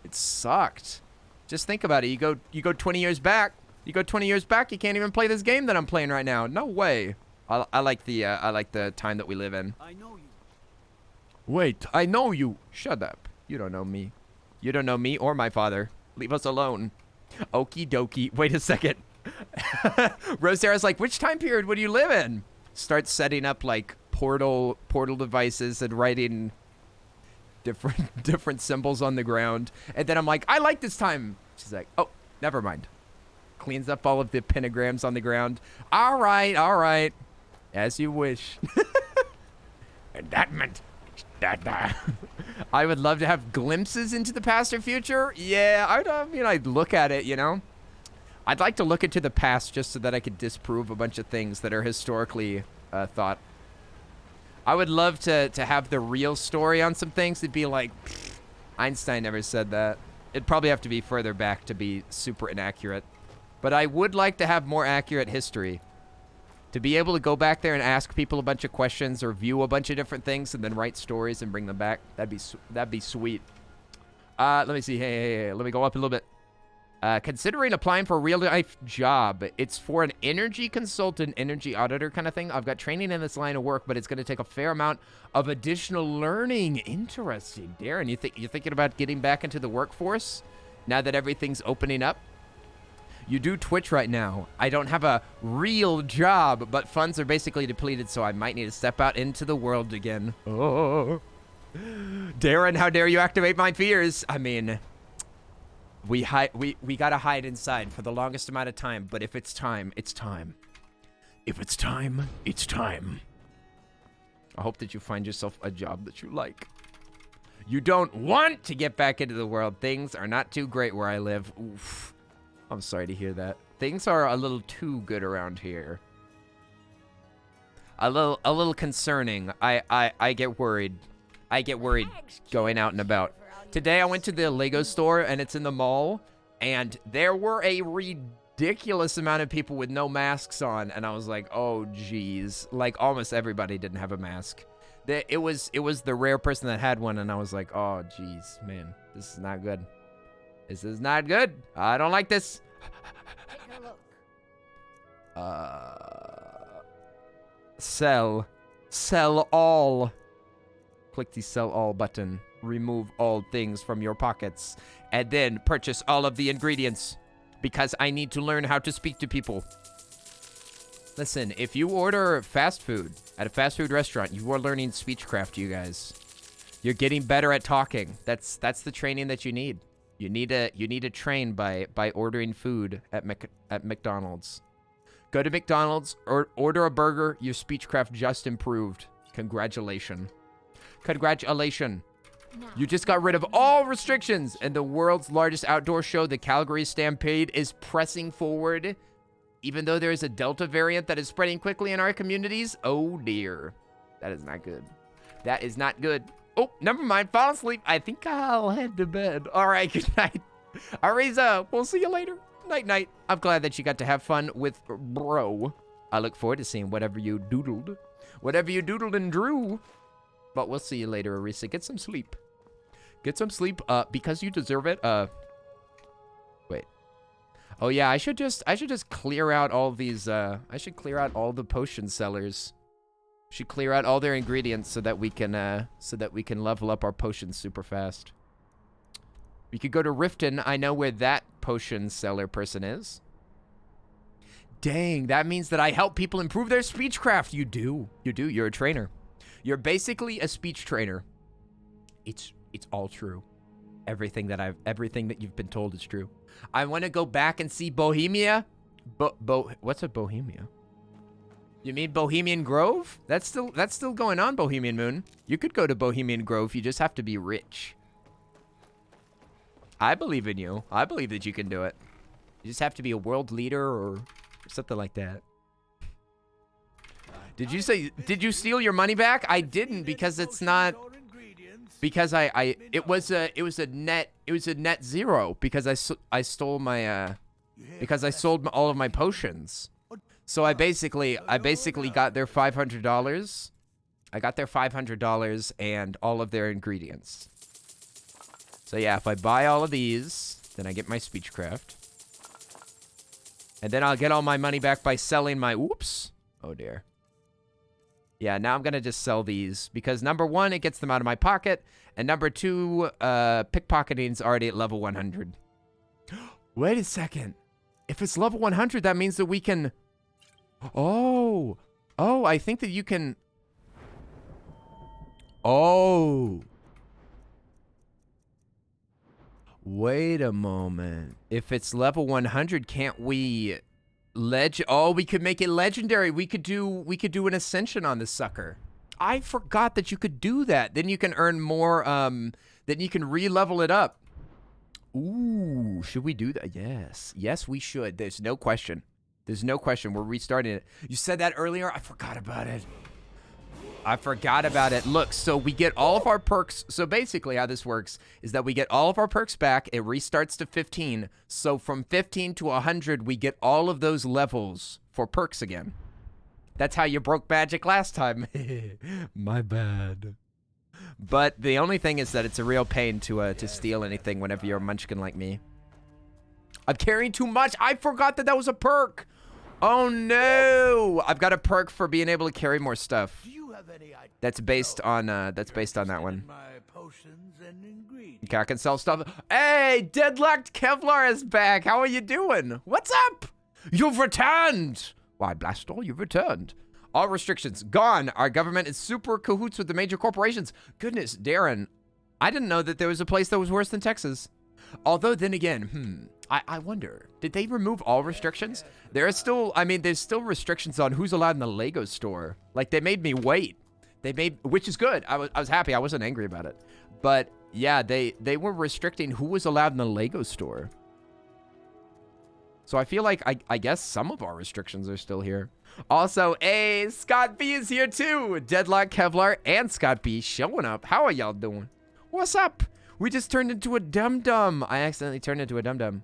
It sucked. Just think about it. You go 20 years back. You go 20 years back, you can't even play this game that I'm playing right now. No way. I like the time that we live in. I know you. Wait, I know you. Shut up. You don't know me. You don't know me or my father. Leave us alone. Okie dokie. Wait a second. Rosera's like, which time period would you live in? Start setting up like portal devices and writing different symbols on the ground. And then I'm like, I like this time. She's like, oh, never mind. Cleans up all of the pentagrams on the ground. All right. As you wish. And that meant that. I would love to have glimpses into the past or future. Yeah, I'd look at it, you know. I'd like to look into the past just so that I could disprove a bunch of things that are historically thought. I would love to have the real story on some things. It'd be like, Einstein never said that. It'd probably have to be further back to be super inaccurate. But I would like to have more accurate history. To be able to go back there and ask people a bunch of questions or view a bunch of different things and then write stories and bring them back. That'd be sweet. Let me see. Hey, let me go up a little bit. Considering applying for a real-life job. It's for an energy consultant, energy auditor kind of thing. I've got training in this line of work, but it's going to take a fair amount of additional learning. Interesting. Darren, you're thinking about getting back into the workforce now that everything's opening up? You do Twitch right now. I don't have a real job, but funds are basically depleted, so I might need to step out into the world again. Oh. Darren, how dare you activate my fears? I mean... We gotta hide inside for the longest amount of time, but if it's time, it's time. If it's time, it's time. I hope that you find yourself a job that you like. You don't want to get back into the world. Things are not too great where I live. Oof. I'm sorry to hear that. Things are a little too good around here. A little concerning. I get worried. I get worried going out and about. Today I went to the Lego store, and it's in the mall, and there were a ridiculous amount of people with no masks on, and I was like, oh, geez. Like, almost everybody didn't have a mask. It was the rare person that had one, and I was like, oh, geez, man, this is not good. This is not good. I don't like this. Take a look. Sell all. Click the sell all button. Remove all things from your pockets, and then purchase all of the ingredients, because I need to learn how to speak to people. Listen, if you order fast food at a fast food restaurant, you are learning speechcraft, you guys. You're getting better at talking. That's the training that you need. You need to train by ordering food at McDonald's. Go to McDonald's or order a burger. Your speechcraft just improved. Congratulations. You just got rid of all restrictions, and the world's largest outdoor show, the Calgary Stampede, is pressing forward. Even though there is a Delta variant that is spreading quickly in our communities. Oh dear. That is not good. That is not good. Oh, never mind. Fall asleep. I think I'll head to bed. All right, good night. Ariza, we'll see you later. Night. I'm glad that you got to have fun with bro. I look forward to seeing whatever you doodled. Whatever you doodled and drew. But we'll see you later, Arisa. Get some sleep. Get some sleep, because you deserve it. Wait. Oh yeah, I should just clear out all these, I should clear out all the potion sellers. Should clear out all their ingredients so that we can level up our potions super fast. We could go to Riften. I know where that potion seller person is. Dang, that means that I help people improve their speechcraft. You do. You're a trainer. You're basically a speech trainer. It's all true. Everything that you've been told is true. I want to go back and see Bohemia. What's a Bohemia? You mean Bohemian Grove? That's still going on, Bohemian Moon. You could go to Bohemian Grove. You just have to be rich. I believe in you. I believe that you can do it. You just have to be a world leader or something like that. Did you steal your money back? I didn't, because it's not, because it was a net zero, because I stole my, because I sold all of my potions. So I basically got their $500. I got their $500 and all of their ingredients. So yeah, if I buy all of these, then I get my speechcraft. And then I'll get all my money back by selling my, oops. Oh dear. Yeah, now I'm going to just sell these because number one, it gets them out of my pocket. And number two, pickpocketing is already at level 100. Wait a second. If it's level 100, that means that we can... Oh, I think that you can... Oh. Wait a moment. If it's level 100, can't we... Oh, we could make it legendary. We could do an ascension on this sucker. I forgot that you could do that. Then you can earn more, then you can re-level it up. Ooh, should we do that? Yes. Yes, we should. There's no question. There's no question. We're restarting it. You said that earlier? I forgot about it. I forgot about it. Look, so we get all of our perks. So basically how this works is that we get all of our perks back. It restarts to 15. So from 15 to 100, we get all of those levels for perks again. That's how you broke magic last time. My bad. But the only thing is that it's a real pain to steal anything whenever you're a munchkin like me. I'm carrying too much. I forgot that was a perk. Oh no! I've got a perk for being able to carry more stuff. That's based on that one. Okay, I can sell stuff. Hey, Deadlocked Kevlar is back. How are you doing? What's up? You've returned. Why, blast all, you've returned. All restrictions gone. Our government is super cahoots with the major corporations. Goodness, Darren, I didn't know that there was a place that was worse than Texas. Although then again, I wonder, did they remove all restrictions? There are still, there's still restrictions on who's allowed in the Lego store. Like, they made me wait. Which is good. I was happy. I wasn't angry about it. But yeah, they were restricting who was allowed in the Lego store. So I feel like, I guess some of our restrictions are still here. Also, hey, Scott B is here too. Deadlock Kevlar and Scott B showing up. How are y'all doing? What's up? We just turned into a dum-dum. I accidentally turned into a dum-dum.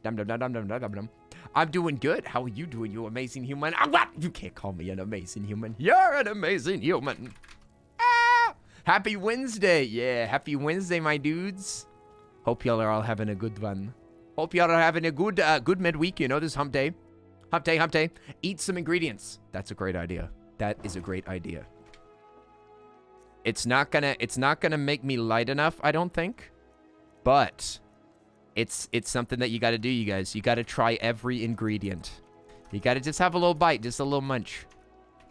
Dum-dum-dum-dum-dum-dum-dum. I'm doing good. How are you doing, you amazing human? Ah, what? You can't call me an amazing human. You're an amazing human. Ah! Happy Wednesday. Yeah, happy Wednesday, my dudes. Hope y'all are all having a good one. Hope y'all are having a good midweek. You know, this hump day. Hump day, hump day. Eat some ingredients. That's a great idea. That is a great idea. It's not gonna make me light enough, I don't think. But it's something that you gotta do, you guys. You gotta try every ingredient. You gotta just have a little bite, just a little munch.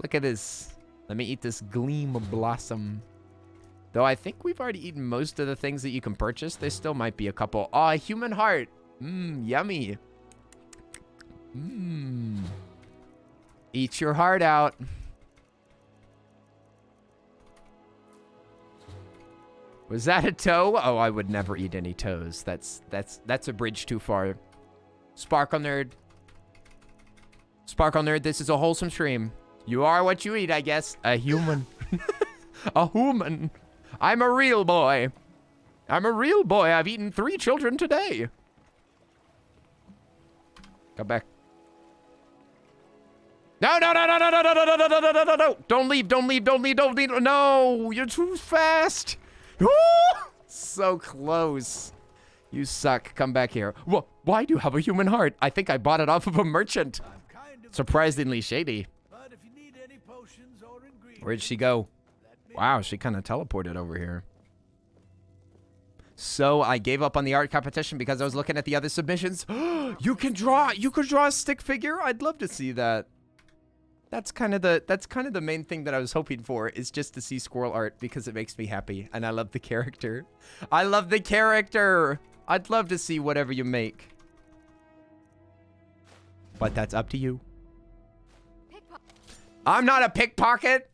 Look at this. Let me eat this Gleam Blossom. Though I think we've already eaten most of the things that you can purchase. There still might be a couple. Oh, a human heart. Mmm, yummy. Mmm. Eat your heart out. Was that a toe? Oh, I would never eat any toes. That's a bridge too far. Sparkle Nerd. Sparkle Nerd, this is a wholesome stream. You are what you eat, I guess. A human. A human. I'm a real boy. I'm a real boy. I've eaten 3 children today. Come back. No, no, no, no, no, no, no, no, no, no, no, no, no, no. Don't leave, don't leave, don't leave, don't leave. No, you're too fast. So close. You suck. Come back here. Why do you have a human heart? I think I bought it off of a merchant. Surprisingly shady. Where'd she go? Wow, she kind of teleported over here. So I gave up on the art competition because I was looking at the other submissions. You could draw a stick figure? I'd love to see that. That's kind of the main thing that I was hoping for, is just to see squirrel art because it makes me happy and I love the character. I love the character. I'd love to see whatever you make. But that's up to you. I'm not a pickpocket.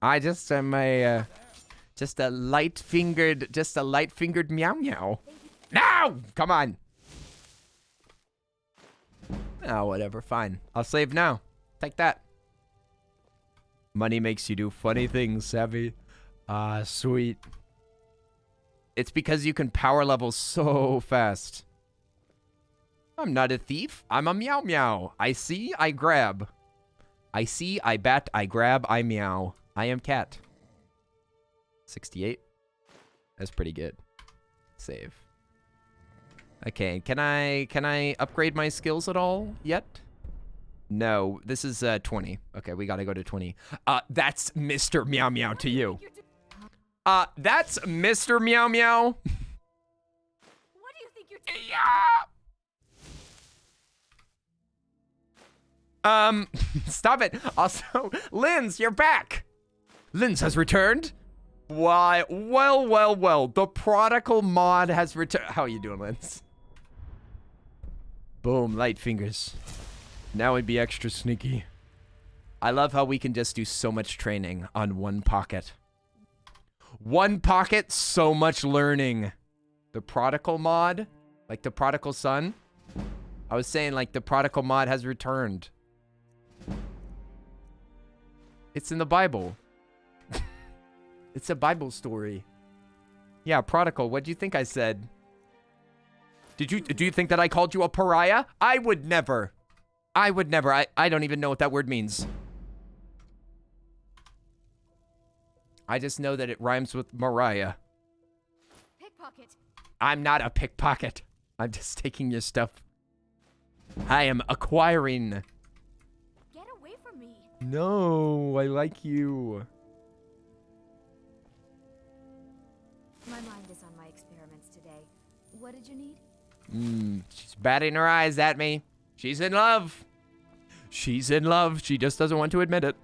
I just am a light-fingered meow meow. No! Come on. Oh, whatever, fine. I'll save now. Take that. Money makes you do funny things, Savvy. Ah, sweet. It's because you can power level so fast. I'm not a thief. I'm a meow meow. I see, I grab. I see, I bat, I grab, I meow. I am cat. 68. That's pretty good. Save. Okay, can I upgrade my skills at all yet? No, this is 20. Okay, we gotta go to 20. That's Mr. Meow Meow to you. That's Mr. Meow Meow. What do you think you're Stop it. Also, Linz, you're back. Linz has returned. Why? Well. The prodigal mod has returned. How are you doing, Linz? Boom, light fingers. Now we'd be extra sneaky. I love how we can just do so much training on one pocket. One pocket, so much learning. The prodigal mod, like the prodigal son. I was saying like the prodigal mod has returned. It's in the Bible. It's a Bible story. Yeah, prodigal. What do you think I said? Do you think that I called you a pariah? I would never. I don't even know what that word means. I just know that it rhymes with Mariah. Pickpocket. I'm not a pickpocket. I'm just taking your stuff. I am acquiring. Get away from me. No, I like you. My mind is on my experiments today. What did you need? She's batting her eyes at me. She's in love. She's in love. She just doesn't want to admit it.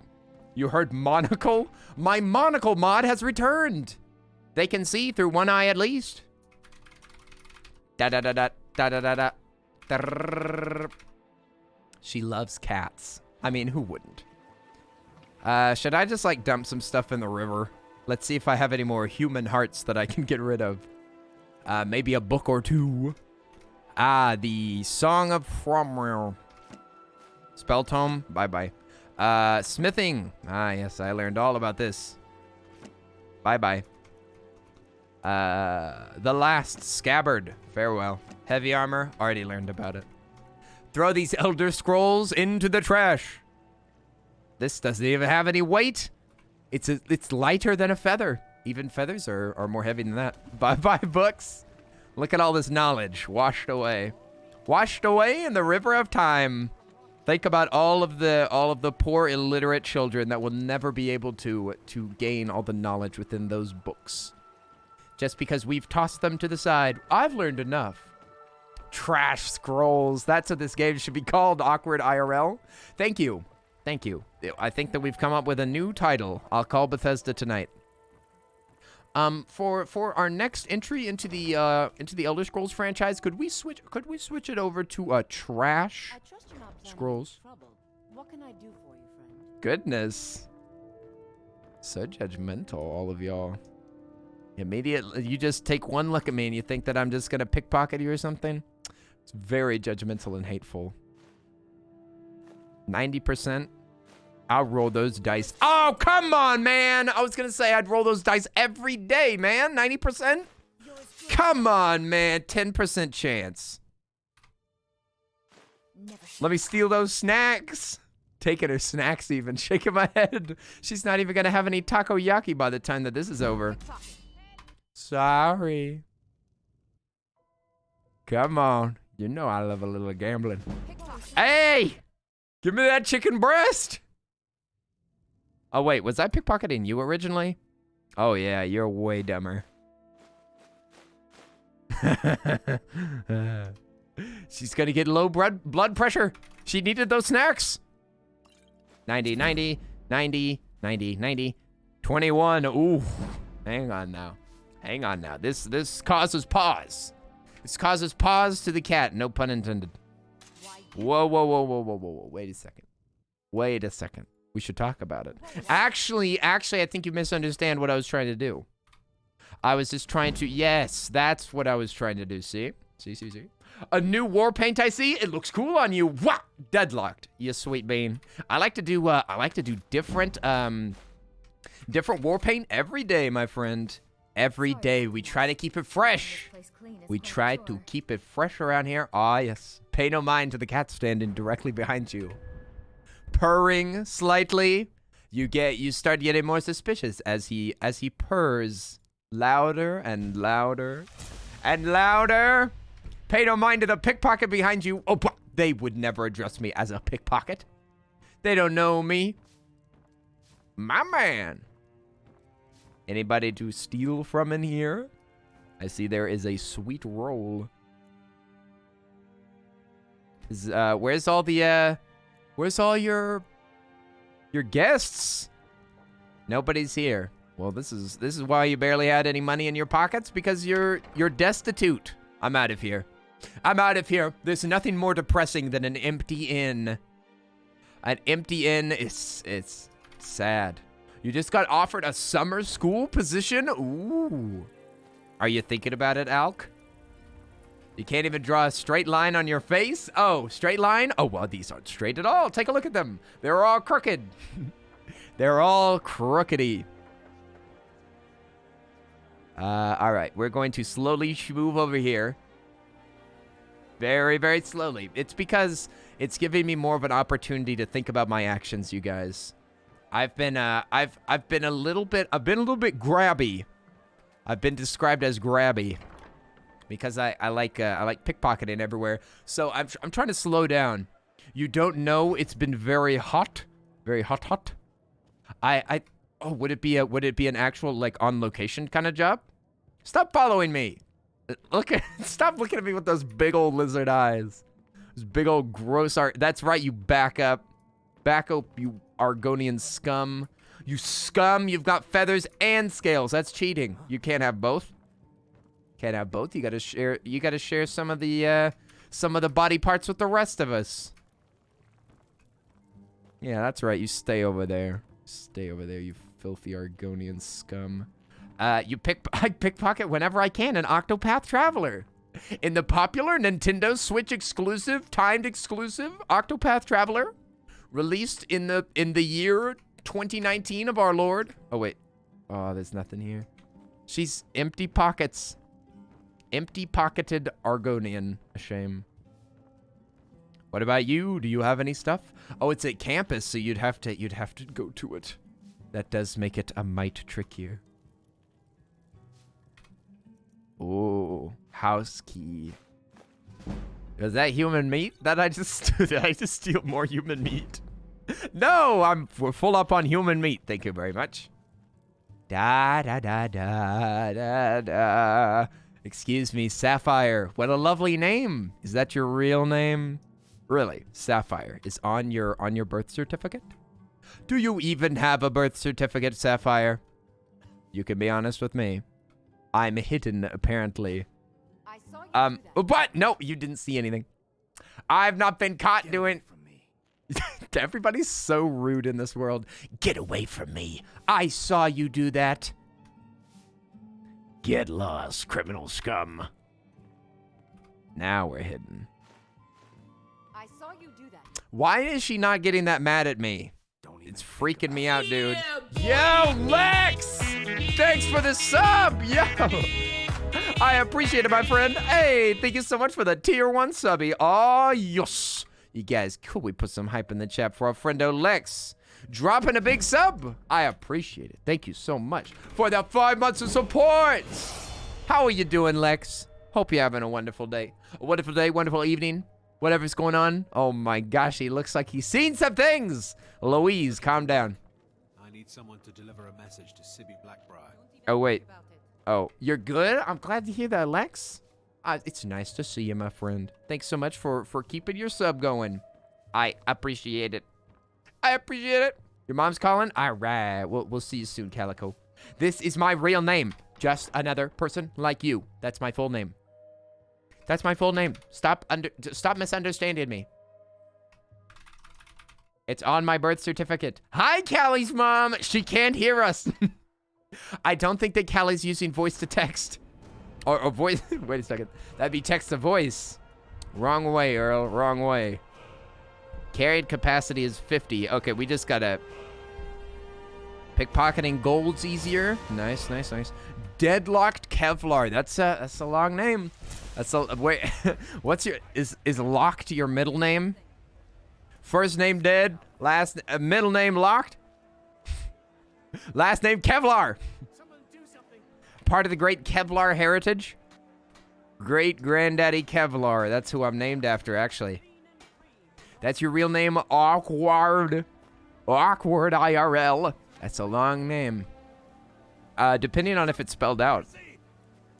You heard monocle? My monocle mod has returned. They can see through one eye at least. Da-da-da-da. She loves cats. I mean, who wouldn't? Should I just, like, dump some stuff in the river? Let's see if I have any more human hearts that I can get rid of. Maybe a book or two. The Song of Fromwell. Spell tome. Bye-bye. Smithing. Yes, I learned all about this. Bye-bye. The Last Scabbard. Farewell. Heavy armor. Already learned about it. Throw these Elder Scrolls into the trash. This doesn't even have any weight. It's lighter than a feather. Even feathers are more heavy than that. Bye-bye, books. Look at all this knowledge washed away. Washed away in the river of time. Think about all of the poor illiterate children that will never be able to gain all the knowledge within those books. Just because we've tossed them to the side. I've learned enough. Trash scrolls. That's what this game should be called. Awkward IRL. Thank you. Thank you. I think that we've come up with a new title. I'll call Bethesda tonight. For our next entry into the Elder Scrolls franchise, could we switch it over to trash scrolls? What can I do for you, friend? Goodness. So judgmental, all of y'all. Immediately, you just take one look at me and you think that I'm just gonna pickpocket you or something. It's very judgmental and hateful. 90%. I'll roll those dice. Oh, come on, man. I was going to say I'd roll those dice every day, man. 90%? Come on, man. 10% chance. Let me steal those snacks. Taking her snacks even. Shaking my head. She's not even going to have any takoyaki by the time that this is over. Sorry. Come on. You know I love a little gambling. Hey! Give me that chicken breast! Oh, wait, was I pickpocketing you originally? Oh, yeah, you're way dumber. She's gonna get low blood pressure. She needed those snacks. 90, 90, 90, 90, 90, 21. Ooh, hang on now. Hang on now. This causes pause. This causes pause to the cat. No pun intended. Whoa. Wait a second. Wait a second. We should talk about it. Actually, I think you misunderstand what I was trying to do. I was just trying to, yes, that's what I was trying to do. See? See? A new war paint I see. It looks cool on you. Wah! Deadlocked. You sweet bean. I like to do different war paint every day, my friend. Every day. We try to keep it fresh. We try to keep it fresh around here. Ah, yes. Pay no mind to the cat standing directly behind you. Purring slightly. You start getting more suspicious as he purrs louder and louder and louder. Pay no mind to the pickpocket behind you. Oh, they would never address me as a pickpocket. They don't know me. My man. Anybody to steal from in here? I see there is a sweet roll. Where's all the, where's all your guests? Nobody's here. Well, this is why you barely had any money in your pockets, because you're destitute. I'm out of here. I'm out of here. There's nothing more depressing than an empty inn. An empty inn it's sad. You just got offered a summer school position? Ooh. Are you thinking about it, Alk? You can't even draw a straight line on your face? Oh, straight line? Oh, well, these aren't straight at all. Take a look at them. They're all crooked. They're all crookedy. All right, we're going to slowly move over here. Very, very slowly. It's because it's giving me more of an opportunity to think about my actions, you guys. I've been a little bit grabby. I've been described as grabby because I like pickpocketing everywhere. So I'm trying to slow down. You don't know it's been very hot, hot. Oh, would it be an actual like on location kind of job? Stop following me. Stop looking at me with those big old lizard eyes. Those big old gross art. That's right, you back up. Back up, you Argonian scum. You scum, you've got feathers and scales. That's cheating. You can't have both. Can't have both. You gotta share some of the body parts with the rest of us. Yeah, that's right. You stay over there. Stay over there, you filthy Argonian scum. I pickpocket whenever I can an Octopath Traveler. In the popular Nintendo Switch exclusive, timed exclusive Octopath Traveler, released in the year 2019 of our Lord. Oh wait. Oh, there's nothing here. She's empty pockets. Empty pocketed Argonian. A shame. What about you? Do you have any stuff? Oh, it's at campus, so you'd have to go to it. That does make it a mite trickier. Oh, house key. Was that human meat that I just did I just steal more human meat? No, we're full up on human meat. Thank you very much. Da da da da da da. Excuse me, Sapphire. What a lovely name. Is that your real name? Really, Sapphire is on your birth certificate? Do you even have a birth certificate, Sapphire? You can be honest with me. I'm hidden, apparently. I saw you do that. But no, you didn't see anything. I've not been caught doing. Everybody's so rude in this world. Get away from me. I saw you do that. Get lost, criminal scum. Now we're hidden. I saw you do that. Why is she not getting that mad at me? It's freaking me out, dude. Yo, Lex! Thanks for the sub! Yo! I appreciate it, my friend. Hey, thank you so much for the tier 1 subby. Oh, yes. You guys, could we put some hype in the chat for our friendo Lex? Dropping a big sub. I appreciate it. Thank you so much for the 5 months of support. How are you doing, Lex? Hope you're having a wonderful day. A wonderful day, wonderful evening. Whatever's going on. Oh my gosh, he looks like he's seen some things. Louise, calm down. I need someone to deliver a message to Sibby Blackbriar. Oh, wait. Oh, you're good? I'm glad to hear that, Lex. It's nice to see you, my friend. Thanks so much for keeping your sub going. I appreciate it. I appreciate it. Your mom's calling? All right. We'll see you soon, Calico. This is my real name. Just another person like you. That's my full name. That's my full name. Stop misunderstanding me. It's on my birth certificate. Hi, Callie's mom. She can't hear us. I don't think that Callie's using voice to text. Or voice. Wait a second. That'd be text to voice. Wrong way, Earl. Wrong way. Carried capacity is 50. Okay, we just gotta. Pickpocketing gold's easier. Nice, nice, nice. Deadlocked Kevlar. That's a long name. That's a wait. What's your is locked your middle name? First name dead. Middle name locked. Last name Kevlar. Part of the great Kevlar heritage. Great granddaddy Kevlar. That's who I'm named after, actually. That's your real name, Awkward. Awkward IRL. That's a long name. Depending on if it's spelled out.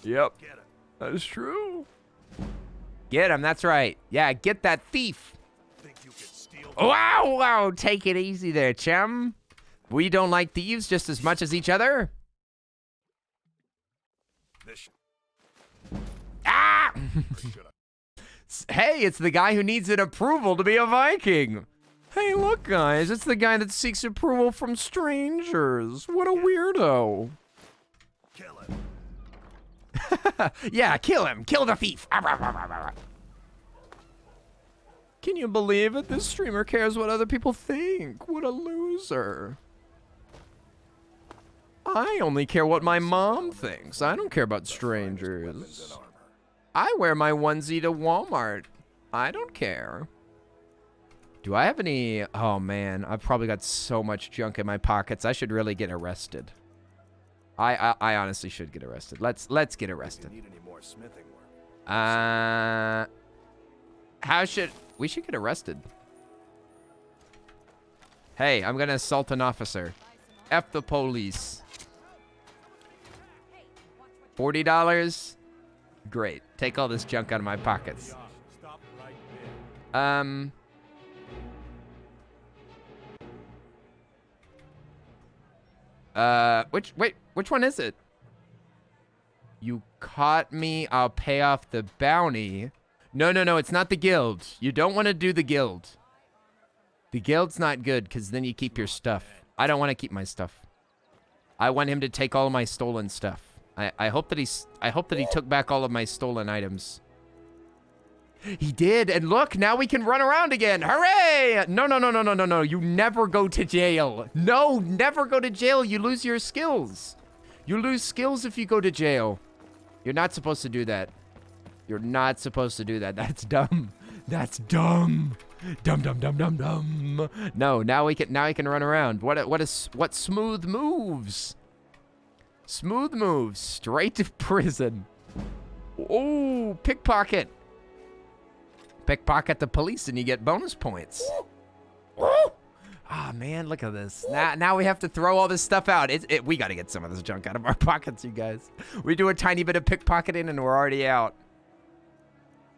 Yep. That is true. Get him, that's right. Yeah, get that thief. Wow, wow, take it easy there, chum. We don't like thieves just as much as each other. Ah! Hey, it's the guy who needs an approval to be a Viking. Hey, look, guys, it's the guy that seeks approval from strangers. What a weirdo. Kill him. Yeah, kill him. Kill the thief. Can you believe it? This streamer cares what other people think. What a loser. I only care what my mom thinks. I don't care about strangers. I wear my onesie to Walmart. I don't care. Do I have any... Oh, man. I've probably got so much junk in my pockets. I should really get arrested. I honestly should get arrested. Let's get arrested. Need any more smithing work? How should... We should get arrested. Hey, I'm gonna assault an officer. F the police. $40? Great. Take all this junk out of my pockets. Which one is it? You caught me, I'll pay off the bounty. No, it's not the guild. You don't want to do the guild. The guild's not good, because then you keep your stuff. I don't want to keep my stuff. I want him to take all of my stolen stuff. I hope that he took back all of my stolen items. He did, and look, now we can run around again. Hooray! No. You never go to jail. No, never go to jail. You lose your skills. You lose skills if you go to jail. You're not supposed to do that. You're not supposed to do that. That's dumb. That's dumb. Dumb. No, now we can run around. What smooth moves? Smooth moves straight to prison. Oh, pickpocket. Pickpocket the police and you get bonus points. Ah, man, look at this. Now we have to throw all this stuff out. We got to get some of this junk out of our pockets, you guys. We do a tiny bit of pickpocketing and we're already out.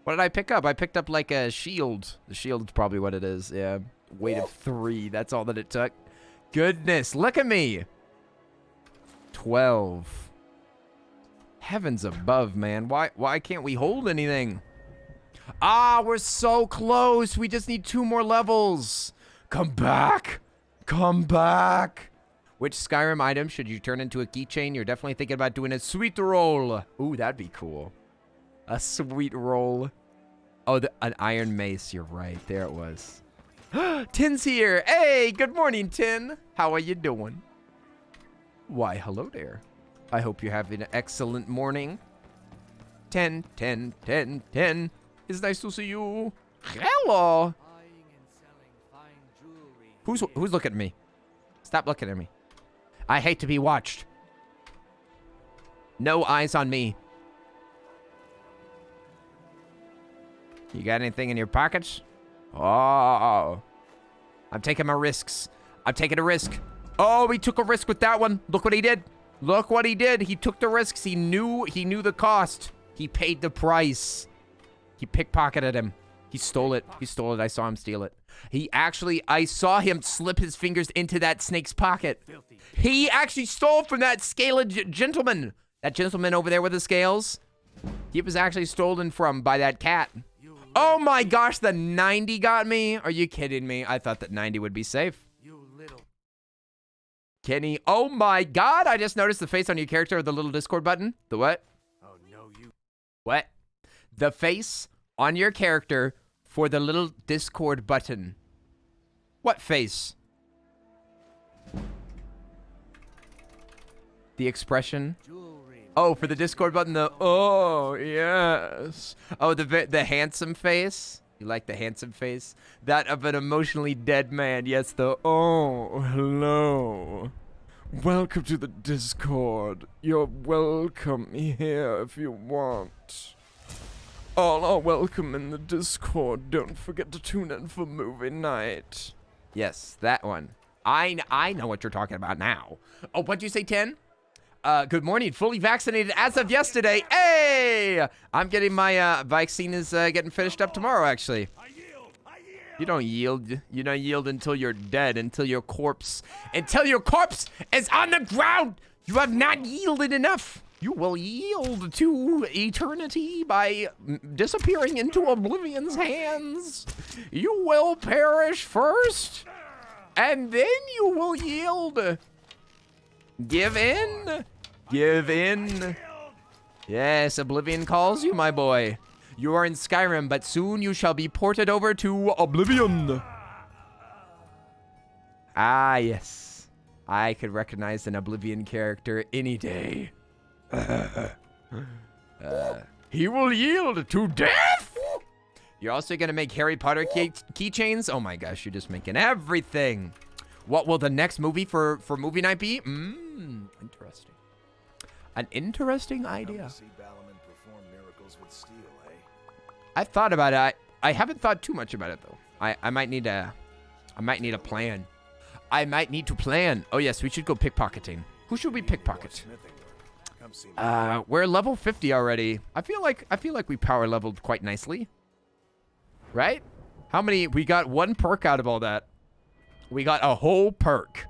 What did I pick up? I picked up like a shield. The shield's probably what it is. Yeah, weight of 3. That's all that it took. Goodness, look at me. 12. Heavens above, man. Why can't we hold anything? Ah, we're so close. We just need 2 more levels. Come back. Come back. Which Skyrim item should you turn into a keychain? You're definitely thinking about doing a sweet roll. Ooh, that'd be cool. A sweet roll. Oh, an iron mace. You're right. There it was. Tin's here. Hey, good morning, Tin. How are you doing? Why, hello there. I hope you're having an excellent morning. 10. It's nice to see you. Hello. Who's looking at me? Stop looking at me. I hate to be watched. No eyes on me. You got anything in your pockets? Oh. I'm taking my risks. I'm taking a risk. Oh, he took a risk with that one. Look what he did. Look what he did. He took the risks. He knew the cost. He paid the price. He pickpocketed him. He stole it. He stole it. I saw him steal it. I saw him slip his fingers into that snake's pocket. He actually stole from that scaled gentleman. That gentleman over there with the scales. He was actually stolen from by that cat. Oh my gosh, the 90 got me. Are you kidding me? I thought that 90 would be safe. Kenny, oh my God. I just noticed the face on your character of the little Discord button. The what? Oh no, you. What? The face on your character for the little Discord button. What face? The expression? Oh, for the Discord button, oh, yes. Oh, the handsome face? You like the handsome face? That of an emotionally dead man. Yes, oh, hello. Welcome to the Discord. You're welcome here if you want. All are welcome in the Discord. Don't forget to tune in for movie night. Yes, that one. I know what you're talking about now. Oh, what'd you say, 10? Good morning. Fully vaccinated as of yesterday. Hey! Hey! I'm getting my vaccine is getting finished up tomorrow, actually. You don't yield. You don't yield until you're dead, until your corpse is on the ground. You have not yielded enough. You will yield to eternity by disappearing into oblivion's hands. You will perish first, and then you will yield. Give in. Give in. Yes, Oblivion calls you, my boy. You are in Skyrim, but soon you shall be ported over to Oblivion. Ah, yes. I could recognize an Oblivion character any day. He will yield to death. You're also going to make Harry Potter keychains? Oh my gosh, you're just making everything. What will the next movie for movie night be? Interesting. An interesting idea. I've thought about it. I haven't thought too much about it though. I might need a plan. I might need to plan. Oh yes, we should go pickpocketing. Who should we pickpocket? We're level 50 already. I feel like we power leveled quite nicely. Right? How many? We got one perk out of all that. We got a whole perk.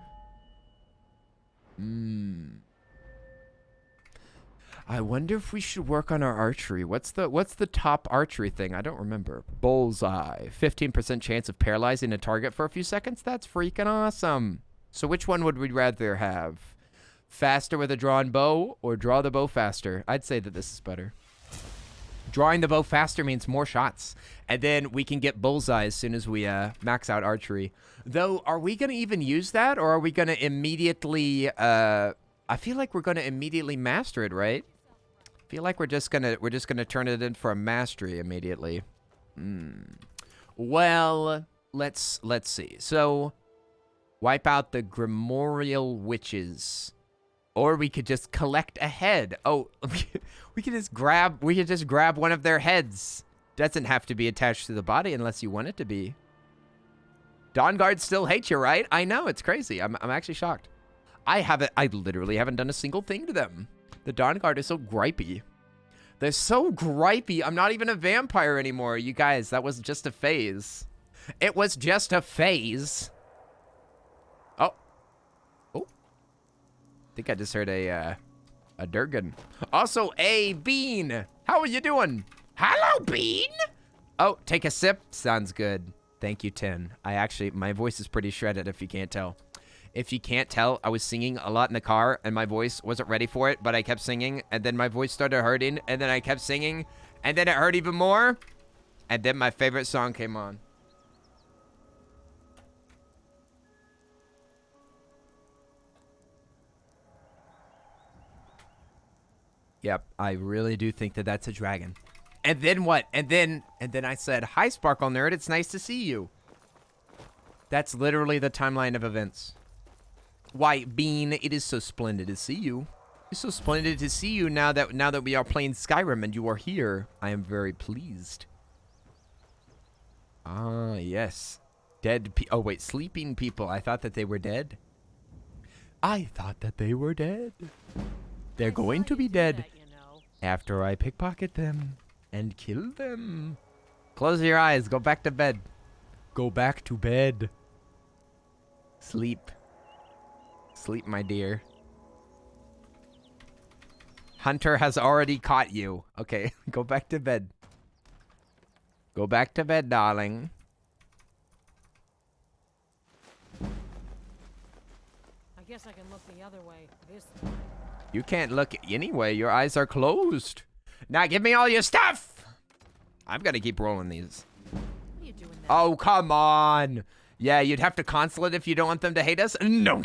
I wonder if we should work on our archery. What's the top archery thing? I don't remember. Bullseye. 15% chance of paralyzing a target for a few seconds? That's freaking awesome. So which one would we rather have? Faster with a drawn bow or draw the bow faster? I'd say that this is better. Drawing the bow faster means more shots. And then we can get bullseye as soon as we max out archery. Though, are we going to even use that? Or are we going to immediately... I feel like we're going to immediately master it, right? I feel like we're just gonna turn it in for a mastery immediately. Well, let's see. So, wipe out the Grimorial Witches. Or we could just collect a head. Oh, we could just grab one of their heads. Doesn't have to be attached to the body unless you want it to be. Dawn Guards still hate you, right? I know, it's crazy. I'm actually shocked. I literally haven't done a single thing to them. The Dawn Guard is so gripey. They're so gripey. I'm not even a vampire anymore. You guys, that was just a phase. It was just a phase. Oh. Oh. I think I just heard a Durgan. Also, a Bean. How are you doing? Hello, Bean. Oh, take a sip. Sounds good. Thank you, 10. My voice is pretty shredded if you can't tell. If you can't tell, I was singing a lot in the car, and my voice wasn't ready for it, but I kept singing, and then my voice started hurting, and then I kept singing, and then it hurt even more, and then my favorite song came on. Yep, I really do think that that's a dragon. And then what? And then I said, "Hi, Sparkle Nerd, it's nice to see you." That's literally the timeline of events. Why, Bean, it is so splendid to see you. It's so splendid to see you now that we are playing Skyrim and you are here. I am very pleased. Ah, yes. Oh, wait, sleeping people. I thought that they were dead. I thought that they were dead. They're going to be dead after I pickpocket them and kill them. Close your eyes. Go back to bed. Go back to bed. Sleep. Sleep, my dear. Hunter has already caught you. Okay, go back to bed. Go back to bed, darling. I guess I can look the other way this time. You can't look anyway. Your eyes are closed. Now give me all your stuff. I'm gonna keep rolling these. What are you doing there? Oh, come on. Yeah, you'd have to cancel it if you don't want them to hate us? No.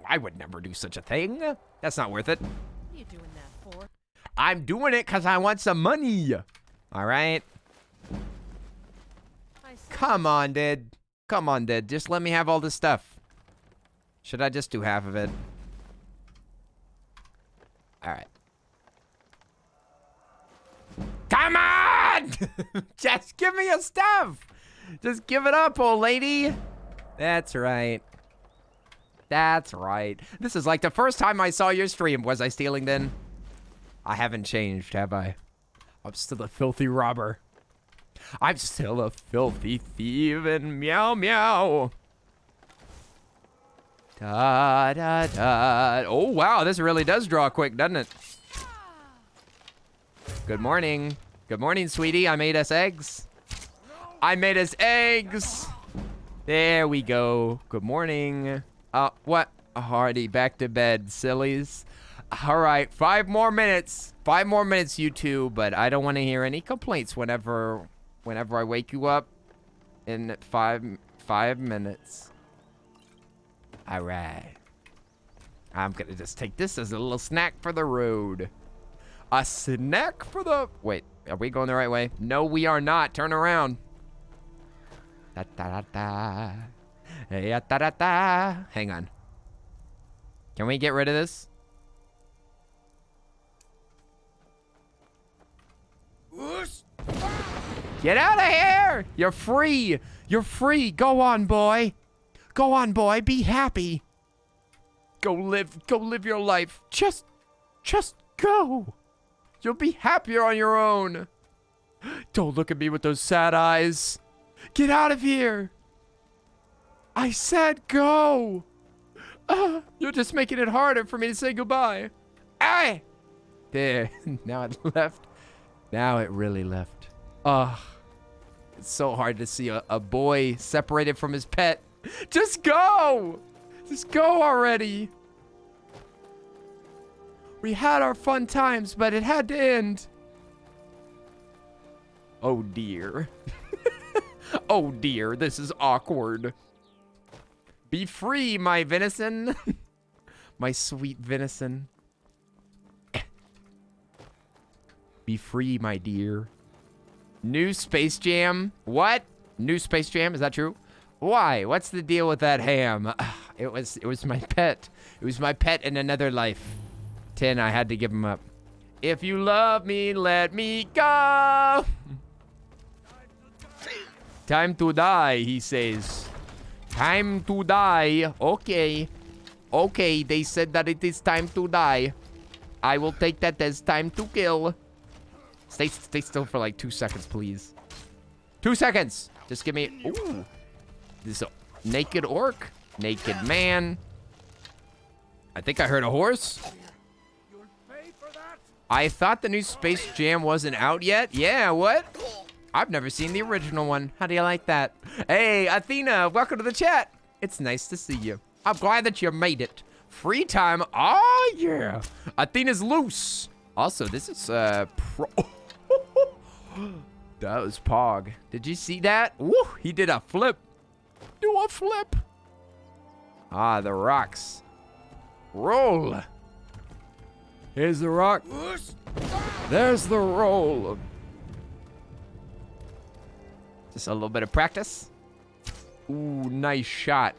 I would never do such a thing. That's not worth it. What are you doing that for? I'm doing it because I want some money. All right? Come on, dude. Come on, dude. Just let me have all this stuff. Should I just do half of it? All right. Come on! Just give me your stuff. Just give it up, old lady. That's right. That's right. This is like the first time I saw your stream. Was I stealing then? I haven't changed, have I? I'm still a filthy robber. I'm still a filthy thief and meow meow. Da da da. Oh wow, this really does draw quick, doesn't it? Good morning. Good morning, sweetie. I made us eggs. I made us eggs. There we go. Good morning. What? Hardy, back to bed, sillies. All right, 5 more minutes. 5 more minutes, you two. But I don't want to hear any complaints whenever I wake you up in 5 minutes. All right. I'm gonna just take this as a little snack for the road. A snack for the... Wait, are we going the right way? No, we are not. Turn around. Da da da da. Yeah, da da da. Hang on. Can we get rid of this? Get out of here! You're free. You're free. Go on, boy. Go on, boy. Be happy. Go live your life. Just go. You'll be happier on your own. Don't look at me with those sad eyes. Get out of here. I said go. You're just making it harder for me to say goodbye. Hey! There. Now it left. Now it really left. It's so hard to see a boy separated from his pet. Just go! Just go already. We had our fun times, but it had to end. Oh dear. Oh dear, this is awkward. Be free, my venison. My sweet venison. Be free, my dear. New Space Jam? What? New Space Jam? Is that true? Why? What's the deal with that ham? It was my pet. It was my pet in another life. 10, I had to give him up. If you love me, let me go. Time to die, he says. Time to die. Okay. Okay, they said that it is time to die. I will take that as time to kill. Stay still for like 2 seconds, please. 2 seconds. Just give me... Ooh. This naked orc. Naked man. I think I heard a horse. I thought the new Space Jam wasn't out yet. Yeah, what? I've never seen the original one. How do you like that? Hey, Athena, welcome to the chat. It's nice to see you. I'm glad that you made it. Free time. Oh, yeah. Athena's loose. Also, this is, That was Pog. Did you see that? Woo, he did a flip. Do a flip. Ah, the rocks. Roll. Here's the rock. There's the roll. Just a little bit of practice. Ooh, nice shot.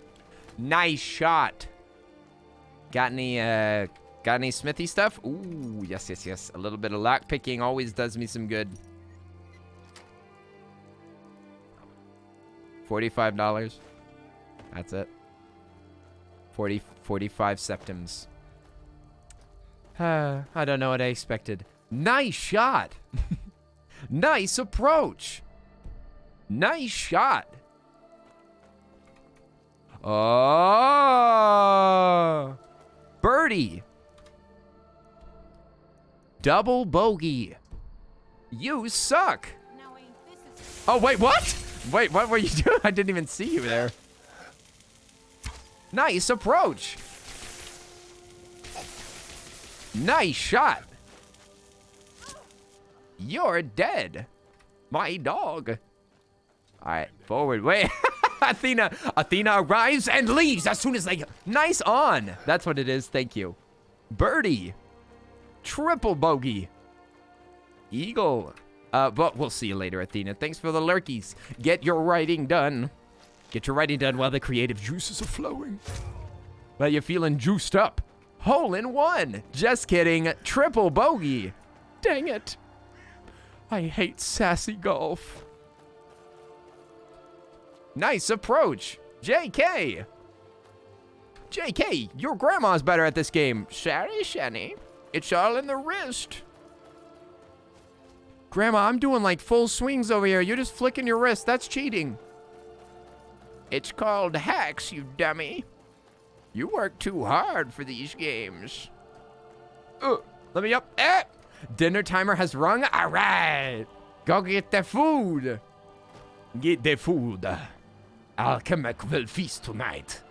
Nice shot. Got any smithy stuff? Ooh, yes, yes, yes. A little bit of lock picking always does me some good. $45. That's it. 45 septims. I don't know what I expected. Nice shot. Nice approach. Nice shot. Oh. Birdie. Double bogey. You suck. Oh, wait, what? Wait, what were you doing? I didn't even see you there. Nice approach. Nice shot. You're dead. My dog. All right, forward. Wait. Athena arrives and leaves as soon as they... Nice on. That's what it is. Thank you. Birdie. Triple bogey. Eagle. But we'll see you later, Athena. Thanks for the lurkies. Get your writing done. Get your writing done while the creative juices are flowing. While you're feeling juiced up. Hole in one. Just kidding. Triple bogey. Dang it. I hate sassy golf. Nice approach. JK. JK, your grandma's better at this game. Shari Shani. It's all in the wrist. Grandma, I'm doing like full swings over here. You're just flicking your wrist. That's cheating. It's called hacks, you dummy. You work too hard for these games. Let me up. Dinner timer has rung. All right. Go get the food. Get the food. Alchemic will feast tonight.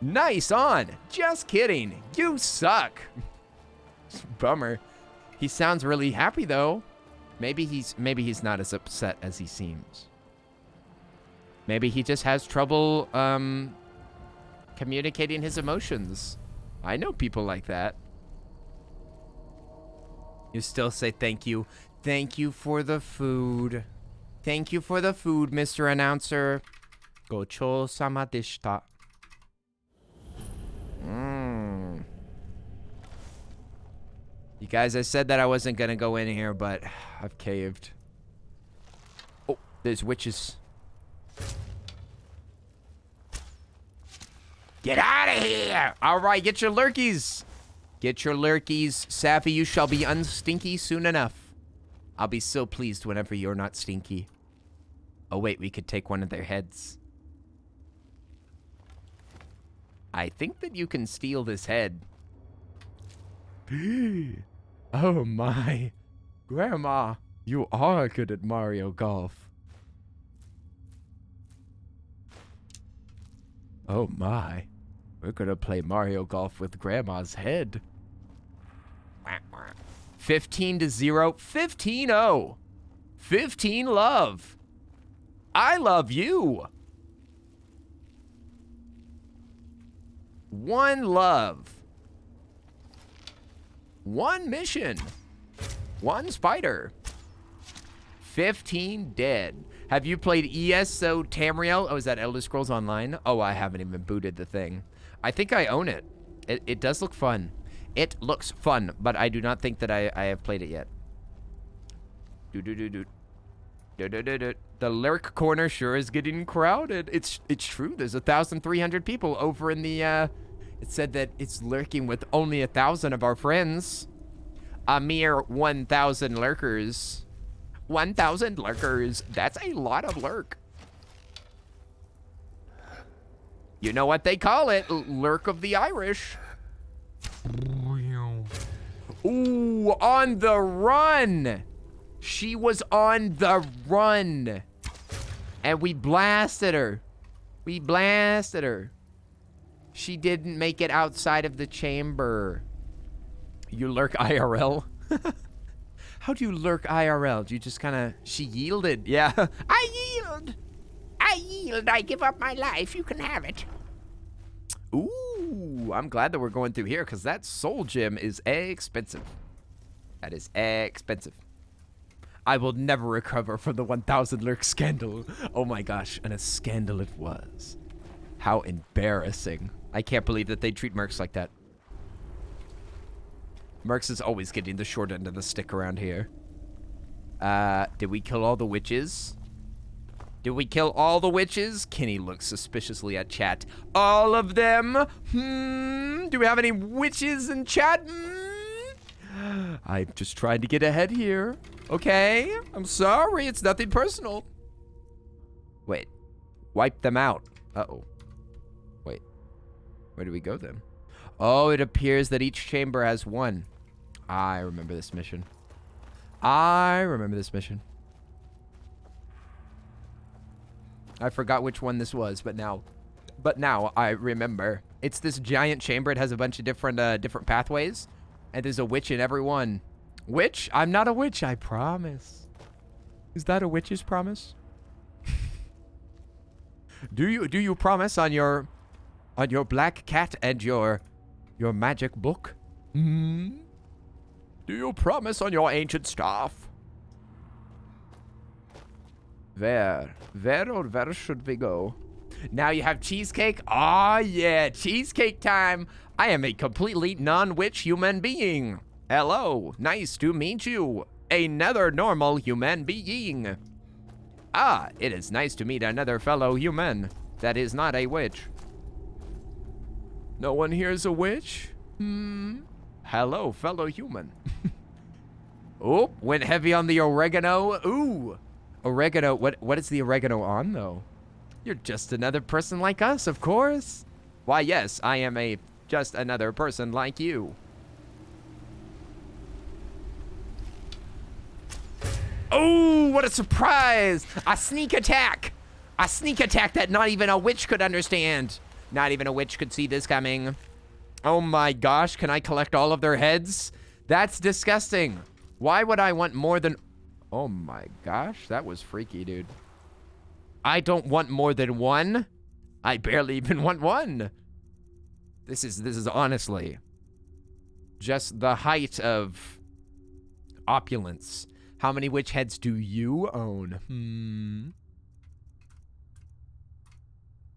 Nice on. Just kidding. You suck. Bummer. He sounds really happy though. Maybe he's not as upset as he seems. Maybe he just has trouble communicating his emotions. I know people like that. You still say thank you. Thank you for the food. Thank you for the food, Mr. Announcer. Gocho-sama deshita. You guys, I said that I wasn't gonna go in here, but I've caved. Oh, there's witches. Get out of here! All right, get your lurkies. Get your lurkies. Sappy, you shall be unstinky soon enough. I'll be so pleased whenever you're not stinky. Oh, wait, we could take one of their heads. I think that you can steal this head. Oh, my. Grandma, you are good at Mario Golf. Oh, my. We're gonna play Mario Golf with Grandma's head. 15-0. 15-0. 15 love. I love you. 1 love. 1 mission. 1 spider. 15 dead. Have you played ESO Tamriel? Oh, is that Elder Scrolls Online? Oh, I haven't even booted the thing. I think I own it. It does look fun. It looks fun, but I do not think that I have played it yet. The lurk corner sure is getting crowded. It's true. There's 1,300 people over in the, it said that it's lurking with only 1,000 of our friends. A mere 1,000 lurkers. 1,000 lurkers. That's a lot of lurk. You know what they call it? Lurk of the Irish. Ooh, on the run. She was on the run. And we blasted her. We blasted her. She didn't make it outside of the chamber. You lurk IRL? How do you lurk IRL? Do you just kind of... She yielded. Yeah. I yield. I yield. I give up my life. You can have it. Ooh, I'm glad that we're going through here because that soul gem is expensive. That is expensive. I will never recover from the 1,000 lurk scandal. Oh my gosh, and a scandal it was. How embarrassing. I can't believe that they treat mercs like that. Mercs is always getting the short end of the stick around here. Did we kill all the witches? Did we kill all the witches? Kenny looks suspiciously at chat. All of them? Do we have any witches in chat? I'm just trying to get ahead here. Okay, I'm sorry. It's nothing personal. Wait. Wipe them out. Uh-oh. Wait. Where do we go then? Oh, it appears that each chamber has 1. I remember this mission. I remember this mission. I forgot which one this was, but now I remember. It's this giant chamber. It has a bunch of different pathways, and there's a witch in every one. Witch? I'm not a witch, I promise. Is that a witch's promise? Do you promise on your black cat and your magic book? Do you promise on your ancient staff? Where should we go? Now you have cheesecake? Oh yeah, cheesecake time. I am a completely non-witch human being. Hello, nice to meet you. Another normal human being. Ah, it is nice to meet another fellow human that is not a witch. No one here is a witch? Hello, fellow human. Oh, went heavy on the oregano. Ooh, oregano. What is the oregano on, though? You're just another person like us, of course. Why, yes, I am just another person like you. Oh, what a surprise! A sneak attack! A sneak attack that not even a witch could understand. Not even a witch could see this coming. Oh my gosh, can I collect all of their heads? That's disgusting. Why would I want more than... Oh my gosh, that was freaky, dude. I don't want more than one. I barely even want one. This is honestly just the height of opulence. How many witch heads do you own?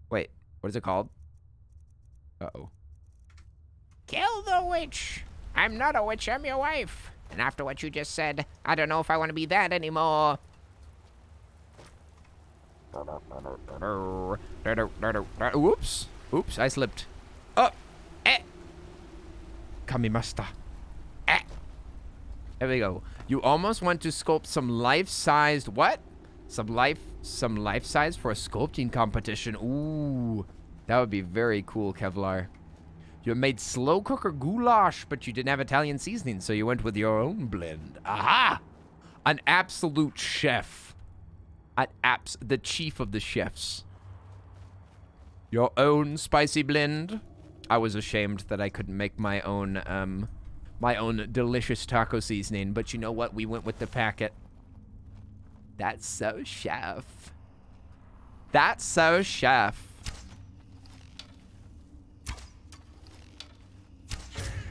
Wait, what is it called? Uh-oh. Kill the witch. I'm not a witch, I'm your wife. And after what you just said, I don't know if I want to be that anymore. Oops. Oops, I slipped. Oh! Kamimasta. There we go. You almost want to sculpt some life-sized... What? Some life-size for a sculpting competition. Ooh. That would be very cool, Kevlar. You made slow cooker goulash, but you didn't have Italian seasoning, so you went with your own blend. Aha! An absolute chef. The chief of the chefs. Your own spicy blend. I was ashamed that I couldn't make my own delicious taco seasoning, but you know what? We went with the packet. That's so chef. That's so chef.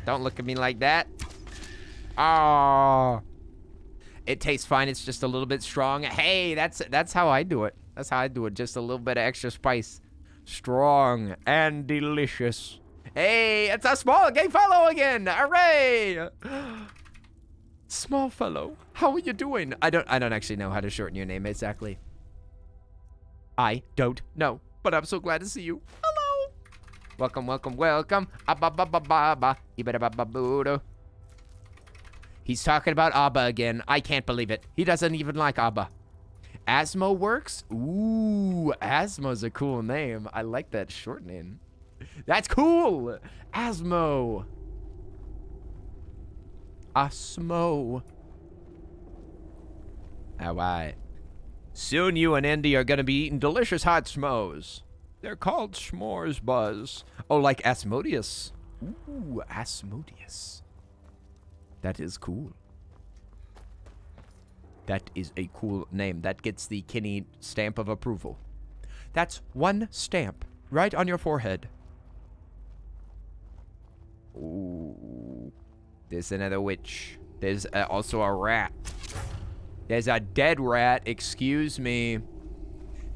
Don't look at me like that. Oh. It tastes fine. It's just a little bit strong. Hey, that's how I do it. That's how I do it. Just a little bit of extra spice. Strong and delicious. Hey, it's a small gay fellow again. Hooray! Small fellow, how are you doing? I don't actually know how to shorten your name exactly. I don't know, but I'm so glad to see you. Hello. Welcome, welcome, welcome. He's talking about Abba again. I can't believe it. He doesn't even like Abba. Asmo works? Ooh, Asmo's a cool name. I like that shortening. That's cool. Asmo. Asmo. All right. Soon you and Andy are gonna be eating delicious hot s'mores. They're called s'mores, Buzz. Oh, like Asmodeus. Ooh, Asmodeus. That is cool. That is a cool name. That gets the Kinney stamp of approval. That's one stamp right on your forehead. Ooh. There's another witch. There's also a rat. There's a dead rat. Excuse me.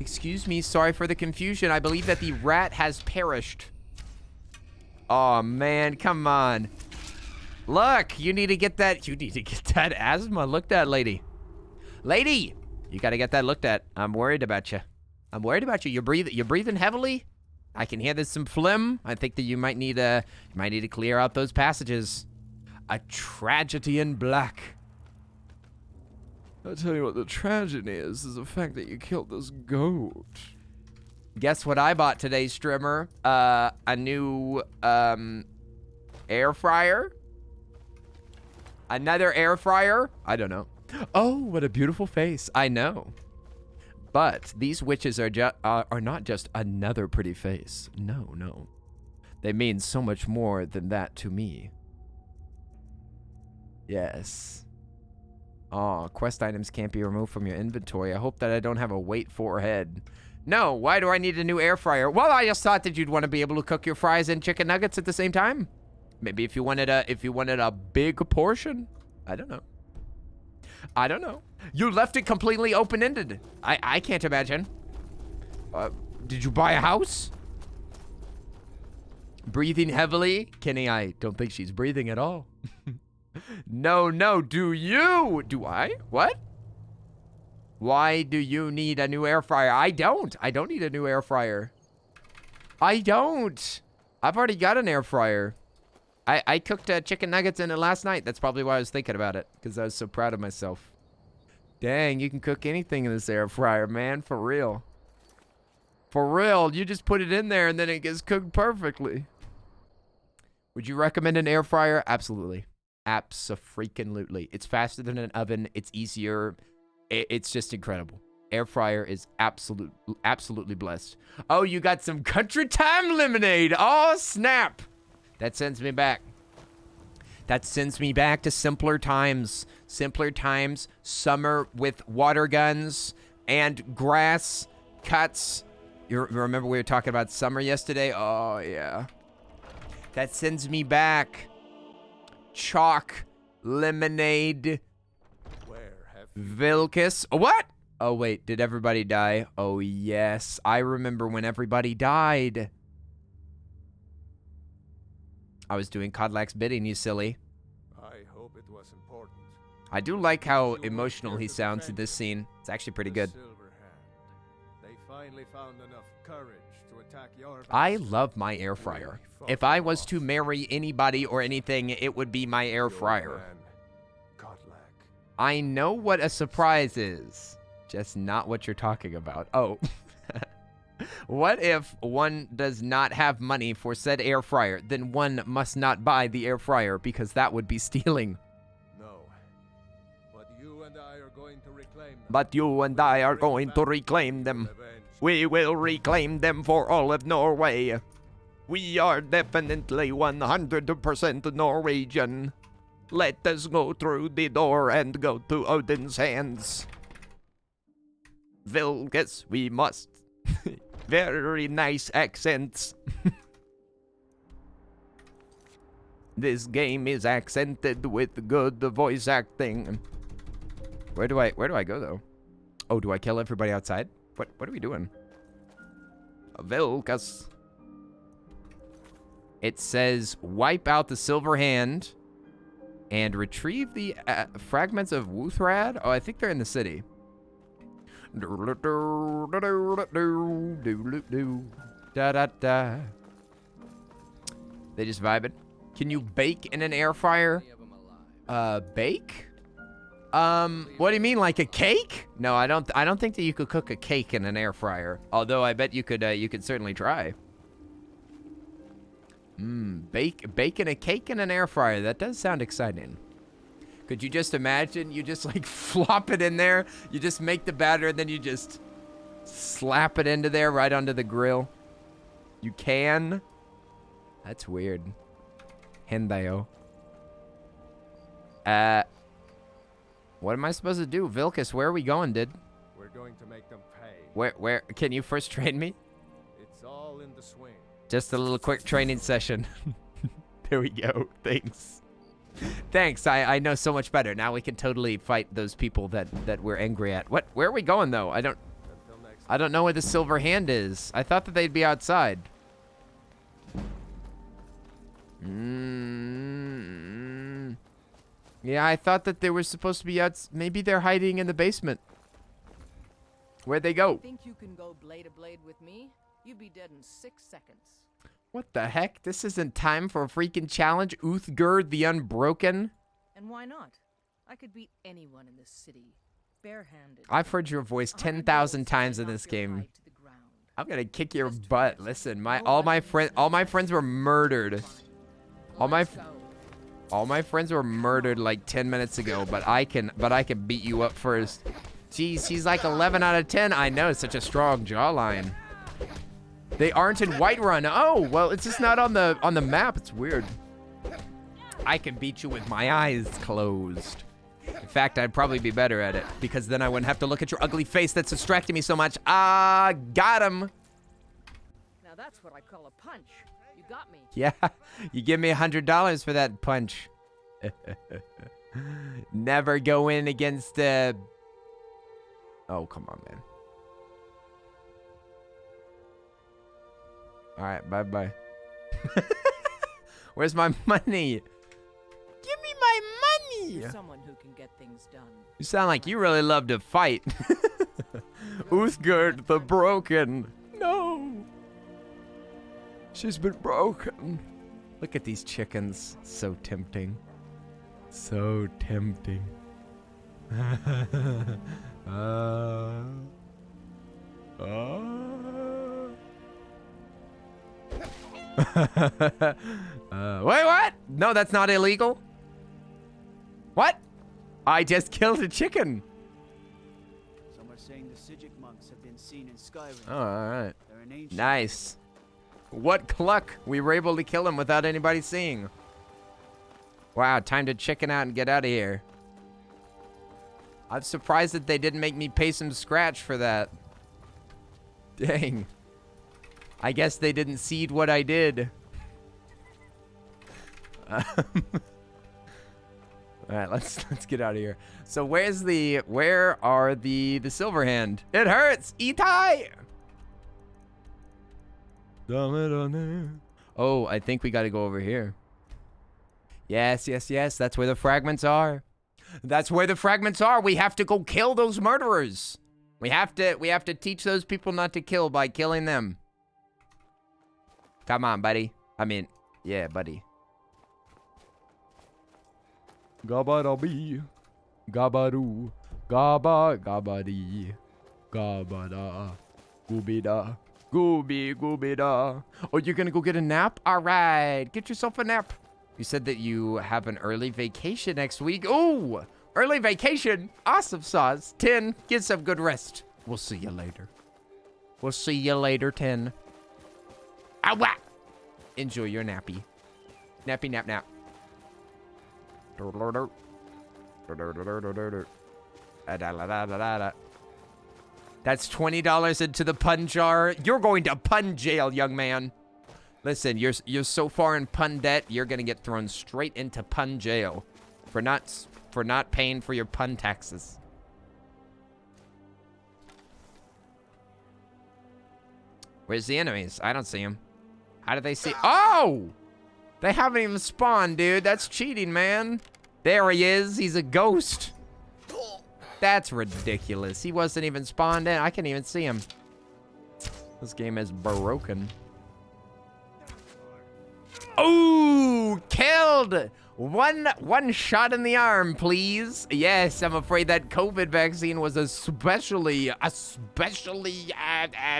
Excuse me. Sorry for the confusion. I believe that the rat has perished. Oh, man. Come on. Look. You need to get that. You need to get that asthma looked at, lady. Lady. You got to get that looked at. I'm worried about you. I'm worried about you. You're breathing heavily. I can hear there's some phlegm. I think that you might need to clear out those passages. A tragedy in black. I'll tell you what the tragedy is the fact that you killed this goat. Guess what I bought today, Strimmer? A new, air fryer? Another air fryer? I don't know. Oh, what a beautiful face. I know. But these witches are not just another pretty face. No, no. They mean so much more than that to me. Yes. Oh, quest items can't be removed from your inventory. I hope that I don't have a weight forehead. No, why do I need a new air fryer? Well, I just thought that you'd want to be able to cook your fries and chicken nuggets at the same time. Maybe if you wanted a big portion. I don't know. I don't know. You left it completely open-ended. I can't imagine. Did you buy a house? Breathing heavily? Kenny, I don't think she's breathing at all. No, no, do you? Do I? What? Why do you need a new air fryer? I don't. I don't need a new air fryer. I don't. I've already got an air fryer. I cooked chicken nuggets in it last night. That's probably why I was thinking about it, because I was so proud of myself. Dang, you can cook anything in this air fryer, man, for real. For real, you just put it in there and then it gets cooked perfectly. Would you recommend an air fryer? Absolutely. Abso-freaking-lutely. It's faster than an oven. It's easier. It's just incredible. Air fryer is absolutely blessed. Oh, you got some Country Time lemonade. Oh, snap. That sends me back. That sends me back to simpler times. Simpler times. Summer with water guns and grass cuts. You remember we were talking about summer yesterday? Oh, yeah. That sends me back. Chalk, lemonade, Vilcus. What? Oh, wait. Did everybody die? Oh, yes. I remember when everybody died. I was doing Codlack's bidding, you silly. I hope it was important. I do like how emotional he sounds in this scene. It's actually pretty good. They finally found enough courage to attack your I love my air fryer. If I was to marry anybody or anything, it would be my air fryer. I know what a surprise is, just not what you're talking about. Oh. What if one does not have money for said air fryer? Then one must not buy the air fryer because that would be stealing. No. But you and I are going to reclaim them. But you and I are going to reclaim them. We will reclaim them for all of Norway. We are definitely 100% Norwegian. Let us go through the door and go to Odin's hands. Vilgus, we must. Very nice accents. This game is accented with good voice acting. Where do I go though? Oh, do I kill everybody outside? What are we doing? Vilgus. It says wipe out the silver hand and retrieve the fragments of Wuthrad. Oh, I think they're in the city. Da da da. They just vibing. Can you bake in an air fryer? Bake? What do you mean, like a cake? No, I don't think that you could cook a cake in an air fryer. Although I bet you could certainly try. Baking a cake in an air fryer. That does sound exciting. Could you just imagine? You just like flop it in there. You just make the batter and then you just slap it into there right onto the grill. You can? That's weird. Hendayo. What am I supposed to do? Vilcus, where are we going, dude? We're going to make them pay. Where? Can you first train me? It's all in the swing. Just a little quick training session. There we go. Thanks. Thanks. I know so much better. Now we can totally fight those people that we're angry at. What? Where are we going though? I don't know where the silver hand is. I thought that they'd be outside. Yeah, I thought that they were supposed to be out. Maybe they're hiding in the basement. Where'd they go? Think you can go blade to blade with me? You'd be dead in 6 seconds. What the heck? This isn't time for a freaking challenge. Uthgerd the Unbroken. And why not? I could beat anyone in this city, barehanded. I've heard your voice 10,000 times in this game. I'm gonna kick your butt. Listen, all my friends were murdered. All my friends were murdered like 10 minutes ago, but I can beat you up first. Jeez, he's like 11 out of 10. I know, such a strong jawline. They aren't in Whiterun. Oh, well, it's just not on the map. It's weird. I can beat you with my eyes closed. In fact, I'd probably be better at it because then I wouldn't have to look at your ugly face that's distracting me so much. Ah, got him. Now that's what I call a punch. You got me. Yeah, you give me $100 for that punch. Never go in against the... Oh, come on, man. All right, bye-bye. Where's my money? Give me my money! You're someone who can get things done. You sound like you really love to fight. Uthgerd the Broken. No. She's been broken. Look at these chickens. So tempting. So tempting. Wait, what? No, that's not illegal. What? I just killed a chicken. Some are saying the Sijic monks have been seen in Skyrim. Oh, all right. They're an ancient Nice. What cluck. We were able to kill him without anybody seeing. Wow, time to chicken out and get out of here. I'm surprised that they didn't make me pay some scratch for that. Dang. I guess they didn't seed what I did. All right, let's get out of here. So where are the silver hand? It hurts. Itai. Oh, I think we got to go over here. Yes. That's where the fragments are. That's where the fragments are. We have to go kill those murderers. We have to teach those people not to kill by killing them. Come on, buddy. I mean, yeah, buddy. Gabadabi. Gabaru. Gaba. Gabadi. Gabada. Goobida. Gooby. Goobida. Oh, you're gonna go get a nap? All right. Get yourself a nap. You said that you have an early vacation next week. Ooh, early vacation. Awesome sauce. 10, get some good rest. We'll see you later. We'll see you later, 10. Ow! Enjoy your nappy. Nappy nap nap. That's $20 into the pun jar. You're going to pun jail, young man. Listen, you're so far in pun debt, you're gonna get thrown straight into pun jail for not paying for your pun taxes. Where's the enemies? I don't see them. How do they see? Oh! They haven't even spawned, dude. That's cheating, man. There he is. He's a ghost. That's ridiculous. He wasn't even spawned in. I can't even see him. This game is broken. Ooh, killed. One shot in the arm, please. Yes, I'm afraid that COVID vaccine was especially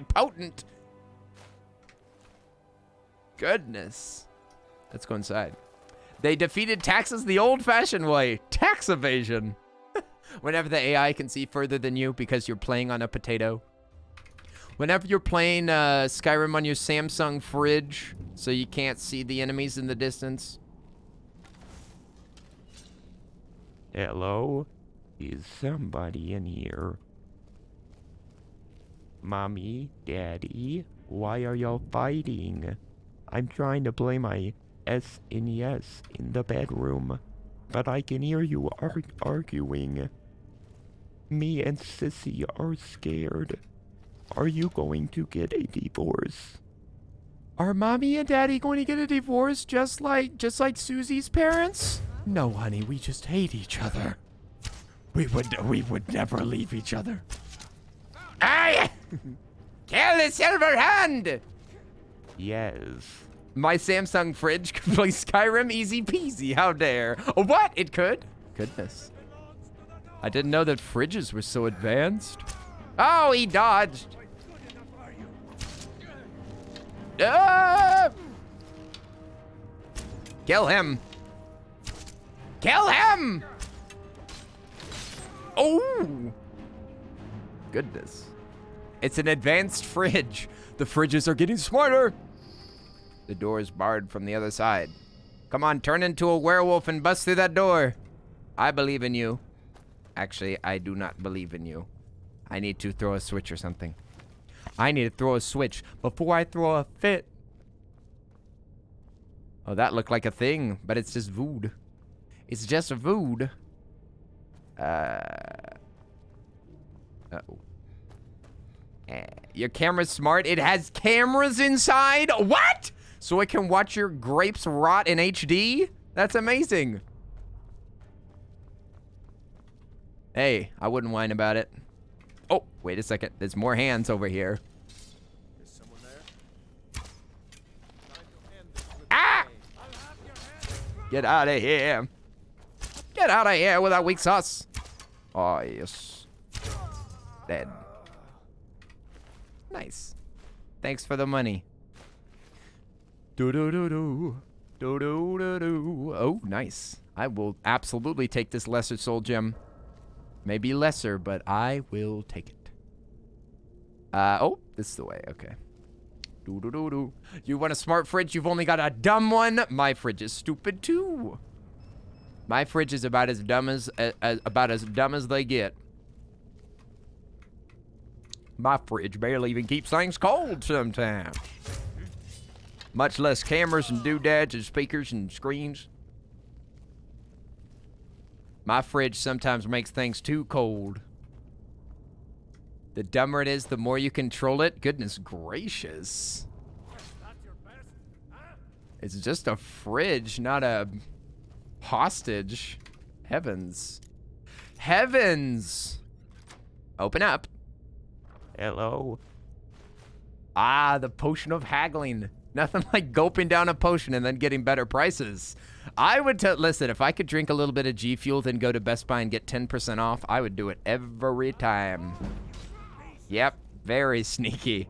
potent. Goodness. Let's go inside. They defeated taxes the old-fashioned way. Tax evasion. Whenever the AI can see further than you because you're playing on a potato. Whenever you're playing Skyrim on your Samsung fridge, so you can't see the enemies in the distance. Hello? Is somebody in here? Mommy? Daddy? Why are y'all fighting? I'm trying to play my SNES in the bedroom, but I can hear you arguing. Me and Sissy are scared. Are you going to get a divorce? Are Mommy and Daddy going to get a divorce just like Susie's parents? No, honey, we just hate each other. We would never leave each other. Aye! Kill the silver hand! Yes. My Samsung fridge could play Skyrim easy peasy. How dare? Oh, what? It could? Goodness. I didn't know that fridges were so advanced. Oh, he dodged. Kill him. Kill him! Oh! Goodness. It's an advanced fridge. The fridges are getting smarter. The door is barred from the other side. Come on, turn into a werewolf and bust through that door. I believe in you. Actually, I do not believe in you. I need to throw a switch or something. I need to throw a switch before I throw a fit. Oh, that looked like a thing, but it's just vood. It's just vood. Uh-oh. Your camera's smart. It has cameras inside. What? So it can watch your grapes rot in HD? That's amazing. Hey, I wouldn't whine about it. Oh, wait a second. There's more hands over here. Is someone there? Ah! Get out of here. Get out of here with that weak sauce. Oh, yes. Dead. Nice. Thanks for the money. Do-do-do-do. Do-do-do-do. Oh, nice. I will absolutely take this lesser soul gem. Maybe lesser, but I will take it. Oh, this is the way. Okay. Do-do-do-do. You want a smart fridge? You've only got a dumb one? My fridge is stupid, too. My fridge is about as dumb as they get. My fridge barely even keeps things cold sometimes. Much less cameras and doodads and speakers and screens. My fridge sometimes makes things too cold. The dumber it is, the more you control it. Goodness gracious. It's just a fridge, not a hostage. Heavens. Heavens! Open up. Hello. Ah, the potion of haggling. Nothing like gulping down a potion and then getting better prices. I would listen, if I could drink a little bit of G Fuel, then go to Best Buy and get 10% off, I would do it every time. Yep, very sneaky.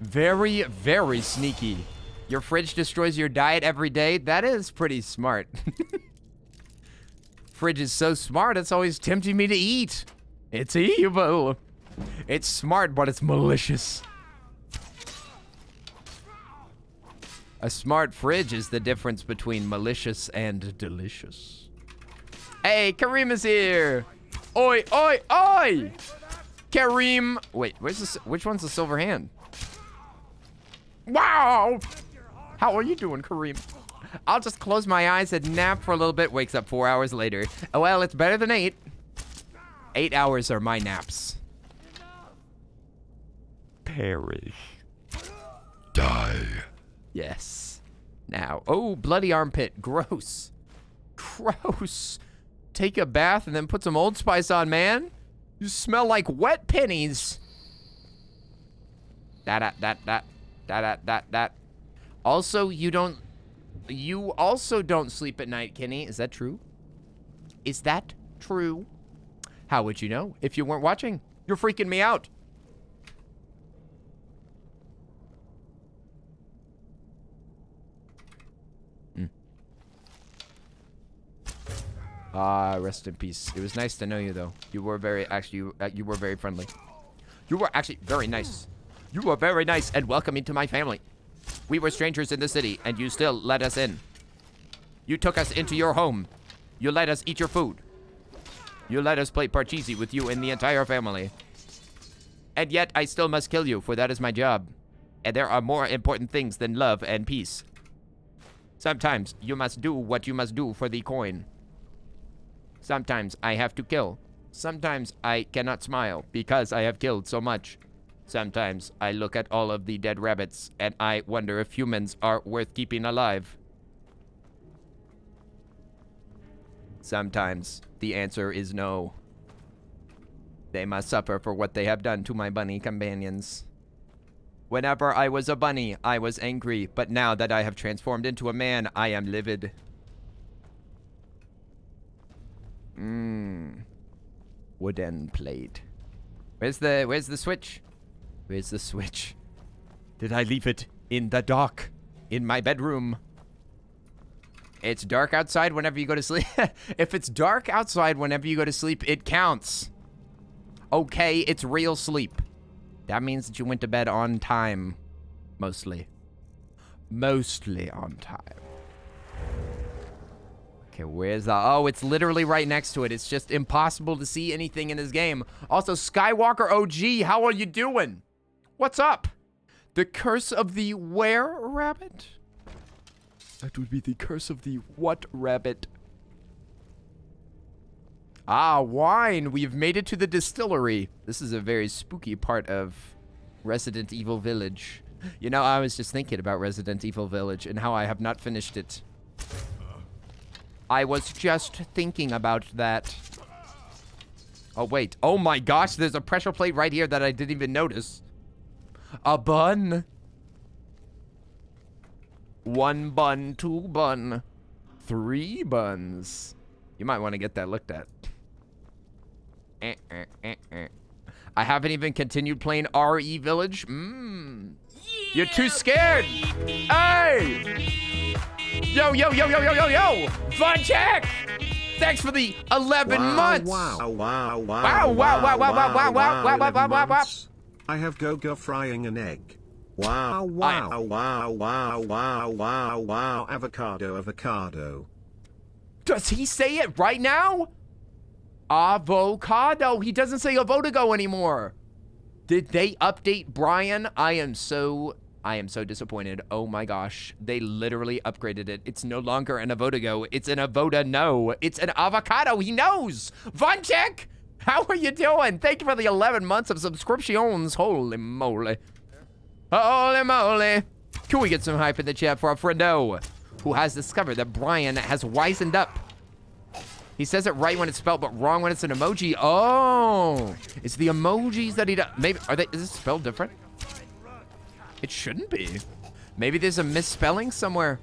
Very, very sneaky. Your fridge destroys your diet every day? That is pretty smart. Fridge is so smart, it's always tempting me to eat. It's evil. It's smart, but it's malicious. A smart fridge is the difference between malicious and delicious. Hey, Kareem is here. Oi, oi, oi! Kareem. Wait, which one's the silver hand? Wow! How are you doing, Kareem? I'll just close my eyes and nap for a little bit. Wakes up 4 hours later. Oh, well, it's better than 8. 8 hours are my naps. Perish. Die. Yes. Now, oh, bloody armpit. Gross. Gross. Take a bath and then put some Old Spice on, man. You smell like wet pennies. That. Also, you also don't sleep at night, Kenny. Is that true? Is that true? How would you know if you weren't watching? You're freaking me out. Ah, rest in peace. It was nice to know you, though. You were very, actually, you were very friendly. You were actually very nice. You were very nice and welcoming to my family. We were strangers in the city, and you still let us in. You took us into your home. You let us eat your food. You let us play Parcheesi with you and the entire family. And yet, I still must kill you, for that is my job. And there are more important things than love and peace. Sometimes, you must do what you must do for the coin. Sometimes I have to kill. Sometimes I cannot smile because I have killed so much. Sometimes I look at all of the dead rabbits and I wonder if humans are worth keeping alive. Sometimes the answer is no. They must suffer for what they have done to my bunny companions. Whenever I was a bunny, I was angry, but now that I have transformed into a man, I am livid. Wooden plate. Where's the switch? Where's the switch? Did I leave it in the dark? In my bedroom? It's dark outside whenever you go to sleep. If it's dark outside whenever you go to sleep, it counts. Okay, it's real sleep. That means that you went to bed on time. Mostly. Mostly on time. Okay, where's the... Oh, it's literally right next to it. It's just impossible to see anything in this game. Also, Skywalker OG, how are you doing? What's up? The curse of the were-rabbit? That would be the curse of the what rabbit? Ah, wine. We've made it to the distillery. This is a very spooky part of Resident Evil Village. You know, I was just thinking about Resident Evil Village and how I have not finished it. I was just thinking about that. Oh, wait. Oh, my gosh. There's a pressure plate right here that I didn't even notice. A bun. 1 bun, 2 bun, 3 buns. You might want to get that looked at. I haven't even continued playing RE Village. You're too scared. Hey! Yo, yo, yo, yo, yo, yo, yo! Vonchek! Thanks for the 11 months! Wow, wow, wow, wow, wow, wow, wow, wow, wow, wow, wow. I have Gogo frying an egg. Wow, wow, wow, wow, wow, wow, wow, avocado. Does he say it right now? Avocado. He doesn't say avodago anymore. Did they update Brian? I am so disappointed. Oh my gosh. They literally upgraded it. It's no longer an avodago. It's an avoda-no. It's an avocado. He knows. Vonchek, how are you doing? Thank you for the 11 months of subscriptions. Holy moly. Holy moly. Can we get some hype in the chat for our friendo who has discovered that Brian has wisened up? He says it right when it's spelled, but wrong when it's an emoji. Oh, it's the emojis that he does. Maybe, is it spelled different? It shouldn't be. Maybe there's a misspelling somewhere.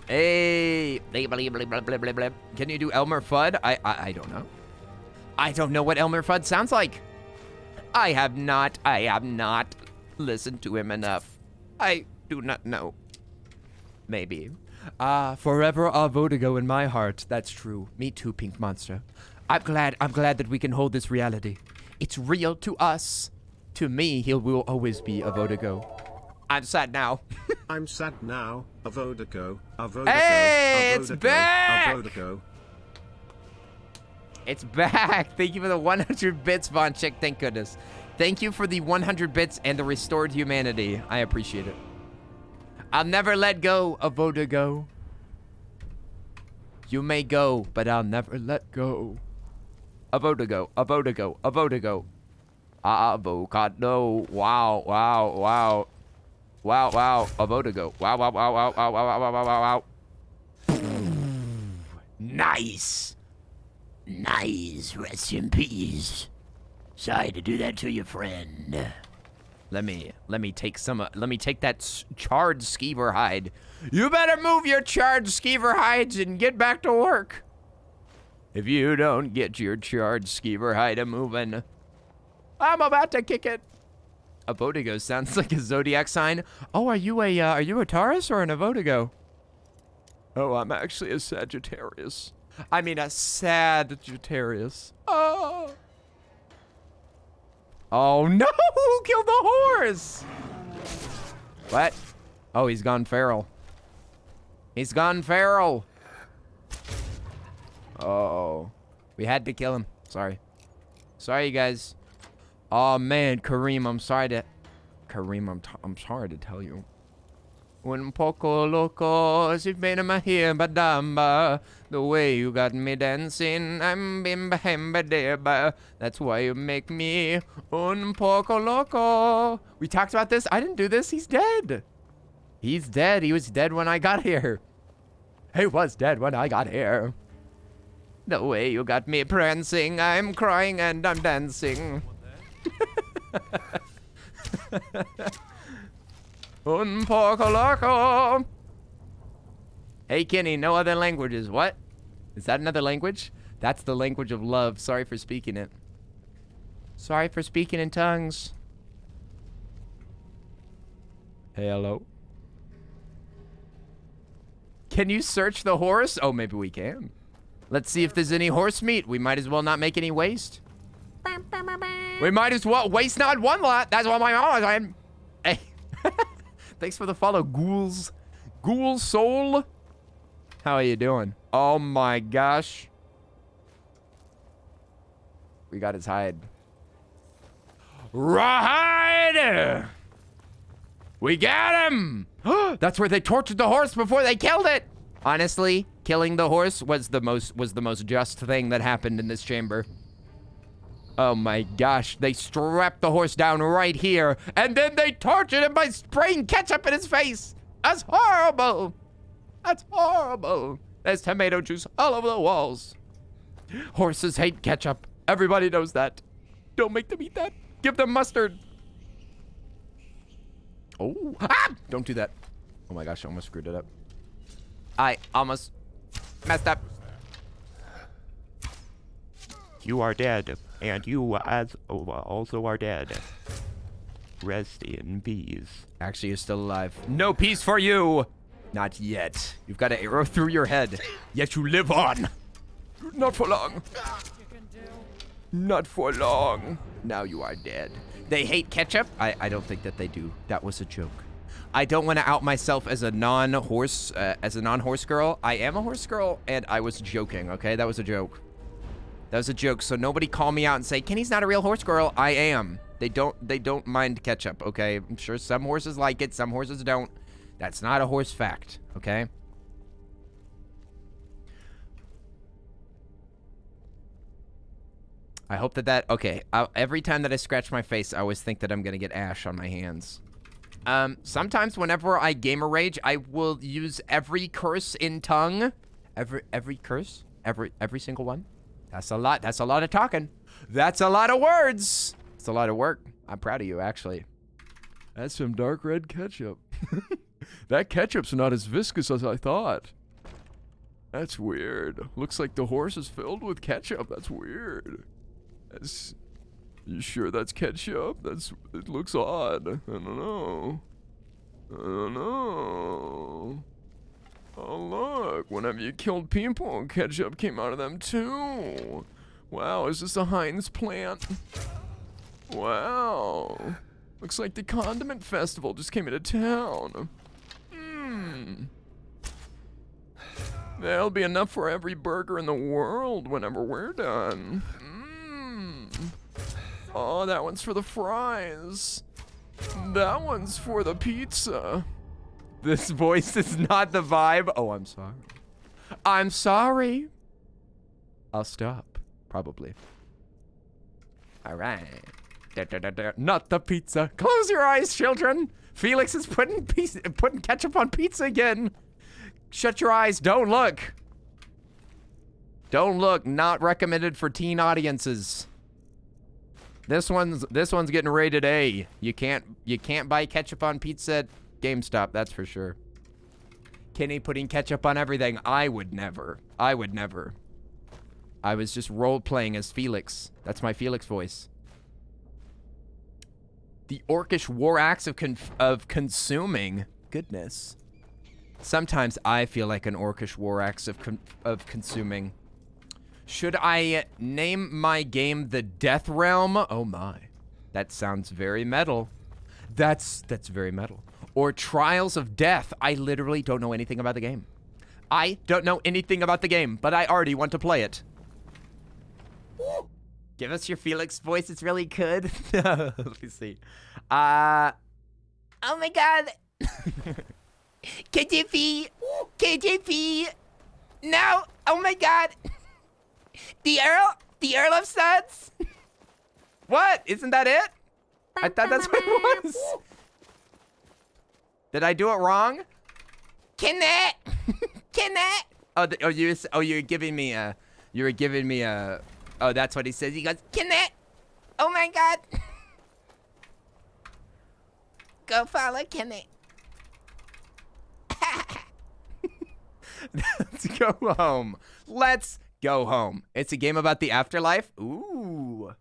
Hey, can you do Elmer Fudd? I don't know. I don't know what Elmer Fudd sounds like. I have not listened to him enough. I do not know. Maybe. Forever avodago in my heart. That's true. Me too, Pink Monster. I'm glad that we can hold this reality. It's real to us. To me, he will always be avodago. I'm sad now. I'm sad now. Avodago. Hey, it's back! Avodago. It's back. Thank you for the 100 bits, Vonchek. Thank goodness. Thank you for the 100 bits and the restored humanity. I appreciate it. I'll never let go, avodago. You may go, but I'll never let go. Avodago, avodago, avodago. Avocado. Wow, wow, wow. Wow, wow, avodago. Wow, wow, wow, wow, wow, wow, wow, wow, wow. Nice. Nice. Rest in peace. Sorry to do that to your friend. Let me take that charred skeever hide. You better move your charred skeever hides and get back to work. If you don't get your charred skeever hide a moving, I'm about to kick it. Avodago sounds like a zodiac sign. Oh, are you a Taurus or an Avodago? Oh, I'm actually a Sagittarius. I mean a Sagittarius. Oh. Oh no! Who killed the horse? What? Oh, he's gone feral. He's gone feral. Oh, we had to kill him. Sorry. Sorry, you guys. Oh man, Kareem, I'm sorry to tell you. Un poco loco, si bene here, madamba. The way you got me dancing, I'm bimba. That's why you make me un poco loco. We talked about this. I didn't do this. He's dead. He's dead. He was dead when I got here. He was dead when I got here. The way you got me prancing, I'm crying and I'm dancing. Un poco loco. Hey, Kenny, no other languages. What? Is that another language? That's the language of love. Sorry for speaking it. Sorry for speaking in tongues. Hey, hello. Can you search the horse? Oh, maybe we can. Let's see if there's any horse meat. We might as well not make any waste. We might as well waste not one lot. That's what my mom was saying. Hey. Thanks for the follow, ghouls. Ghoul soul. How are you doing? Oh my gosh. We got his hide. Ride! We got him! That's where they tortured the horse before they killed it. Honestly, killing the horse was the most just thing that happened in this chamber. Oh my gosh, they strapped the horse down right here, and then they tortured him by spraying ketchup in his face. That's horrible. That's horrible. There's tomato juice all over the walls. Horses hate ketchup. Everybody knows that. Don't make them eat that. Give them mustard. Oh, ah! Don't do that. Oh my gosh, I almost screwed it up. I almost Messed up. You are dead, and you as also are dead. Rest in peace. Actually, you're still alive. No peace for you! Not yet. You've got an arrow through your head. Yet you live on. Not for long. Not for long. Now you are dead. They hate ketchup? I don't think that they do. That was a joke. I don't want to out myself as a non-horse girl. I am a horse girl, and I was joking, okay? That was a joke. That was a joke, so nobody call me out and say, Kenny's not a real horse girl. I am. They don't mind ketchup, okay? I'm sure some horses like it, some horses don't. That's not a horse fact, okay? I hope that okay, every time that I scratch my face, I always think that I'm gonna get ash on my hands. Sometimes whenever I gamer rage, I will use every curse in tongue. Every curse? Every single one? That's a lot of talking. That's a lot of words. It's a lot of work. I'm proud of you, actually. That's some dark red ketchup. That ketchup's not as viscous as I thought. That's weird. Looks like the horse is filled with ketchup. That's weird. You sure that's ketchup? It looks odd. I don't know. Oh look, whenever you killed people, ketchup came out of them too. Wow, is this a Heinz plant? Wow. Looks like the condiment festival just came into town. That'll be enough for every burger in the world whenever we're done. Oh, that one's for the fries. That one's for the pizza. This voice is not the vibe. Oh, I'm sorry. I'm sorry. I'll stop, probably. All right. Not the pizza. Close your eyes, children. Felix is putting ketchup on pizza again. Shut your eyes. Don't look. Don't look. Not recommended for teen audiences. This one's getting rated A. You can't buy ketchup on pizza at GameStop, that's for sure. Kenny putting ketchup on everything. I would never. I was just role-playing as Felix. That's my Felix voice. The orcish war axe of consuming. Goodness. Sometimes I feel like an orcish war axe of consuming. Should I name my game the Death Realm? Oh my. That sounds very metal. That's very metal. Or Trials of Death. I literally don't know anything about the game. I don't know anything about the game, but I already want to play it. Give us your Felix voice. It's really good. Let me see. Oh my god. KJP. No. Oh my god. The Earl of Suds. What? Isn't that it? I thought that's what it was. Did I do it wrong? Can that? You were giving me a. Oh, that's what he says. He goes, can that? Oh my god. Go follow Kenny. Let's go home. Let's go home. It's a game about the afterlife. Ooh.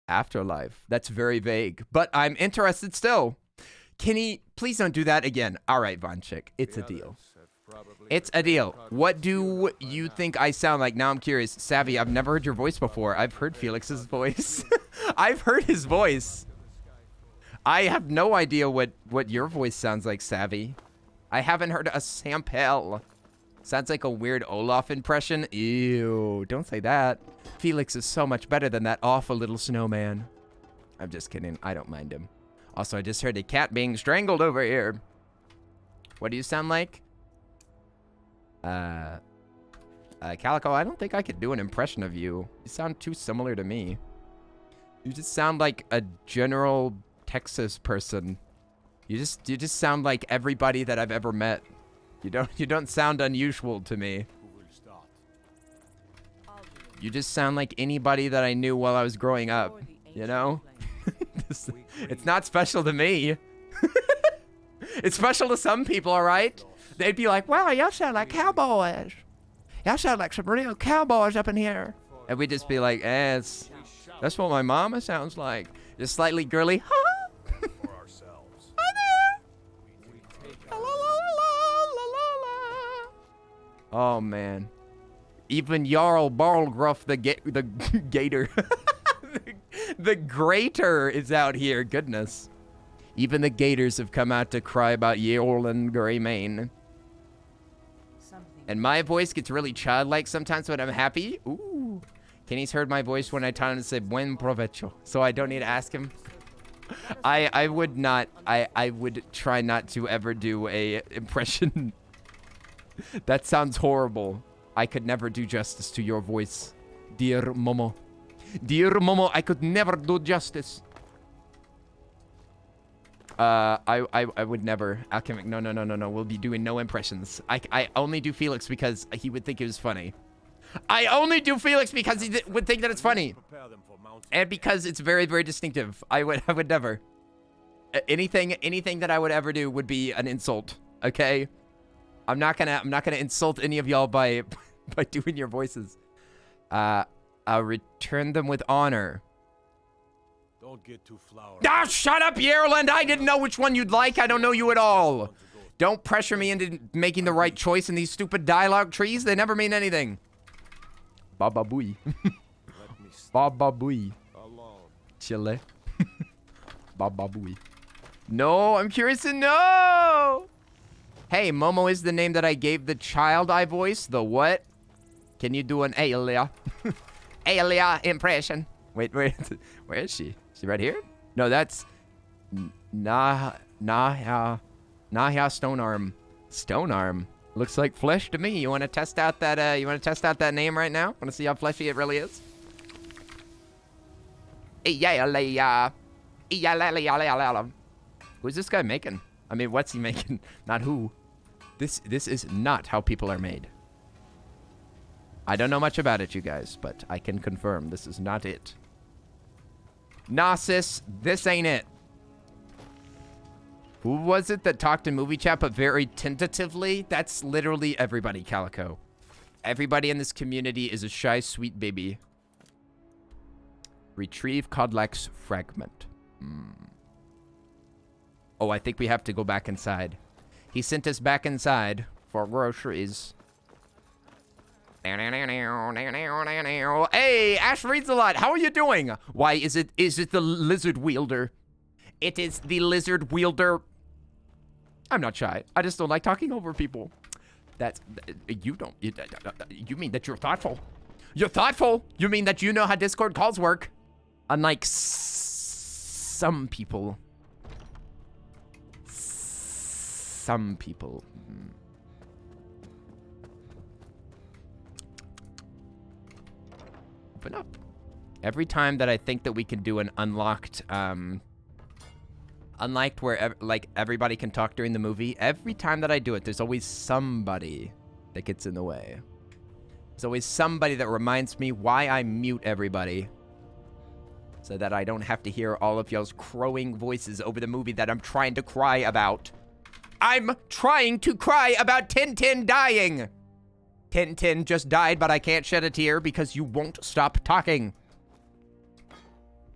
Afterlife. That's very vague, but I'm interested still. Kenny, please don't do that again. All right, Von Chick. It's a deal. It's a deal. What do you think I sound like? Now I'm curious. Savvy, I've never heard your voice before. I've heard Felix's voice. I've heard his voice. I have no idea what your voice sounds like, Savvy. I haven't heard a sample. Sounds like a weird Olaf impression. Ew, don't say that. Felix is so much better than that awful little snowman. I'm just kidding. I don't mind him. Also, I just heard a cat being strangled over here. What do you sound like? Calico, I don't think I could do an impression of you. You sound too similar to me. You just sound like a general Texas person. You just sound like everybody that I've ever met. You don't sound unusual to me. You just sound like anybody that I knew while I was growing up, you know? It's not special to me. It's special to some people, all right? They'd be like, wow, y'all sound like cowboys. Y'all sound like some real cowboys up in here. And we'd just be like, that's what my mama sounds like. Just slightly girly. Oh man, even Jarl Barlgruff the gator, the Greater is out here. Goodness, even the gators have come out to cry about Jarl and Greymane. And my voice gets really childlike sometimes when I'm happy. Ooh, Kenny's heard my voice when I tell him to say buen provecho, so I don't need to ask him. I would not. I would try not to ever do a impression. That sounds horrible. I could never do justice to your voice, dear Momo. Dear Momo, I could never do justice. I would never. Alchemic, no. We'll be doing no impressions. I only do Felix because he would think it was funny. I only do Felix because he would think that it's funny. And because it's very, very distinctive. I would never. Anything that I would ever do would be an insult. Okay? I'm not gonna insult any of y'all by doing your voices. I'll return them with honor. Don't get too flowery. Ah, shut up, Yerland! I didn't know which one you'd like. I don't know you at all. Don't pressure me into making the right choice in these stupid dialogue trees. They never mean anything. Baba booey. Baba booey. Chile. Baba booey. No, I'm curious to know. Hey, Momo is the name that I gave the child I voice. The what? Can you do an Aelia? Aelia impression. Wait, where is she? Is she right here? No, that's Nahya Stonearm. Stonearm. Looks like flesh to me. You want to test out that? You want to test out that name right now? Want to see how fleshy it really is? Who's this guy making? I mean, what's he making? Not who. This is not how people are made. I don't know much about it, you guys, but I can confirm this is not it. Nah, sis, this ain't it. Who was it that talked in movie chat but very tentatively? That's literally everybody, Calico. Everybody in this community is a shy, sweet baby. Retrieve Codlax fragment. Oh, I think we have to go back inside. He sent us back inside for groceries. Hey, Ash reads a lot. How are you doing? Why is it the lizard wielder? It is the lizard wielder. I'm not shy. I just don't like talking over people. You mean that you're thoughtful. You're thoughtful. You mean that you know how Discord calls work. Unlike some people. Some people. Open up. Every time that I think that we can do an unlocked, unlocked where like everybody can talk during the movie, every time that I do it, there's always somebody that gets in the way. There's always somebody that reminds me why I mute everybody. So that I don't have to hear all of y'all's crowing voices over the movie that I'm trying to cry about. I'm trying to cry about Tintin dying. Tintin just died, but I can't shed a tear because you won't stop talking.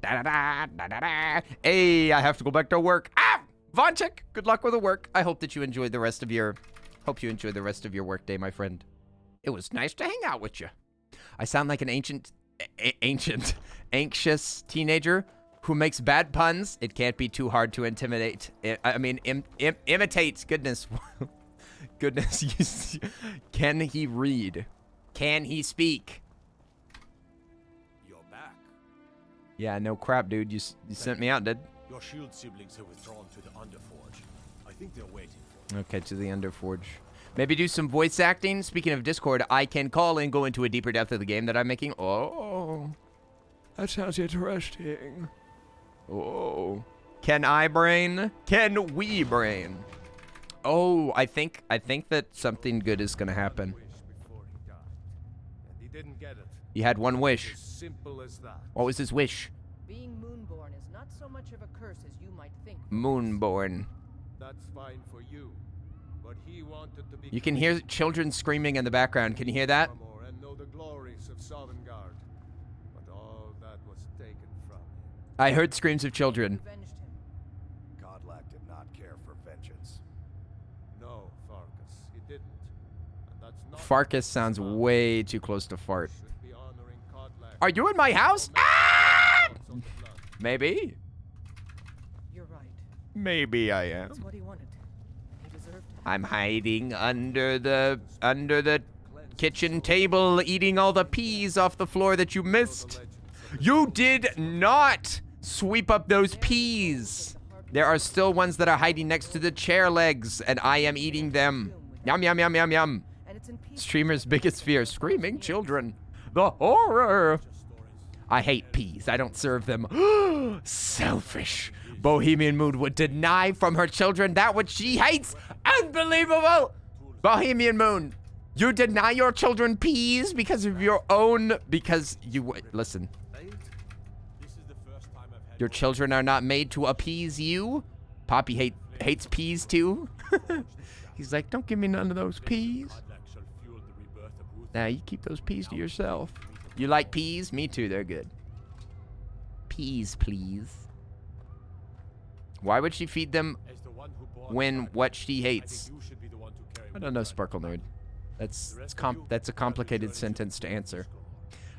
Hey, I have to go back to work. Ah, Vonchik, good luck with the work. I hope that you enjoyed the rest of your, work day, my friend. It was nice to hang out with you. I sound like an anxious teenager who makes bad puns. It can't be too hard to imitate. Goodness. Goodness. Can he read? Can he speak? You're back. Yeah, no crap, dude. You sent me out, did? Your shield siblings have withdrawn to the Underforge. I think they're waiting for you. Okay, to the Underforge. Maybe do some voice acting. Speaking of Discord, I can call and go into a deeper depth of the game that I'm making. Oh. That sounds interesting. Oh. Can I brain? Can we brain? Oh, I think that something good is gonna happen. He didn't get it. He had one wish. As simple as that. What was his wish? Being moonborn is not so much of a curse as you might think. Moonborn. That's fine for you. But he wanted to be You can hear children screaming in the background. Can you hear that? and know the glories of Sovngarde. But all that was taken from him. I heard screams of children. Godlack did not care for vengeance. No, Farkas, he didn't. And that's not Farkas sounds way too close to fart. Are you in my house? Ah! Maybe. You're right. Maybe I am. That's what he wanted. He deserved it. I'm hiding under the kitchen table, eating all the peas off the floor that you missed. You did not sweep up those peas. There are still ones that are hiding next to the chair legs, and I am eating them. Yum, yum, yum, yum, yum. Streamer's biggest fear, screaming children. The horror. I hate peas. I don't serve them. Selfish. Bohemian Moon would deny from her children that which she hates. Unbelievable. Bohemian Moon, you deny your children peas because of your own, because you, listen. Your children are not made to appease you. Poppy hates peas too. He's like, don't give me none of those peas. Now you keep those peas to yourself. You like peas? Me too, they're good. Peas, please. Why would she feed them when what she hates? I don't know, Sparkle Nerd. That's a complicated sentence to answer.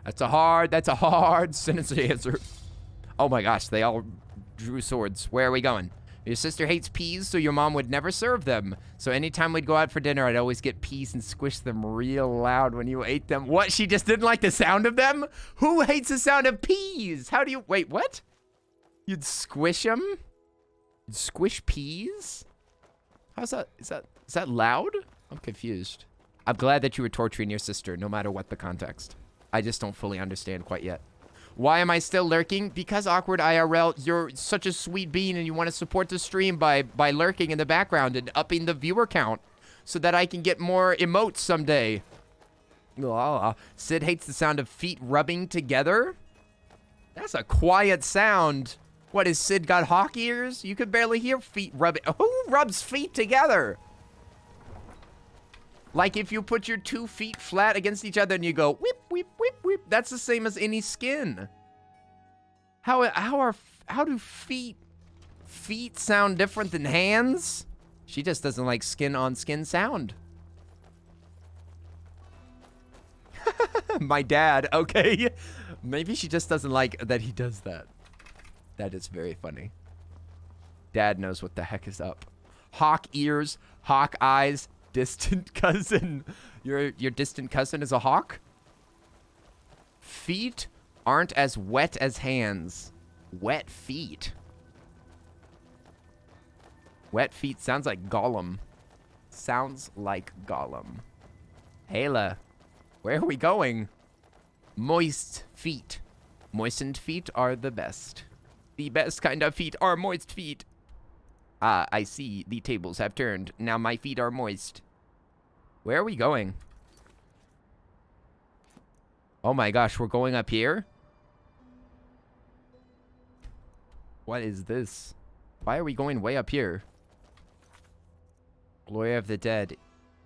That's a hard sentence to answer. Oh my gosh, they all drew swords. Where are we going? Your sister hates peas, so your mom would never serve them. So anytime we'd go out for dinner, I'd always get peas and squish them real loud when you ate them. What? She just didn't like the sound of them? Who hates the sound of peas? How do you... Wait, what? You'd squish them? You'd squish peas? How's that? Is that loud? I'm confused. I'm glad that you were torturing your sister, no matter what the context. I just don't fully understand quite yet. Why am I still lurking? Because Awkward IRL, you're such a sweet bean and you want to support the stream by lurking in the background and upping the viewer count so that I can get more emotes someday. Sid hates the sound of feet rubbing together. That's a quiet sound. What, is Sid got hawk ears? You could barely hear feet rubbing. Who rubs feet together? Like if you put your 2 feet flat against each other and you go whip, whip, whip, whip. That's the same as any skin. How do feet sound different than hands? She just doesn't like skin on skin sound. My dad, okay. Maybe she just doesn't like that he does that. That is very funny. Dad knows what the heck is up. Hawk ears, hawk eyes. Distant cousin. Your distant cousin is a hawk? Feet aren't as wet as hands. Wet feet. Wet feet sounds like Gollum. Sounds like Gollum. Ayla, where are we going? Moist feet. Moistened feet are the best. The best kind of feet are moist feet. Ah, I see. The tables have turned. Now my feet are moist. Where are we going? Oh my gosh, we're going up here? What is this? Why are we going way up here? Glory of the Dead.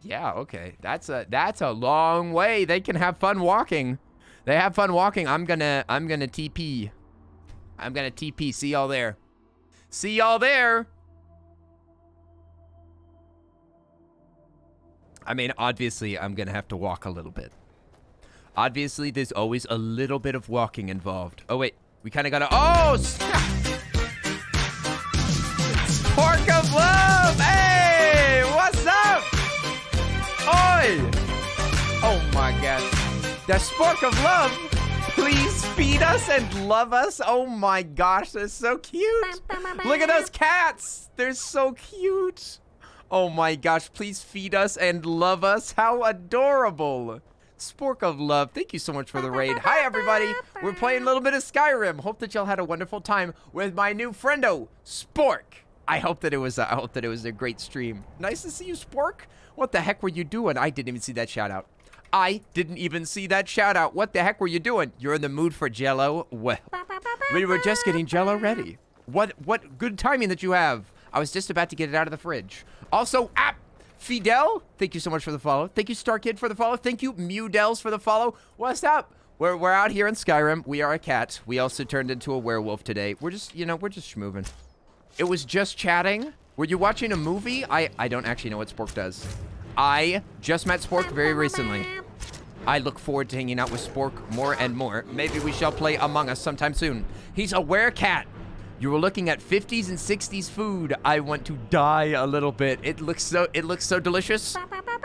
Yeah, okay. That's a long way. They can have fun walking. They have fun walking. I'm gonna TP. I'm gonna TP. See y'all there. See y'all there. I mean, obviously, I'm gonna have to walk a little bit. Obviously, there's always a little bit of walking involved. Oh, wait. We kind of gotta... Oh, snap! Spark of Love! Hey! What's up? Oi! Oh, my God. The Spark of Love! Please feed us and love us. Oh, my gosh. They're so cute. Look at those cats. They're so cute. Oh my gosh, please feed us and love us. How adorable. Spork of Love, thank you so much for the raid. Hi everybody, we're playing a little bit of Skyrim. Hope that y'all had a wonderful time with my new friendo, Spork. I hope that it was a great stream. Nice to see you, Spork. What the heck were you doing? I didn't even see that shout out. I didn't even see that shout out. What the heck were you doing? You're in the mood for Jello? Well, we were just getting Jello ready. What good timing that you have. I was just about to get it out of the fridge. Also, Fidel, thank you so much for the follow. Thank you, Starkid, for the follow. Thank you, Mewdels, for the follow. What's up? We're out here in Skyrim. We are a cat. We also turned into a werewolf today. We're just, we're just schmoovin'. It was just chatting. Were you watching a movie? I don't actually know what Spork does. I just met Spork very recently. I look forward to hanging out with Spork more and more. Maybe we shall play Among Us sometime soon. He's a werecat. You were looking at 50s and 60s food. I want to die a little bit. It looks so delicious.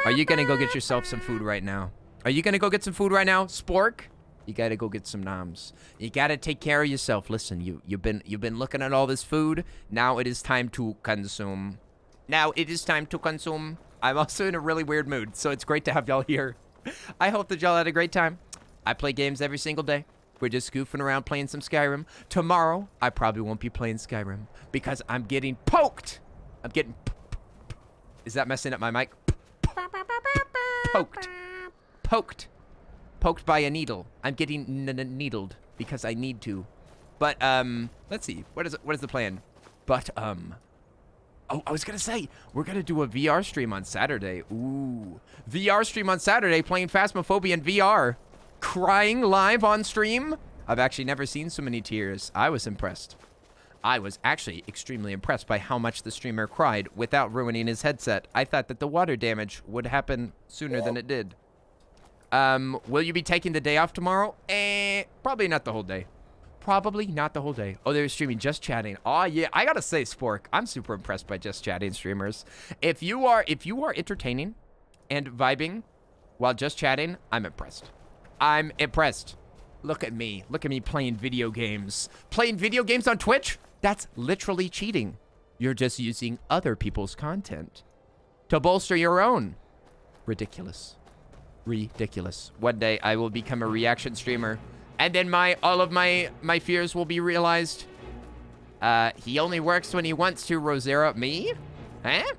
Are you gonna go get yourself some food right now? Are you gonna go get some food right now, Spork? You gotta go get some noms. You gotta take care of yourself. Listen, you've been looking at all this food. Now it is time to consume. Now it is time to consume. I'm also in a really weird mood, so it's great to have y'all here. I hope that y'all had a great time. I play games every single day. We're just goofing around playing some Skyrim. Tomorrow, I probably won't be playing Skyrim because I'm getting poked. I'm getting... Is that messing up my mic? Poked. Poked. Poked by a needle. I'm getting needled because I need to. But, let's see. What is the plan? But, oh, I was gonna say, we're gonna do a VR stream on Saturday. Ooh. VR stream on Saturday, playing Phasmophobia in VR. Crying live on stream. I've actually never seen so many tears. I was impressed. I was actually extremely impressed by how much the streamer cried without ruining his headset. I thought that the water damage would happen sooner than it did. Will you be taking the day off tomorrow? Probably not the whole day. Probably not the whole day. Oh, they're streaming Just Chatting. Oh, yeah. I gotta say, Spork, I'm super impressed by Just Chatting streamers. If you are entertaining and vibing while just chatting, I'm impressed. I'm impressed. Look at me. Look at me playing video games. Playing video games on Twitch? That's literally cheating. You're just using other people's content to bolster your own. Ridiculous. Ridiculous. One day I will become a reaction streamer. And then all of my fears will be realized. He only works when he wants to, Rosera. Me? Huh?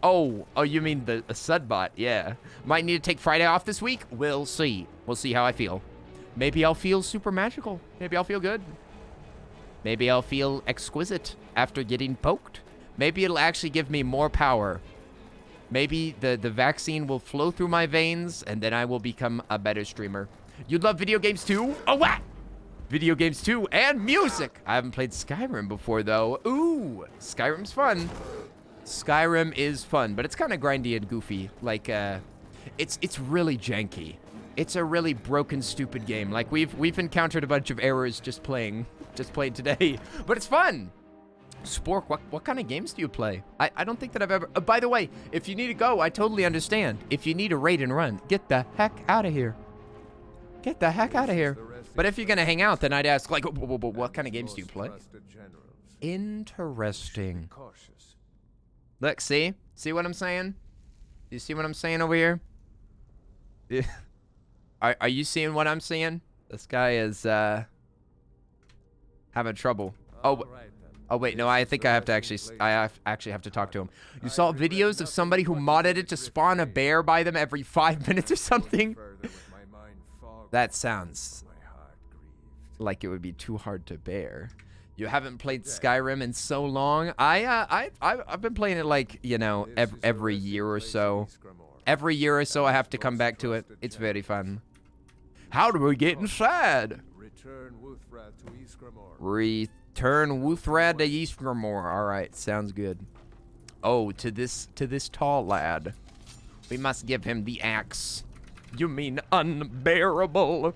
Oh, you mean the Sudbot? Yeah. Might need to take Friday off this week. We'll see. We'll see how I feel. Maybe I'll feel super magical. Maybe I'll feel good. Maybe I'll feel exquisite after getting poked. Maybe it'll actually give me more power. Maybe the vaccine will flow through my veins, and then I will become a better streamer. You love video games too? Oh, what? Video games too, and music. I haven't played Skyrim before, though. Ooh, Skyrim's fun. Skyrim is fun, but it's kind of grindy and goofy. Like, it's really janky. It's a really broken, stupid game. Like, we've encountered a bunch of errors just playing today, but it's fun. Spork, what kind of games do you play? I don't think that I've ever... by the way, if you need to go, I totally understand. If you need a raid and run, get the heck out of here. Get the heck out of here. But if you're going to hang out, then I'd ask, like, what kind of games do you play? Interesting. Look, see? See what I'm saying? You see what I'm saying over here? Are you seeing what I'm seeing? This guy is, having trouble. Oh, wait, no, I think I have to actually have to talk to him. You saw videos of somebody who modded it to spawn a bear by them every 5 minutes or something? That sounds like it would be too hard to bear. You haven't played Skyrim in so long. I've been playing it like, every year or so. Every year or so I have to come back to it. It's very fun. How do we get inside? Return Wuthrad to Eastgrimor. All right, sounds good. Oh, to this tall lad. We must give him the axe. You mean unbearable?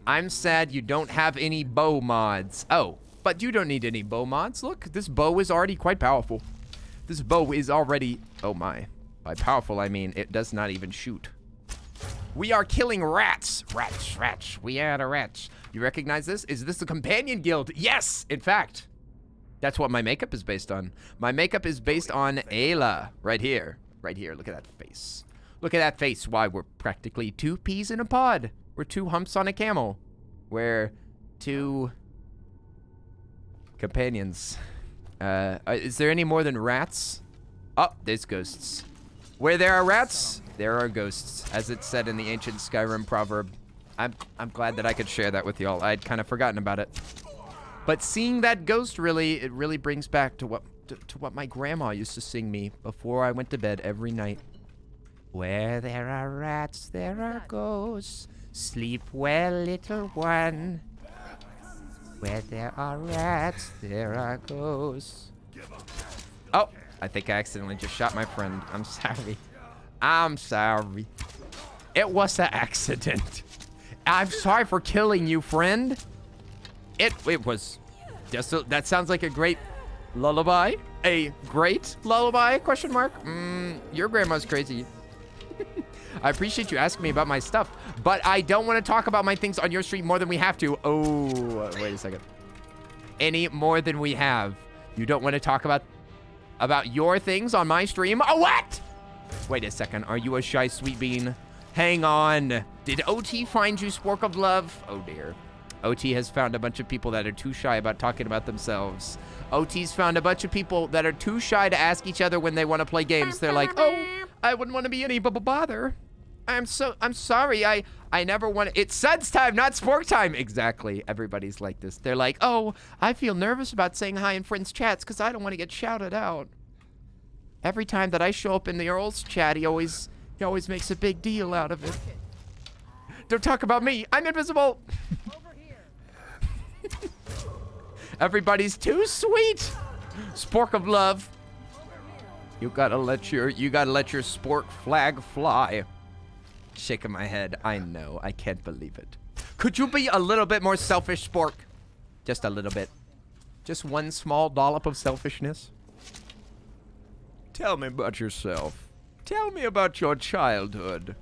I'm sad you don't have any bow mods. Oh, but you don't need any bow mods. Look, this bow is already quite powerful. This bow is already... Oh my. By powerful, I mean it does not even shoot. We are killing rats. Rats. We are the rats. You recognize this? Is this the companion guild? Yes, in fact. That's what my makeup is based on. My makeup is based on Ayla. Right here. Right here. Look at that face. Look at that face. Why, we're practically 2 peas in a pod. We're 2 humps on a camel. We're 2 companions. Is there any more than rats? Oh, there's ghosts. Where there are rats, there are ghosts, as it's said in the ancient Skyrim proverb. I'm glad that I could share that with y'all. I'd kind of forgotten about it. But seeing that ghost really brings back to what to what my grandma used to sing me before I went to bed every night. Where there are rats, there are ghosts. Sleep well, little one. Where there are rats, there are ghosts. Oh, I think I accidentally just shot my friend. I'm sorry. I'm sorry. It was an accident. I'm sorry for killing you, friend. It was just that sounds like a great lullaby. A great lullaby, question mark? Your grandma's crazy. I appreciate you asking me about my stuff, but I don't want to talk about my things on your stream more than we have to. Oh, wait a second. Any more than we have. You don't want to talk about your things on my stream? Oh, what? Wait a second. Are you a shy sweet bean? Hang on. Did OT find you, Spork of Love? Oh, dear. OT has found a bunch of people that are too shy about talking about themselves. OT's found a bunch of people that are too shy to ask each other when they want to play games. They're like, oh, I wouldn't want to be any bother. I'm sorry. I never want to. It's Suds time, not Spork time. Exactly. Everybody's like this. They're like, oh, I feel nervous about saying hi in friends' chats because I don't want to get shouted out. Every time that I show up in the Earl's chat, he always makes a big deal out of it. Don't talk about me. I'm invisible. Everybody's too sweet. Spork of Love. You gotta let your spork flag fly. Shaking my head. I know. I can't believe it. Could you be a little bit more selfish, Spork? Just a little bit. Just one small dollop of selfishness. Tell me about yourself. Tell me about your childhood.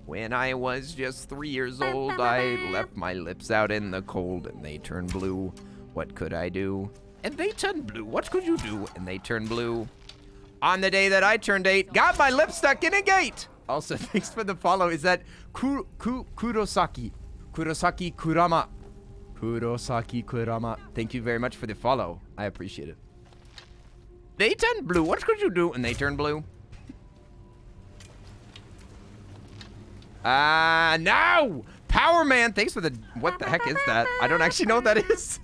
When I was just 3 years old, I left my lips out in the cold and they turned blue. What could I do? And they turned blue. What could you do? And they turned blue. On the day that I turned 8, got my lip stuck in a gate. Also, thanks for the follow. Is that Kurosaki? Kurosaki Kurama. Kurosaki Kurama. Thank you very much for the follow. I appreciate it. They turned blue. What could you do? And they turned blue. No! Power Man, thanks for the... What the heck is that? I don't actually know what that is.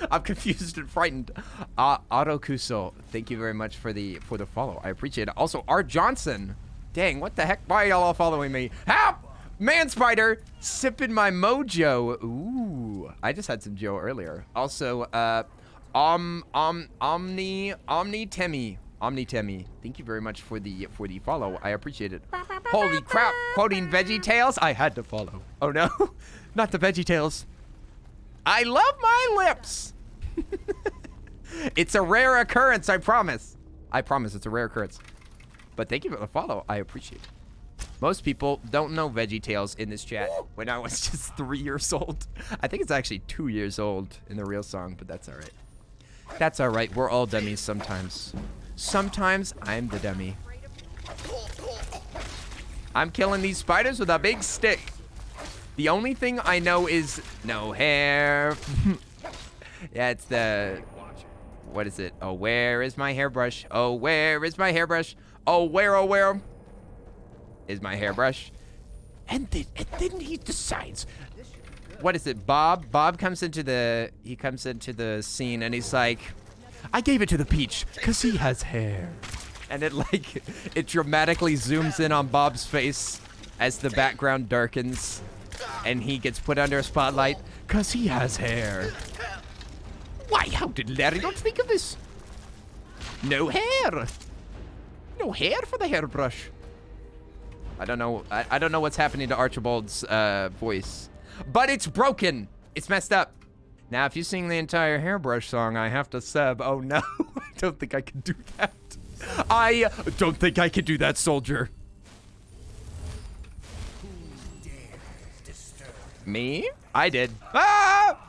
I'm confused and frightened. Autokuso, thank you very much for the follow. I appreciate it. Also, Art Johnson. Dang, what the heck? Why are y'all all following me? Help! Man Spider, sipping my mojo. Ooh, I just had some Joe earlier. Also, Omni Temi. Thank you very much for the follow. I appreciate it. Holy crap! Quoting Veggie Tales. I had to follow. Oh no, not the Veggie Tales. I love my lips. It's a rare occurrence. I promise. I promise it's a rare occurrence. But thank you for the follow. I appreciate it. Most people don't know Veggie Tales in this chat. When I was just 3 years old. I think it's actually 2 years old in the real song, but that's all right. That's all right. We're all dummies sometimes. Sometimes I'm the dummy. I'm killing these spiders with a big stick. The only thing I know is no hair. Yeah, it's the... What is it? Oh, where is my hairbrush? Oh, where is my hairbrush? Oh, where is my hairbrush? And then he decides... What is it? Bob comes into the... He comes into the scene and he's like... I gave it to the peach because he has hair. And it dramatically zooms in on Bob's face as the background darkens. And he gets put under a spotlight because he has hair. Why, how did Larry not think of this? No hair. No hair for the hairbrush. I don't know. I don't know what's happening to Archibald's voice. But it's broken. It's messed up. Now, if you sing the entire hairbrush song, I have to sub. Oh, no. I don't think I can do that. I don't think I can do that, soldier. Me? I did. Ah!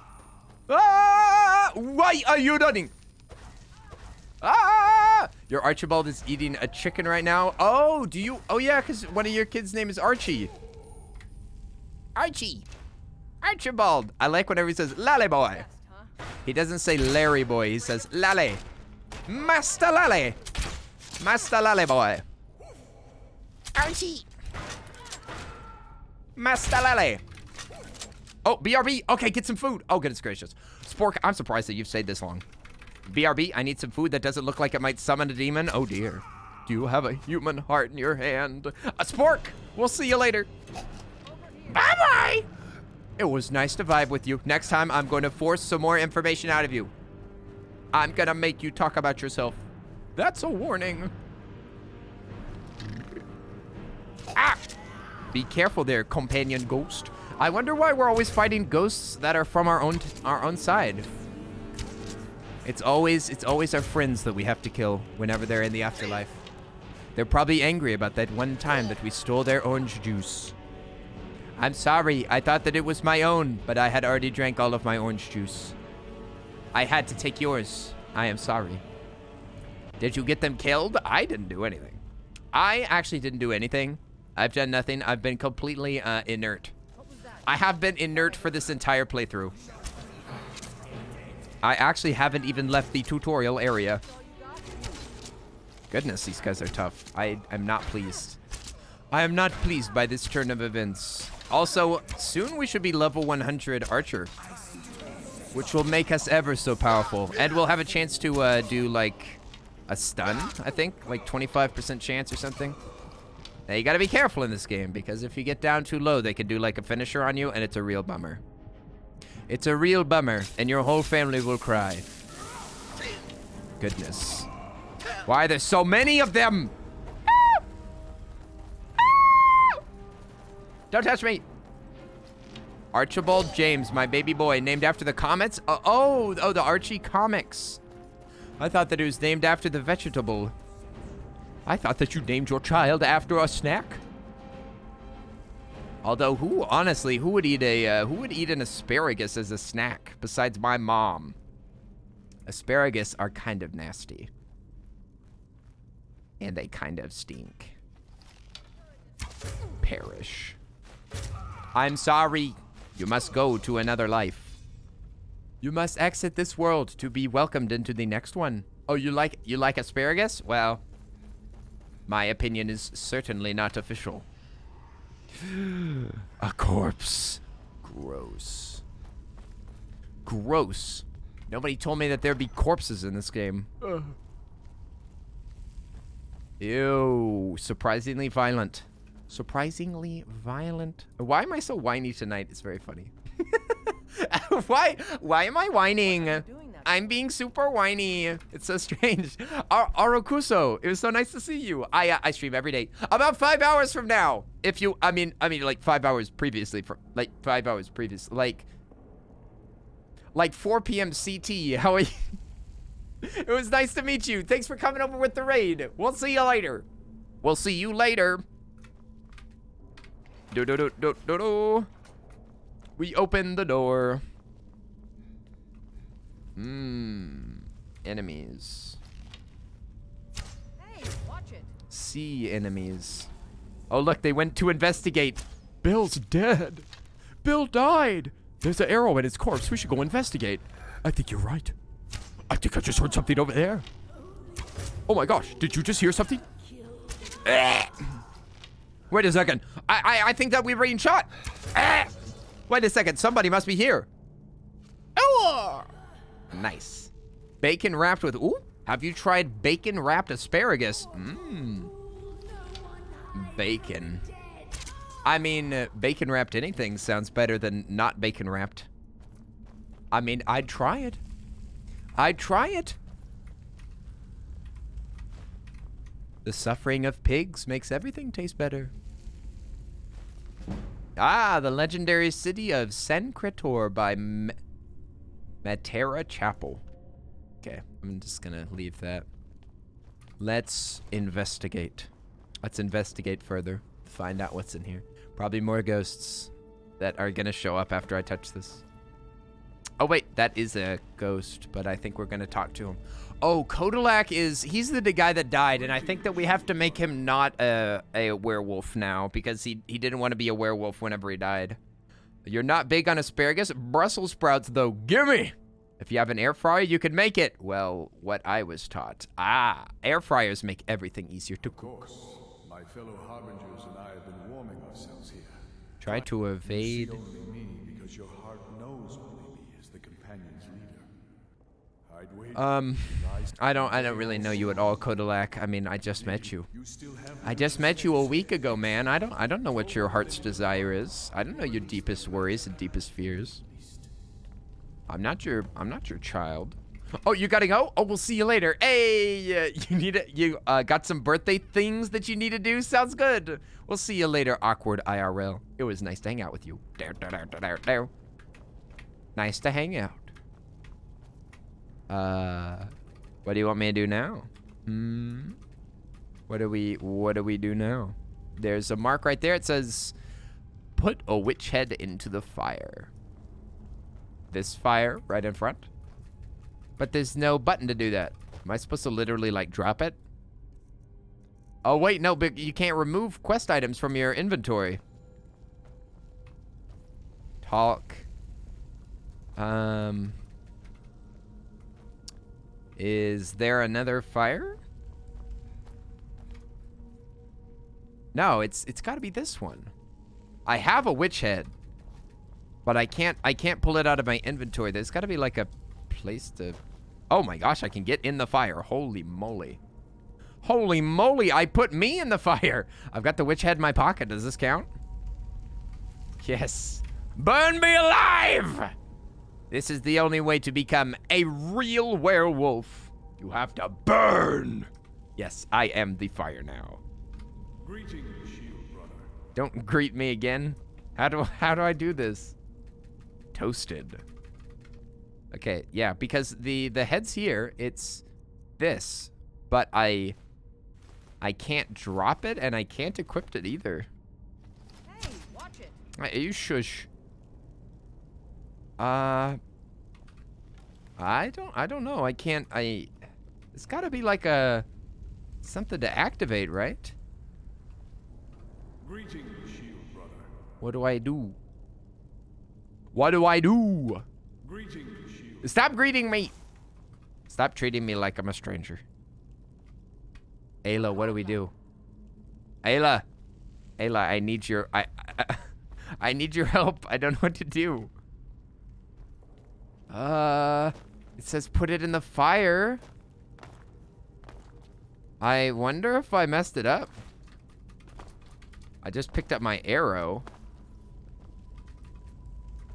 Ah! Why are you running? Ah! Your Archibald is eating a chicken right now. Oh, do you? Oh, yeah, because one of your kids' name is Archie. Archie. Archibald. I like whenever he says, Lally boy. He doesn't say Larry boy. He says, Lally. Master Lally. Master Lally boy. Archie. Master Lally. Oh, BRB. Okay, get some food. Oh, goodness gracious. Spork, I'm surprised that you've stayed this long. BRB, I need some food that doesn't look like it might summon a demon. Oh dear. Do you have a human heart in your hand? A spork! We'll see you later. Bye-bye! It was nice to vibe with you. Next time, I'm going to force some more information out of you. I'm gonna make you talk about yourself. That's a warning. Ah! Be careful there, companion ghost. I wonder why we're always fighting ghosts that are from our own side. It's always our friends that we have to kill whenever they're in the afterlife. They're probably angry about that one time that we stole their orange juice. I'm sorry, I thought that it was my own, but I had already drank all of my orange juice. I had to take yours. I am sorry. Did you get them killed? I didn't do anything. I actually didn't do anything. I've done nothing. I've been completely inert. I have been inert for this entire playthrough. I actually haven't even left the tutorial area. Goodness, these guys are tough. I'm not pleased. I am not pleased by this turn of events. Also, soon we should be level 100 archer, which will make us ever so powerful. And we'll have a chance to do like a stun, I think, like 25% chance or something. Now you gotta be careful in this game, because if you get down too low, they can do like a finisher on you, and it's a real bummer. It's a real bummer, and your whole family will cry. Goodness. Why are there so many of them? Don't touch me. Archibald James, my baby boy, named after the comets? Oh, the Archie comics. I thought that it was named after the vegetable. I thought that you named your child after a snack. Although, who would eat an asparagus as a snack besides my mom? Asparagus are kind of nasty. And they kind of stink. Perish. I'm sorry. You must go to another life. You must exit this world to be welcomed into the next one. Oh, you like asparagus? Well, my opinion is certainly not official. A corpse. Gross. Gross. Nobody told me that there'd be corpses in this game. Ew. Surprisingly violent. Surprisingly violent. Why am I so whiny tonight? It's very funny. Why am I whining? I'm being super whiny. It's so strange. Arokuso, it was so nice to see you. I stream every day. About 5 hours from now. If you, I mean like 5 hours previously, like 4 p.m. CT. How are you? It was nice to meet you. Thanks for coming over with the raid. We'll see you later. We'll see you later. We open the door. Enemies. Hey, watch it. See enemies. Oh, look, they went to investigate. Bill's dead. Bill died. There's an arrow in his corpse. We should go investigate. I think you're right. I think I just heard something over there. Oh my gosh, did you just hear something? Wait a second. I think that we were being shot. Wait a second. Somebody must be here. Oh! Nice. Bacon wrapped with... Ooh. Have you tried bacon wrapped asparagus? Bacon. I mean, bacon wrapped anything sounds better than not bacon wrapped. I mean, I'd try it. I'd try it. The suffering of pigs makes everything taste better. Ah, the legendary city of Sencretor by Matera Chapel. Okay, I'm just gonna leave that. Let's investigate. Let's investigate further. Find out what's in here. Probably more ghosts that are gonna show up after I touch this. Oh wait, that is a ghost, but I think we're gonna talk to him. Oh, Kodalak he's the guy that died, and I think that we have to make him not a werewolf now, because he didn't want to be a werewolf whenever he died. You're not big on asparagus? Brussels sprouts, though, gimme! If you have an air fryer, you can make it. Well, what I was taught. Ah, air fryers make everything easier to cook. Of course, my fellow harbingers and I have been warming ourselves here. Try to evade. You see only me because your heart knows only me as the companion's leader. I don't really know you at all, Kodalak. I mean, I just met you. I just met you a week ago, man. I don't know what your heart's desire is. I don't know your deepest worries and deepest fears. I'm not your child. Oh, you gotta go? Oh, we'll see you later. Hey, you got some birthday things that you need to do? Sounds good. We'll see you later, awkward IRL. It was nice to hang out with you. Nice to hang out. What do you want me to do now? What do we do now? There's a mark right there. It says, put a witch head into the fire. This fire right in front. But there's no button to do that. Am I supposed to literally, like, drop it? Oh, wait, no, but you can't remove quest items from your inventory. Talk. Is there another fire? No, it's gotta be this one. I have a witch head, but I can't pull it out of my inventory. There's gotta be like a place to... Oh my gosh, I can get in the fire. Holy moly. Holy moly, I put me in the fire. I've got the witch head in my pocket. Does this count? Yes. Burn me alive! This is the only way to become a real werewolf. You have to burn. Yes, I am the fire now. Greetings, shield brother. Don't greet me again. How do I do this? Toasted. Okay, yeah, because the head's here, it's this, but I can't drop it and I can't equip it either. Hey, watch it. You shush. I don't know. I can't. It's got to be like something to activate, right? Greetings, shield brother. What do I do? What do I do? Greetings, shield. Stop greeting me. Stop treating me like I'm a stranger. Ayla, what do we do? Ayla, I need your I need your help. I don't know what to do. It says put it in the fire. I wonder if I messed it up. I just picked up my arrow.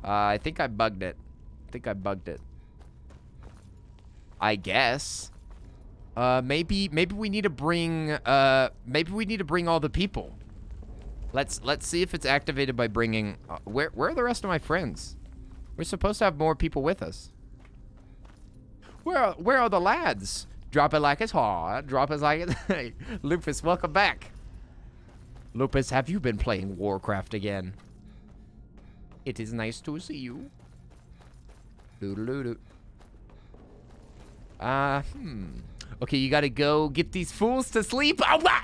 I think I bugged it. I guess. Maybe we need to bring all the people. Let's see if it's activated by bringing where are the rest of my friends? We're supposed to have more people with us. Where are the lads? Drop it like it's hot. Drop it like it's... Lupus, welcome back. Lupus, have you been playing Warcraft again? It is nice to see you. Doo-doo-doo-doo. Okay, you gotta go get these fools to sleep. Oh, what?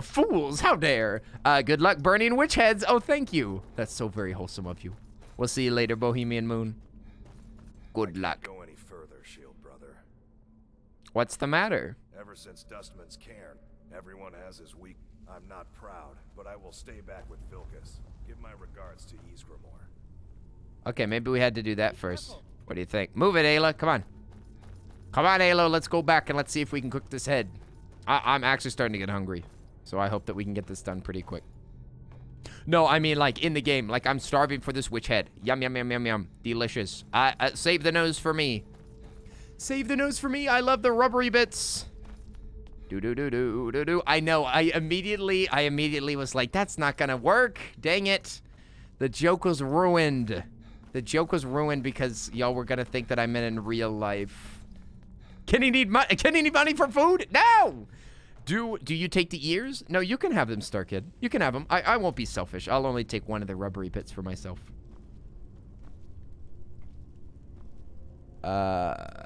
Fools, how dare. Good luck burning witch heads. Oh, thank you. That's so very wholesome of you. We'll see you later, Bohemian Moon. Good luck. Go any further, shield brother. What's the matter? Ever since Dustman's cairn, everyone has his weak. I'm not proud, but I will stay back with Vilcus. Give my regards to Ysgramor. Okay, maybe we had to do that first. What do you think? Move it, Ayla. Come on. Come on, Ayla. Let's go back and let's see if we can cook this head. I'm actually starting to get hungry, so I hope that we can get this done pretty quick. No, I mean, like, in the game. Like, I'm starving for this witch head. Yum, yum, yum, yum, yum. Delicious. Save the nose for me. Save the nose for me. I love the rubbery bits. Do-do-do-do-do-do. I know. I immediately was like, that's not gonna work. Dang it. The joke was ruined. The joke was ruined because y'all were gonna think that I meant in real life. Can he need money? Can he need money for food? No! Do you take the ears? No, you can have them, Star Kid. You can have them. I won't be selfish. I'll only take one of the rubbery bits for myself. Well,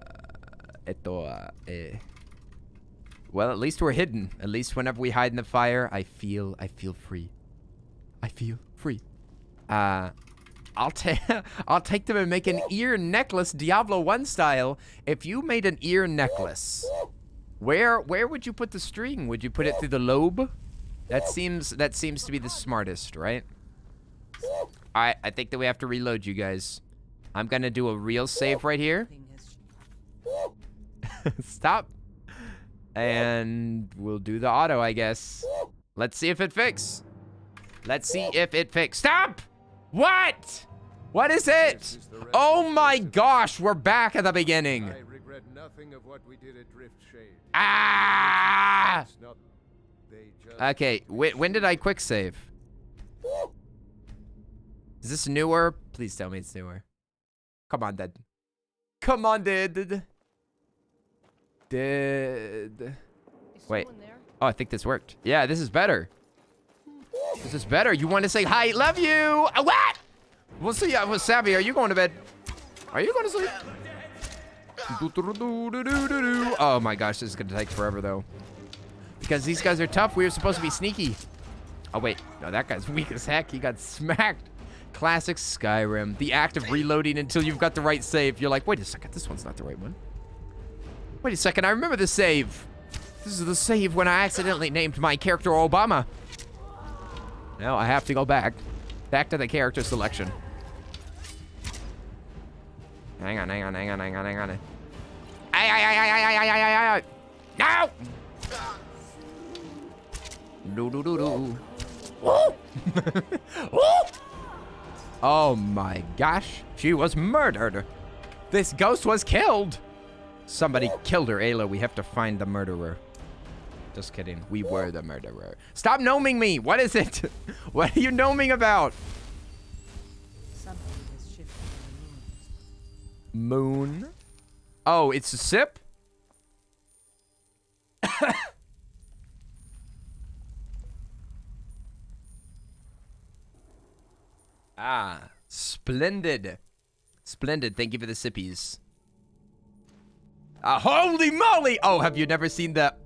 at least we're hidden. At least whenever we hide in the fire, I feel free. I feel free. I'll take them and make an ear necklace, Diablo 1 style. If you made an ear necklace, where would you put the string? Would you put it through the lobe? That seems to be the smartest, right? I think that we have to reload, you guys. I'm gonna do a real save right here. Stop. And we'll do the auto, I guess. Let's see if it fixes. Let's see if it fixes. Stop! What? What is it? Oh my gosh, we're back at the beginning. I regret nothing of what we did at Drift Shade. Ah! It's not- they just- Okay, when did I quick save? Is this newer? Please tell me it's newer. Come on, Dad. Come on, Dad. Wait. Oh, I think this worked. Yeah, this is better. This is better. You want to say hi? Love you. What? We'll see. Well, Savvy, are you going to bed? Are you going to sleep? Oh my gosh, this is going to take forever, though. Because these guys are tough. We were supposed to be sneaky. Oh, wait. No, that guy's weak as heck. He got smacked. Classic Skyrim. The act of reloading until you've got the right save. You're like, wait a second. This one's not the right one. Wait a second, I remember the save. This is the save when I accidentally named my character Obama. Now I have to go back. Back to the character selection. Hang on. Ay. No! Do. Woo! Woo! Oh my gosh. She was murdered. This ghost was killed. Somebody killed her, Ayla. We have to find the murderer. Just kidding. We were the murderer. Stop gnoming me. What is it? What are you gnoming about? Something has shifted the Moon? Oh, it's a sip? Ah, splendid. Splendid. Thank you for the sippies. Holy moly! Oh, have you never seen that?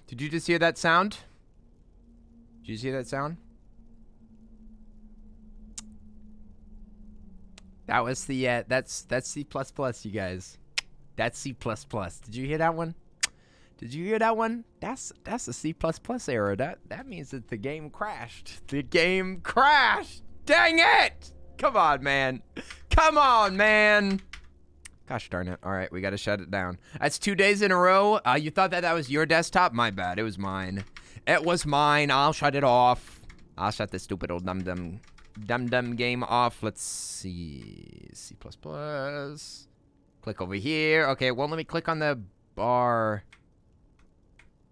Did you just hear that sound? Did you just hear that sound? That was the, that's C++, you guys. That's C++. Did you hear that one? Did you hear that one? That's a C++ error. That means that the game crashed. The game crashed. Dang it! Come on, man. Come on, man. Gosh darn it. All right, we got to shut it down. That's 2 days in a row. You thought that was your desktop? My bad. It was mine. It was mine. I'll shut it off. I'll shut this stupid old dum-dum game off. Let's see. C++. Click over here. Okay, well, let me click on the bar.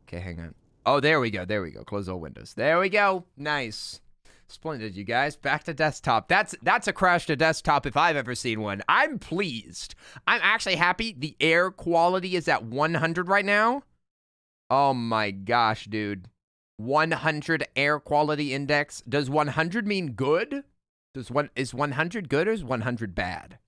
Okay, hang on. Oh, there we go. There we go. Close all windows. There we go. Nice. Splendid, you guys. Back to desktop. That's a crash to desktop if I've ever seen one. I'm pleased. I'm actually happy. The air quality is at 100 right now. Oh my gosh, dude. 100 air quality index. Does 100 mean good? Is 100 good or is 100 bad?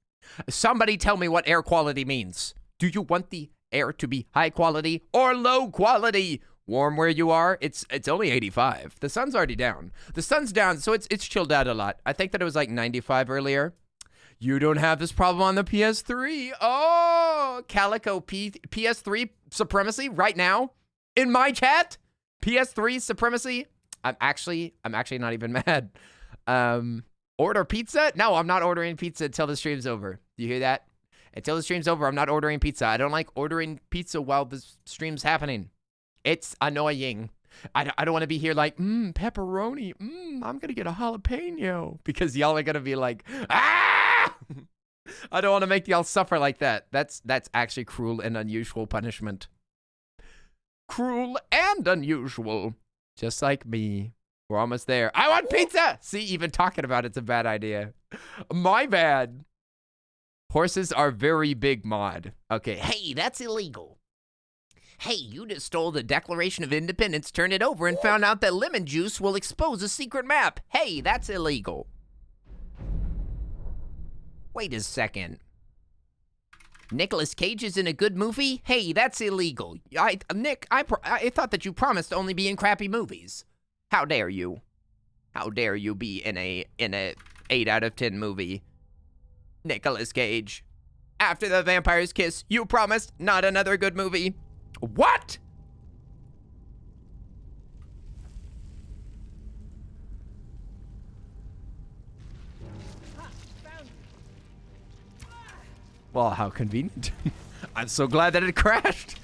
Somebody tell me what air quality means. Do you want the air to be high quality or low quality? Warm where you are? It's only 85. The sun's already down. The sun's down, so it's chilled out a lot. I think that it was like 95 earlier. You don't have this problem on the PS3. Oh, Calico PS3 supremacy right now in my chat. PS3 supremacy. I'm actually not even mad. Order pizza? No, I'm not ordering pizza until the stream's over. Do you hear that? Until the stream's over, I'm not ordering pizza. I don't like ordering pizza while the stream's happening. It's annoying. I don't want to be here like, pepperoni. I'm going to get a jalapeno. Because y'all are going to be like, ah! I don't want to make y'all suffer like that. That's actually cruel and unusual punishment. Cruel and unusual. Just like me. We're almost there. I want pizza! See, even talking about it's a bad idea. My bad. Horses are very big mod. Okay. Hey, that's illegal. Hey, you just stole the Declaration of Independence, turned it over, and found out that lemon juice will expose a secret map. Hey, that's illegal. Wait a second. Nicolas Cage is in a good movie? Hey, that's illegal. Nick, I thought that you promised to only be in crappy movies. How dare you? How dare you be in a 8 out of 10 movie? Nicolas Cage. After the vampire's kiss, you promised not another good movie. What? Well, how convenient. I'm so glad that it crashed.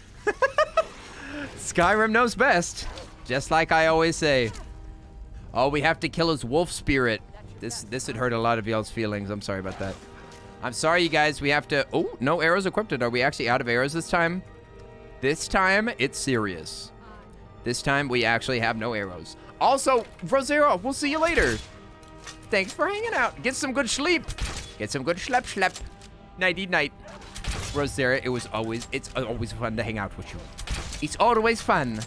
Skyrim knows best. Just like I always say. Oh, we have to kill his wolf spirit. This would hurt a lot of y'all's feelings. I'm sorry about that. I'm sorry, you guys. We have to... Oh, no arrows equipped. Are we actually out of arrows this time? This time, it's serious. This time, we actually have no arrows. Also, Rosero, we'll see you later. Thanks for hanging out. Get some good sleep. Get some good schlep. Nighty night. Rosero, it's always fun to hang out with you. It's always fun.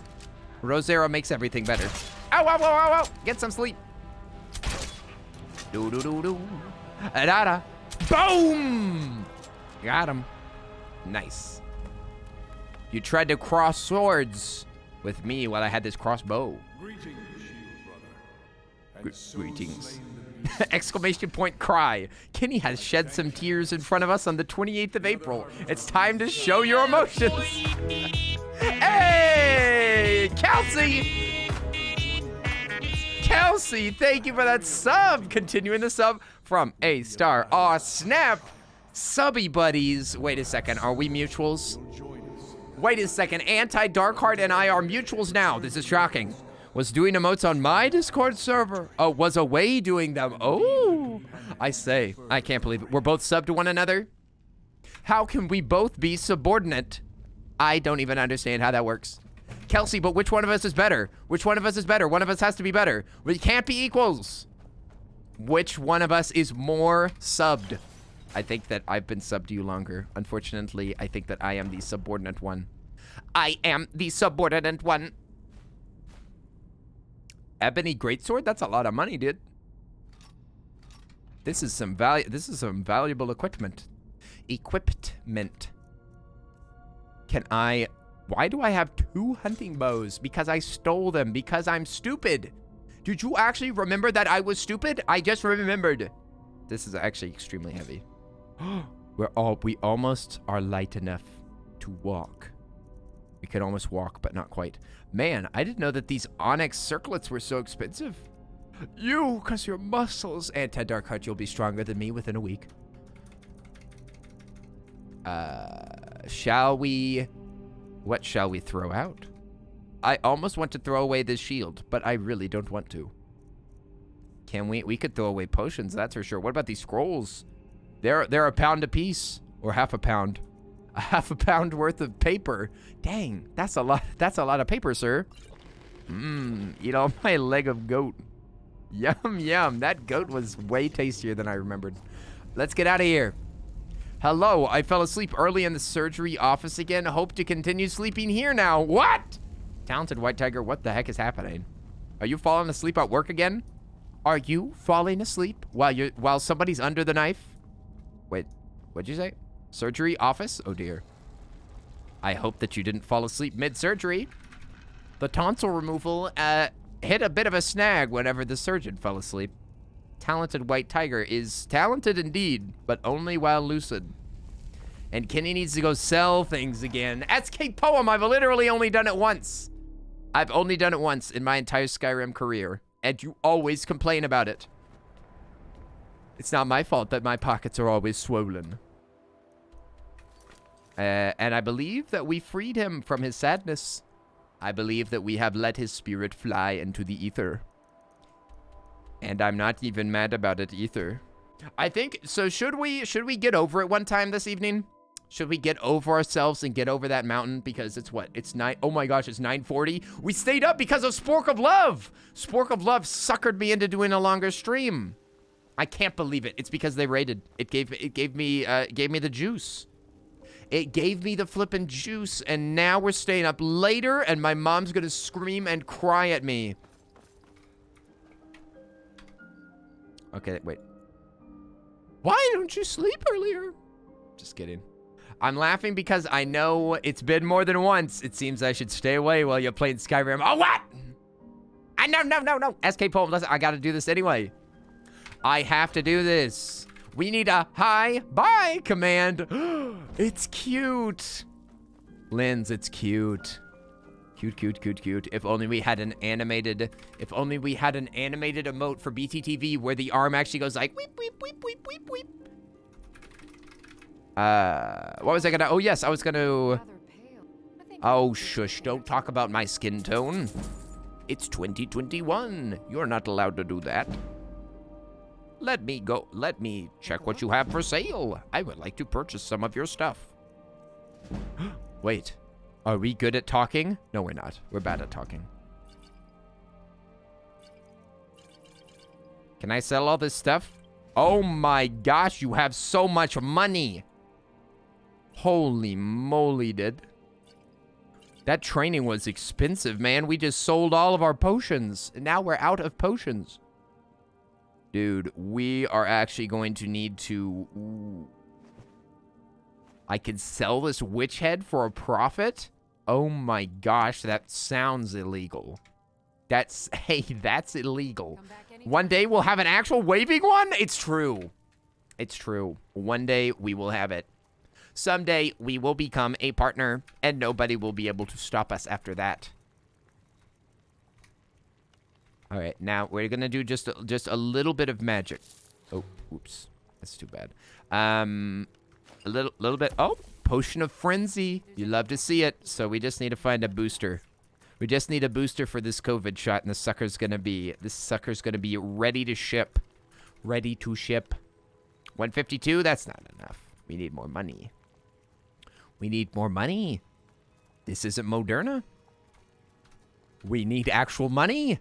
Rosero makes everything better. Ow, ow, ow, ow, ow. Get some sleep. Do. Da-da. Boom! Got him. Nice. You tried to cross swords with me while I had this crossbow. Greetings, shield brother. Greetings. Exclamation point cry. Kenny has shed some tears in front of us on the 28th of April. It's time to show your emotions. Hey! Kelsey, thank you for that sub. Continuing the sub from A star. Aw, snap. Subby buddies. Wait a second. Are we mutuals? Wait a second. Anti-Darkheart and I are mutuals now. This is shocking. Was doing emotes on my Discord server. Oh, was away doing them. Oh, I say. I can't believe it. We're both subbed to one another. How can we both be subordinate? I don't even understand how that works. Kelsey, but which one of us is better? Which one of us is better? One of us has to be better. We can't be equals. Which one of us is more subbed? I think that I've been subbed to you longer. Unfortunately, I think that I am the subordinate one. I am the subordinate one. Ebony Greatsword? That's a lot of money, dude. This is some valuable equipment. Equipment. Why do I have 2 hunting bows? Because I stole them. Because I'm stupid. Did you actually remember that I was stupid? I just remembered. This is actually extremely heavy. We almost are light enough to walk. We can almost walk, but not quite. Man, I didn't know that these onyx circlets were so expensive. You, because your muscles. Anti-Darkheart, you'll be stronger than me within a week. Shall we... What shall we throw out? I almost want to throw away this shield, but I really don't want to. Can we? We could throw away potions, that's for sure. What about these scrolls? They're a pound a piece, or half a pound. A half a pound worth of paper. Dang, that's a lot. That's a lot of paper, sir. Eat all my leg of goat. Yum, yum. That goat was way tastier than I remembered. Let's get out of here. Hello, I fell asleep early in the surgery office again. Hope to continue sleeping here now. What? Talented White Tiger, what the heck is happening? Are you falling asleep at work again? Are you falling asleep while somebody's under the knife? Wait, what'd you say? Surgery office? Oh dear. I hope that you didn't fall asleep mid-surgery. The tonsil removal hit a bit of a snag whenever the surgeon fell asleep. Talented White Tiger is talented indeed, but only while lucid. And Kenny needs to go sell things again. SK Poem, I've literally only done it once. I've only done it once in my entire Skyrim career, and you always complain about it. It's not my fault that my pockets are always swollen. And I believe that we freed him from his sadness. I believe that we have let his spirit fly into the ether. And I'm not even mad about it either. I think, so should we get over it one time this evening? Should we get over ourselves and get over that mountain? Because it's what? It's 9, oh my gosh, it's 9:40. We stayed up because of Spork of Love. Spork of Love suckered me into doing a longer stream. I can't believe it. It's because they raided. It gave me the juice. It gave me the flippin' juice, and now we're staying up later, and my mom's gonna scream and cry at me. Okay, wait. Why don't you sleep earlier? Just kidding. I'm laughing because I know it's been more than once. It seems I should stay away while you're playing Skyrim. Oh, what? No. SK Poem, listen, I gotta do this anyway. I have to do this. We need a hi, bye command. It's cute. Linz, it's cute. Cute. If only we had an animated emote for BTTV where the arm actually goes like weep, weep, weep, weep, weep, weep. What was I gonna? Oh yes, I was gonna. Oh shush! Don't talk about my skin tone. It's 2021. You're not allowed to do that. Let me go. Let me check what you have for sale. I would like to purchase some of your stuff. Wait, are we good at talking? No, we're not. We're bad at talking. Can I sell all this stuff? Oh my gosh, you have so much money. Holy moly, dude. That training was expensive, man. We just sold all of our potions, and now we're out of potions. Dude, we are actually going to need to... Ooh. I could sell this witch head for a profit? Oh my gosh, that sounds illegal. That's... Hey, that's illegal. One day we'll have an actual waving one? It's true. It's true. One day we will have it. Someday we will become a partner, and nobody will be able to stop us after that. All right, now we're gonna do just a little bit of magic. Oh, oops, that's too bad. A little bit. Oh, potion of frenzy. You love to see it. So we just need to find a booster. We just need a booster for this COVID shot, and this sucker's gonna be ready to ship. Ready to ship. 152. That's not enough. We need more money. We need more money. This isn't Moderna. We need actual money.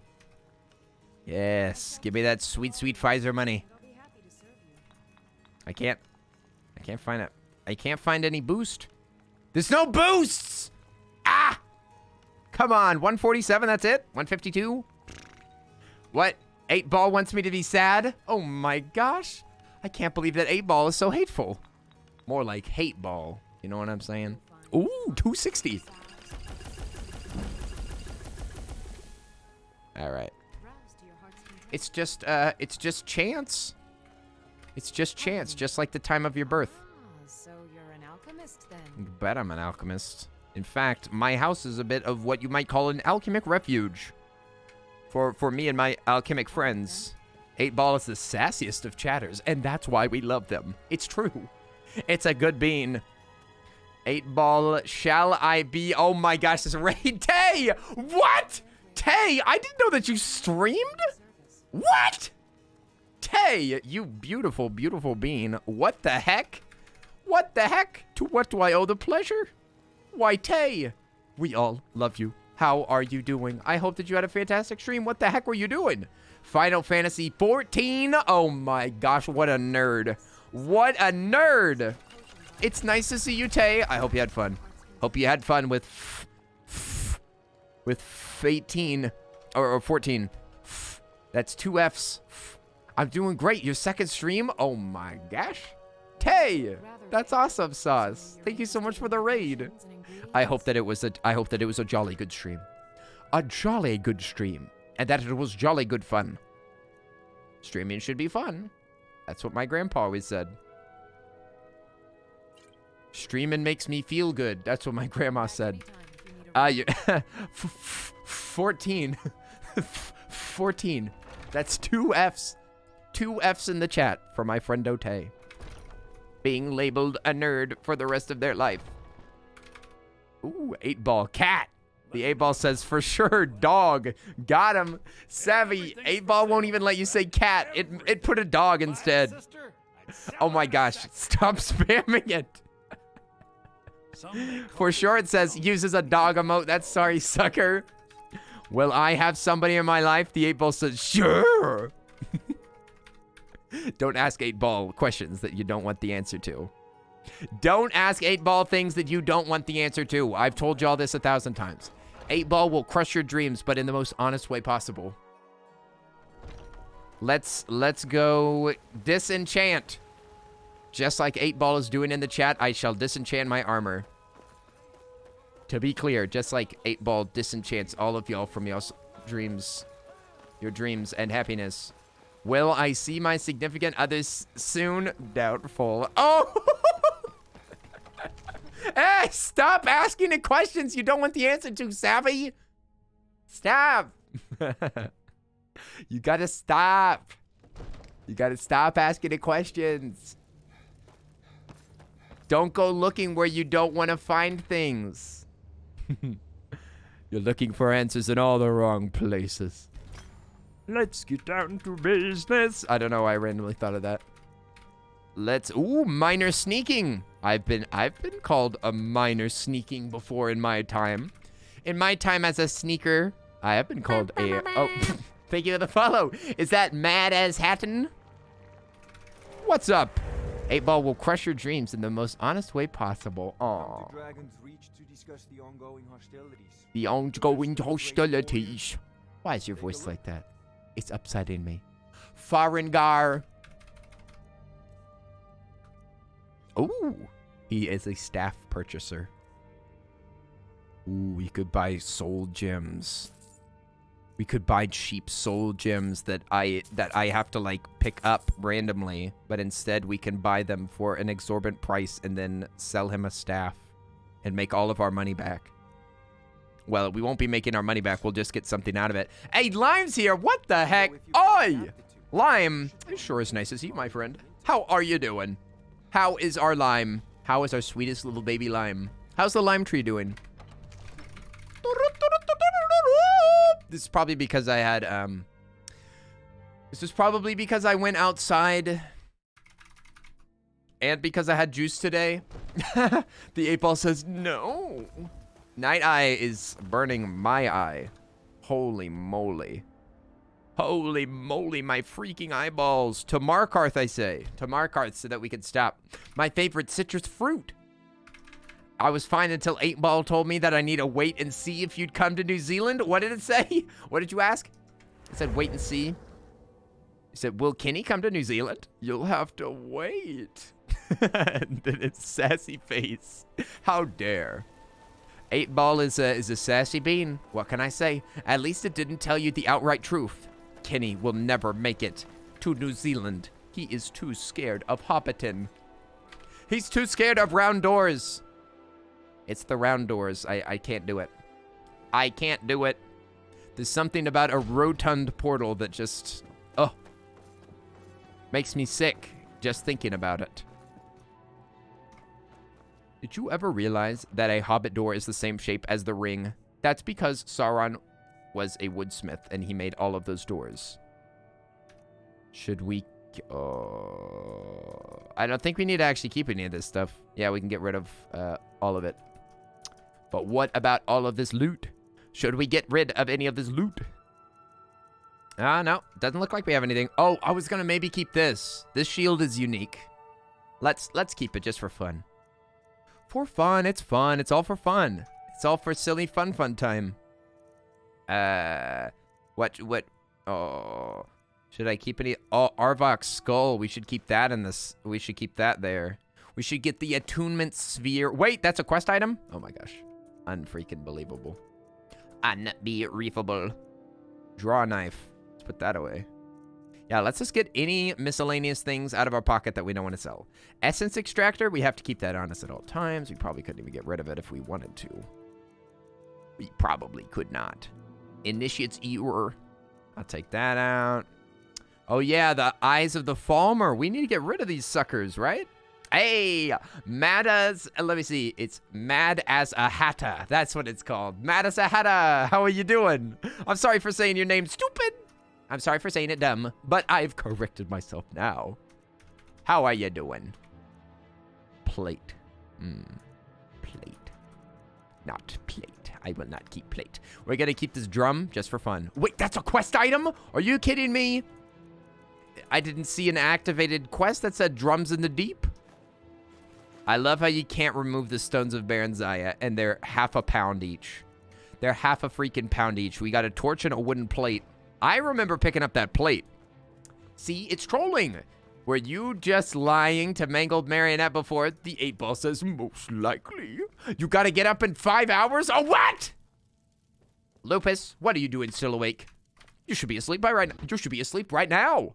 Yes, give me that sweet, sweet Pfizer money. I can't find it. I can't find any boost. There's no boosts! Ah! Come on, 147, that's it? 152? What? 8-Ball wants me to be sad? Oh my gosh. I can't believe that 8-Ball is so hateful. More like hate ball. You know what I'm saying? Ooh, 260. All right. It's just chance. It's just chance, just like the time of your birth. So you're an alchemist then? You bet I'm an alchemist. In fact, my house is a bit of what you might call an alchemic refuge. For me and my alchemic friends. 8-Ball is the sassiest of chatters, and that's why we love them. It's true. It's a good bean. 8-Ball, shall I be? Oh my gosh, this raid. Tay! What? Tay, I didn't know that you streamed? What? Tay, you beautiful, beautiful bean. What the heck? What the heck? To what do I owe the pleasure? Why, Tay, we all love you. How are you doing? I hope that you had a fantastic stream. What the heck were you doing? Final Fantasy 14? Oh my gosh, what a nerd. What a nerd. It's nice to see you, Tay. I hope you had fun. Hope you had fun with 18 or 14. That's 2 Fs. I'm doing great. Your second stream? Oh my gosh. Tay, that's awesome, Sauce. Thank you so much for the raid. I hope that it was a jolly good stream. A jolly good stream. And that it was jolly good fun. Streaming should be fun. That's what my grandpa always said. Streaming makes me feel good. That's what my grandma said. 14. 14. That's 2 Fs. 2 Fs in the chat for my friend Ote. Being labeled a nerd for the rest of their life. Ooh, 8-Ball cat. The 8-Ball says for sure dog. Got him. Savvy. 8-Ball won't even let you say cat. It put a dog instead. Oh my gosh. Stop spamming it. For sure it says uses a dog emote. That's sorry, sucker. Will I have somebody in my life? The 8-Ball says sure. Don't ask 8-Ball questions that you don't want the answer to. Don't ask 8-Ball things that you don't want the answer to. I've told y'all this 1,000 times. 8-Ball will crush your dreams, but in the most honest way possible. Let's go disenchant. Just like 8-Ball is doing in the chat, I shall disenchant my armor. To be clear, just like 8-Ball disenchants all of y'all from y'all's dreams. Your dreams and happiness. Will I see my significant others soon? Doubtful. Oh! Hey, stop asking the questions you don't want the answer to, Savvy. Stop. You gotta stop. You gotta stop asking the questions. Don't go looking where you don't want to find things. You're looking for answers in all the wrong places. Let's get down to business. I don't know why I randomly thought of that. Ooh, minor sneaking. I've been called a minor sneaking before in my time. In my time as a sneaker, I have been called a, oh, thank you for the follow. Is that Mad as Hatton? What's up? 8-Ball will crush your dreams in the most honest way possible. Aww. The dragons reach to discuss the ongoing hostilities. The ongoing hostilities. Why is your voice like that? It's upsetting me. Farengar. Ooh, he is a staff purchaser. Ooh, we could buy soul gems. We could buy cheap soul gems that I have to like pick up randomly, but instead we can buy them for an exorbitant price and then sell him a staff and make all of our money back. Well, we won't be making our money back. We'll just get something out of it. Hey, Lime's here. What the heck? Oi! Lime, it sure is nice to see you, my friend. How are you doing? How is our Lime? How is our sweetest little baby Lime? How's the lime tree doing? This is probably because I had, this is probably because I went outside and because I had juice today. The 8-Ball says, no. Night Eye is burning my eye. Holy moly. Holy moly, my freaking eyeballs. To Markarth, I say. To Markarth so that we could stop. My favorite citrus fruit. I was fine until 8-Ball told me that I need to wait and see if you'd come to New Zealand. What did it say? What did you ask? It said wait and see. It said, will Kenny come to New Zealand? You'll have to wait. And then it's sassy face. How dare. 8-Ball is a sassy bean. What can I say? At least it didn't tell you the outright truth. Kenny will never make it to New Zealand. He is too scared of Hobbiton. He's too scared of round doors. It's the round doors. I can't do it. I can't do it. There's something about a rotund portal that just, makes me sick just thinking about it. Did you ever realize that a hobbit door is the same shape as the ring? That's because Sauron was a woodsmith and he made all of those doors. Should we... I don't think we need to actually keep any of this stuff. Yeah, we can get rid of all of it. But what about all of this loot? Should we get rid of any of this loot? No. Doesn't look like we have anything. Oh, I was gonna maybe keep this. This shield is unique. Let's keep it just for fun. For fun, it's fun. It's all for fun. It's all for silly fun time. What? Oh, should I keep any? Oh, Arvok's skull. We should keep that in this. We should keep that there. We should get the attunement sphere. Wait, that's a quest item? Oh my gosh. Unfreaking believable. Unbelievable. Draw a knife. Let's put that away. Yeah, let's just get any miscellaneous things out of our pocket that we don't want to sell. Essence extractor, we have to keep that on us at all times. We probably couldn't even get rid of it if we wanted to. We probably could not. Initiate's ear. I'll take that out. Oh yeah, the eyes of the Falmer. We need to get rid of these suckers, right? Hey, mad as, let me see. It's Mad as a Hatter. That's what it's called. Mad as a Hatter. How are you doing? I'm sorry for saying your name stupid. I'm sorry for saying it dumb, but I've corrected myself now. How are you doing? Plate. Plate. Not plate. I will not keep plate. We're gonna keep this drum just for fun. Wait, that's a quest item? Are you kidding me? I didn't see an activated quest that said drums in the deep. I love how you can't remove the stones of Baron Zaya, and they're half a pound each. They're half a freaking pound each. We got a torch and a wooden plate. I remember picking up that plate. See, it's trolling. Were you just lying to Mangled Marionette before? The 8-Ball says, most likely. You gotta get up in 5 hours? Oh, what? Lupus, what are you doing still awake? You should be asleep right now. You should be asleep right now.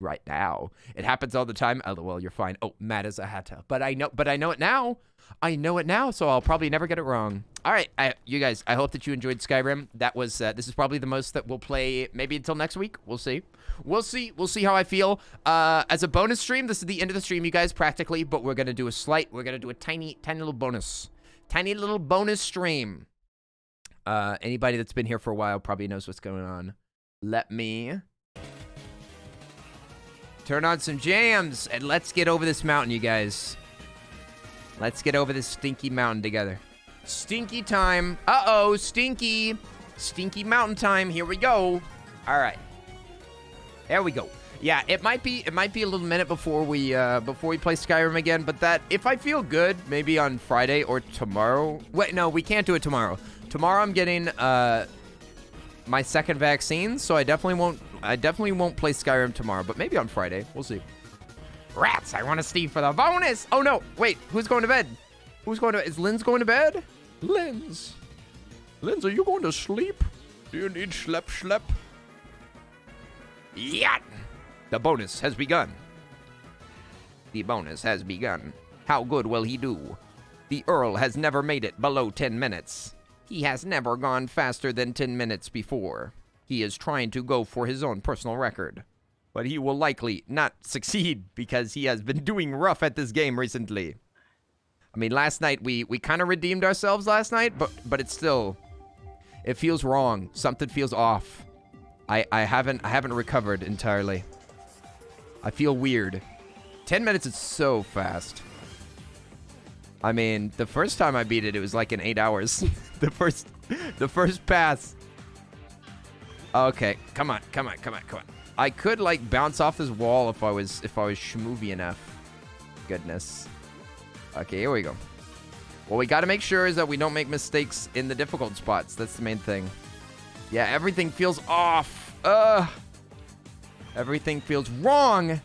right now. It happens all the time. LOL, you're fine. Oh, Matt is a hatter. But I know it now. I know it now, so I'll probably never get it wrong. All right, you guys, I hope that you enjoyed Skyrim. That was, this is probably the most that we'll play maybe until next week. We'll see. We'll see how I feel. As a bonus stream, this is the end of the stream, you guys, practically, but we're going to do a tiny little bonus. Tiny little bonus stream. Anybody that's been here for a while probably knows what's going on. Let me turn on some jams, and let's get over this mountain, you guys. Let's get over this stinky mountain together. Stinky time. Uh-oh, stinky. Stinky mountain time. Here we go. All right. There we go. Yeah, it might be a little minute before we play Skyrim again, but that if I feel good, maybe on Friday or tomorrow. Wait, no, we can't do it tomorrow. Tomorrow I'm getting my second vaccine, so I definitely won't play Skyrim tomorrow, but maybe on Friday. We'll see. Rats, I want to Steve for the bonus. Oh, no. Wait, who's going to bed? Is Lynn's going to bed? Lynn's, are you going to sleep? Do you need schlep? Yeah. The bonus has begun. The bonus has begun. How good will he do? The Earl has never made it below 10 minutes. He has never gone faster than 10 minutes before. He is trying to go for his own personal record. But he will likely not succeed because he has been doing rough at this game recently. I mean, last night, we kind of redeemed ourselves last night, but it's still, it feels wrong. Something feels off. I haven't recovered entirely. I feel weird. 10 minutes is so fast. I mean, the first time I beat it, it was like in 8 hours. the first pass. Okay, come on. I could like bounce off this wall if I was schmoovy enough. Goodness. Okay, here we go. What we got to make sure is that we don't make mistakes in the difficult spots. That's the main thing. Yeah, everything feels off. Everything feels wrong.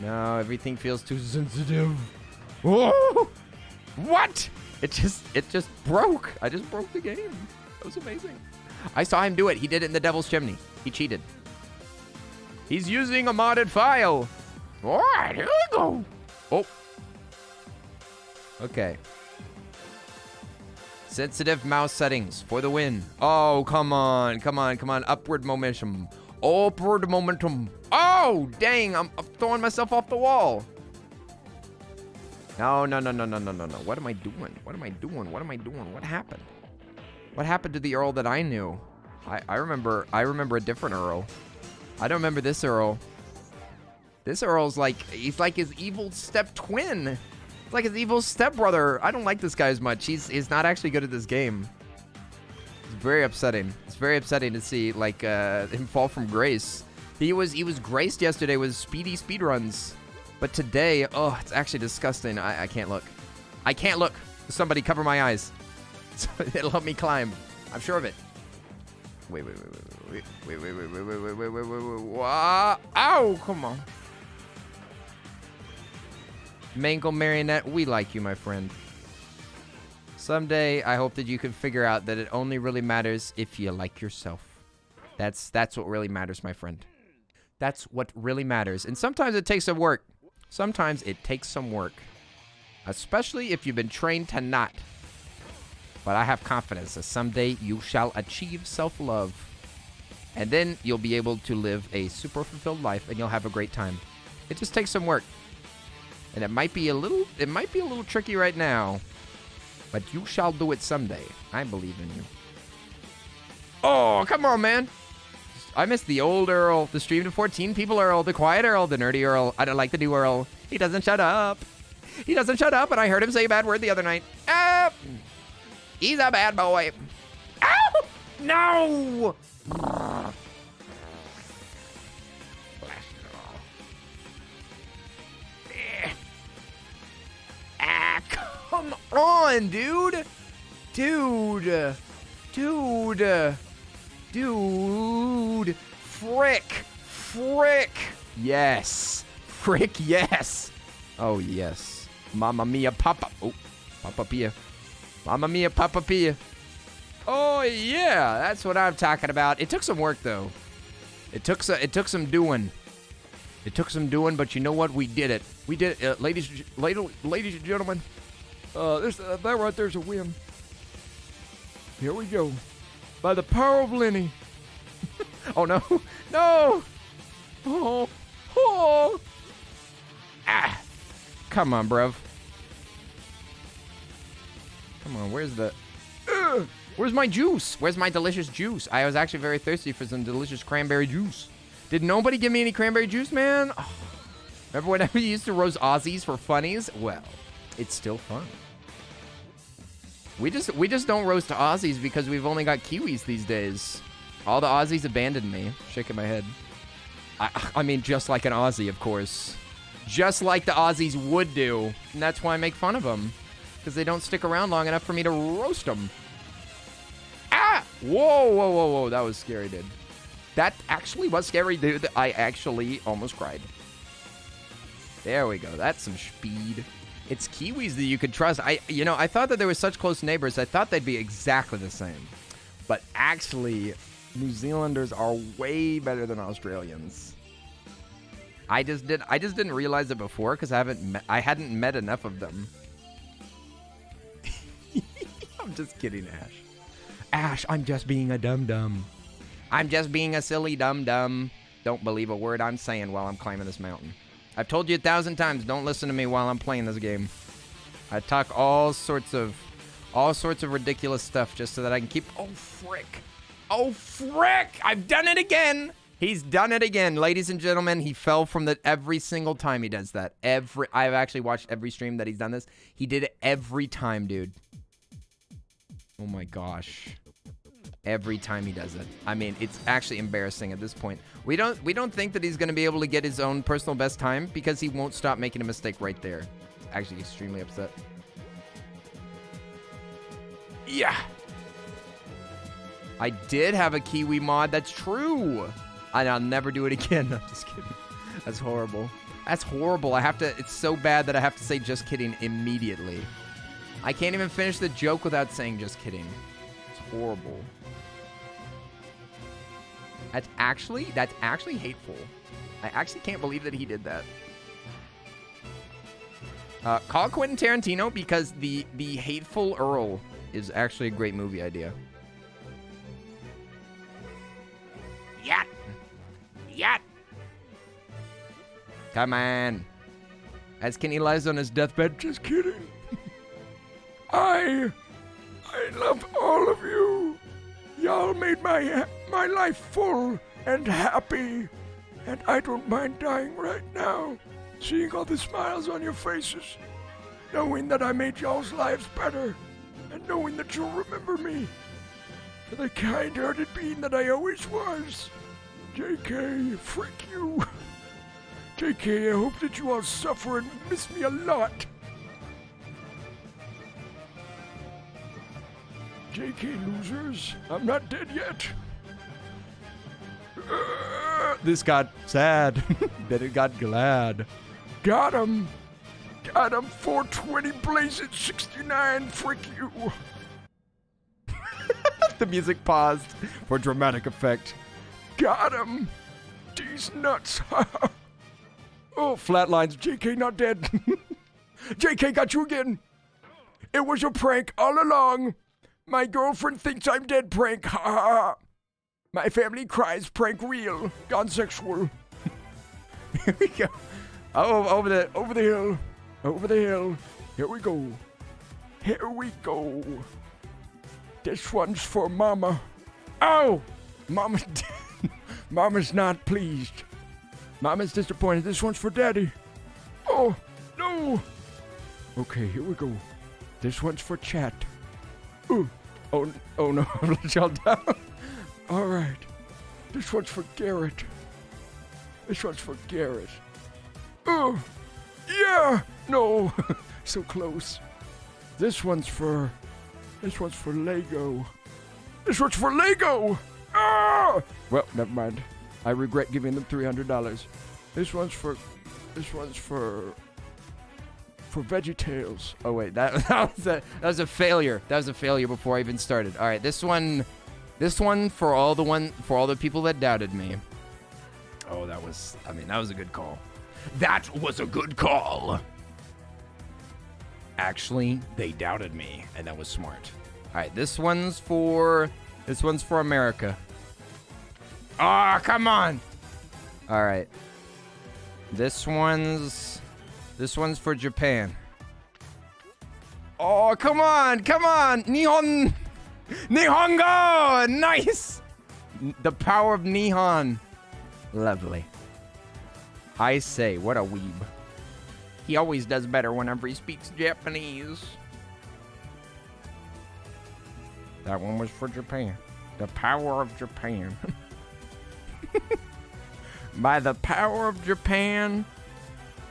No, everything feels too sensitive. Whoa! What? It just broke. I just broke the game. That was amazing. I saw him do it. He did it in the Devil's Chimney. He cheated. He's using a modded file. All right, here we go. Oh. Okay. Sensitive mouse settings for the win. Oh, come on. Upward momentum. Oh, dang. I'm throwing myself off the wall. No. What am I doing? What happened? What happened to the Earl that I knew? I remember a different Earl. I don't remember this Earl. This Earl's he's like his evil step twin. It's like his evil stepbrother. I don't like this guy as much. He's not actually good at this game. It's very upsetting. It's very upsetting to see him fall from grace. He was graced yesterday with speedy speedruns. But today, oh, it's actually disgusting. I can't look. I can't look. Somebody cover my eyes. It'll help me climb. I'm sure of it. Wait. Ow, come on. Mangle Marionette, we like you, my friend. Someday, I hope that you can figure out that it only really matters if you like yourself. That's what really matters, my friend. That's what really matters. And sometimes it takes some work. Especially if you've been trained to not. But I have confidence that someday you shall achieve self-love. And then you'll be able to live a super fulfilled life and you'll have a great time. It just takes some work. And it might be a little tricky right now. But you shall do it someday. I believe in you. Oh, come on, man. I miss the old Earl, the stream to 14 people Earl, the quiet Earl, the nerdy Earl. I don't like the new Earl. He doesn't shut up. And I heard him say a bad word the other night. He's a bad boy. Ow! No! Come on, dude. Frick. Yes. Frick, yes. Oh, yes. Mamma mia, papa. Oh, Papa Pia. Mamma mia, Papa Pia. Oh, yeah. That's what I'm talking about. It took some work, though. It took some doing. It took some doing, but you know what? We did it. We did it, ladies and gentlemen. That right there's a whim. Here we go. By the power of Lenny. Oh no! No! Oh! Ah! Come on, bruv. Come on, where's my juice? Where's my delicious juice? I was actually very thirsty for some delicious cranberry juice. Did nobody give me any cranberry juice, man? Oh. Remember whenever you used to roast Aussies for funnies? Well, it's still fun. We just don't roast Aussies because we've only got Kiwis these days. All the Aussies abandoned me. Shaking my head. I mean, just like an Aussie, of course. Just like the Aussies would do. And that's why I make fun of them. Because they don't stick around long enough for me to roast them. Ah! Whoa. That was scary, dude. That actually was scary, dude. I actually almost cried. There we go. That's some speed. It's Kiwis that you could trust. I thought that they were such close neighbors. I thought they'd be exactly the same. But actually, New Zealanders are way better than Australians. I just didn't realize it before because I hadn't met enough of them. I'm just kidding, Ash. Ash, I'm just being a dum-dum. I'm just being a silly dum-dum. Don't believe a word I'm saying while I'm climbing this mountain. I've told you 1,000 times, don't listen to me while I'm playing this game. I talk all sorts of ridiculous stuff just so that I can keep... Oh, frick. Oh, frick! I've done it again! He's done it again, ladies and gentlemen. He fell from every single time he does that. I've actually watched every stream that he's done this. He did it every time, dude. Oh my gosh. Every time he does it. I mean, it's actually embarrassing at this point. We don't think that he's going to be able to get his own personal best time because he won't stop making a mistake right there. Actually extremely upset. Yeah. I did have a Kiwi mod. That's true. And I'll never do it again. No, just kidding. That's horrible. That's horrible. It's so bad that I have to say just kidding immediately. I can't even finish the joke without saying just kidding. It's horrible. That's actually hateful. I actually can't believe that he did that. Call Quentin Tarantino because the Hateful Earl is actually a great movie idea. Yat! Yat! Come on. As Kenny lies on his deathbed, just kidding. I love all of you. Y'all made my life full and happy. And I don't mind dying right now, seeing all the smiles on your faces, knowing that I made y'all's lives better, and knowing that you'll remember me for the kind-hearted being that I always was. JK, frick you. JK, I hope that you all suffer and miss me a lot. JK losers, I'm not dead yet. This got sad. Then it got glad. Got him. Got him. 420 blazing 69. Frick you. The music paused for dramatic effect. Got him. These nuts. Oh, flatlines. JK not dead. JK got you again. It was a prank all along. My girlfriend thinks I'm dead prank. Ha ha ha. My family cries prank real. Gone sexual. Here we go. Oh, over the hill. Over the hill. Here we go. Here we go. This one's for Mama. Oh! Mama's dead. Mama's not pleased. Mama's disappointed. This one's for Daddy. Oh, no. Okay, here we go. This one's for Chat. Ooh. Oh no, I've let y'all down. All right. This one's for Garrett. This one's for Garrett. Oh, yeah. No, so close. This one's for Lego. This one's for Lego. Ah! Well, never mind. I regret giving them $300. This one's for VeggieTales. Oh wait, that was a failure. That was a failure before I even started. All right, this one for all the people that doubted me. Oh, that was a good call. That was a good call. Actually, they doubted me, and that was smart. All right, this one's for America. Oh, come on. All right. This one's for Japan. Oh, come on. Nihongo. Nice. The power of Nihon. Lovely. I say, what a weeb. He always does better whenever he speaks Japanese. That one was for Japan. The power of Japan. By the power of Japan,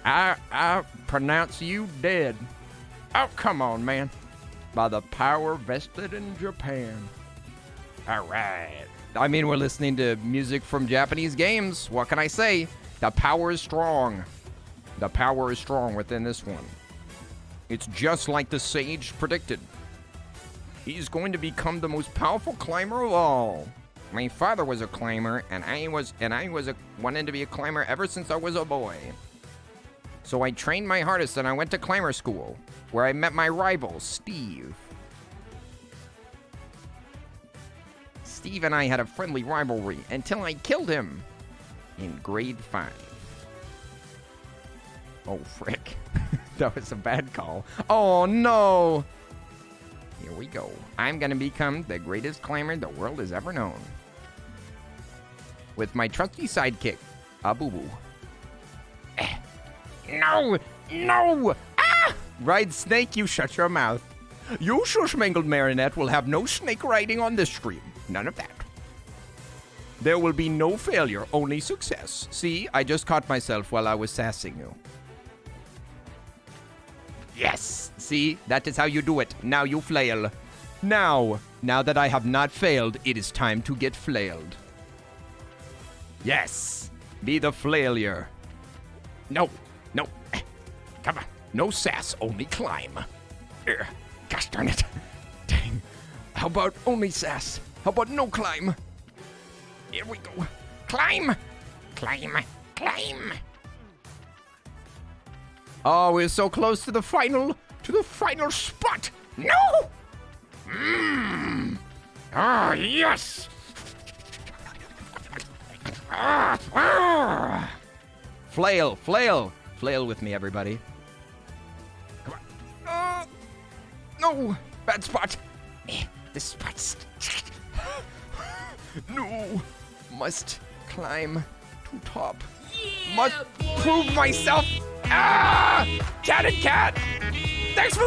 I pronounce you dead. Oh, come on, man. By the power vested in Japan. All right. I mean, we're listening to music from Japanese games. What can I say? The power is strong. The power is strong within this one. It's just like the sage predicted. He's going to become the most powerful climber of all. My father was a climber, and I wanted to be a climber ever since I was a boy. So I trained my hardest, and I went to climber school, where I met my rival, Steve. Steve and I had a friendly rivalry until I killed him in grade 5. Oh, frick. That was a bad call. Oh, no. Here we go. I'm gonna become the greatest climber the world has ever known. With my trusty sidekick, Abubu. No! Ah! Ride Snake, you shut your mouth. You shush-mangled marionette will have no snake riding on this stream. None of that. There will be no failure, only success. See, I just caught myself while I was sassing you. Yes! See, that is how you do it. Now you flail. Now that I have not failed, it is time to get flailed. Yes! Be the flailier. No. Come on. No sass, only climb. Gosh darn it. Dang. How about only sass? How about no climb? Here we go. Climb! Oh, we're so close to the final spot. No! Ah, yes! Flail with me, everybody. Come on. No, bad spot. This spot's... No, must climb to top. Yeah, must prove myself. Tatted Cat. Thanks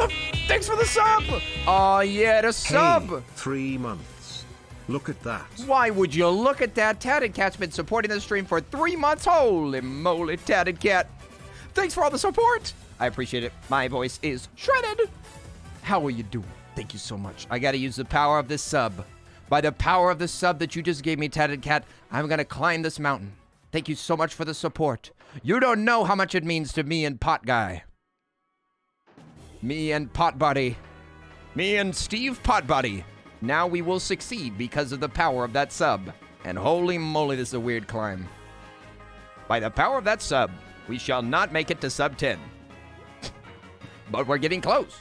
for the sub. Oh yeah, the sub. Hey, 3 months. Look at that. Why would you look at that? Tatted Cat's been supporting the stream for 3 months. Holy moly, Tatted Cat. Thanks for all the support. I appreciate it. My voice is shredded. How are you doing? Thank you so much. I gotta use the power of this sub. By the power of the sub that you just gave me, Tatted Cat, I'm gonna climb this mountain. Thank you so much for the support. You don't know how much it means to me and Pot Guy. Me and Pot Buddy. Me and Steve Pot Buddy. Now we will succeed because of the power of that sub. And holy moly, this is a weird climb. By the power of that sub, we shall not make it to sub 10. But we're getting close.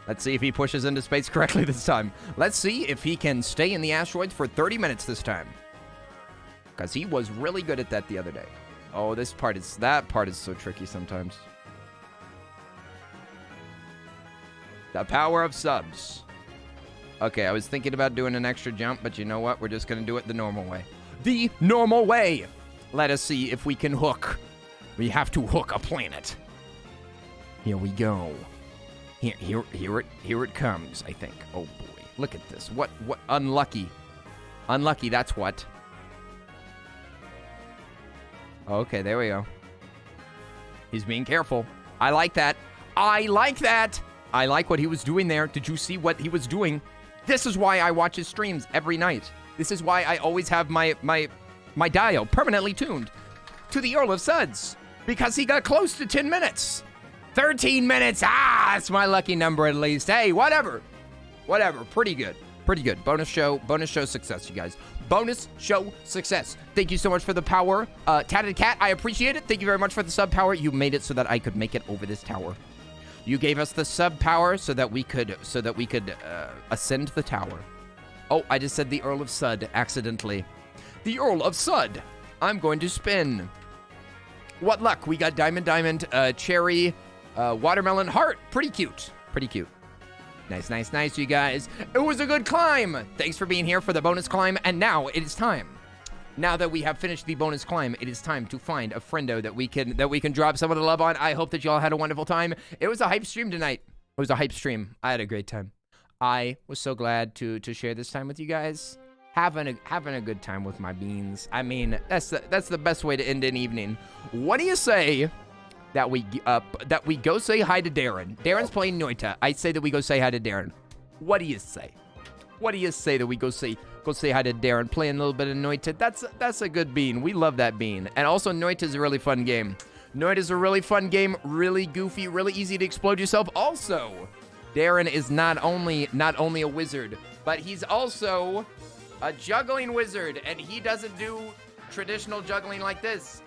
Let's see if he pushes into space correctly this time. Let's see if he can stay in the asteroids for 30 minutes this time. Because he was really good at that the other day. Oh, that part is so tricky sometimes. The power of subs. Okay, I was thinking about doing an extra jump, but you know what? We're just going to do it the normal way. The normal way! Let us see if we can hook. We have to hook a planet. Here we go. Here it comes, I think. Oh boy, look at this. What, unlucky. Unlucky, that's what. Okay, there we go. He's being careful. I like that. I like what he was doing there. Did you see what he was doing? This is why I watch his streams every night. This is why I always have my dial permanently tuned to the Earl of Suds. Because he got close to 10 minutes. 13 minutes. That's my lucky number at least. Hey, whatever. Pretty good. Bonus show success, you guys. Bonus show success. Thank you so much for the power. Tatted Cat, I appreciate it. Thank you very much for the sub power. You made it so that I could make it over this tower. You gave us the sub power so that we could ascend the tower. Oh, I just said the Earl of Sud accidentally. The Earl of Sud. I'm going to spin. What luck? We got diamond, cherry, watermelon, heart. Pretty cute. Pretty cute. Nice, nice, nice, you guys. It was a good climb. Thanks for being here for the bonus climb. And now it is time. Now that we have finished the bonus climb, it is time to find a friendo that we can drop some of the love on. I hope that y'all had a wonderful time. It was a hype stream tonight. It was a hype stream. I had a great time. I was so glad to share this time with you guys. Having a good time with my beans. I mean, that's the best way to end an evening. What do you say that we go say hi to Darren? Darren's playing Noita. I say that we go say hi to Darren. What do you say? What do you say that we go say hi to Darren, playing a little bit of Noita? That's a good bean. We love that bean. And also, Noita is a really fun game. Noita is a really fun game, really goofy, really easy to explode yourself. Also, Darren is not only a wizard, but he's also a juggling wizard, and he doesn't do traditional juggling like this.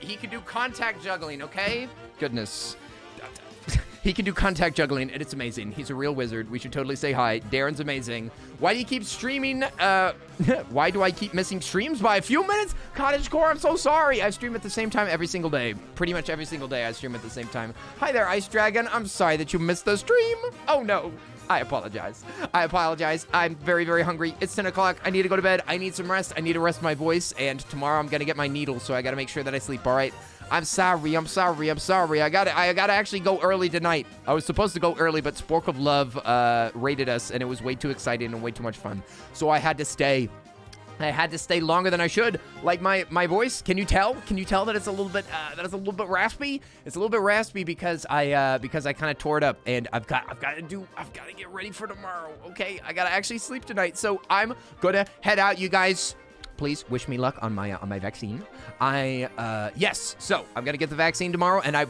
He can do contact juggling, okay? Goodness. He can do contact juggling, and it's amazing. He's a real wizard. We should totally say hi. Darren's amazing. Why do you keep streaming? Why do I keep missing streams by a few minutes? Cottagecore, I'm so sorry. I stream at the same time every single day. Pretty much every single day I stream at the same time. Hi there, Ice Dragon. I'm sorry that you missed the stream. Oh, no. I apologize. I apologize. I'm very, very hungry. It's 10 o'clock. I need to go to bed. I need some rest. I need to rest my voice. And tomorrow I'm going to get my needle, so I got to make sure that I sleep, all right? I'm sorry. I'm sorry. I'm sorry. I gotta actually go early tonight. I was supposed to go early, but Spork of Love raided us, and it was way too exciting and way too much fun. So I had to stay. I had to stay longer than I should. Like my voice, can you tell? Can you tell that it's a little bit raspy? It's a little bit raspy because I kind of tore it up, and I've got to get ready for tomorrow. Okay, I gotta actually sleep tonight. So I'm gonna head out, you guys. Please wish me luck on my vaccine. Yes, so I'm gonna get the vaccine tomorrow, and I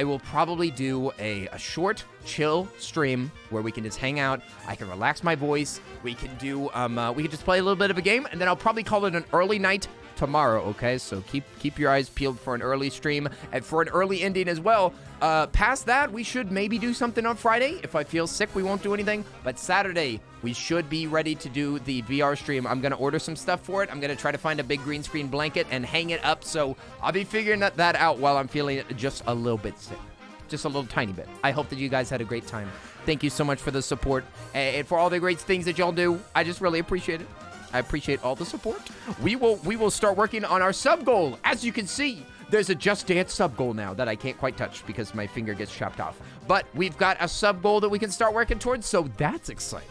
will probably do a short, chill stream where we can just hang out. I can relax my voice. We can do we can just play a little bit of a game, and then I'll probably call it an early night tomorrow. Okay, so keep your eyes peeled for an early stream and for an early ending as well. Past that, we should maybe do something on Friday. If I feel sick, we won't do anything. But Saturday, we should be ready to do the VR stream. I'm gonna order some stuff for it. I'm gonna try to find a big green screen blanket and hang it up. So I'll be figuring that out while I'm feeling just a little bit sick. Just a little tiny bit. I hope that you guys had a great time. Thank you so much for the support and for all the great things that y'all do. I just really appreciate it. I appreciate all the support. We will start working on our sub goal. As you can see, there's a Just Dance sub goal now that I can't quite touch because my finger gets chopped off. But we've got a sub goal that we can start working towards, so that's exciting.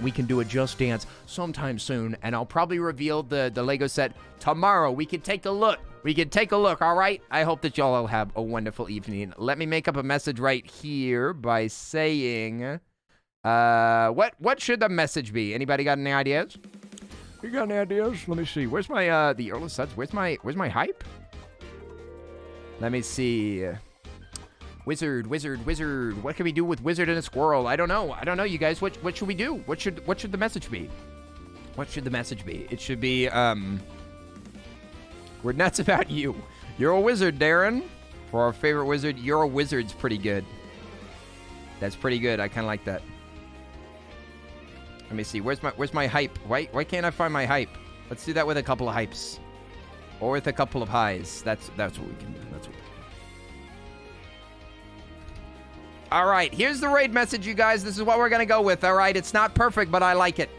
We can do a Just Dance sometime soon, and I'll probably reveal the Lego set tomorrow. We can take a look. All right? I hope that y'all all have a wonderful evening. Let me make up a message right here by saying, what should the message be? Anybody got any ideas? You got any ideas? Let me see. Where's my, the Earl of Suds? Where's my hype? Let me see. Wizard. What can we do with wizard and a squirrel? I don't know, you guys. What should we do? What should the message be? What should the message be? It should be, we're nuts about you. You're a wizard, Darren. For our favorite wizard, you're a wizard's pretty good. That's pretty good. I kind of like that. Let me see. Where's my hype? Why can't I find my hype? Let's do that with a couple of hypes. Or with a couple of highs. That's what we can do. All right, here's the raid message, you guys. This is what we're going to go with, all right? It's not perfect, but I like it.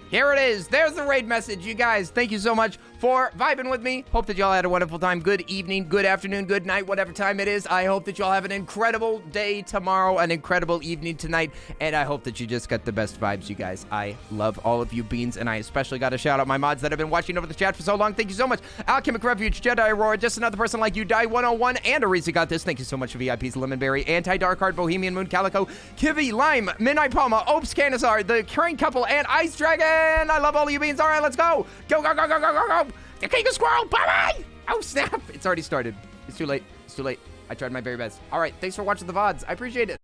Here it is. There's the raid message, you guys. Thank you so much for vibing with me. Hope that y'all had a wonderful time. Good evening, good afternoon, good night, whatever time it is. I hope that y'all have an incredible day tomorrow, an incredible evening tonight, and I hope that you just got the best vibes, you guys. I love all of you beans, and I especially got to shout out my mods that have been watching over the chat for so long. Thank you so much. Alchemic Refuge, Jedi Aurora, Just Another Person Like You, Die 101, and Arisa Got This. Thank you so much for VIPs, Lemonberry, Anti-Dark Heart, Bohemian Moon, Calico, Kiwi, Lime, Midnight Palma, Opes, Canizar, The Current Couple, and Ice Dragon. I love all of you beans. All right, let's go. Go. The King of Squirrel. Bye-bye. Oh, snap. It's already started. It's too late. I tried my very best. All right, thanks for watching the VODs. I appreciate it.